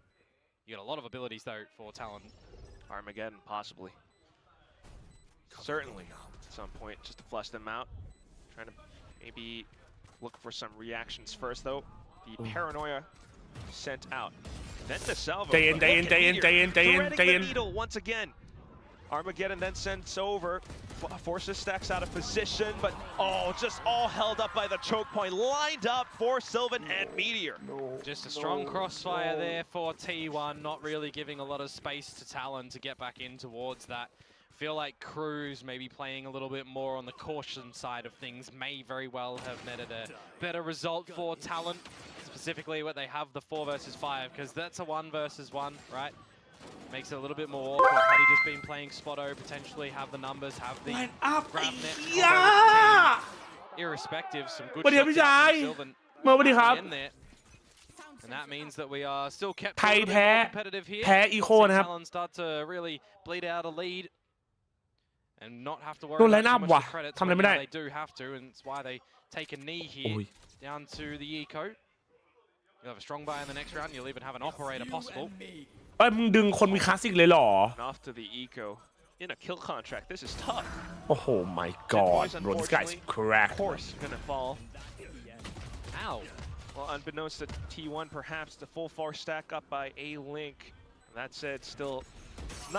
You got a lot of abilities though for Talon. Armageddon, possibly. Certainly, at some point, just to flush them out. Trying to maybe look for some reactions first, though. The paranoia sent out. Then the salvo. Threading the needle once again. Armageddon then sends over, forces Stacks out of position, but just all held up by the choke point, lined up for Sylvan and Meteor. Just a strong crossfire there for T1, not really giving a lot of space to Talon to get back in towards that. Feel like Cruz maybe playing a little bit more on the caution side of things may very well have netted a better result for Talon, specifically when they have the 4 versus 5, because that's a 1 versus 1, right? Makes it a little bit more awkward. Had he just been playing Spotto, potentially have the numbers, have the grab net, irrespective, some good shots from Sylvan in there. And that means that we are still kept a little bit more competitive here. Talon start to really bleed out a lead and not have to worry about too much credits when they do have to, and it's why they take a knee here down to the eco. You'll have a strong buy in the next round. You'll even have an operator possible. มึงดึงคนมีคลาสสิกเลยหรอ Off to the eco in a kill contract. This is tough. Oh my god, bro, this guy's cracked. Of course, gonna fall. Ow. Well, unbeknownst to T1, perhaps the full 4 stack up by A-Link. That said, still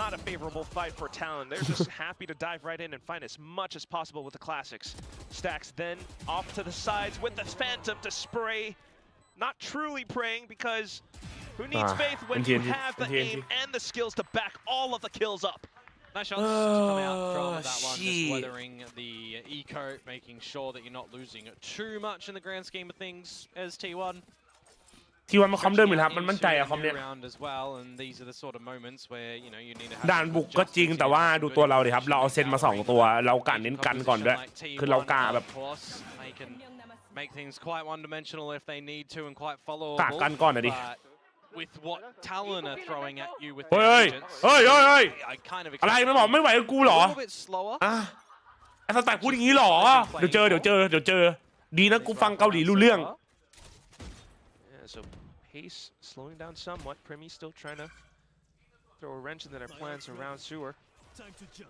not a favorable fight for Talon. They're just happy to dive right in and find as much as possible with the classics. Stacks then off to the sides with the Phantom to spray. Not truly praying, because who needs faith when you have the aim and the skills to back all of the kills up? Nice shots to come out from that one, just weathering the eco, making sure that you're not losing too much in the grand scheme of things as T1. T1 มันคอมเดิมอยู่ครับมันมั่นใจอะคอมเนี่ย as well, and these are the sort of moments where you know you need to have ด่านบุกก็จริงแต่ว่าดูตัวเราดิครับเราเอาเซนมา2ตัวเรากะเน้นกันก่อนด้วยคือเรากะแบบ make things quite one-dimensional if they need to and quite กะกันก่อนนะดิ with what Talon are throwing at you with เฮ้ย I kind of อะไรไม่บอกไม่ไหวกับกูเหรอ a little bit slower ไอ้สแต็กพูดอย่างนี้หรอเดี๋ยวเจอดีนะกูฟังเกาหลีรู้เรื่อง So pace slowing down somewhat. Primi still trying to throw a wrench into their plans around sewer.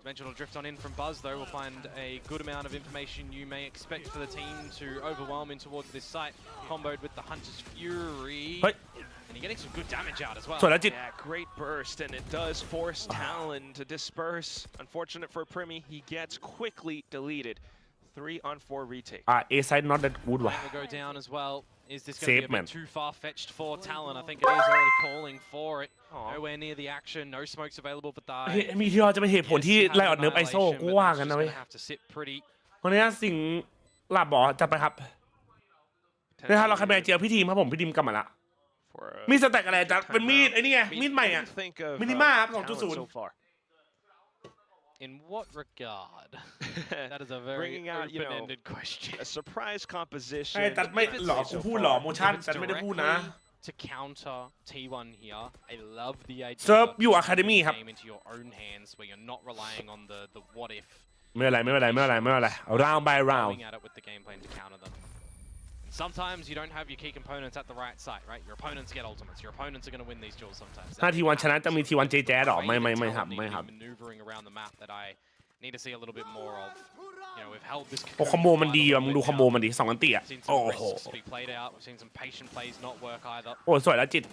Dimensional drift on in from Buzz, though, will find a good amount of information you may expect for the team to overwhelm in towards this site. Comboed with the Hunter's Fury. And you're getting some good damage out as well. Yeah, great burst, and it does force Talon to disperse. Unfortunate for Primi, he gets quickly deleted. 3-on-4 retake. A side not that good ว่ะ Will go down as well. Is this going to be a bit too far-fetched for Talon? I think it is already calling for it. Nowhere near the action. No smokes available for Dai. มีที่เราจะเป็นเหตุผลที่ไล่ออดเนิร์ฟไอโซ่กูว่ากันนะเว้ยวันนี้สิ่งหลับบอกจัดไปครับนะครับเราใครไปเจอพี่ทีมครับผมพี่ทีมกลับมาละมีสแต็กอะไรจัดเป็นมีดไอ้นี่ไงมีดใหม่อ่ะมินิมาครับ 2.0 In what regard? That is a very open-ended question. A surprise composition. จัดไม่หล่อกูพูดหล่อโมชั่นจัดไม่ได้พูดนะ To counter T1 here, I love the idea. เซิร์ฟอยู่อะคาเดมี่ครับ into your own hands where you're not relying on the what if. ไม่เป็นไรround by round. At it with the game plan to counter them. Sometimes you don't have your key components at the right site, right? Your opponents get ultimates. Your opponents are going to win these duels sometimes. ถ้าทีวันชนะจะมีทีวัน JJaz หรอไม่ครับ Maneuvering around the map that I need to see a little bit more of. You know, we've held this. โอ้คอมโบมันดีอ่ะมึงดูคอมโบมันดี2 อันตีอ่ะโอ้โห Be played out. We've seen some patient plays not work either. โอ้สวยแล้วจิต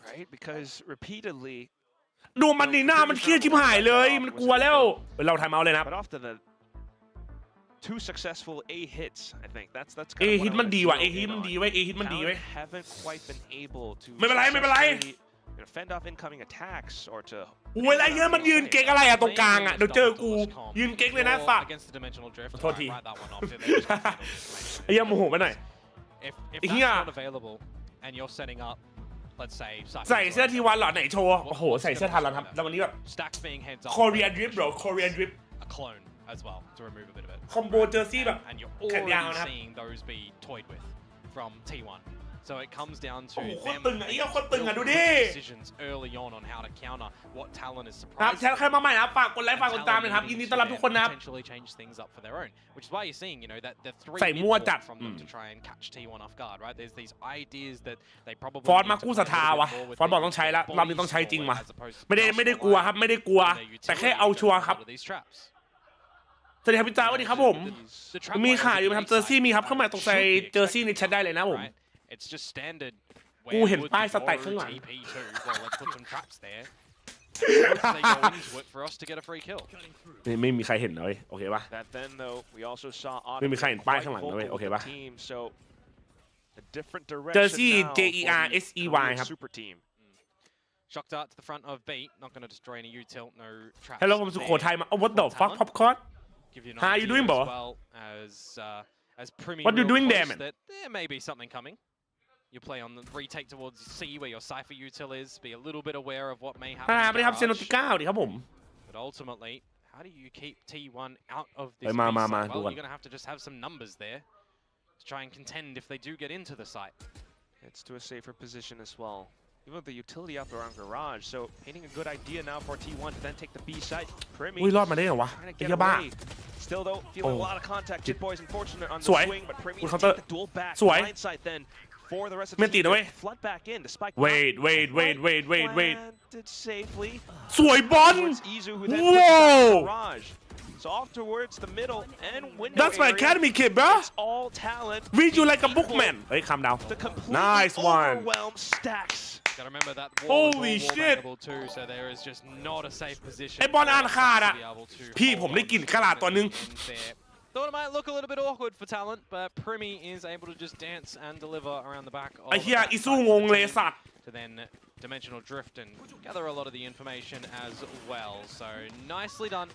Right, because repeatedly. ดูมันนี่หน้ามันเครียดชิบหายเลยมันกลัวแล้วเราไทม์เอาเลยนะ But often the two successful A hits, I think that's A hit มันดีว่ะ A hit มันดีเว้ย A hit มันดีเว้ย haven't quite been able to ไม่เป็นไร fend off incoming attacks or to เวลาเยอะมันยืนเก๊กอะไรอะตรงกลางอะเดี๋ยวเจอกูยืนเก๊กเลยนะสัตว์โทษทีไอ้เหี้ยโมโหไปหน่อย If that's not available and you're setting up, let's say ใส่เสื้อทีวันหรอไหนโชว์โอ้โหใส่เสื้อทันแล้วครับแล้ววันนี้แบบ stacks being heads up. Korean drip bro Korean drip A clone as well to remove a bit of it. คอมโบเจอร์ซี่แบบ And you're แขนยาวนะครับ already seeing those be toyed with from T1. So it comes down to โอ้โหโคตร them ตึงอะไอ้เหี้ยโคตรตึงอะดูดิ decisions early on how to counter what Talon is ครับ surprised. แชร์ใครมาใหม่นะครับฝากกดไลค์ฝากกดติดตามนะครับยินดีต้อนรับทุกคนนะครับ Potentially change things up for their own, which is why you're seeing, you know, that the three ใส่มั่วจัด from them to try and catch T1 off guard, right? There's these ideas that they probably ฟอนต์มากู้ศรัทธาวะฟอนต์บอกต้องใช้ละรอบนี้ต้องใช้จริงว่ะไม่ได้กลัวครับไม่ได้กลัวแต่แค่เอาชัวร์ครับสวัสดีครับพี่จ้าสวัสดีครับผมมีขายอยู่ไหมครับเจอร์ซี่มีครับเข้ามาตรงใส่เจอร์ซี่ในแชทได้เลยนะผม It's just standard. กูเห็นป้ายสแต็กข้างหลัง ไม่มีใครเห็นเลยโอเคปะไม่มีใครเห็นป้ายข้างหลังเลยโอเคปะเจอร์ซี่ JERSEY ครับ Shock dart to the front of B, not going to destroy any util, no traps. ฮัลโหลผมสุโขทัยมา what the fuck popcorn how are you doing bro as Primi what you doing there man that there may be something coming. You play on the retake towards C where your Cypher util is. Be a little bit aware of what may happen. ไม่ได้ครับเซโนติก้าดิครับผม But ultimately, how do you keep T1 out of this? มา well, you're going to have to just have some numbers there to try and contend if they do get into the site. It's to a safer position as well. Even with the utility up around garage, so painting a good idea now for T1 to then take the B site. Primi อุ้ยรอดมาได้เหรอวะ trying to ไอ้ get เหี้ยบ้า away. Still though, feeling a lot of contact. Jit Boy's unfortunate on the swing, but Primi คุณ take the duel back. Blind side then for the rest of the team. Flood back in. The spike. wait Planted safely. สวยบอล Izu, who then puts back the garage. So off towards the middle and window That's my area. academy kid, bro. It's all talent. Read you like a bookman. Hey, calm down. Nice one. Overwhelm stacks. Gotta remember that Holy shit. Too, so there is just not a safe position. ไอ้บอลอ่านขาดอ่ะพี่ผมได้กลิ่นกระดาษตัวนึง Thought it might look a little bit awkward for Talent, but Primi is able to just dance and deliver around the back of ไอ้เหี้ยอิซูงงเลยสัตว์ to then dimensional drift and gather a lot of the information as well. So nicely done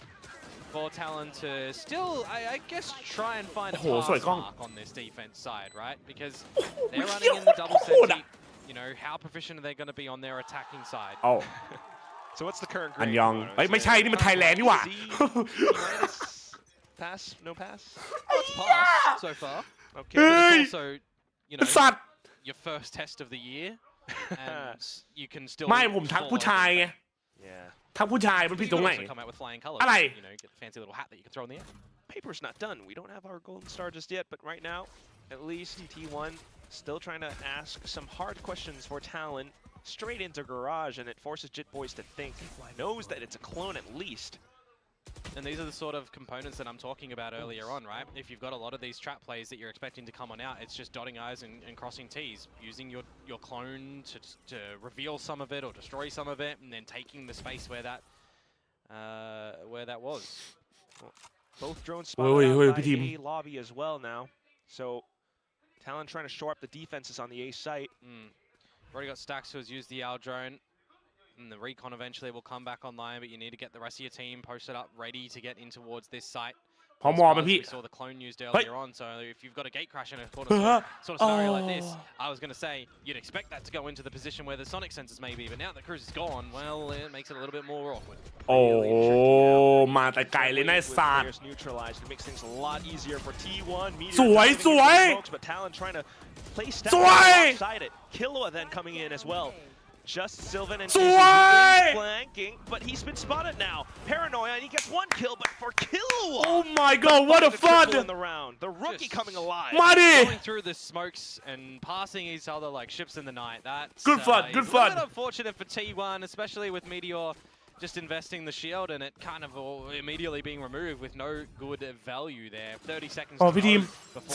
for Talon to still, I guess, try and find a pass mark on this defense side, right? Because they're running in the double sentry. You know, how proficient are they going to be on their attacking side? Oh. So what's the current grade? อันยองเฮ้ยไม่ใช่นี่มันไทยแลนด์นี่หว่า Pass? No pass? Oh, it's passed so far. Okay. But it's also, you know, your first test of the year, and you can still. ไม่ผมทักผู้ชายไง ทักผู้ชายมันผิดตรงไหน อะไร You know, get the fancy little hat that you can throw in the air. Paper's not done. We don't have our golden star just yet, but right now, at least T1 still trying to ask some hard questions for Talon straight into Garage, and it forces Jit Boys to think. Knows that it's a clone at least. And these are the sort of components that I'm talking about earlier on, right? If you've got a lot of these trap plays that you're expecting to come on out, it's just dotting I's and crossing T's, using your clone to reveal some of it or destroy some of it, and then taking the space where that was. Well, both drones spotted out by A lobby as well now. So Talon trying to shore up the defenses on the A site. Already got Stacks who has used the L drone. And the recon eventually will come back online, but you need to get the rest of your team posted up, ready to get in towards this site. พอมองไหมพี่ We saw the clone used earlier on, so if you've got a gate crash in a sort of scenario like this, I was going to say you'd expect that to go into the position where the sonic sensors may be, but now that Cruz is gone, well, it makes it a little bit more awkward. โอ้มาแต่ไกลเลยนะไอ้สัตว์ Neutralized to make things a lot easier for T1. สวยสวย But Talon trying to play สวย outside it. Killua then coming in as well. Just Sylvan and สวย flanking, but he's been spotted now. Paranoia, and he gets one kill, but for Killua! Oh my god, what a fun! In the round. The rookie coming alive. มาดิ Going through the smokes and passing each other like ships in the night. That's good fun, good fun. A bit unfortunate for T1, especially with Meteor just investing the shield and it kind of immediately being removed with no good value there. 30 seconds พี่ทีม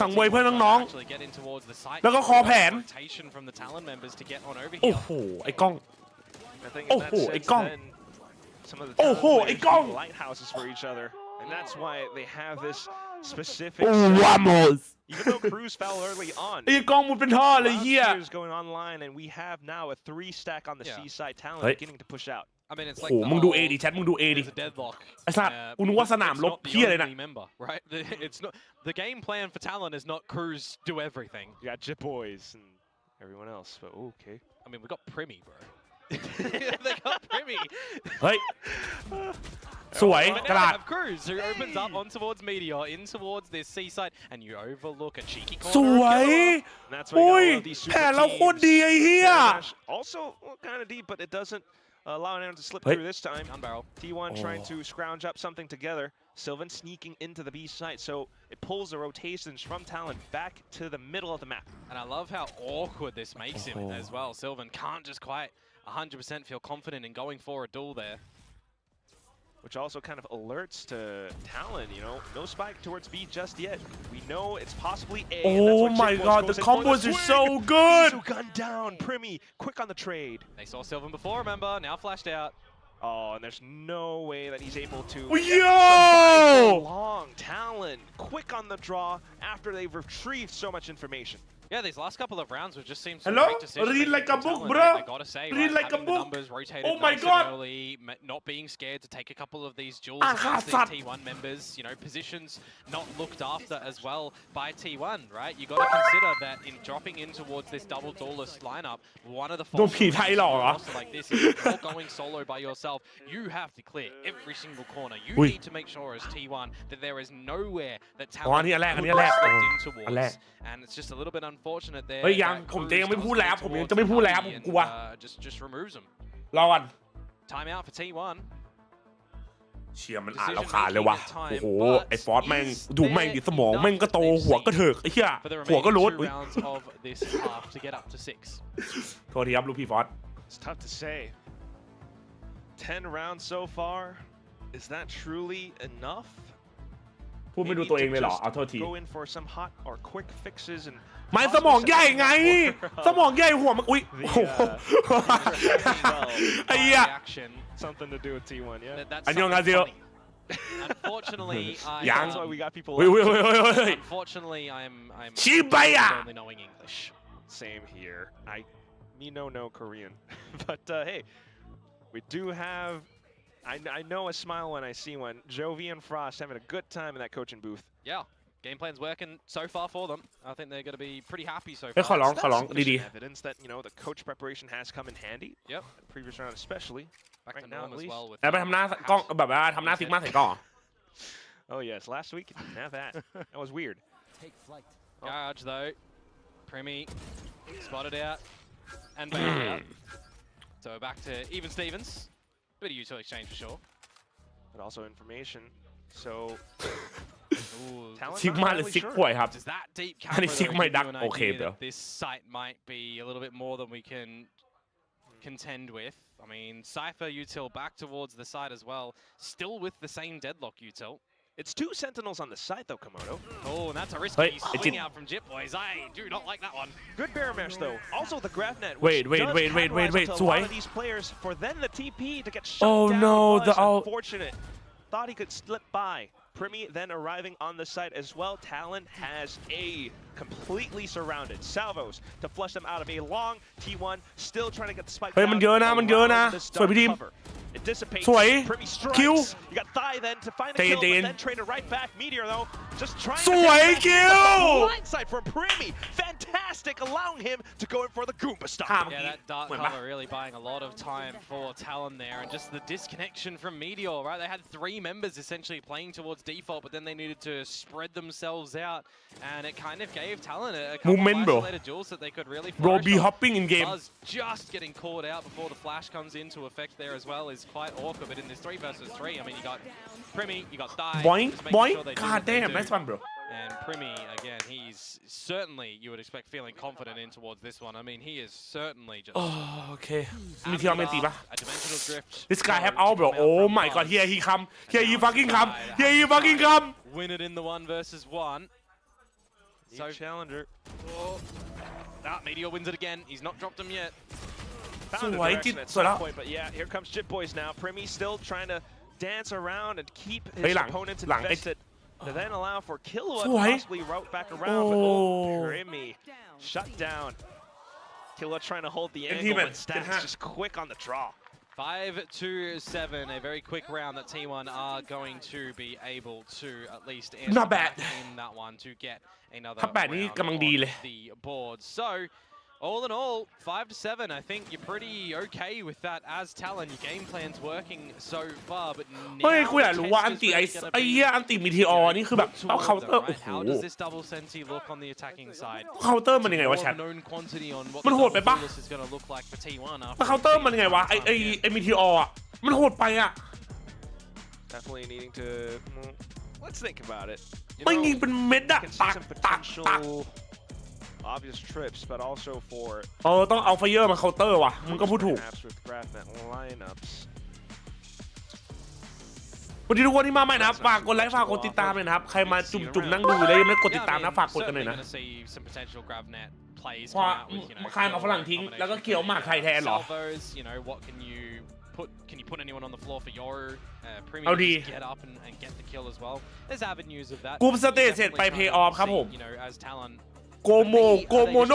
สั่งไว้เพื่อนน้อง actually get in towards the site. ๆแล้วก็คอแผน Rotation from the Talon members to get on over โอ้ here. โหไอ้กล้อง I think Oh, in that oh, sense, it gone. then some of the Oh, Talon oh, players it gone. need lighthouses for each other, and that's why they have this specific. โอ้ vamos Even though Cruz fell early on. ไอ้กล้องมันเป็นท่อเลยเฮีย is going online, and we have now a 3 stack on the C side. Talon beginning to push out. I mean, it's โอ้ like มึงดูเอดิแชทมึงดูเอดิ there's a deadlock. ไอ้สัตว์กูนึกว่าสนามรบ It's not the เฮียเลยนะ only member, right? It's not the game plan for Talon is not Cruz do everything. You got Jit Boys and everyone else, but okay. I mean, we got Primi, bro. They got Primi. เฮ้ย สวย But กระ now ดา you ษ have Cruz who opens up on towards Meteor, in towards this seaside, and you overlook a cheeky corner. สวย And that's โอ้ why ย you got all of these แผ super นเราโคตร teams. ดีไอ้เฮีย Also kind of deep, but it doesn't allow anyone to slip Hey. through this time. Gun barrel. T1 trying to scrounge up something together. Sylvan sneaking into the B site, so it pulls the rotations from Talon back to the middle of the map. And I love how awkward this makes him as well. Sylvan can't just quite 100% feel confident in going for a duel there. Which also kind of alerts to Talon, you know, no spike towards B just yet. We know it's possibly A. And that's Oh what my Jit Boys god, goes the in for combos are swing. so good. Izu gun down, Primi, quick on the trade. They saw Sylvan before, remember, now flashed out. Oh, and there's no way that he's able to Yo! survive for long. Talon, quick on the draw after they've retrieved so much information. Yeah, these last couple of rounds have just seemed some Hello? great decisions. Read like a book, Talon, bro. I gotta say, Read right, like a having the book. numbers rotated Oh my nice God. and early, not being scared to take a couple of these duels Ah, against sat. these T1 members, you know, positions not looked after as well by T1, right? You gotta consider that in dropping in towards this double duelist lineup, one of the โดนผีไทยหลอกเหรอ like this is if you're going solo by yourself, you have to clear every single corner. You Ui. need to make sure as T1 that there is nowhere that อ๋ออัน Talon นี้อันแรกอัน could นี้อันแรก slip in อันแรก towards. And it's just a little bit unfortunate there. เฮ้ยยัง that ผม Cruz จะยังไม่ does พูดแล้ว get ผมยัง towards จะไม่พูดแล้ว the ผม and, กลัว just removes them. รอก่อน Timeout for T1. เชียมันอ่านเราขาดเลยว่ะโอ้โหไอ้ฟอสแม่งดูแม่งดิสมองแม่งก็โตหัวก็เถิกไอ้เหี้ย For the หัวก็ remaining โลด two rounds of this half to get up to 6. โทษทีครับลูกพี่ฟอส It's tough to say. 10 rounds so far. Is that truly enough? พูดไม่ดูตัวเองเลยเหรอเอาโทษที Go in for some hot or quick fixes and ไม่สมองใหญ่ไง สมองใหญ่หัวมันอุ้ยโอ้โหไอ้เหี้ย Reaction. something to do with T1, yeah. That's อันยอง something อาเซียว funny. Unfortunately, That's why we got people เฮ้ย like เฮ้ยเฮ้ยเฮ้ย Unfortunately, I'm ชิบะยะ only knowing English. Same here. Me no Korean. But hey, we do have, I know a smile when I see one. Jovi and Frost having a good time in that coaching booth. Yeah, game plan's working so far for them. I think they're going to be pretty happy so เฮ้ย far. ขอร้องขอร้อง Sufficient ดี evidence that, you know, the coach preparation has come in handy. Yep. Previous round especially. Back Right to now, norm at as least. well with ๆแล้วไปทำหน้ากล้องแบบว่าทำหน้าซิกมาใส่กล้องเหรอ Oh yes, last week you didn't have that. That was weird. Garage though. Premi spotted out and bailed out. So we're back to even Stevens. Bit of utility exchange for sure. But also information. So ซิกมาหรือซิกป่วยครับ Does that deep อันนี้ camera ซิก though ไม่ give ดัก you an โอเค idea เบล that this site might be a little bit more than we can contend with? I mean, Cypher util back towards the side as well, still with the same deadlock util. It's 2 sentinels on the side though, Komodo. Oh, and that's a risky swing out from Jit Boys. I do not like that one. Good bear mesh though. Also the grab net. Wait. A lot of these players for then the TP to get shut down. No, was unfortunate. Thought he could slip by. Primi then arriving on the site as well. Talon has a completely surrounded salvos to flush them out of a long T1. Still trying to get the spike. เฮ้ยมันเยอะนะสวยพี่ทีม It dissipates. สวย Primi คิว strikes. You got Thigh then to find the kill, but then traded right back. Meteor though, just trying ส to วย get คิว blindside from Primi. Fantastic, allowing him to go in for the Goomba stop. Yeah, that dark cover really buying a lot of time for Talon there, and just the disconnection from Meteor, right? They had 3 members essentially playing towards default, but then they needed to spread themselves out, and it kind of gave Talon a couple of isolated duels that they could really Bro, flourish be on. hopping in game. Buzz just getting caught out before the flash comes into effect there as well is quite awkward, but in this 3 versus 3, I mean, you got Primi, you got Thigh. Boink. God damn, nice one, bro. And Primi, again, he's certainly, you would expect, feeling confident in towards this one. I mean, he is certainly just...โอเคมีที่เอาเมนตีปะ a dimensional drift. This guy have out bro oh my god here he come here he fucking come here he fucking come Win it in the 1 versus 1. So challenger. Meteor wins it again. He's not dropped him yet. Found a direction at some point, but yeah, here comes Jit Boys now. Primi still trying to dance around and keep his opponents invested. To then allow for Killua to possibly route back around, but Primi shut down. Killua trying to hold the angle, but Stacks just quick on the draw. 5-7, a very quick round that T1 are going to be able to at least Not bad. in that one to get another ถ้า8นี่กำลังดีเลย the board. So, all in all, 5-7, I think you're pretty okay with that as Talon. Your game plan's working so far, but now เฮ้ยกูอยากรู้ว่าอันติไอ้เหี้ยอันติมีทีออนี่คือแบบเอาเคาน์เตอร์โอ้โห How does this double senti look on the attacking side? เคาน์เตอร์มันยังไงวะแชท มันโหดไปปะ มันเคาน์เตอร์มันยังไงวะไอ้มีทีออ่ะมันโหดไปอ่ะ Definitely needing to let's think about it. ไม่ยิงเป็นเม็ดอะตัก Obvious trips, but also for ต้องเอาไฟเยอร์มาเคาน์เตอร์ว่ะมึงก็พูดถูก with grab net lineups. วันนี้ทุกคนที่มาใหม่นะครับฝากกดไลค์ฝากกดติดตามเลยนะครับใครมาจุ่มนั่งดูแล้วยังไม่กดติดตามนะฝากกดกันหน่อยนะเพราะคานเอาฝรั่งทิ้งแล้วก็เกี่ยวหมากไทยแทนเหรอ Can you put anyone on the floor for your Primi to get up and get the kill as well? There's avenues of that. กลุ่มสเตจเสร็จไปเพย์ออฟครับผม as Talon โกโมโน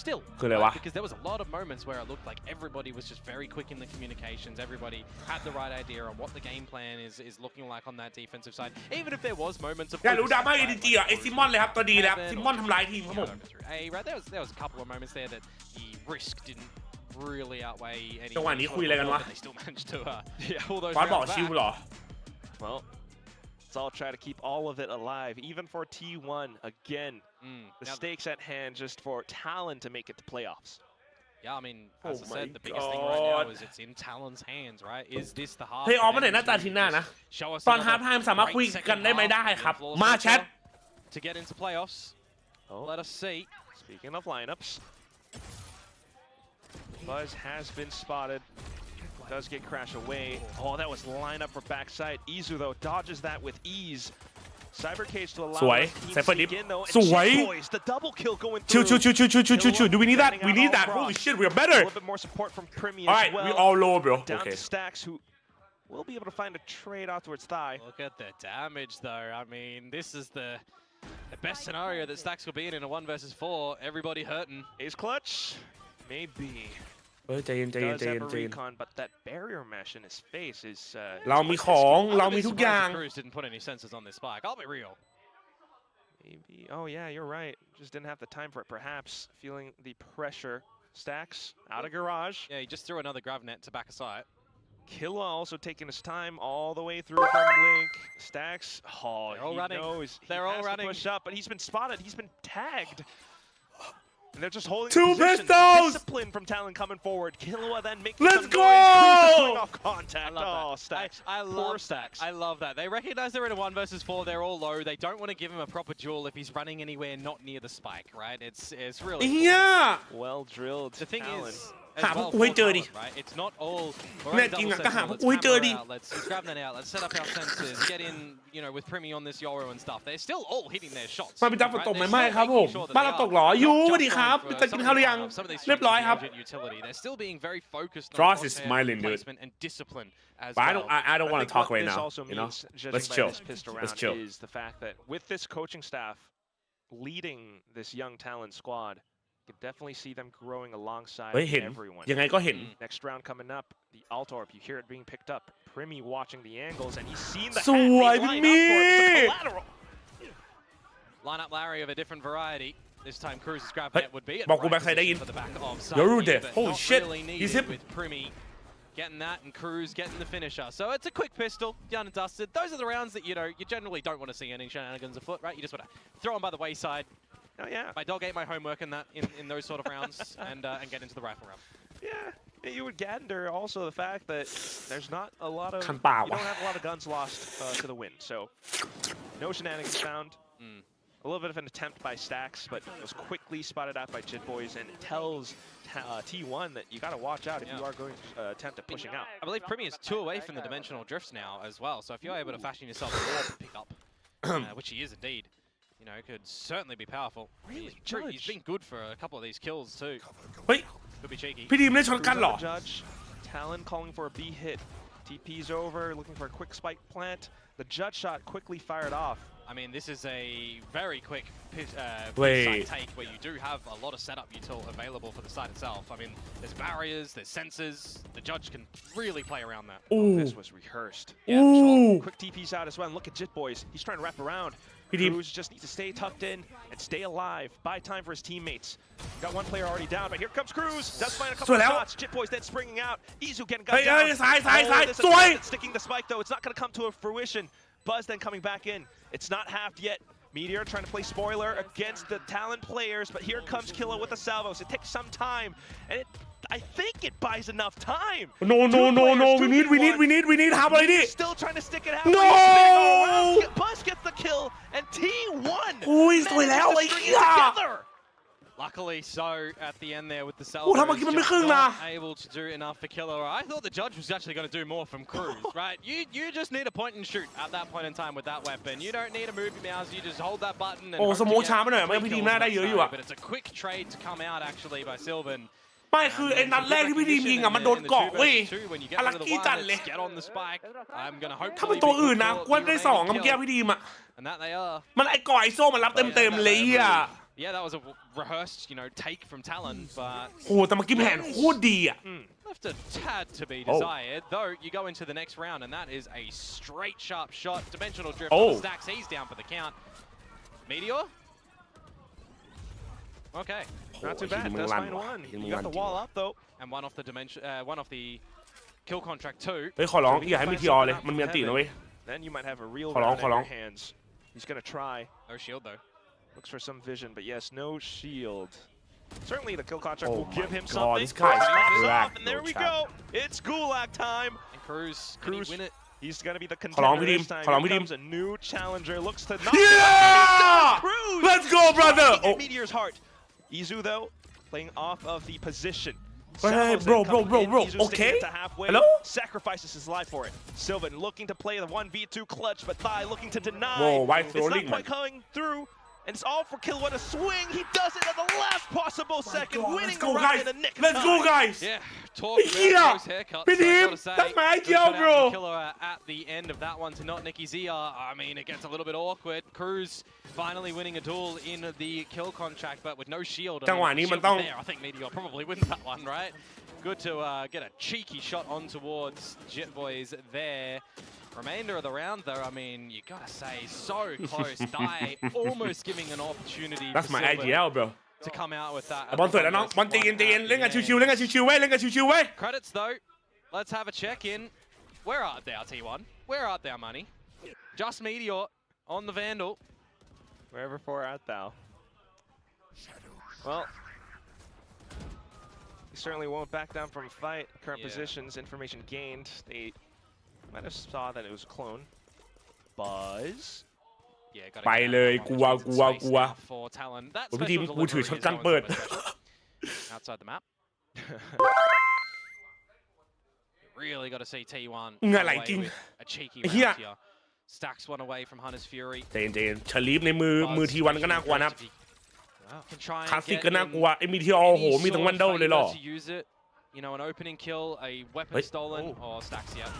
still คืออะไรวะ because there was a lot of moments where it looked like everybody was just very quick in the communications. Everybody had the right idea on what the game plan is looking like on that defensive side. Even if there was moments of อยากรู้ดราม่าเอดีจีอ่ะไอซิมอนเลยครับตัวดีแล้วซิมอนทำลายทีมครับผม right, there was a couple of moments there that the risk didn't really outweigh any. จังหวะนี้คุยอะไรกันวะ They still managed to pull those ฟอสบอก rounds ชิว back. เหรอ Well, let's all try to keep all of it alive, even for T1. Again, the stakes at hand just for Talon to make it to playoffs. Yeah, I mean, as I said, the biggest thing right now is it's in Talon's hands, right? Is this the half? เพย์ออฟมาไหนหน้าตาทีหน้านะตอนฮาร์ฟไทม์สามารถคุยกันได้ไหมได้ครับมาแชท To get into playoffs. Let us see. Speaking of lineups, Buzz has been spotted. Does get Crash away. Oh, that was lineup for backside. Izu though dodges that with ease. Cyber cage to allow สวย team ไซเฟอร์ดิฟ sneak in though. สวย And Boys, the double kill going ชิว through. Do we need that we need that holy shit we are A better little bit more support from Primi alright as well. we all low bro Down okay to Stacks, who will be able to find a trade out towards Thigh. Look at the damage though. I mean, this is the best scenario that Stacks will be in a 1 versus 4. Everybody hurting. Ace clutch, maybe. เฮ้ยใจเย็น Does have a recon, but that barrier mesh in his face is. เรามีของเรามีทุกอย่าง Cruz didn't put any sensors on this spike. I'll be real. Maybe. Oh yeah, you're right. Just didn't have the time for it. Perhaps feeling the pressure. Stacks out of garage. Yeah, he just threw another grav net to back a site. Killua also taking his time all the way through from Link. Stacks. Oh, They're all he running. knows. They're he all has running. to push up, but he's been spotted. He's been tagged. And they're just holding Two position. pistols! Discipline from Talon coming forward. Killua then making Let's some go! noise. Cruz off contact. I Stacks. I Poor love Stacks. I love that. They recognize they're in a 1 versus 4. They're all low. They don't want to give him a proper duel if he's running anywhere not near the spike, right? It's really เฮีย well drilled. The thing Talon. is, หา as พวก well กูให้ for เจอดิ Talon, right? It's not all. แน่จริงอ่ะก็หาพวกกูให้เจอดิ Let's grab that out. Let's set up our sensors. Get in, you know, with Primi on this Yoro and stuff. They're still all hitting their shots. มาเป็นจับฝน right? ตกไหม They're ไม่ still ครับผม making sure that บ้านเรา they ต are กเหรอ not ยู just สวัสดีครับ going for จะกินข้าวหรือยัง some of these เรียบร้อยครับ strategic utility. They're still being very focused on Frost is crosshair smiling, dude. placement and discipline as But well. I don't want to think talk what right this now. also You know, means, judging let's by chill. this pissed Let's around, chill. is the fact that with this coaching staff leading this young Talon squad, you can definitely see them growing alongside เฮ้ยเห็น everyone. ยังไงก็เห็น Next round coming up, the Altorp, you hear it being picked up. Primi watching the angles, and he's seen the ส hat วย being พี่ lined มี up for it. It's a collateral. Line up Larry of a different variety. This time Cruz's grab Hey, net would be at บอกกู right แบ็คไซด์ได้ยิน position for the back of You're Saki, there. but Holy not shit. really He's needed hit. with Primi getting that and Cruz getting the finisher. So it's a quick pistol, done and dusted. Those are the rounds that, you know, you generally don't want to see any shenanigans afoot, right? You just want to throw them by the wayside. Oh yeah. My dog ate my homework in that in those sort of rounds and get into the rifle round. Yeah, you would gander also the fact that there's not a lot of, คันปาก you ว่ะ don't have a lot of guns lost to the wind. So no shenanigans found. A little bit of an attempt by Stacks, but it was quickly spotted out by Jit Boys, and it tells T1 that you got to watch out if you are going to attempt at pushing out. I believe Primi is 2 away from the dimensional drifts now as well. So if you're able to fashion yourself a wall to pick up, which he is indeed, you know, could certainly be powerful. Really, he's been good for a couple of these kills too. เฮ้ย Could be cheeky. พี่ดีมได้ช็อตกันเหรอ Judge, Talon calling for a B hit. TP's over, looking for a quick spike plant. The Judge shot quickly fired off. I mean, this is a very quick Wait. side take where you do have a lot of setup util available for the site itself. I mean, there's barriers, there's sensors. The Judge can really play around that. Ooh. This was rehearsed. Ooh. Quick TP's out as well. And look at Jit Boys. He's trying to wrap around. He did. Cruz just needs to stay tucked in and stay alive. Buy time for his teammates. Got one player already down, but here comes Cruz. Does find a couple of shots. Jit Boys then springing out. Izu getting gunned down. ซ้ายซ้ายซ้าย This สวย attempt at sticking the spike though. It's not going to come to a fruition. Buzz then coming back in. It's not halved yet. Meteor trying to play spoiler against the Talon players, but here comes Killa with the salvos. It takes some time, and I think it buys enough time. No, no, no, no. We need ทำอะไรดิ Still trying to stick it out. No! Buzz gets the kill, and T1 อุ้ยสวยแล้ว manages ไอ้ to string เหี้ย it together. Luckily so at the end there with the โอ้ทำเมื่อกี้มันไม่ครึ่งนะ not able to do enough for Killer. I thought the Judge was actually going to do more from Cruz, right? You just need to point and shoot at that point in time with that weapon. You don't need to move your mouse. You just hold that button and โอ้ hope ส to โมก get ช้าไปหน่อยไม่งั้น 3 พี่ดีม kills น่าได้ on เยอะ that อยู่ side. อะ But it's a quick trade to come out actually by Sylvan. ไม่คือไอ้นัดแรกที่พี่ดีมยิงอะมันโดนเกาะเว้ย When you get อ rid ลัก of the กี้ one, จัดเลย let's get on the spike. I'm going to hope ถ้าเป็นตัวอื่นนะกวนได้สองอะเมื่อกี้พี่ดีมอะ and that they are. มันไอ้ก่อไอ้โซ่มันรับเต็มๆเลยอะ Yeah, that was a rehearsed, you know, take from Talon, but โอ้แต่เมื่อกี้แผนโคตรดีอะ left a tad to be desired. Though you go into the next round, and that is a straight sharp shot. Dimensional drift on the Stacks. He's down for the count. Meteor. Okay, not too bad. Does find one. You got the wall up though, and one off the dimension, one off the kill contract too. เฮ้ยขอร้องอย่าให้มีทีออเลยมันมีอันตีนะเว้ย then you might have a real ขอร้อง round ขอ in ร้อง your hands. He's gonna try. No shield though. Looks for some vision, but yes, no shield. Certainly the kill contract Oh will give him my God, something. this guy's Pops Gulag, off, and there no we chat. go. It's Gulag time. And Cruz, can he win it? He's gonna be the ขอร้อง contender พี่ดีม this time. ขอร้อง Here พี่ดีม comes a new challenger. Looks to knock Yeah! Cruz. Let's go, brother. Striking at Oh. Meteor's heart. Izu though, playing off of the position. Hey, Salvos bro, then coming bro, in. bro, Izu sticking okay? it to halfway. Hello? Sacrifices his life for it. Sylvan looking to play the 1v2 clutch, but Thai looking to deny. Whoa, why It's throwing, not quite man? coming through. And it's all for Killua to swing. He does it at the last possible second, God, winning let's go, the round guys. in the nick of Let's time. go, guys. Yeah, talk about Yeah. those haircuts. Bit I him. gotta say, That's my good idea, shout out bro. to Killer at the end of that one to not Nicky Zia. I mean, it gets a little bit awkward. Cruz finally winning a duel in the kill contract, but with no shield. จังหวะนี้มันต้อง there, I think Meteor probably wins that one, right? Good to get a cheeky shot on towards Jet Boys there. Remainder of the round, though, I mean, you gotta say, so close. Dai almost giving an opportunity That's for my Silver IGL, bro. to come out with that. บอลสวยแล้วน้องบอลตีนเล่นกันชิวๆเล่นกันชิวๆเว้ยเล่นกันชิวๆเว้ย Credits, though. Let's have a check-in. Where art thou, T1? Where art thou, money? Just Meteor on the Vandal. Wherever for art thou. Well, certainly won't back down from fight. Current positions, information gained. They might have saw that it was a clone. Buzz. ไปเลยกลัว for Talon. That พี่ทีม special กูถือ delivery ช็อต is กัน always เปิด outside the map. Really got to see T1 เหงื่อไหล away จริง with a cheeky ไอ้เหี้ย round here. Stacks one away from Hunter's Fury. เจนชลีฟในมือทีวันก็น่ากลัวนะครับ Can try คลาส and สิก get ก็น่ากลัว in ไอ้มีที่โอ้โห any มีทั้ง sort วัน of เดลเลยเหรอ favor to use it. You know, an opening kill, a weapon stolen, or Stacks yet.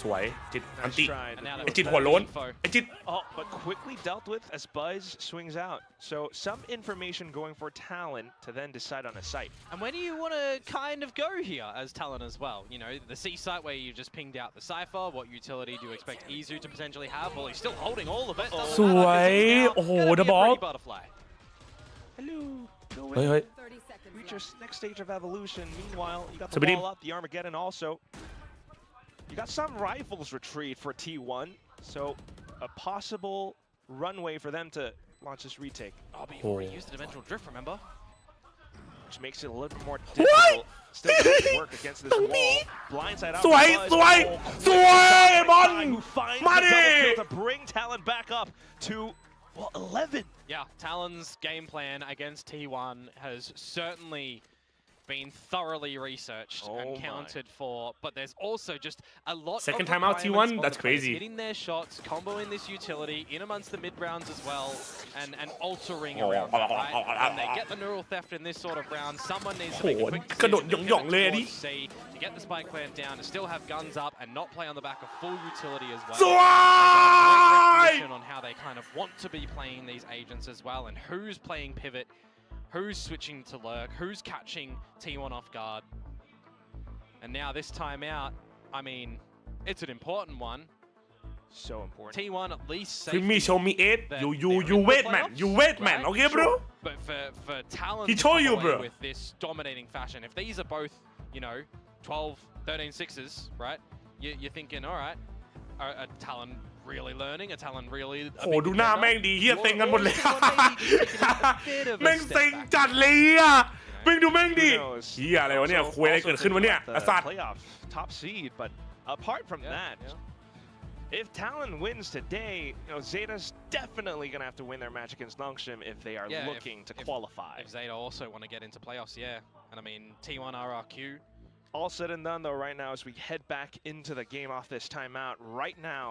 สวยจิตอันติ Tried. ไอ้จิตหัวโล้นไอ้จิต Oh, but quickly dealt with as Buzz swings out. So some information going for Talon to then decide on a site. And where do you want to kind of go here as Talon as well? You know, the C site where you just pinged out the Cypher. What utility do you expect Izu to potentially have? Well, he's still holding all of it. สวย โอ้โหเดอะบอล Butterfly. Hello. Go in. เฮ้ย Reach your next stage of evolution. Meanwhile, you got the Sabine. wall up, the Armageddon also. You got some rifles retreat for T1, so a possible runway for them to launch this retake. Oh, but you've already used the dimensional drift, remember? Which makes it a little bit more difficult. Still doesn't work against this wall. Blindside out. สวย Buzz. สวย Oh, สวยบอล who finds มา the ดิ double kill to bring Talon back up to, well, 11. Yeah, Talon's game plan against T1 has certainly been thoroughly researched and counted for, but there's also just a lot Second of time out requirements T1, on that's the players crazy. hitting their shots, comboing this utility in amongst the mid rounds as well, and altering Oh, around that, right? When they get the neural theft in this sort of round, someone needs to make a quick กระโดด decision หย่องๆเลยอะดิ towards C to get the spike plant down, to still have guns up and not play on the back of full utility as well. สวย On how they kind of want to be playing these agents as well, and who's playing pivot, who's switching to lurk, who's catching T1 off guard. And now this time out, I mean, it's an important one. So important. T1 at least Give me, show me it. that You they're in the wait, man. playoffs, You wait, man. right? Okay, bro. But for Talon He to told come you, away bro. with this dominating fashion, if these are both, you know, 12, 13 sixes, right? You're thinking, all right, are Talon really learning? Are Talon really? โหดูหน้าแม่งดีเฮียเซ็งกันหมดเลย แม่งเซ็งจัดเลยอ่ะแม่งดูแม่งดีเฮียอะไรวะเนี่ยคุยอะไรเกิดขึ้นวะเนี่ยไอ้สัตว์ Playoff top seed, but apart from that, if Talon wins today, you know, Zeta's definitely going to have to win their match against Longshim if they are looking to qualify. If Zeta also want to get into playoffs, yeah. And I mean, T1 RRQ. All said and done, though, right now, as we head back into the game off this timeout, right now,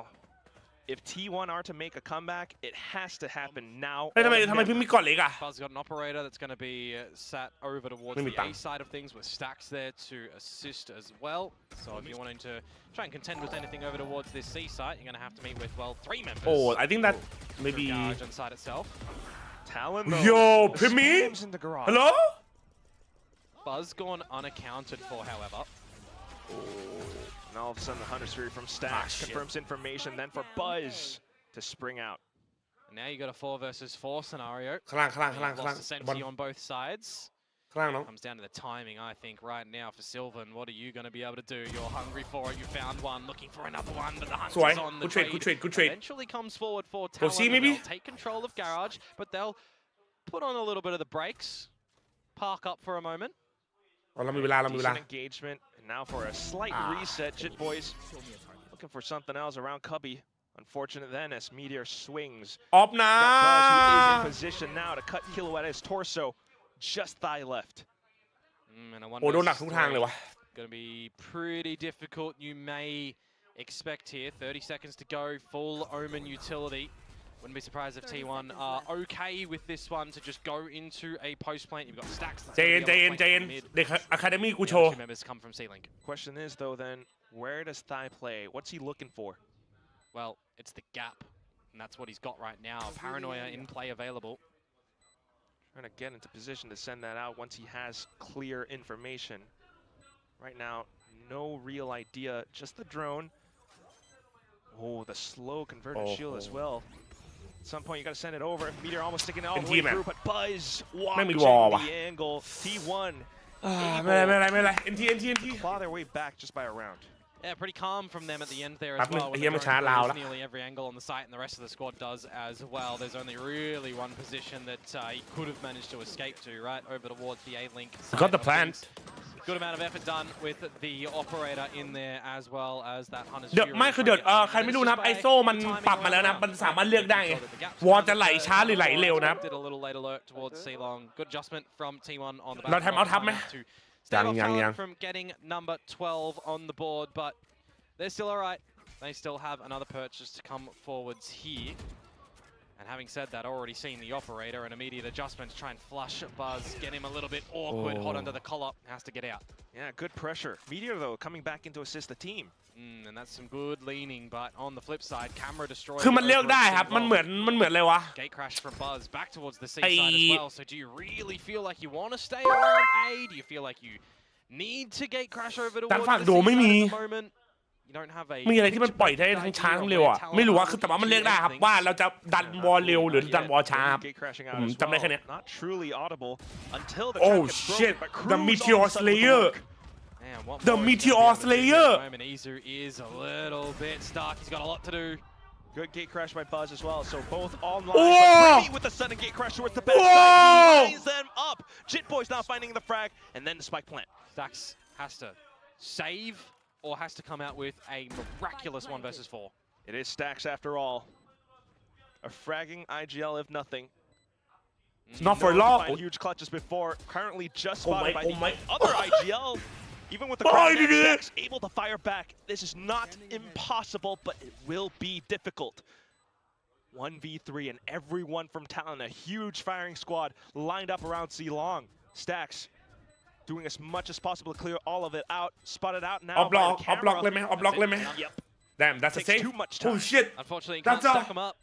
if T1 are to make a comeback, it has to happen now. เฮ้ยทำไมพี่มีก่อนเล็กอ่ะ Buzz got an operator that's going to be sat over towards the A side of things with Stacks there to assist as well. So if you're wanting to try and contend with anything over towards this C site, you're going to have to meet with, well, 3 members. Oh, I think that maybe. Garage inside itself. Talon, Yo, Pimmy. Hello. Buzz gone unaccounted for, however. And all of a sudden, the Hunter's Fury from Stacks confirms information, then for Buzz to spring out. And now you got a 4 versus 4 scenario. ข้างล่าง Lost the safety on both sides. ข้างล่างน้อง Comes down to the timing, I think, right now for Sylvan. What are you going to be able to do? You're hungry for it. You found one, looking for another one, but the hunt is on the trade. Good trade. Eventually comes forward for Talon. See, maybe? They'll take control of Garage, but they'll put on a little bit of the brakes, park up for a moment. เรามีเวลา Decent engagement, and now for a slight reset, Jit Boys looking for something else around Cubby. Unfortunate then as Meteor swings. ออฟนะ Buzz, who is in position now to cut Kilo at his torso, just thigh left. And I wonder โอ้โดนหนักทุกทางเลยวะ Going to be pretty difficult. You may expect here 30 seconds to go, full Omen utility. Wouldn't be surprised if T1 are okay with this one to just go into a post plant. You've got Stacks. ใจเย็นเด็กอะคาเดมี่กูโชว์ Two members come from C-Link. Question is though then, where does Thigh play? What's he looking for? Well, it's the gap, and that's what he's got right now. Paranoia in play available. Trying to get into position to send that out once he has clear information. Right now, no real idea, just the drone. Oh, the slow converted shield as well. At some point, you got to send it over. Meteor almost sticking out all the way through, but Buzz watching the angle. T1 NT claw their way back just by a round. Yeah, pretty calm from them at the end there as well. When the drone goes nearly every angle on the site, and the rest of the squad does as well. There's only really one position that he could have managed to escape to, right over towards the A-Link. Got the plant. good amount of effort done with the operator in there as well as that Hunter's เดี๋ยวไม่คือเดี๋ยวใครไม่รู้นะครับไอโซ่มันปรับมาแล้วนะมันสามารถเลือกได้ไงวอลจะไหลช้าหรือไหลเร็วนะครับ เราทำเอาทับไหมยัง from getting number 12 on the board but they're still alright they still have another purchase to come forwards here and having said that already seen the operator an immediate adjustment to try and flush Buzz get him a little bit awkward hot under the collar has to get out yeah good pressure Meteor though coming back in to assist the team and that's some good leaning but on the flip side camera destroyed คือมันเลือกได้ครับมันเหมือนอะไรวะ gate crash from Buzz back towards the C side as well so do you really feel like you want to stay around A do you feel like you need to gate crash over towards the C side at the momentมีอะไรที่มันปล่อยได้ทั้งช้าทั้งเร็วอ่ะไม่รู้ว่าคือแต่ว่ามันเลือกได้ครับว่าเราจะดันวอลเร็วหรือดันวอลช้าจำได้แค่นี้ Oh shit the Meteor Slayer the Meteor Slayer is a little bit stuck he's got a lot to do good gate crash by Buzz as well so both online with the sudden gate crash towards the back side he lines them up Jit Boy's now finding the frag and then the spike plant Stax has to save or has to come out with a miraculous 1 versus 4. It is Stax after all. A fragging IGL if nothing. It's not for long. Huge clutches before. Currently just spotted by the other IGL. Even with the crowd, Stax able to fire back. This is not impossible, but it will be difficult. 1v3 and everyone from Talon, a huge firing squad lined up around C Long. Stax doing as much as possible to clear all of it out. Spotted out now. ออฟล็อกเลยไหม Yep. Damn, that's a save. Oh shit. Unfortunately, can't stack them up.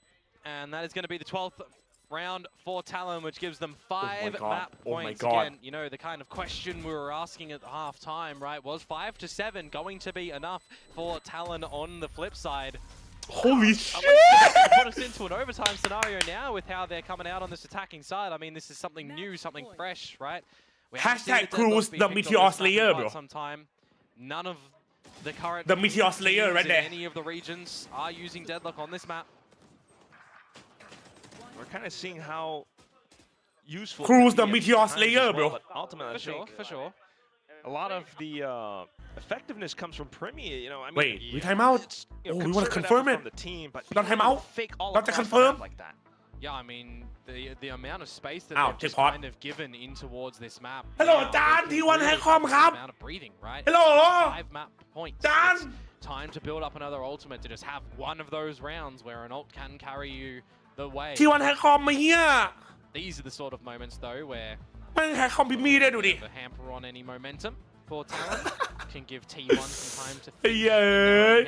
And that is going to be the 12th round for Talon, which gives them 5 map points. Again, you know, the kind of question we were asking at half time, right? Was 5 to 7 going to be enough for Talon on the flip side? Holy shit! Put us into an overtime scenario now with how they're coming out on this attacking side. I mean, this is something new, something fresh, right? Hashtag cruise the Meteor Slayer, bro. None of the current Meteor Slayer right there. In any of the regions are using deadlock on this map. We're kind of seeing how useful cruise the Meteor Slayer, bro. Ultimately, for sure. A lot of the effectiveness comes from Premier. You know, I mean, wait, we time out. Oh, we want to confirm it. Not time out. Not to confirm. Like that. Yeah, I mean the amount of space that they've just kind of given in towards this map. Hello, Dan. T1 ให้คอมครับ Amount of breathing, right? Hello. 5 map points. Dan. Time to build up another ultimate to just have one of those rounds where an ult can carry you the way. T1 ให้คอมมาเฮีย These are the sort of moments though where มันให้คอมพิมพ์มีได้ดูดิ the hamper on any momentum for Talon can give T1 some time to think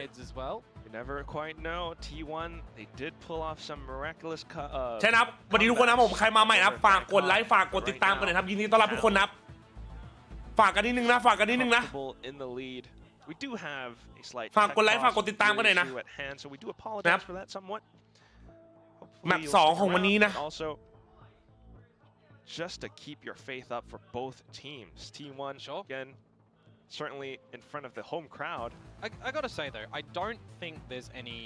heads as well. You never quite know. T1 they did pull off some miraculous ใช่นะครับวันนี้ทุกคนนะผมใครมาใหม่นะฝากกดไลค์ฝากกดติดตามกันหน่อยครับยินดีต้อนรับทุกคนนะฝากกันนิดนึงนะฝากกันนิดนึงนะ in the lead we do have a slight ฝากกดไลค์ฝากกดติดตามกันหน่อยนะ so we do apologize for that somewhat แมป2ของวันนี้นะ also just to keep your faith up for both teams T1 again certainly in front of the home crowd. I gotta say though, I don't think there's any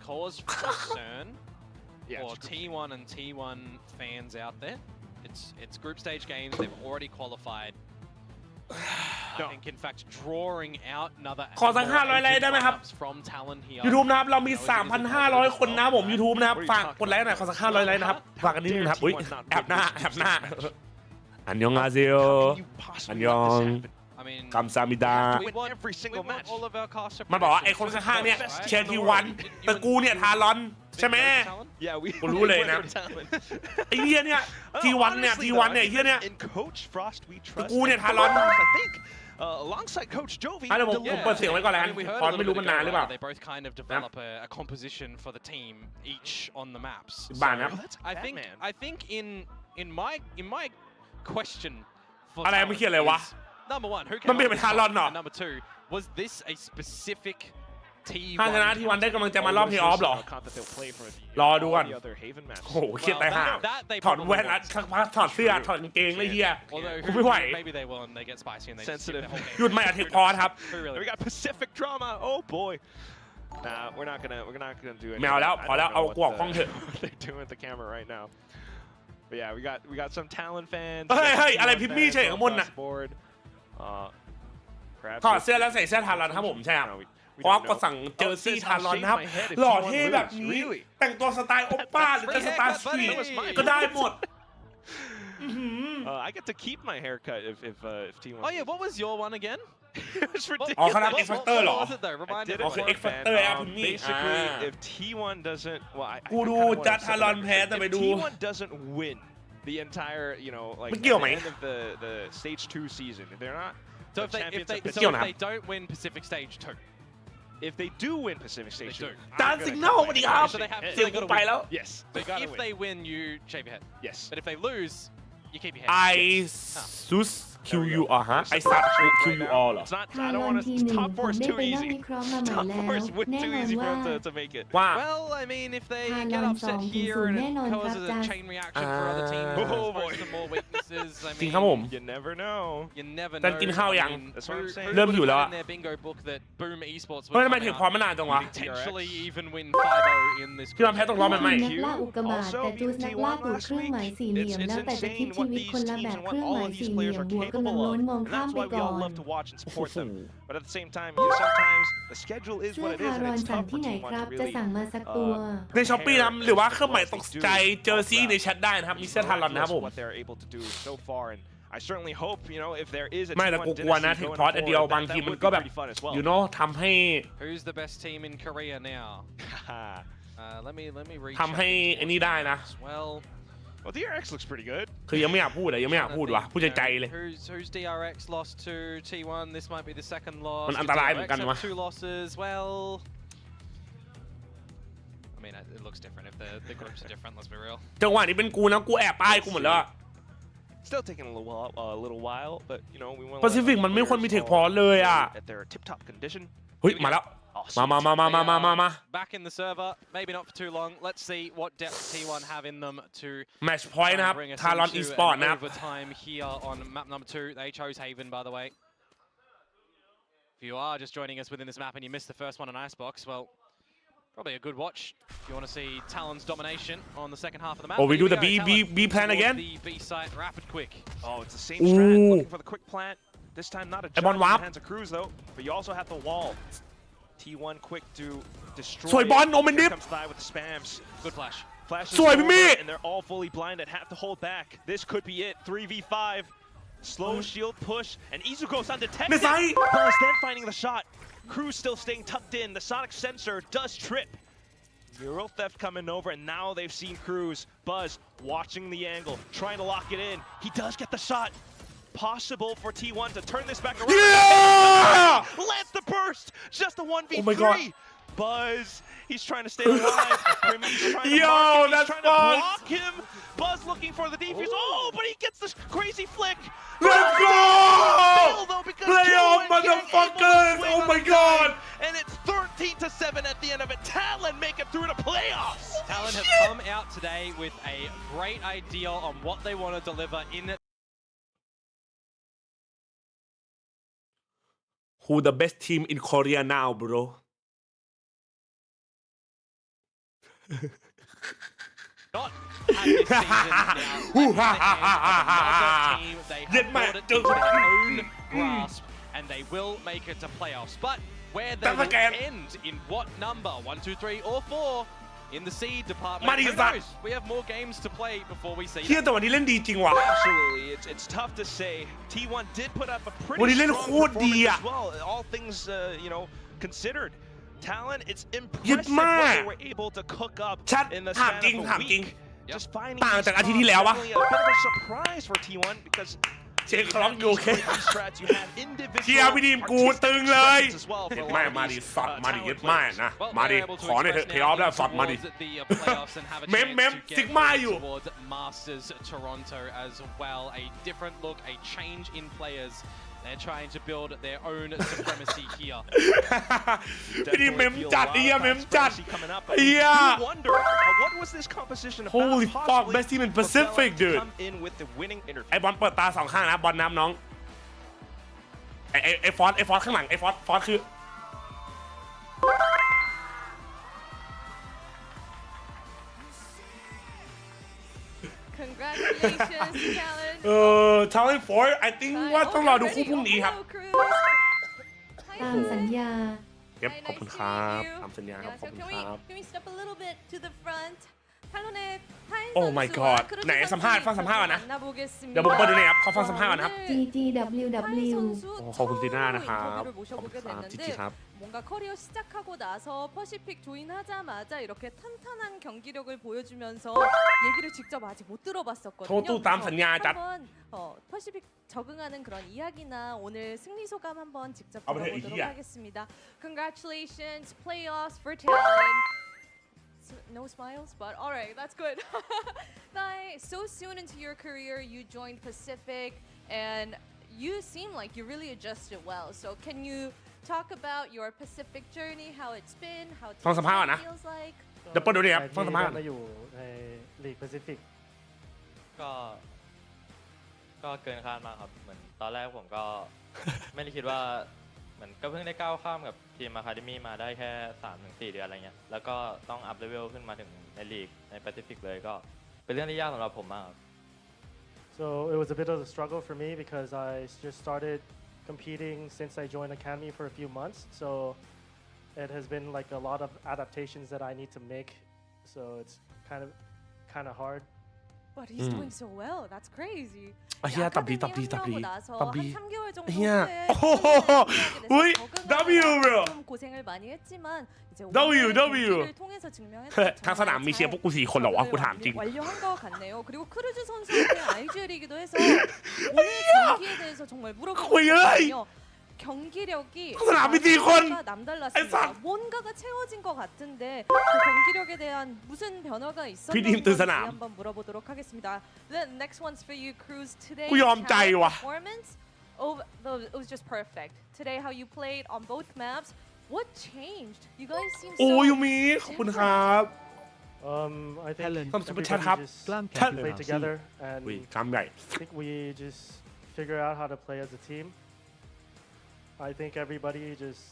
cause for concern for T1 and T1 fans out there. It's group stage games. They've already qualified. I think in fact drawing out another ขอสัก500ไลค์ได้ไหมครับ from Talon here. YouTube นะครับเรามี 3,500 คนนะผม YouTube นะครับฝากกดไลค์หน่อยขอสัก500ไลค์นะครับฝากกันนิดนึงครับอุ้ยแอบหน้าอันยองอาเซโออันยองกัมซามิดามันบอกว่าไอ้คนข้างๆเนี่ยเชนทีวันแต่กูเนี่ยทารอนใช่ไหมกูรู้เลยนะไอ้เหี้ยเนี่ยทีวันเนี่ยเหี้ยเนี่ยแต่กูเนี่ยทารอนalongside Coach Jovi เดี๋ยวผมเปิดเสียงไว้ก่อนแล้วกันพอไม่รู้มันนานหรือเปล่า They both kind of develop a composition for the team each on the maps. บ้านนะ I think in my question for อะไรไม่เขียนเลยวะ number 1 who มันเปลี่ยนเป็นทารอนเหรอ number 2 was this a specific T1 ถ้าชนะทีวันได้กำลังจะมารอบเพลย์ออฟหรอรอดูก่อนโอ้โหเครียดตายห่าถอดแว่นแล้วถอดเสื้อถอดกางเกงเลยเฮียกูไม่ไหวหยุดไม่อะเทคพอครับ We got Pacific drama oh boy nah we're not gonna do it ไม่เอาแล้วพอแล้วเอากวกห้องเถอะ they're doing with the camera right now but yeah we got some Talon fans เฮ้ยอะไรพิมพ์มี่ใช่ข้างบนน่ะ ถอดเสื้อแล้วใส่เสื้อทารอนครับผมใช่ครับเพราะว่ากดสั่งเจอซี่ทารอนนะครับหล่อเท่แบบนี้แต่งตัวสไตล์โอป้าหรือจะสไตล์สตรีทก็ได้หมด I get to keep my haircut if T1. Oh yeah, what was your one again? It was ridiculous. อ๋อเขาทำ X Factor เหรอ What was it though? Remind me. อ๋อคือ X Factor แอปพึ่งนี่ Basically, if T1 doesn't, well, I กูดูจัดทารอนแพ้แต่ไปดู T1 doesn't win the entire, like ไม่เกี่ยวไหม the end of the stage 2 season, if they're not So the if they champions of if they don't win Pacific Stage 2. if they do win Pacific Stage 2, จานสิงห์นอกสวัสดีครับ So they have เสียงกูไปแล้ว yes, So they gotta if win. they win, you shave your head. Yes. But if they lose, you keep your head. I sus QUR ฮะ I sub QUR เหรอ It's not. ทา I ร don't อน want ที to. หนึ่ง Top ผ four ม is ได้ too ไปนั่ง easy. วิเคราะห์มาใหม่ Top แล้ว four is แน่ too นอน easy ว่า for them to make it. ว่า Well, I mean, if they Talon get upset 2-0 here and แน่นอน it ครับ causes a จัส chain reaction for other teams, Oh, expose boy. some more weaknesses. I จริง mean, ครับผม You never know. you never จัน know. กินข้าวยัง I mean, That's what I'm saying. who เริ่มหิวแล้ว would อะ have in their bingo book that Boom Esports เฮ้ย would ทำไม come ถึง out พร้อมมานานจังวะ potentially even win 5-0 in this พี่รอนแพ้ตกรอบใหม่ นักล่าอุกกาบาตแต่จูสนักล่าตูดเครื่องหมายสี่เหลี่ยมแล้วแต่จะคิดชีวิตคนละแบบเครื่องหมายสี่เหลี่ยมหัวกำลังล้นมอง And ข้าม that's ไป why we ก่อ all น love to watch and support them. But at the same time, sometimes the schedule is เสื้อ what it ทา is, ร and อน it's สั่ง tough ที่ for ไหน T1 ครับ to จะ really สั่งมาสักตัว ในช้อปปี้นะหรือว่าเครื่องหมายตกใจเจอซี่ในแชทได้นะครับมีเสื้อทารอนนะครับผม what they're able to do so far, and I certainly hope, if there is a ไม่แต่ T1 กูกลัวนะ dynasty ถึง going พอสเดียว forward, บาง that ทีมัน would ก็ be แบบ pretty fun as well.ทำให้ Who's the best team in Korea now? Let me reach ทำให้ไอ้นี่ได้นะ Well, DRX looks pretty good. คือยังไม่อยากพูดอะยังไม่อยากพูดว่ะพูดใจเลย Who's DRX lost to T1? This might be the second loss. มันอันตรายเหมือนกัน DRX วะ have 2 losses. Well, I mean, it looks different if the groups are different. Let's be real. จังหวะนี้เป็นกูนะกูแอบป้ายกูหมดแล้ว Still taking a little while, but we want. Pacific มันไม่ควรมีเทคพอร์ตเลยอะ At their tip-top condition. เฮ้ยมาแล้วมา Back in the server, maybe not for too long. Let's see what depth T1 have in them to แมตช์พอยต์นะครับ bring us ทารอน into Esport an นะครับ overtime here on map number 2. They chose Haven, by the way. If you are just joining us within this map and you missed the first one on Icebox, well, probably a good watch if you want to see Talon's domination on the second half of the map. Oh, we do the Talon B plan towards again? The B site, rapid quick. Oh, it's the same strat. Looking for the quick plant. This time not a jump in the hands of Cruz though, but you also have the wall. T1 quick to destroy. สวยบอลโอเมนดิฟ Comes by with the spams. Good flash. Flashes สวยพี่มี่ and they're all fully blinded. Have to hold back. This could be it. 3v5. Slow shield push, and Izu goes undetected. ไม่ใช่ Buzz then finding the shot. Cruz still staying tucked in. The sonic sensor does trip. Neural theft coming over, and now they've seen Cruz. Buzz watching the angle, trying to lock it in. He does get the shot. Possible for T1 to turn this back around. Yeah! Lands the burst. Just a 1v3. Oh my God. Buzz, he's trying to stay alive. Primmy's trying to Yo, mark him. He's that's trying to fun. block him. Buzz looking for the defuse. Oh, but he gets this crazy flick. Let's go! Fail, though, because Playoff, T1 can't motherfuckers! able to Oh win my on the God! side. And it's 13-7 at the end of it. Talon make it through to playoffs. Talon have come out today with a great idea on what they want to deliver in Who the best team in Korea now bro not at this season now. Team, they have brought it into their own grasp, and they will make it to playoffs. But where they will end, in what number, 1, 2, 3, or 4, in the seed department, who knows? We have more games to play before we see เฮีย that. แต่วันนี้เล่นดีจริงว่ะ Absolutely, it's tough to say. T1 did put up a วัน pretty นี้เล่น strong โคตรดี performance อะ as well. All things considered. Talon, it's ยึด impressive มาก what they were able to cook up ชัด in the ถาม span จริง of ถาม a จริง week. Just finding ต่าง these จากอาทิตย์ spots ที่แล้ว is วะ definitely a bit of a surprise for T1 because เช็คคล็อกอยู่โอเค these strats you have individual เชียร์พี่ดีมกูตึงเลย artistic as well for เห็น a ไหม lot of มาดิ these, สอดมาดิ talent ยึดมา players. นะ Well, มาดิ they're able to ขอในอยเถ express อะเทออฟ now แล้วสอดมาดิ towards the playoffs and have a เมม chance เมม to ซิ get กมาอยู่ towards Masters Toronto as well. A different look, a change in players. They're trying to build their own supremacy here. พี่ดีมเมมจัดไอ้เหี้ยเมมจัด coming up. ไอ้เหี้ย You wonder what was this composition about? Holy fuck, possibly best team in for Pacific, Talon to dude. come in with the winning interview. ไอบอลเปิดตาสองข้างนะบอลน้ำน้องไอฟอสข้างหลังไอฟอสคือ Congratulations, Talon. Talent 4 I think ว่าต้องรอดูคู่พรุ่งนี้ครับ ตามสัญญา เก็บขอบคุณครับตามสัญญาครับขอบคุณครับ Can we step a little bit to the front? 탈론의 타인 Oh my god ไหนสัมภาษณ์ฟังสัมภาษณ์ก่อนนะ เดี๋ยวผมเปิดดูหน่อยครับขอฟังสัมภาษณ์ก่อนนะครับ GGWW ขอบคุณจีน่านะครับขอบคุณครับจีจีครับ 뭔가 커리어 시작하고 나서 퍼시픽 조인하자마자 이렇게 탄탄한 경기력을 보여주면서 얘기를 직접 아직 못 들어봤었거든요. 저도 다음 사냥 짭. 한번 퍼시픽 적응하는 그런 이야기나 오늘 승리 소감 한번 직접 아, 그래, 들어보도록 이야. 하겠습니다. Congratulations, playoffs for Talon. No smiles, but all right, that's good. So soon into your career, you joined Pacific, and you seem like you really adjusted well. So can you talk about your Pacific journey, how it's been, how it feels like? เดี๋ยวเปิดดูดิครับฟังสัมภาษณ์ มาอยู่ในลีกแปซิฟิกก็เกินคาดมากครับเหมือนตอนแรกผมก็ ไม่ได้คิดว่าเหมือนก็เพิ่งได้ก้าวข้ามกับทีมอะคาเดมี่มาได้แค่ 3-4 เดือนอะไรเงี้ยแล้วก็ต้องอัพเลเวลขึ้นมาถึงในลีกในแปซิฟิกเลยก็เป็นเรื่องที่ยากสำหรับผมมาก So it was a bit of a struggle for me because I just started competing since I joined Academy for a few months. So it has been like a lot of adaptations that I need to make. So it's kind of hard. But he's doing so well. That's crazy. เฮียตับดี 한 3개월 정도 เฮีย 후에 โอ้โหอุ้ย W bro 좀 고생을 많이 했지만 이제 W 경기를 통해서 증명했던 ทั้งสนามมีเชียร์พวกกู4 คนเหรอวะกูถามจริง 완료한 것 같네요. 그리고 크루즈 선수한테 IGL이기도 해서 오늘 경기에 대해서 정말 물어보거든요. 경기력이 남달랐습니다. 뭔가가 채워진 것 같은데 그 경기력에 대한 무슨 변화가 있었는지 한번 물어보도록 하겠습니다. The next one's for you, Cruz. Today, performance. Oh, it was just perfect. Today, how you played on both maps. What changed? You guys seem so. โอ้ยมีขอบคุณครับ I think everybody just played together and กล้ามใหญ่ I think we just figure out how to play as a team. I think everybody just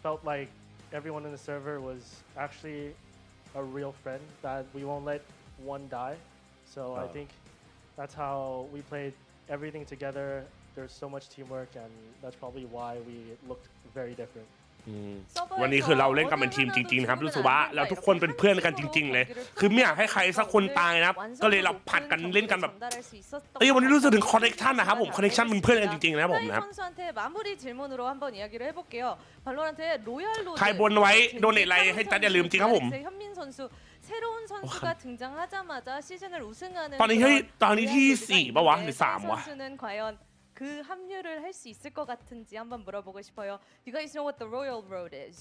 felt like everyone in the server was actually a real friend, that we won't let one die. So I think that's how we played everything together. There's so much teamwork, and that's probably why we looked very different. วันนี้คือเราเล่นกันเป็นทีมจริงๆนะครับรู้สึกว่าเราทุกคนเป็นเพื่อนกันจริงๆเลยคือไม่อยากให้ใครสักคนตายนะครับก็เลยเราผัดกันเล่นกันแบบวันนี้รู้สึกถึงคอนเนคชั่นนะครับผมคอนเนคชั่นเป็นเพื่อนกันจริงๆนะครับผมนะครับใครบนไว้โดเนทอะไรให้จัดอย่าลืมจริงครับผมตอนนี้ที่4ป่ะวะหรือ3วะ그 합류를 할 수 있을 것 같은지 한번 물어보고 싶어요. You guys know what the Royal Road is?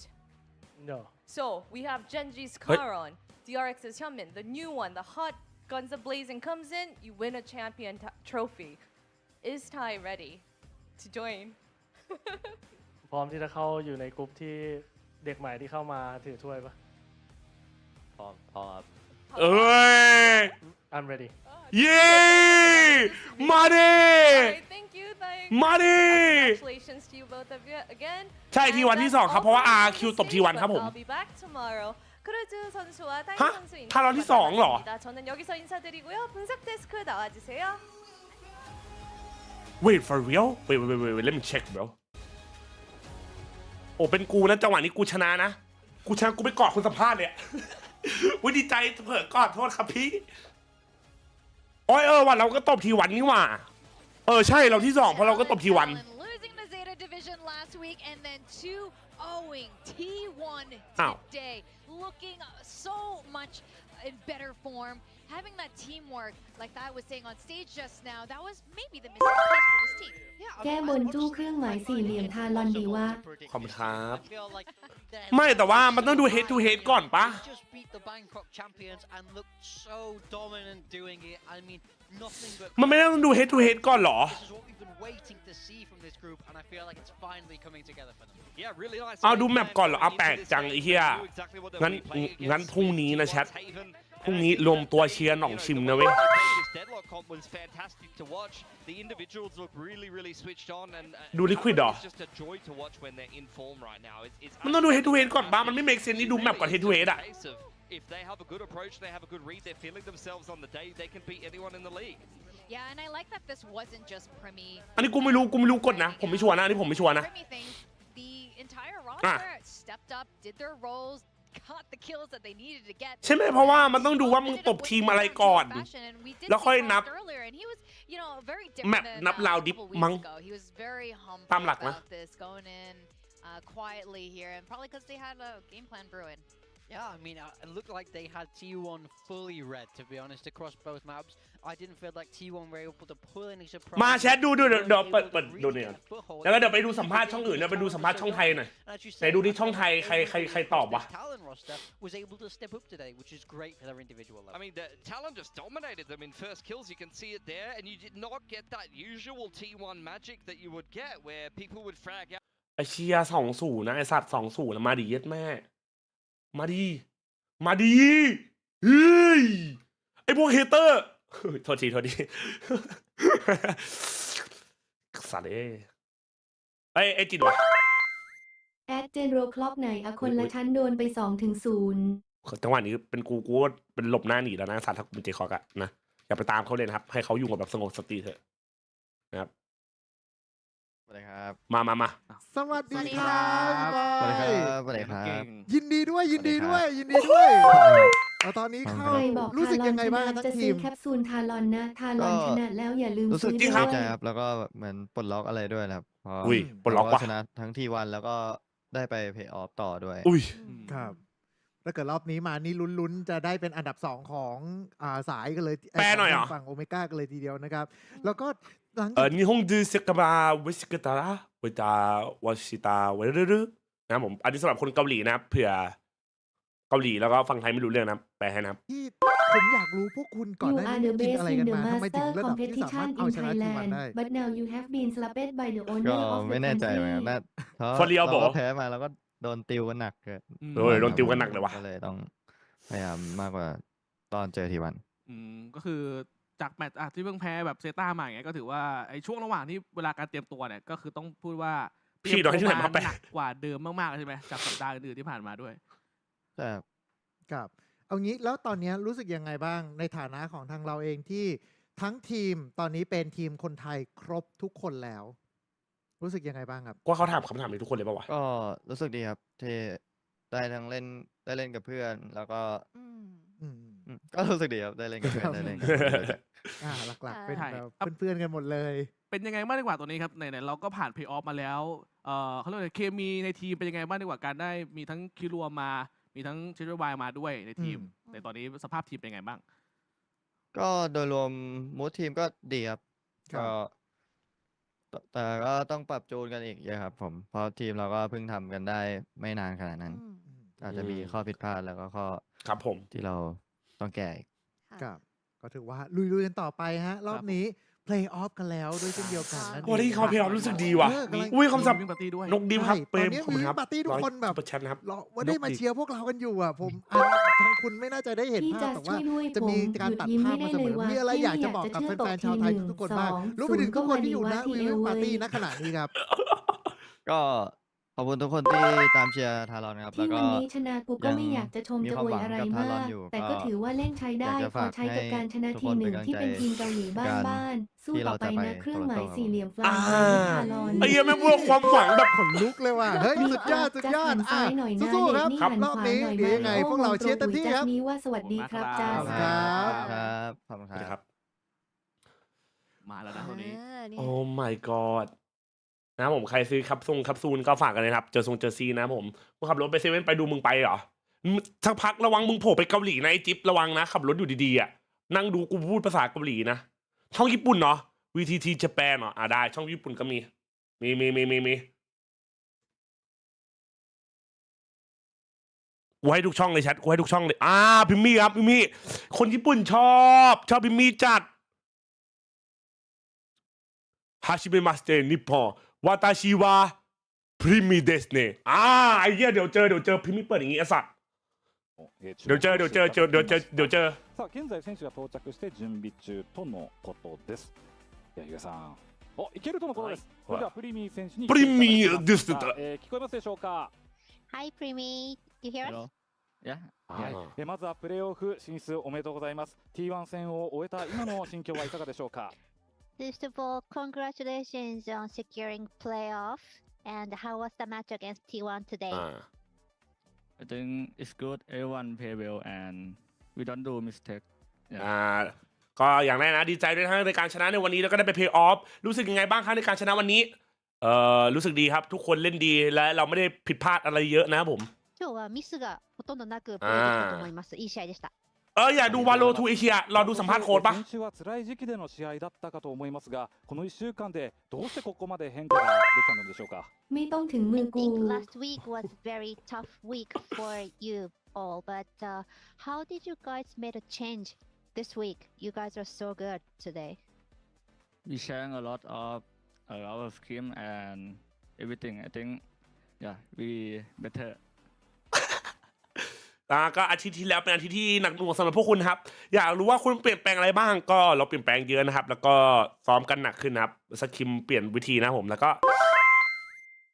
No. So we have Genji's Karon, DRX's Hyunmin, the new one, the hot guns a-blazing comes in, you win a champion trophy. Is Tai ready to join? พร้อมที่จะเข้าอยู่ในกลุ่มที่เด็กใหม่ที่เข้ามาถือถ้วยปะพร้อมครับ เอ้ย I'm ready. เย้มาดิมาดิ Congratulations to you both of you again. ใช่ทีวันที่2ครับเพราะว่า RQ ตบทีวันครับผม I'll be back tomorrow. 크루즈 선수와 타이 선수 탈론ที่2เหรอ 저는 여기서 인사드리고요. 분석 데스크 나와주세요. Wait for real? Wait, let me check bro. โอ้เป็นกูนะจังหวะนี้กูชนะนะกูไปกอดคุณสัมภาษณ์เลยวิดีใจเผลอกอดโทษครับพี่โอ้ยวันเราก็ตบทีวันนี่หว่าใช่เราที่2เพราะเราก็ตบทีวัน Losing the Zeta division last week and then 2-0ing T1 today, looking so much in better form. Having that teamwork, like I was saying on stage just now, that was maybe the missing piece for this team. แก้บนจู้เครื่องหมายสี่เหลี่ยมทารอนดีว่า ขอบคุณครับไม่แต่ว่ามันต้องดู head to head ก่อนปะมันไม่ต้องดู head to head ก่อนหรอเอาดูแมปก่อนเหรอเอาแปลกจังไอ้เหี้ยงั้นพรุ่งนี้นะแชทพรุ่งนี้รวมตัวเชียร์หนองชิมนะเว้ยดูลิควิดเหรอมันต้องดู head to head ก่อนบ้ามันไม่ make sense นี่ดูแมปก่อน head to head อะ If they have a good approach, they have a good read, they're feeling themselves on the day, they can beat anyone in the league. Yeah, and I like that this wasn't just Premi. อันนี้กูไม่รู้กดนะผมไม่ชัวร์นะอันนี้ผมไม่ชัวร์นะ out there, stepped up, did their roles, got the kills that they needed to get. ใช่ไหมเพราะว่ามันต้องดูว่ามึงตบทีมอะไรก่อนแล้วค่อยนับแมปนับราวดิฟมั้งตามหลักนะ quietly here, and probably because they had a game plan brewing. Yeah, I mean, it looked like they had T1 fully read, to be honest, across both maps. I didn't feel like T1 were able to pull any surprise. มาแชทดูเดี๋ยวเปิดดูเนี่ยแล้วก็เดี๋ยวไปดูสัมภาษณ์ช่องอื่นเดี๋ยวไปดูสัมภาษณ์ช่องไทยหน่อยไหนดูที่ช่องไทยใครตอบวะ Talon roster was able to step up today, which is great for their individual level. I mean, the Talon just dominated them in first kills. You can see it there, and you did not get that usual T1 magic that you would get, where people would frag out. ไอเชีย2-0นะไอสัตว์2-0นะมาดีเย็ดแม่มาดีเฮ้ยไอพวกเฮเตอร์โทษทีสัตว์ไอจิตวะแอดเจนโรคล็อกไหนอะคนละชั้นโดนไป2-0จังหวะนี้เป็นกูเป็นหลบหน้าหนีแล้วนะสัตว์ถ้ากูเป็นเจคอกอะนะอย่าไปตามเขาเลยนะครับให้เขาอยู่กับแบบสงบสติเถอะนะครับสวัสดีครับมาสวัสดีครับสวัสดีครับยินดีด้วยตอนนี้เข้ารู้สึกยังไงบ้างทั้งทีมแคปซูลทารอนนะทารอนชนะแล้วอย่าลืมรู้สึกดีใจครับแล้วก็เหมือนปลดล็อกอะไรด้วยครับปลดล็อกชนะทั้งทีวันแล้วก็ได้ไปเพย์ออฟต่อด้วยครับถ้าเกิดรอบนี้มานี่ลุ้นจะได้เป็นอันดับ2ของสายกันเลยแปลหน่อยเหรอฝั่งโอเมก้ากันเลยทีเดียวนะครับแล้วก็日本でセカバวิสกตาระวิตาวชิตาเวรุนะผมอันนี้สำหรับคนเกาหลีนะเผื่อเกาหลีแล้วก็ฟังไทยไม่รู้เรื่องนะแปลให้นะครับที่ผมอยากรู้พวกคุณก่อนหน้านี้กินอะไรกันมาทำไมถึงระดับที่สามารถเอาชนะทีมมันได้ But now you have been slapped by the ก็ owner of ไม่ the แน่ใจเหมือนกัน country นะเราก็แพ้มาแล้วก็โดนติวกันหนักเกินโดนติวกันหนักเลยวะก็เลยต้องพยายามมากกว่าตอนเจอทีวันก็คือจากแมตช์ที่เพิ่งแพ้แบบเซต้ามาอย่างเงี้ยก็ถือว่าไอ้ช่วงระหว่างที่เวลาการเตรียมตัวเนี่ยก็คือต้องพูดว่าเตรียมตัวมาหนักกว่าเดิมมากๆใช่ไหมจากสัปดาห์อื่นๆที่ผ่านมาด้วยครับเอางี้แล้วตอนนี้รู้สึกยังไงบ้างในฐานะของทางเราเองที่ทั้งทีมตอนนี้เป็นทีมคนไทยครบทุกคนแล้วรู้สึกยังไงบ้างครับว่าเขาถามคำถามนี้ทุกคนเลยป่าวะก็รู้สึกดีครับที่ได้ทั้งเล่นกับเพื่อนแล้วก็ก็รู้สึกดีครับได้เล่นกับเพื่อนได้เล่นหลักๆเป็นแบบเพื่อนๆกันหมดเลยเป็นยังไงบ้างดีกว่าตัวนี้ครับไหนๆเราก็ผ่านเพย์ออฟมาแล้วเขาเรียกว่าเคมีในทีมเป็นยังไงบ้างดีกว่าการได้มีทั้งคิรัวมามีทั้งเชอร์วายมาด้วยในทีมในตอนนี้สภาพทีมเป็นยังไงบ้างก็โดยรวมมูดทีมก็ดีครับก็แต่ก็ต้องปรับจูนกันอีกเยอะครับผมเพราะทีมเราก็เพิ่งทำกันได้ไม่นานขนาดนั้นอาจจะมีข้อผิดพลาดแล้วก็ข้อครับผมที่เราต้องแก้ครับก็ถือว่าลุยกันต่อไปฮะรอบนี้เพลย์ออฟกันแล้วด้วยเช่นเดียวกันนั่นเองวันนี้เขาเพลย์ออฟรู้สึกดีว่ะอุ้ยคำศัพท์นกดิมครับตอนนี้มีปาร์ตี้ทุกคนแบบว่าได้มาเชียร์พวกเรากันอยู่อ่ะผมทางคุณไม่น่าจะได้เห็นภาพแต่ว่าจะมีการตัดภาพมาเสมอมีอะไรอยากจะบอกกับแฟนๆชาวไทยทุกคนบ้างรู้ไปถึงทุกคนที่อยู่ณวิวปาร์ตี้ณขณะนี้ครับก็ขอบคุณทุกคนที่ตามเชียร์ทารอนครับแล้วก็วันนี้ชนะกูก็ไม่อยากจะชมจะอวยอะไรมากแต่ก็ถือว่าเล่นใช้ได้ขอใช้กับการชนะทีหนึ่งที่เป็นทีมเกาหลีบ้านสู้ต่อไปนะเครื่องหมายสี่เหลี่ยมฟลางทารอนไอ้ยังไม่พูดความหวังแบบขนลุกเลยว่ะเฮ้ยสุดยอดสู้ๆครับรอบนี้เดี๋ยวยังไงพวกเราเชียร์เต็มที่ครับนี้ว่าสวัสดีครับจ้าครับขอบคุณครับมาแล้วนะตัวนี้โอ้ my godนะผมใครซื้อคับซูลก็ฝากกันเลยครับเจอซีนะผมขับรถไปเซเว่นไปดูมึงไปเหรอสักพักระวังมึงโผล่ไปเกาหลีนะไอจิ๊บระวังนะขับรถอยู่ดีๆอ่ะนั่งดูกูพูดภาษาเกาหลีนะช่องญี่ปุ่นเนาะ VTT Japan เนาะได้ช่องญี่ปุ่นก็มีกูให้ทุกช่องเลยแชทกูให้ทุกช่องเลยพิมมี่ครับพิมมี่คนญี่ปุ่นชอบพิมมี่จัดฮาชิเมะมาสเตนิปปอนวาตาชิวะพริมิเดสเน่ไอ้เหี้ยเดี๋ยวเจอพริมิเปิดอย่างงี้ไอ้สัตว์เดี๋ยวเจอさあ現在選手が到着して準備中とのことですいやゆうさんいけるとのことですそれではプリミー選手にプリミーです聞こえますでしょうかHi Primi you hear usはいまずはプレーオフ進出おめでとうございます T1 戦を終えた今の心境はいかがでしょうかFirst of all, congratulations on securing playoff. And how was the match against T1 today? I think it's good. Everyone play well and we don't do mistake. ก็อย่างแรกนะดีใจด้วยทั้งในการชนะในวันนี้แล้วก็ได้ไปเพย์ออฟรู้สึกยังไงบ้างครับในการชนะวันนี้รู้สึกดีครับทุกคนเล่นดีและเราไม่ได้ผิดพลาดอะไรเยอะนะครับผม今日はミスがほとんどなくプレーできたと思います。いい試合でした。อยากดูวาโลทูเอเชียรอดูสัมภาษณ์โค้ชปะ先週は辛い時期での試合だったかと思いますが、この1週間でどうしてここまで変化ができたのでしょうか。ไม่ต้องถึงมือ I กู think last week was very tough week for you all, but how did you guys made a change this week? You guys are so good today. We sharing a lot of our scheme and everything. I think we better. ก็อาทิตย์ที่แล้วเป็นอาทิตย์ที่หนักหน่วงสำหรับพวกคุณครับอยากรู้ว่าคุณเปลี่ยนแปลงอะไรบ้างก็เราเปลี่ยนแปลงเยอะนะครับแล้วก็ซ้อมกันหนักขึ้นนะครับสกิมเปลี่ยนวิธีนะผมแล้วก็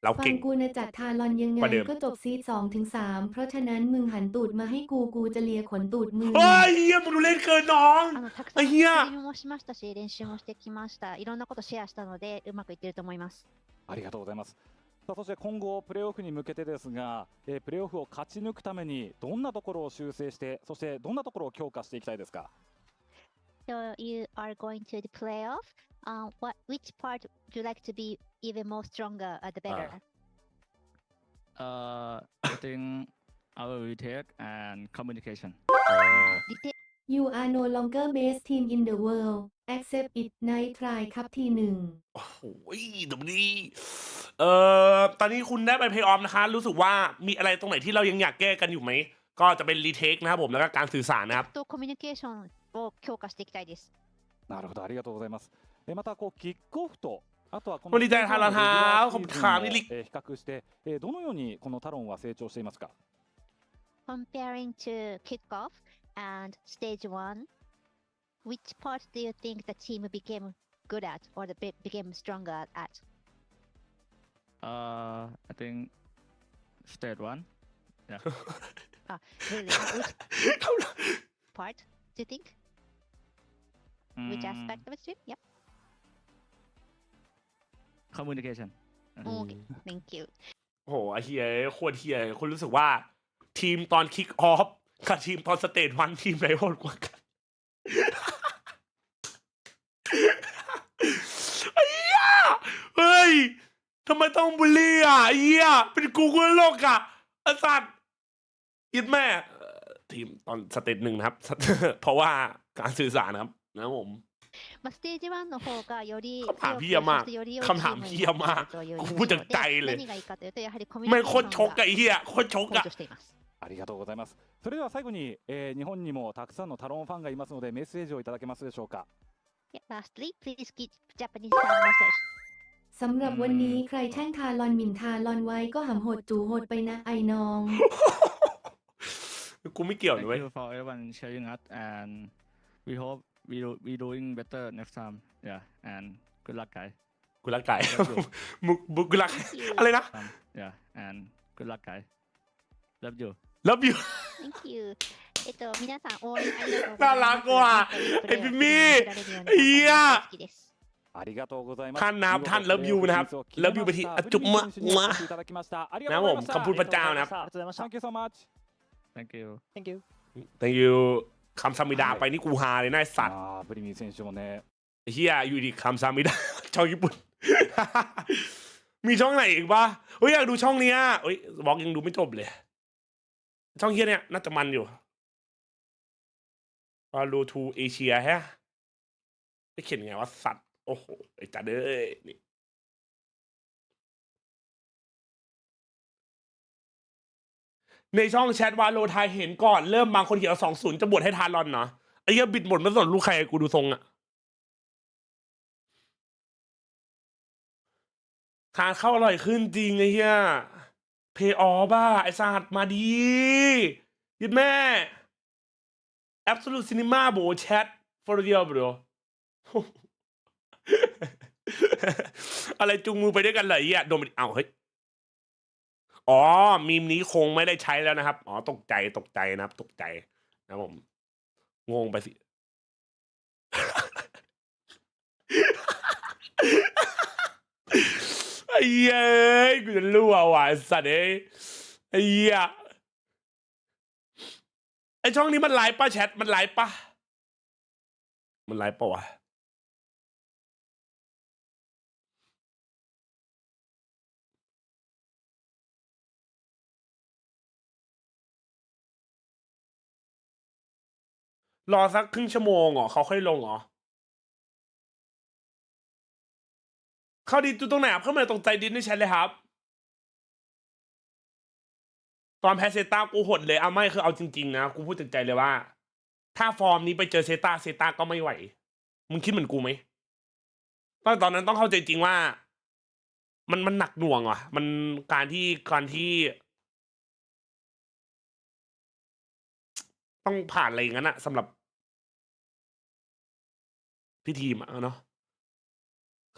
เรา ฟั เก่ ง ง กูนะจัดทารอนยังไงก็จบซีด2-3เพราะฉะนั้นมึงหันตูดมาให้กูจะเลียขนตูดมึง เฮ้ยเฮียมึงดูเล่นเกินน้องไอ้เฮียストリームもしましたし練習もしてきました。いろんなことシェアしたのでうまくいってると思います。ありがとうございます。さあそして今後プレーオフに向けてですが、プレーオフを勝ち抜くためにどんなところを修正してそしてどんなところを強化していきたいですか。So you are going to the playoff. Which part would you like to be even more stronger or the better? I think our retake and communication. You are no longer best team in the world. Accept it. Night try ครับทีหนึ่งโอ้โหตรงนี้ตอนนี้คุณได้ไปเพย์ออฟนะคะรู้สึกว่ามีอะไรตรงไหนที่เรายังอยากแก้กันอยู่ไหมก็จะเป็นรีเทคนะครับผมแล้วก็การสื่อสารนะครับコミュニケーションを強化していきたいです。なるほどありがとうございます。またキックオフとあとはこのวันนี้ได้ทารอนครับผมถามนี่ลิ比較してどのようにこのタロンは成長していますか。Comparing to kickoff and stage 1, which part do you think the team became good at or became stronger at? I think stage 1. Yeah. Really? Which part do you think? Which aspect of it? Yep. Communication. Okay, thank you. โอ้โหไอ้เฮียโคตรเฮียคุณรู้สึกว่าทีมตอนคิกออฟกับทีมตอนสเตจวันทีมไหนโหดกว่ากันไอ้เหี้ยเฮ้ยทำไมต้องบูลลี่อ่ะไอ้เหี้ยเป็นกูก็โลกอ่ะไอ้สัตว์ยิดแม่ทีมตอนสเตจ1นะครับ เพราะว่าการสื่อสารนะครับนะผมステージ1の方がよりคำถามเหี้ยมากคำถามเหี้ยมากกูพูดจากใจเลยไม่โคตรชกไอ้เหี้ยโคตรชกอ่ะありがとうございます。それでは最後に、日本にもたくさんのタロンファンがいますのでメッセージをいただけますでしょうか。Lastly, please give Japanese fan message. สำหรับวันนี้ใครแช่งทารอนหมิ่นทารอนไว้ก็หำโหดจูโหดไปนะไอ้น้องกูไม่เกี่ยวเลย Thank you for everyone sharing us and we hope we doing better next time. Yeah, and good luck guys. กูรักไก่มุกกูรักอะไรนะ Yeah, and good luck guys. Love you. Love you. Thank you. 皆さん応援ありがとうございます。น่ารักกว่าไอ้พี่มี่เฮียありがとうございます。ท่านนะครับท่าน Love you นะครับ Love you ไปทีจุ๊บมานะผมคำพูดพระเจ้านะครับ Thank you so much. Thank you. Thank you. Thank you คำซามิดาไปนี่กูฮาเลยนะไอ้สัตว์ブリミ選手もねเฮียอยู่ดีคำซามิดาช่องญี่ปุ่นมีช่องไหนอีกปะเฮ้ยอยากดูช่องเนี้ยเฮ้ยบล็อกยังดูไม่จบเลยช่องเฮียเนี่ยน่าจะมันอยู่รูทูเอเชียฮะไม่เขียนไงว่าสัตว์โอ้โหไอ้จัดเอ้ยนี่ในช่องแชทวาโลไทยเห็นก่อนเริ่มบางคนเขียน20จะบวชให้ทารอนเนาะไอ้เหี้ยบิดหมดไม่สนลูกใครกูดูทรงอะทานข้าวอร่อยขึ้นจริงไอ้เหี้ยเพย์ออบ้าไอ้สัตว์มาดียิดแม่ Absolute Cinema โบแชท for real bro อะไรจุงมือไปด้วยกันเลยอ่ะโดนเอาเฮ้ยอ๋อมีมนี้คงไม่ได้ใช้แล้วนะครับอ๋อตกใจนะครับตกใจนะผมงงไปสิ ไอ้เหี้ยกูจะรั่วว่ะไอ้สัตว์ไอ้เหี้ยไอ้ช่องนี้มันไลฟ์ป่ะแชทมันไลฟ์ป่ะมันไลฟ์ป่ะวะรอสักครึ่งชั่วโมงเหรอเขาค่อยลงเหรอเข้าดีจุดตรงไหนเพิ่มมาตรงใจดินในแชทเลยครับตอนแพ้เซต้ากูหดเลยเอาไม่คือเอาจริงๆนะกูพูดจากใจเลยว่าถ้าฟอร์มนี้ไปเจอเซต้าก็ไม่ไหวมึงคิดเหมือนกูไหมตอนนั้นต้องเข้าใจจริงว่ามันหนักหน่วงอ่ะมันการที่ต้องผ่านอะไรอย่างนั้นอะสำหรับพี่ทีมอะเนาะ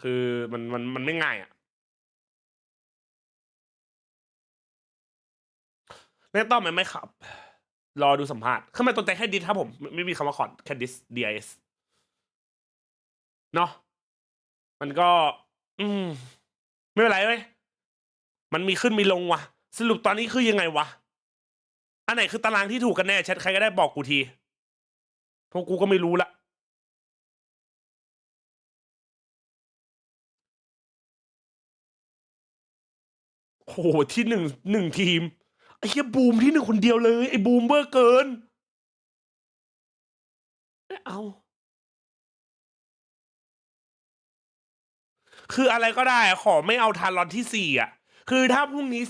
คือมันไม่ง่ายอะแน่ต้องไหมครับรอดูสัมภาษณ์เข้ามาตัวใจแค่ดิสครับผมไม่มีคำว่าคอร์ดแค่ดิส DIS เนาะมันก็ไม่เป็นไรเว้ยมันมีขึ้นมีลงว่ะสรุปตอนนี้คือยังไงวะอันไหนคือตารางที่ถูกกันแน่แชทใครก็ได้บอกกูทีเพราะกูก็ไม่รู้ละโอ้โหที่หนึ่งทีมไอ้เหี้ยบูมที่1 คนเดียวเลยไอ้บูมเบอร์เกินเอาคืออะไรก็ได้ขอไม่เอาทารอนที่4อ่ะคือถ้าพรุ่งนี้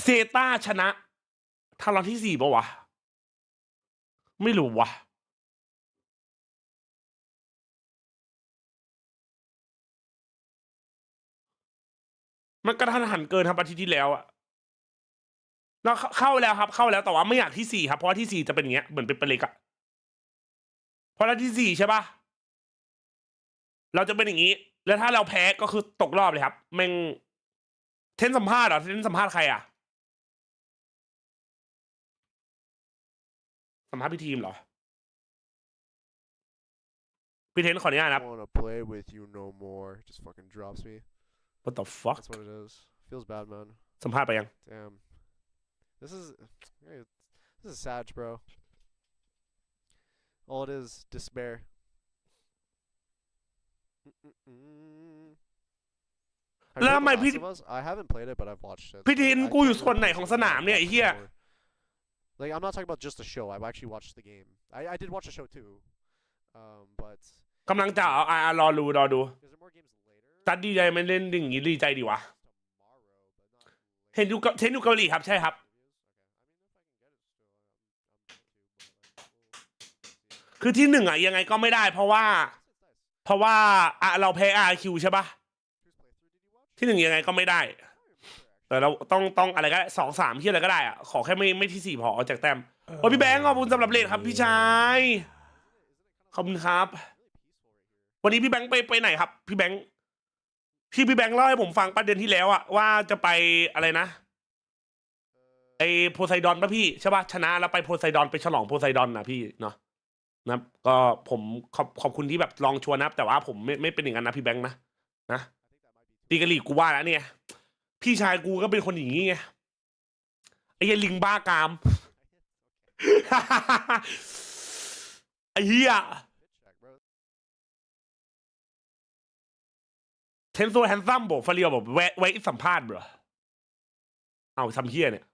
เซต้าชนะทารอนที่4ป่ะวะไม่รู้วะมันกระทันหันเกินครับอาทิตย์ที่แล้วอะเราเข้าแล้วครับเข้าแล้วแต่ว่าไม่อยากที่4ครับเพราะว่าที่4จะเป็นอย่างเงี้ยเหมือนเป็นเปเล็กอะเพราะถ้าที่4ใช่ป่ะเราจะเป็นอย่างนี้ แล้วถ้าเราแพ้ก็คือตกรอบเลยครับแม่งเทนสัมภาษณ์เหรอเทนสัมภาษณ์ใครอะสัมภาษณ์พี่ทีมเหรอพี่เทนขออนุญาตนะครับ wanna play with you no more. Just fucking drops me. What the fuck? That's what it is. Feels bad, man. สัมภาษณ์ไปยัง Damn. This is sad, bro. All it is despair. แล้วทำไมพี่ I haven't played it, but I've watched it. พี่ทีนกูอยู่ส่วนไหนของสนามเนี่ยไอ้เหี้ย Like I'm not talking about just the show. I've actually watched the game. I did watch the show too. But กำลังจะรอดูตัดดีใจไม่เล่นอย่างนี้ดีใจดีวะเห็นอยู่เกาหลีครับใช่ครับคือที่1อ่ะยังไงก็ไม่ได้เพราะว่าเราแพ้ RQ ใช่ปะที่1ยังไงก็ไม่ได้แต่เราต้องอะไรก็ได้2-3ที่อะไรก็ได้อ่ะขอแค่ไม่ที่4พอจากแต้มโอ้พี่แบงค์ขอบคุณสำหรับเลทครับพี่ชายขอบคุณครับวันนี้พี่แบงค์ไปไหนครับพี่แบงค์พี่แบงค์เล่าให้ผมฟังประเด็นที่แล้วอะว่าจะไปอะไรนะไอโพไซดอนป่ะพี่ใช่ป่ะชนะแล้วไปโพไซดอนไปฉลองโพไซดอนนะพี่เนาะนะก็ผมขอบคุณที่แบบลองชวนนะแต่ว่าผมไม่เป็นอย่างนั้นนะพี่แบงค์นะตีกะหรี่กูว่าแล้วเนี่ยพี่ชายกูก็เป็นคนอย่างนี้ไงไอ้ลิงบ้ากาม ไอ้เหี้ยเทนโซแฮนซัมบอกฟาเรียบอกไว้สัมภาษณ์เบรอเอาทำเฮี้ยเนี่ย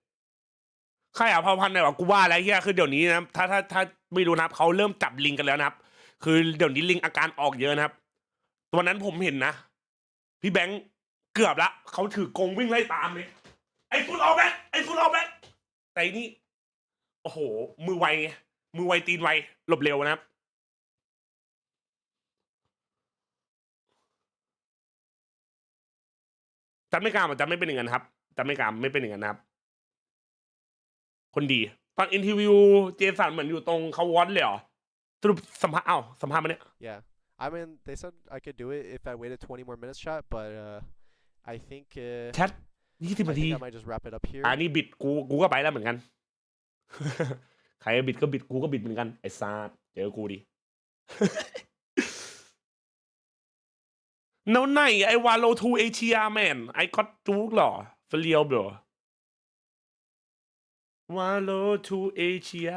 ใครพอพันเนี่ยวะกูว่าอะไรเฮี้ยคือเดี๋ยวนี้นะถ้าไม่รู้นะครับเขาเริ่มจับลิงกันแล้วนะครับคือเดี๋ยวนี้ลิงอาการออกเยอะนะครับวันนั้นผมเห็นนะพี่แบงค์เกือบละเขาถือกรงวิ่งไล่ตามเลยไอ้ฟุตออฟแบ็คแต่นี่โอ้โหมือไวไงมือไวตีนไวหลบเร็วนะครับจำไม่กล้าจำไม่เป็นอย่างนั้นครับจำไม่กล้าไม่เป็นอย่างนั้นนะครับคนดีตอนอินทิวิวเจสันเหมือนอยู่ตรงเขาวอตเลยเหรอสรุปสัมภาษณ์มาเนี่ย Yeah I mean they said I could do it if I waited 20 more minutes chat but I think แชท20 นาที I might just wrap it up here นี่บิดกูก็ไปแล้วเหมือนกัน ใครบิดก็บิดกูก็บิดเหมือนกันไอ้ซาดเจอกูดิ แล้วไหนไอ้วาโลทูเอเชียแมนไอ้ก็จูกหรอเฟลียวเบรอวาโลทูเอเชีย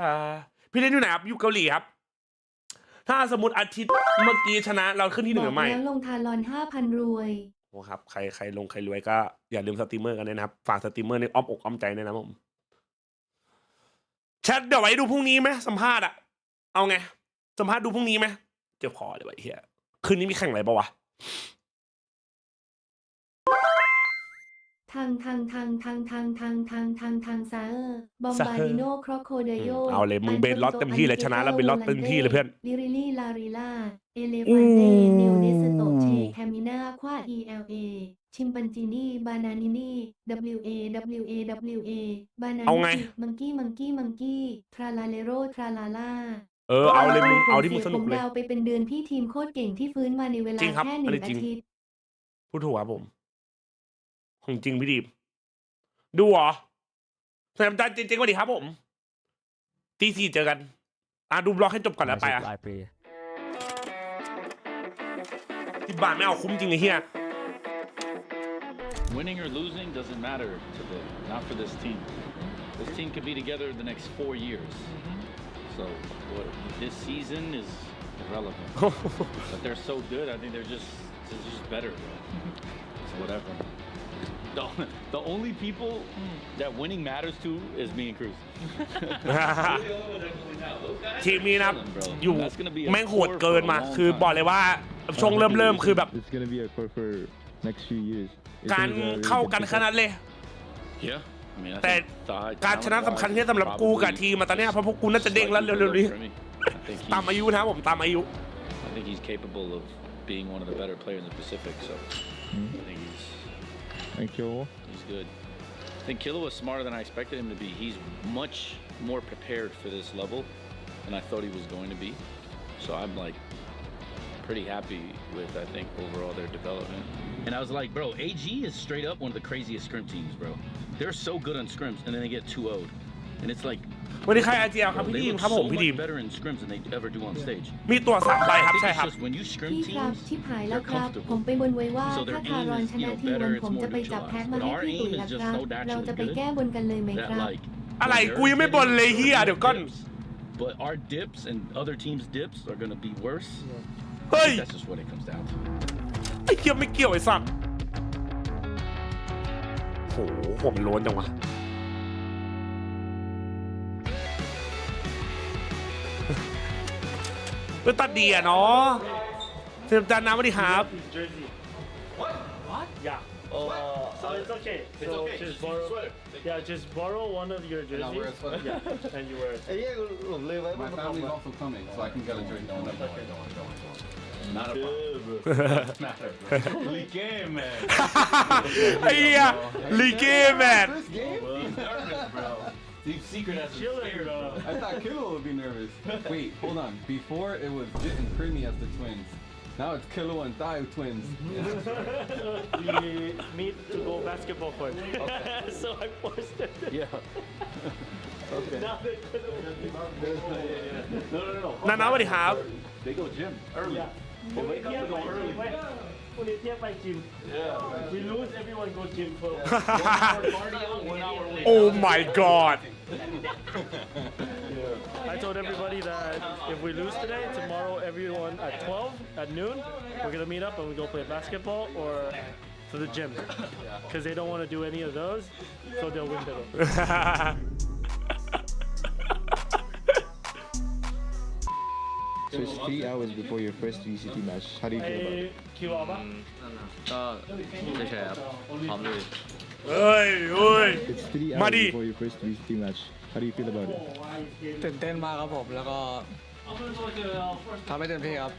พี่เล่นอยู่ไหนครับอยู่เกาหลีครับถ้าสมมติอาทิตย์เมื่อกี้ชนะเราขึ้นที่หนึ่งหรือไม่แล้วลงทาลอน 5,000 รวยโอ้ครับใครลงใครรวยก็อย่าลืมสตรีมเมอร์กันด้วยนะครับฝากสตรีมเมอร์ในอ้อมอกอ้อมใจด้วยนะผมแชทเดี๋ยวไว้ดูพรุ่งนี้ไหมสัมภาษณ์อะเอาไงสัมภาษณ์ดูพรุ่งนี้ไหมเจ็บคอเลยไอ้เหี้ยคืนนี้มีแข่งอะไรปะวะทางซาบอมบาดิโนครอโคเดโยเอาเลยมึงเบนล็อตเต็มที่เลยชนะแล้วเบนล็อตเต็มที่เลยเพื่อนลิริลี่ลาริล่าเอเลฟันเดเนลเนสโตเชแคมิน่าควา ELA ชิมปันจินี่บานานินี่ WA บานานิมังกี้ทราลาเลโรทราลาล่าเอาเลยมึงเอาที่มึงสนุกเลยดาวไปเป็นเดือนพี่ทีมโคตรเก่งที่ฟื้นมาในเวลาแค่1 อาทิตย์พูดถูกครับผมของจริงพี่ดีดูเหรอแสดงจริงๆวันดีครับผมตี 4เจอกันดูบล็อกให้จบก่อนแล้วไป10 บาทไม่เอาคุ้มจริงไอ้เหี้ย Winning or losing doesn't matter today, not for this team. This team could be together the next 4 years. So this season is irrelevant. But they're so good. I think they're just better. It's whatever. The only people that winning matters to is me and Cruz. ทีมนี้นะอยู่แม่งโหดเกินมาคือบอกเลยว่าช่วงเริ่มคือแบบการเข้ากันขนาดเลยแต่การชนะสำคัญที่สำหรับกูกับทีมมาตอนนี้เพราะพวกกูน่าจะเด้งแล้วเร็วๆนี้ตามอายุนะผมตามอายุ I think he's capable of being one of the better players in the Pacific. So I think he's good. I think Kilo was smarter than I expected him to be. He's much more prepared for this level than I thought he was going to be. So I'm like pretty happy with, I think, overall their development. And I was like, bro, AG is straight up one of the craziest scrim teams, bro. They're so good on scrims, and then they get 2-0'd. And it's like, วันนี้ใครอาเจียครับพี่ดีมครับผมพี่ดีมมีตัว3ใบครับใช่ครับพี่ครับชิบหายแล้วครับผมไปบนไว้ว่าถ้าทารอนชนะทีวันผมจะไปจับแพ็คมาให้พี่ตุ๋ยนะครับเราจะไปแก้บนกันเลยไหมครับอะไรกูยังไม่บนเลยเฮียเดี๋ยวก่อน But our dips and other teams' dips are gonna be worse. เฮ้ย That's just what it comes down to. ไอ้เหี้ยไม่เกี่ยวไอ้สัตว์โหหัวมันโล้นจังวะเป็นตัดดีอะเนาะเสียจานน้ำสวัสดีครับ Yeah. So it's okay. So just borrow. Just borrow one of your jerseys. Yeah, and you wear it. My family's also coming, so I can get a jersey. Not a problem. League game, man. ไอ้เหี้ยลีเกมแมน First game? He's nervous, bro. Deep secret as I thought Kilo would be nervous. Wait, hold on. Before it was Jit and Creamy as the twins. Now it's Kilo and Thai twins. We meet to go basketball court. Okay. So I forced it. Yeah. Okay. Now they No. นานาสวัสดีครับ They go gym early. Yeah. They wake up to go early. When you by gym. We lose, everyone go gym for 1 hour late. Oh my god. I told everybody that if we lose today, tomorrow everyone at 12 at noon, we're gonna meet up and we go play basketball or to the gym. Because they don't want to do any of those, so they'll win better. So it's 3 hours before your first VCT match. How do you feel about it? ก็เฉยๆครับพร้อมลุย เฮ้ย It's 3 มา hours ดิ before your first VCT match. How do you feel about it? ตื่นเต้นมากครับผมแล้วก็ทำให้เต็มที่ครับ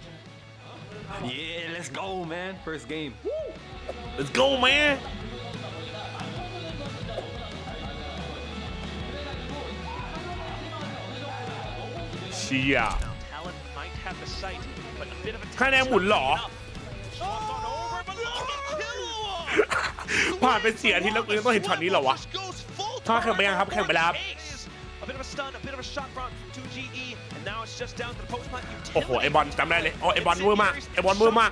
Yeah, let's go, man. First game. Let's go man เชี่ยคะแนนหมุนเหรอ ผ่านไป4 อาทิตย์แล้วกูยังต้องเห็นช็อตนี้เหรอวะถ้าแข่งไปยังครับแข่งไปแล้วครับโอ้โหไอบอลจำได้เลยไอบอลเวอร์มาก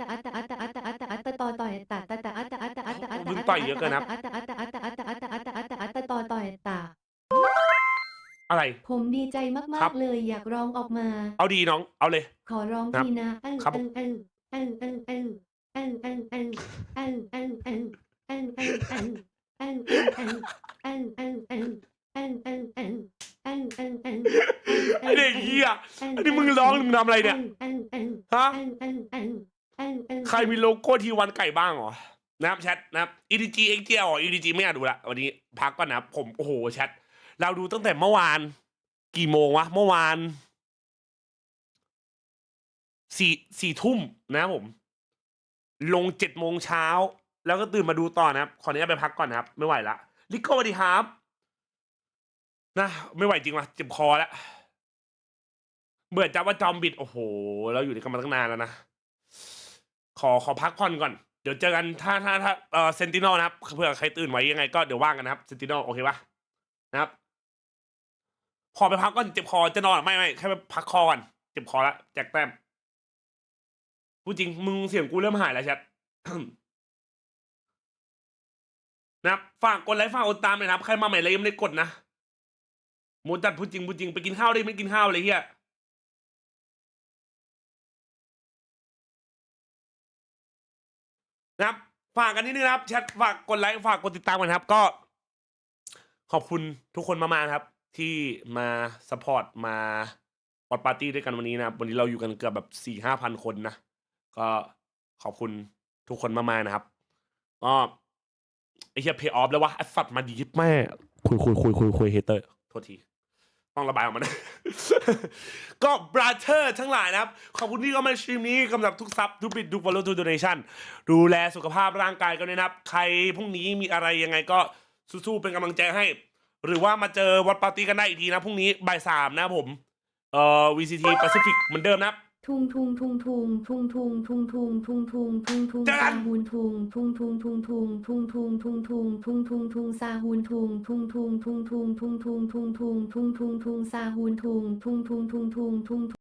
ต่อต่อยตาตาตาตาตาตาตา มึงต่อยเยอะเกินนะ ต่อต่อยตา อะไร ผมดีใจมากๆเลยอยากร้องออกมา เอาดีน้องเอาเลย ขอร้องทีนะครับ ไอเด็กเหี้ยอันนี้มึงร้องหรือมึงทำอะไรเนี่ยฮะใครมีโลโก้ทีวันไก่บ้างเหรอนะครับแชทนะครับ EDG XGL อ๋อ EDG ไม่อยากดูละวันนี้พักก่อนนะครับผมโอ้โหแชทเราดูตั้งแต่เมื่อวานกี่โมงวะเมื่อวานสี่ทุ่มนะครับผมลง7 โมงเช้าแล้วก็ตื่นมาดูต่อนะครับขออนุญาตไปพักก่อนนะครับไม่ไหวละลิโก้สวัสดีครับนะไม่ไหวจริงว่ะเจ็บคอแล้วเบื่อจับว่าจอมบิดโอ้โหเราอยู่ในกันมาตั้งนานแล้วนะขอพักผ่อนก่อนเดี๋ยวเจอกันถ้าเซนติโนนะครับเผื่อใครตื่นไว้ยังไงก็เดี๋ยวว่างกันนะครับเซนติโนโอเคปะนะครับพอไปพักก่อนเจ็บคอจะนอนไม่แค่ไปพักคอก่อนเจ็บคอแล้วแจกแต้มพูดจริงมึงเสียงกูเริ่มหายแล้วแชท นะครับฝากกดไลค์ฝากกดตามเลยนะครับใครมาใหม่เลยยังไม่ได้กดนะโมจัดพูดจริงไปกินข้าวได้ไม่กินข้าวเลยเฮียนะครับฝากกันนิดนึงนะครับแชทฝากกดไลค์ฝากกดติดตามกันครับก็ขอบคุณทุกคนมากๆครับที่มาซัพพอร์ตมาปอดปาร์ตี้ด้วยกันวันนี้นะครับวันนี้เราอยู่กันเกือบแบบ4-5 พันคนนะก็ขอบคุณทุกคนมากๆนะครับก็ไอ้เหี้ยเพย์ออฟแล้ววะไอ้สัตว์มาดีแม่คุยเฮเตอร์โทษทีต้องระบายออกมานะ ก็บราเธอร์ทั้งหลายนะครับขอบคุณที่เข้ามาในสตรีมนี้กำลับทุกซับทุกบิดทุกฟอลโล่ทุกโดเนชั่นดูแลสุขภาพร่างกายกันด้วยนะครับใครพรุ่งนี้มีอะไรยังไงก็สู้ๆเป็นกำลังใจให้หรือว่ามาเจอวัดปาร์ตี้กันได้อีกทีนะพรุ่งนี้บ่าย 3นะครับผมVCT Pacific เหมือนเดิมนะครับทุงซาฮูนทุงซาฮูนทุงซาฮูนทุง